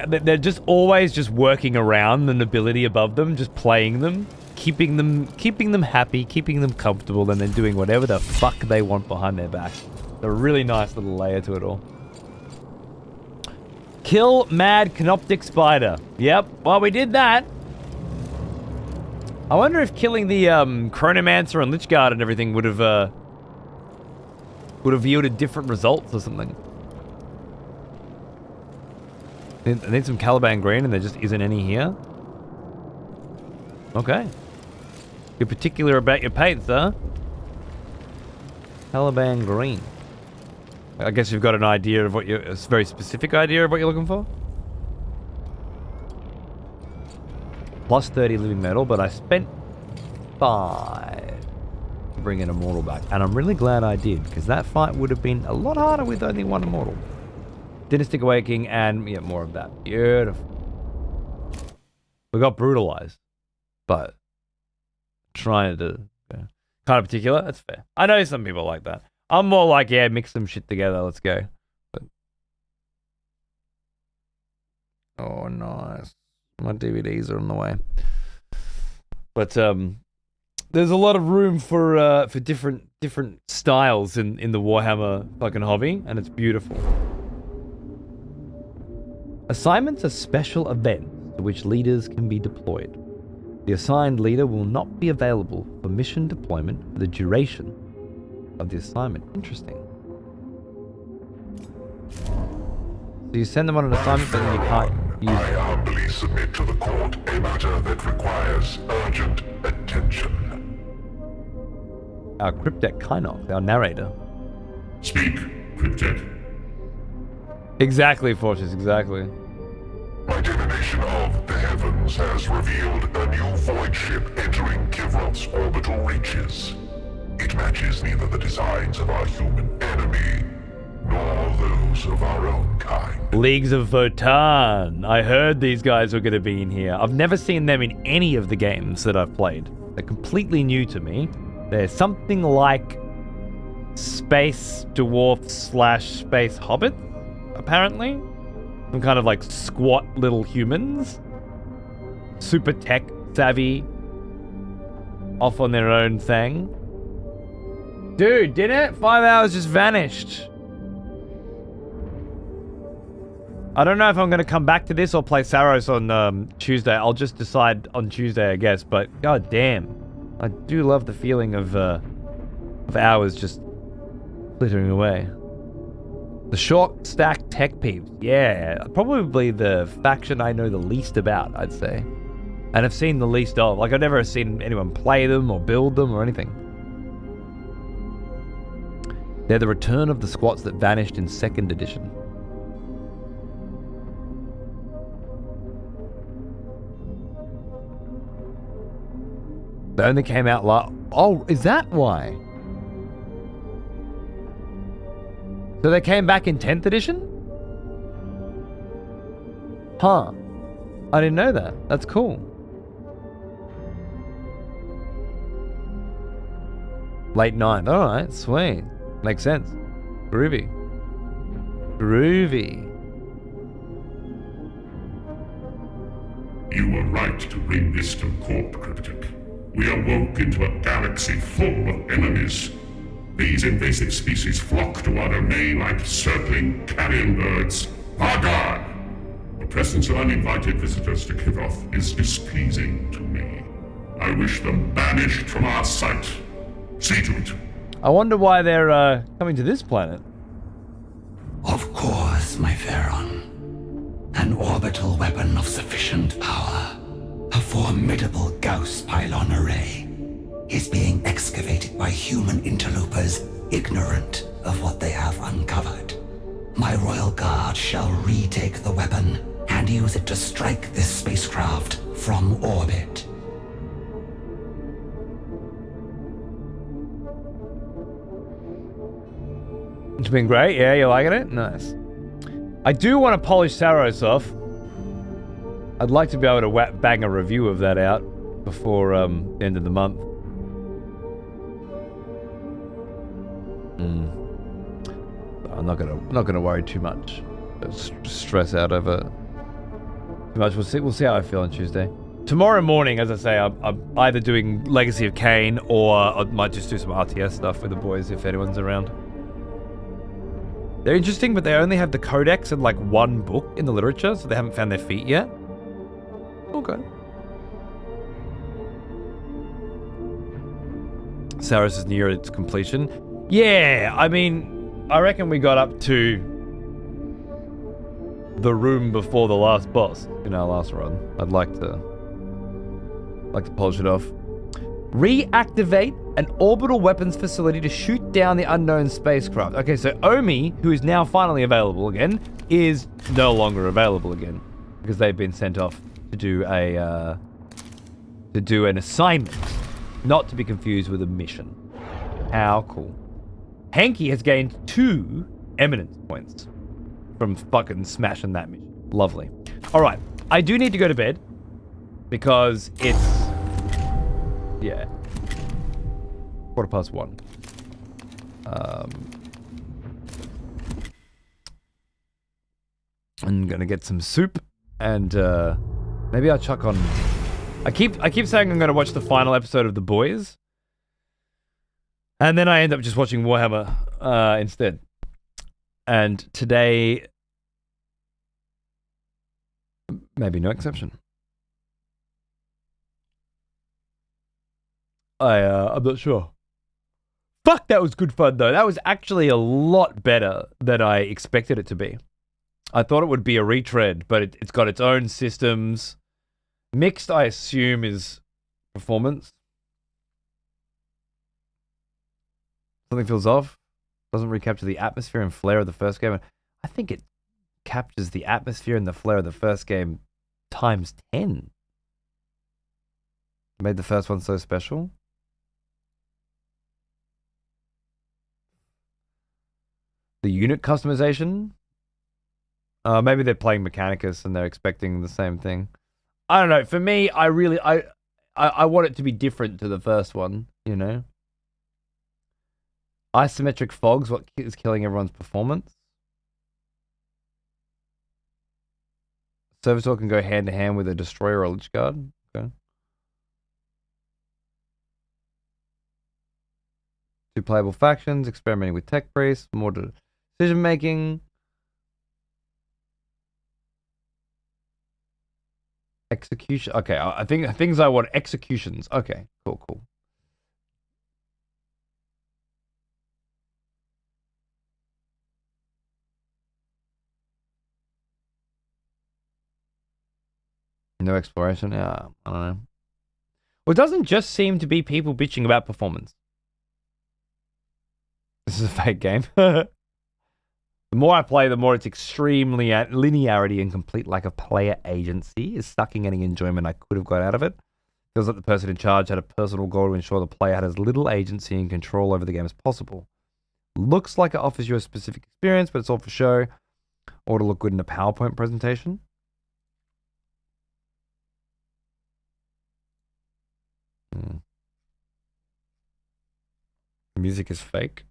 they're just always just working around the nobility above them, just playing them, keeping them happy, keeping them comfortable, and then doing whatever the fuck they want behind their back. A really nice little layer to it all. Kill Mad Canoptic Spider. Yep, well, we did that. I wonder if killing the Chronomancer and Lichguard and everything would have yielded different results or something. I need some Caliban green and there just isn't any here. Okay. You're particular about your paints, huh? Caliban green. I guess you've got an idea of what a very specific idea of what you're looking for. Plus 30 living metal, but I spent 5 to bring an immortal back. And I'm really glad I did, because that fight would have been a lot harder with only 1 immortal. Dynastic Awakening and yeah, more of that. Beautiful. We got brutalized, but trying to kind of particular. That's fair. I know some people like that. I'm more like, yeah, mix some shit together. Let's go. But... oh, nice. My DVDs are on the way. But there's a lot of room for different styles in the Warhammer fucking hobby, and it's beautiful. Assignments are special events to which leaders can be deployed. The assigned leader will not be available for mission deployment for the duration of the assignment. Interesting. So you send them on an assignment, but then you can't use I it. humbly submit to the court a matter that requires urgent attention. Our Cryptek Kynox, our narrator. Speak, Cryptek. Exactly, Fortress, exactly. My divination of the heavens has revealed a new void ship entering Kivroth's orbital reaches. It matches neither the designs of our human enemy, nor those of our own kind. Leagues of Votan. I heard these guys were going to be in here. I've never seen them in any of the games that I've played. They're completely new to me. They're something like space dwarf / space hobbit, apparently. Some kind of like squat little humans. Super tech savvy. Off on their own thing. Dude, didn't it? 5 hours just vanished. I don't know if I'm going to come back to this or play Saros on Tuesday. I'll just decide on Tuesday, I guess. But god damn, I do love the feeling of hours just flittering away. The short stack tech peeps. Yeah, probably the faction I know the least about, I'd say. And have seen the least of. Like, I've never seen anyone play them or build them or anything. They're the return of the squats that vanished in 2nd edition. They only came out oh, is that why? So they came back in 10th edition? Huh. I didn't know that. That's cool. Late 9th. Alright, sweet. Makes sense. Groovy. Groovy. You were right to bring this to court, Cryptek. We awoke into a galaxy full of enemies. These invasive species flock to our domain like circling carrion birds. Our God! The presence of uninvited visitors to Kivroth is displeasing to me. I wish them banished from our sight. See to it. I wonder why they're coming to this planet. Of course, my Pharaon. An orbital weapon of sufficient power, a formidable Gauss pylon array, is being excavated by human interlopers ignorant of what they have uncovered. My royal guard shall retake the weapon and use it to strike this spacecraft from orbit. It's been great. Yeah, you liking it? Nice. I do want to polish Saros off. I'd like to be able to bang a review of that out before the end of the month. I'm not gonna worry too much. Stress out over too much. We'll see how I feel on Tuesday. Tomorrow morning, as I say, I'm either doing Legacy of Kain or I might just do some RTS stuff with the boys if anyone's around. They're interesting, but they only have the codex and like one book in the literature, so they haven't found their feet yet. Okay. Saris is near its completion. Yeah, I mean, I reckon we got up to the room before the last boss in our last run. I'd like to polish it off. Reactivate an orbital weapons facility to shoot down the unknown spacecraft. Okay, so Omi, who is now finally available again, is no longer available again because they've been sent off to do an assignment, not to be confused with a mission. How cool. Hanky has gained 2 eminence points from fucking smashing that mission. Lovely. All right, I do need to go to bed because it's, yeah, 1:15. I'm gonna get some soup and maybe I'll chuck on. I keep saying I'm gonna watch the final episode of The Boys, and then I end up just watching Warhammer instead. And today, maybe no exception. I'm not sure. Fuck, that was good fun though. That was actually a lot better than I expected it to be. I thought it would be a retread, but it's got its own systems. Mixed, I assume, is performance. Something feels off. Doesn't recapture the atmosphere and flair of the first game. I think it captures the atmosphere and the flair of the first game times 10. Made the first one so special. The unit customization. Maybe they're playing Mechanicus and they're expecting the same thing. I don't know. For me, I want it to be different to the first one, you know? Isometric fog's what is killing everyone's performance. Servitor can go hand to hand with a destroyer or a lich guard. Okay. 2 playable factions, experimenting with tech priests, more decision making. Execution. Okay, I think things I want. Executions. Okay, cool. No exploration. Yeah, I don't know. Well, it doesn't just seem to be people bitching about performance. This is a fake game. The more I play, the more it's extremely linearity and complete lack of player agency is sucking any enjoyment I could have got out of it. Feels like the person in charge had a personal goal to ensure the player had as little agency and control over the game as possible. Looks like it offers you a specific experience, but it's all for show or to look good in a PowerPoint presentation. Music is fake.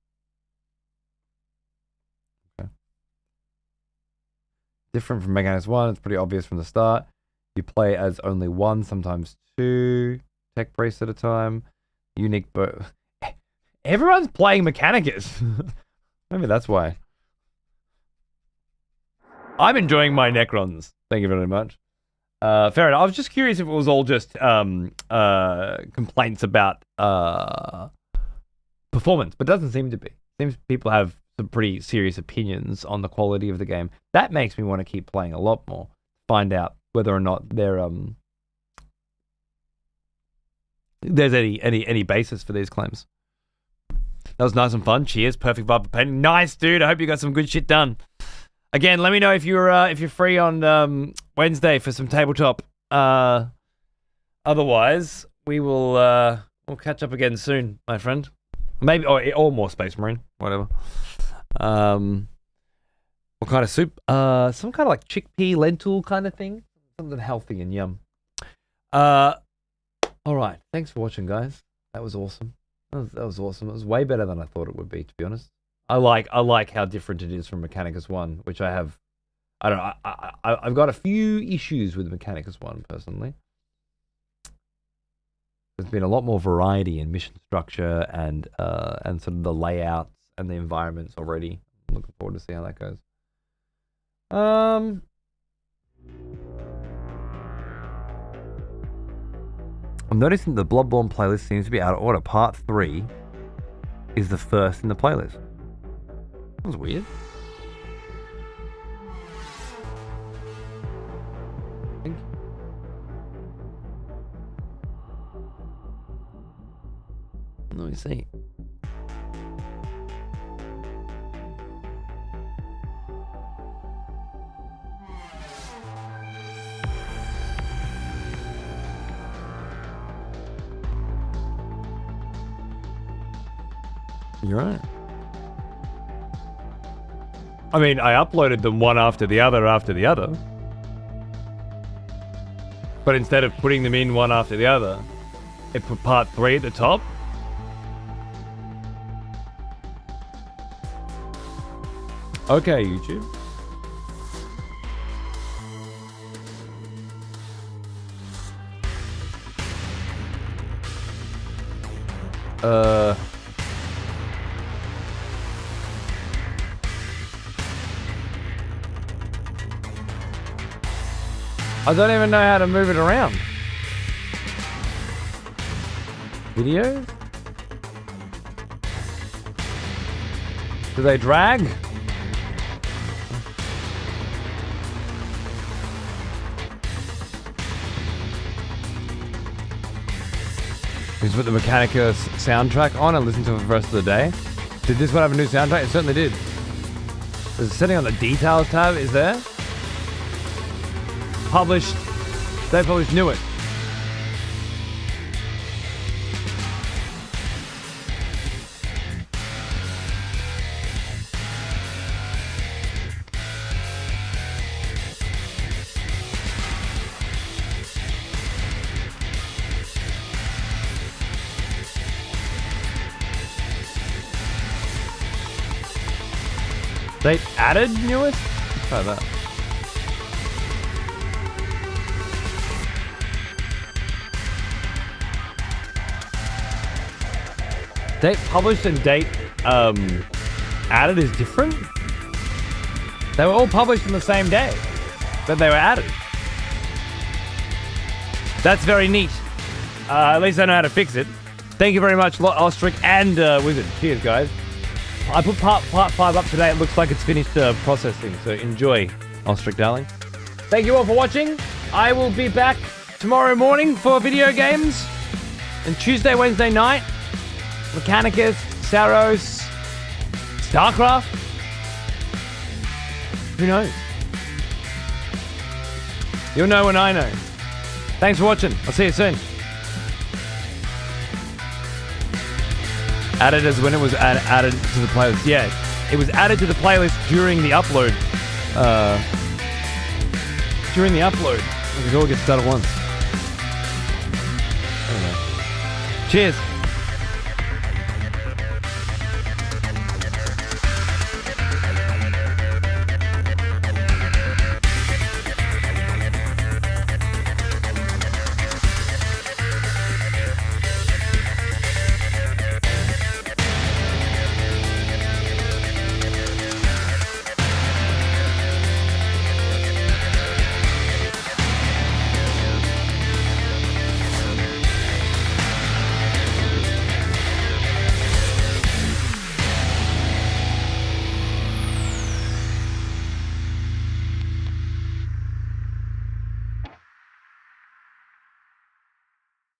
Different from Mechanicus 1, it's pretty obvious from the start. You play as only 1, sometimes 2 tech priests at a time. Unique, but everyone's playing Mechanicus. Maybe that's why. I'm enjoying my Necrons. Thank you very much. Fair enough. I was just curious if it was all just complaints about performance, but it doesn't seem to be. Seems people have some pretty serious opinions on the quality of the game. That makes me want to keep playing a lot more. Find out whether or not there's any basis for these claims. That was nice and fun. Cheers. Perfect vibe of painting. Nice, dude. I hope you got some good shit done. Again, let me know if you're free on Wednesday for some tabletop. Otherwise, we'll catch up again soon, my friend. Maybe or more Space Marine, whatever. What kind of soup? Some kind of like chickpea lentil kind of thing. Something healthy and yum. All right. Thanks for watching, guys. That was awesome. That was awesome. It was way better than I thought it would be, to be honest. I like how different it is from Mechanicus 1, which I have. I don't know. I've got a few issues with Mechanicus 1 personally. There's been a lot more variety in mission structure and sort of the layouts and the environments already. I'm looking forward to see how that goes. I'm noticing the Bloodborne playlist seems to be out of order. Part 3 is the first in the playlist. That was weird. Let me see. You're right. I mean, I uploaded them one after the other. But instead of putting them in one after the other, it put part 3 at the top. Okay, YouTube. I don't even know how to move it around. Videos? Do they drag? Just put the Mechanicus soundtrack on and listen to it for the rest of the day. Did this one have a new soundtrack? It certainly did. There's a setting on the details tab, is there? Published. They published Knew It. They added Knew It? Let's try that. Date published and date added is different? They were all published on the same day, but they were added. That's very neat. At least I know how to fix it. Thank you very much, Ostrich and Wizard. Cheers, guys. I put part 5 up today. It looks like it's finished processing, so enjoy, Ostrich, darling. Thank you all for watching. I will be back tomorrow morning for video games, and Tuesday, Wednesday night, Mechanicus, Saros, StarCraft. Who knows? You'll know when I know. Thanks for watching. I'll see you soon. Added as when it was added to the playlist. Yeah, it was added to the playlist during the upload. We could all get started once. Anyway. Cheers.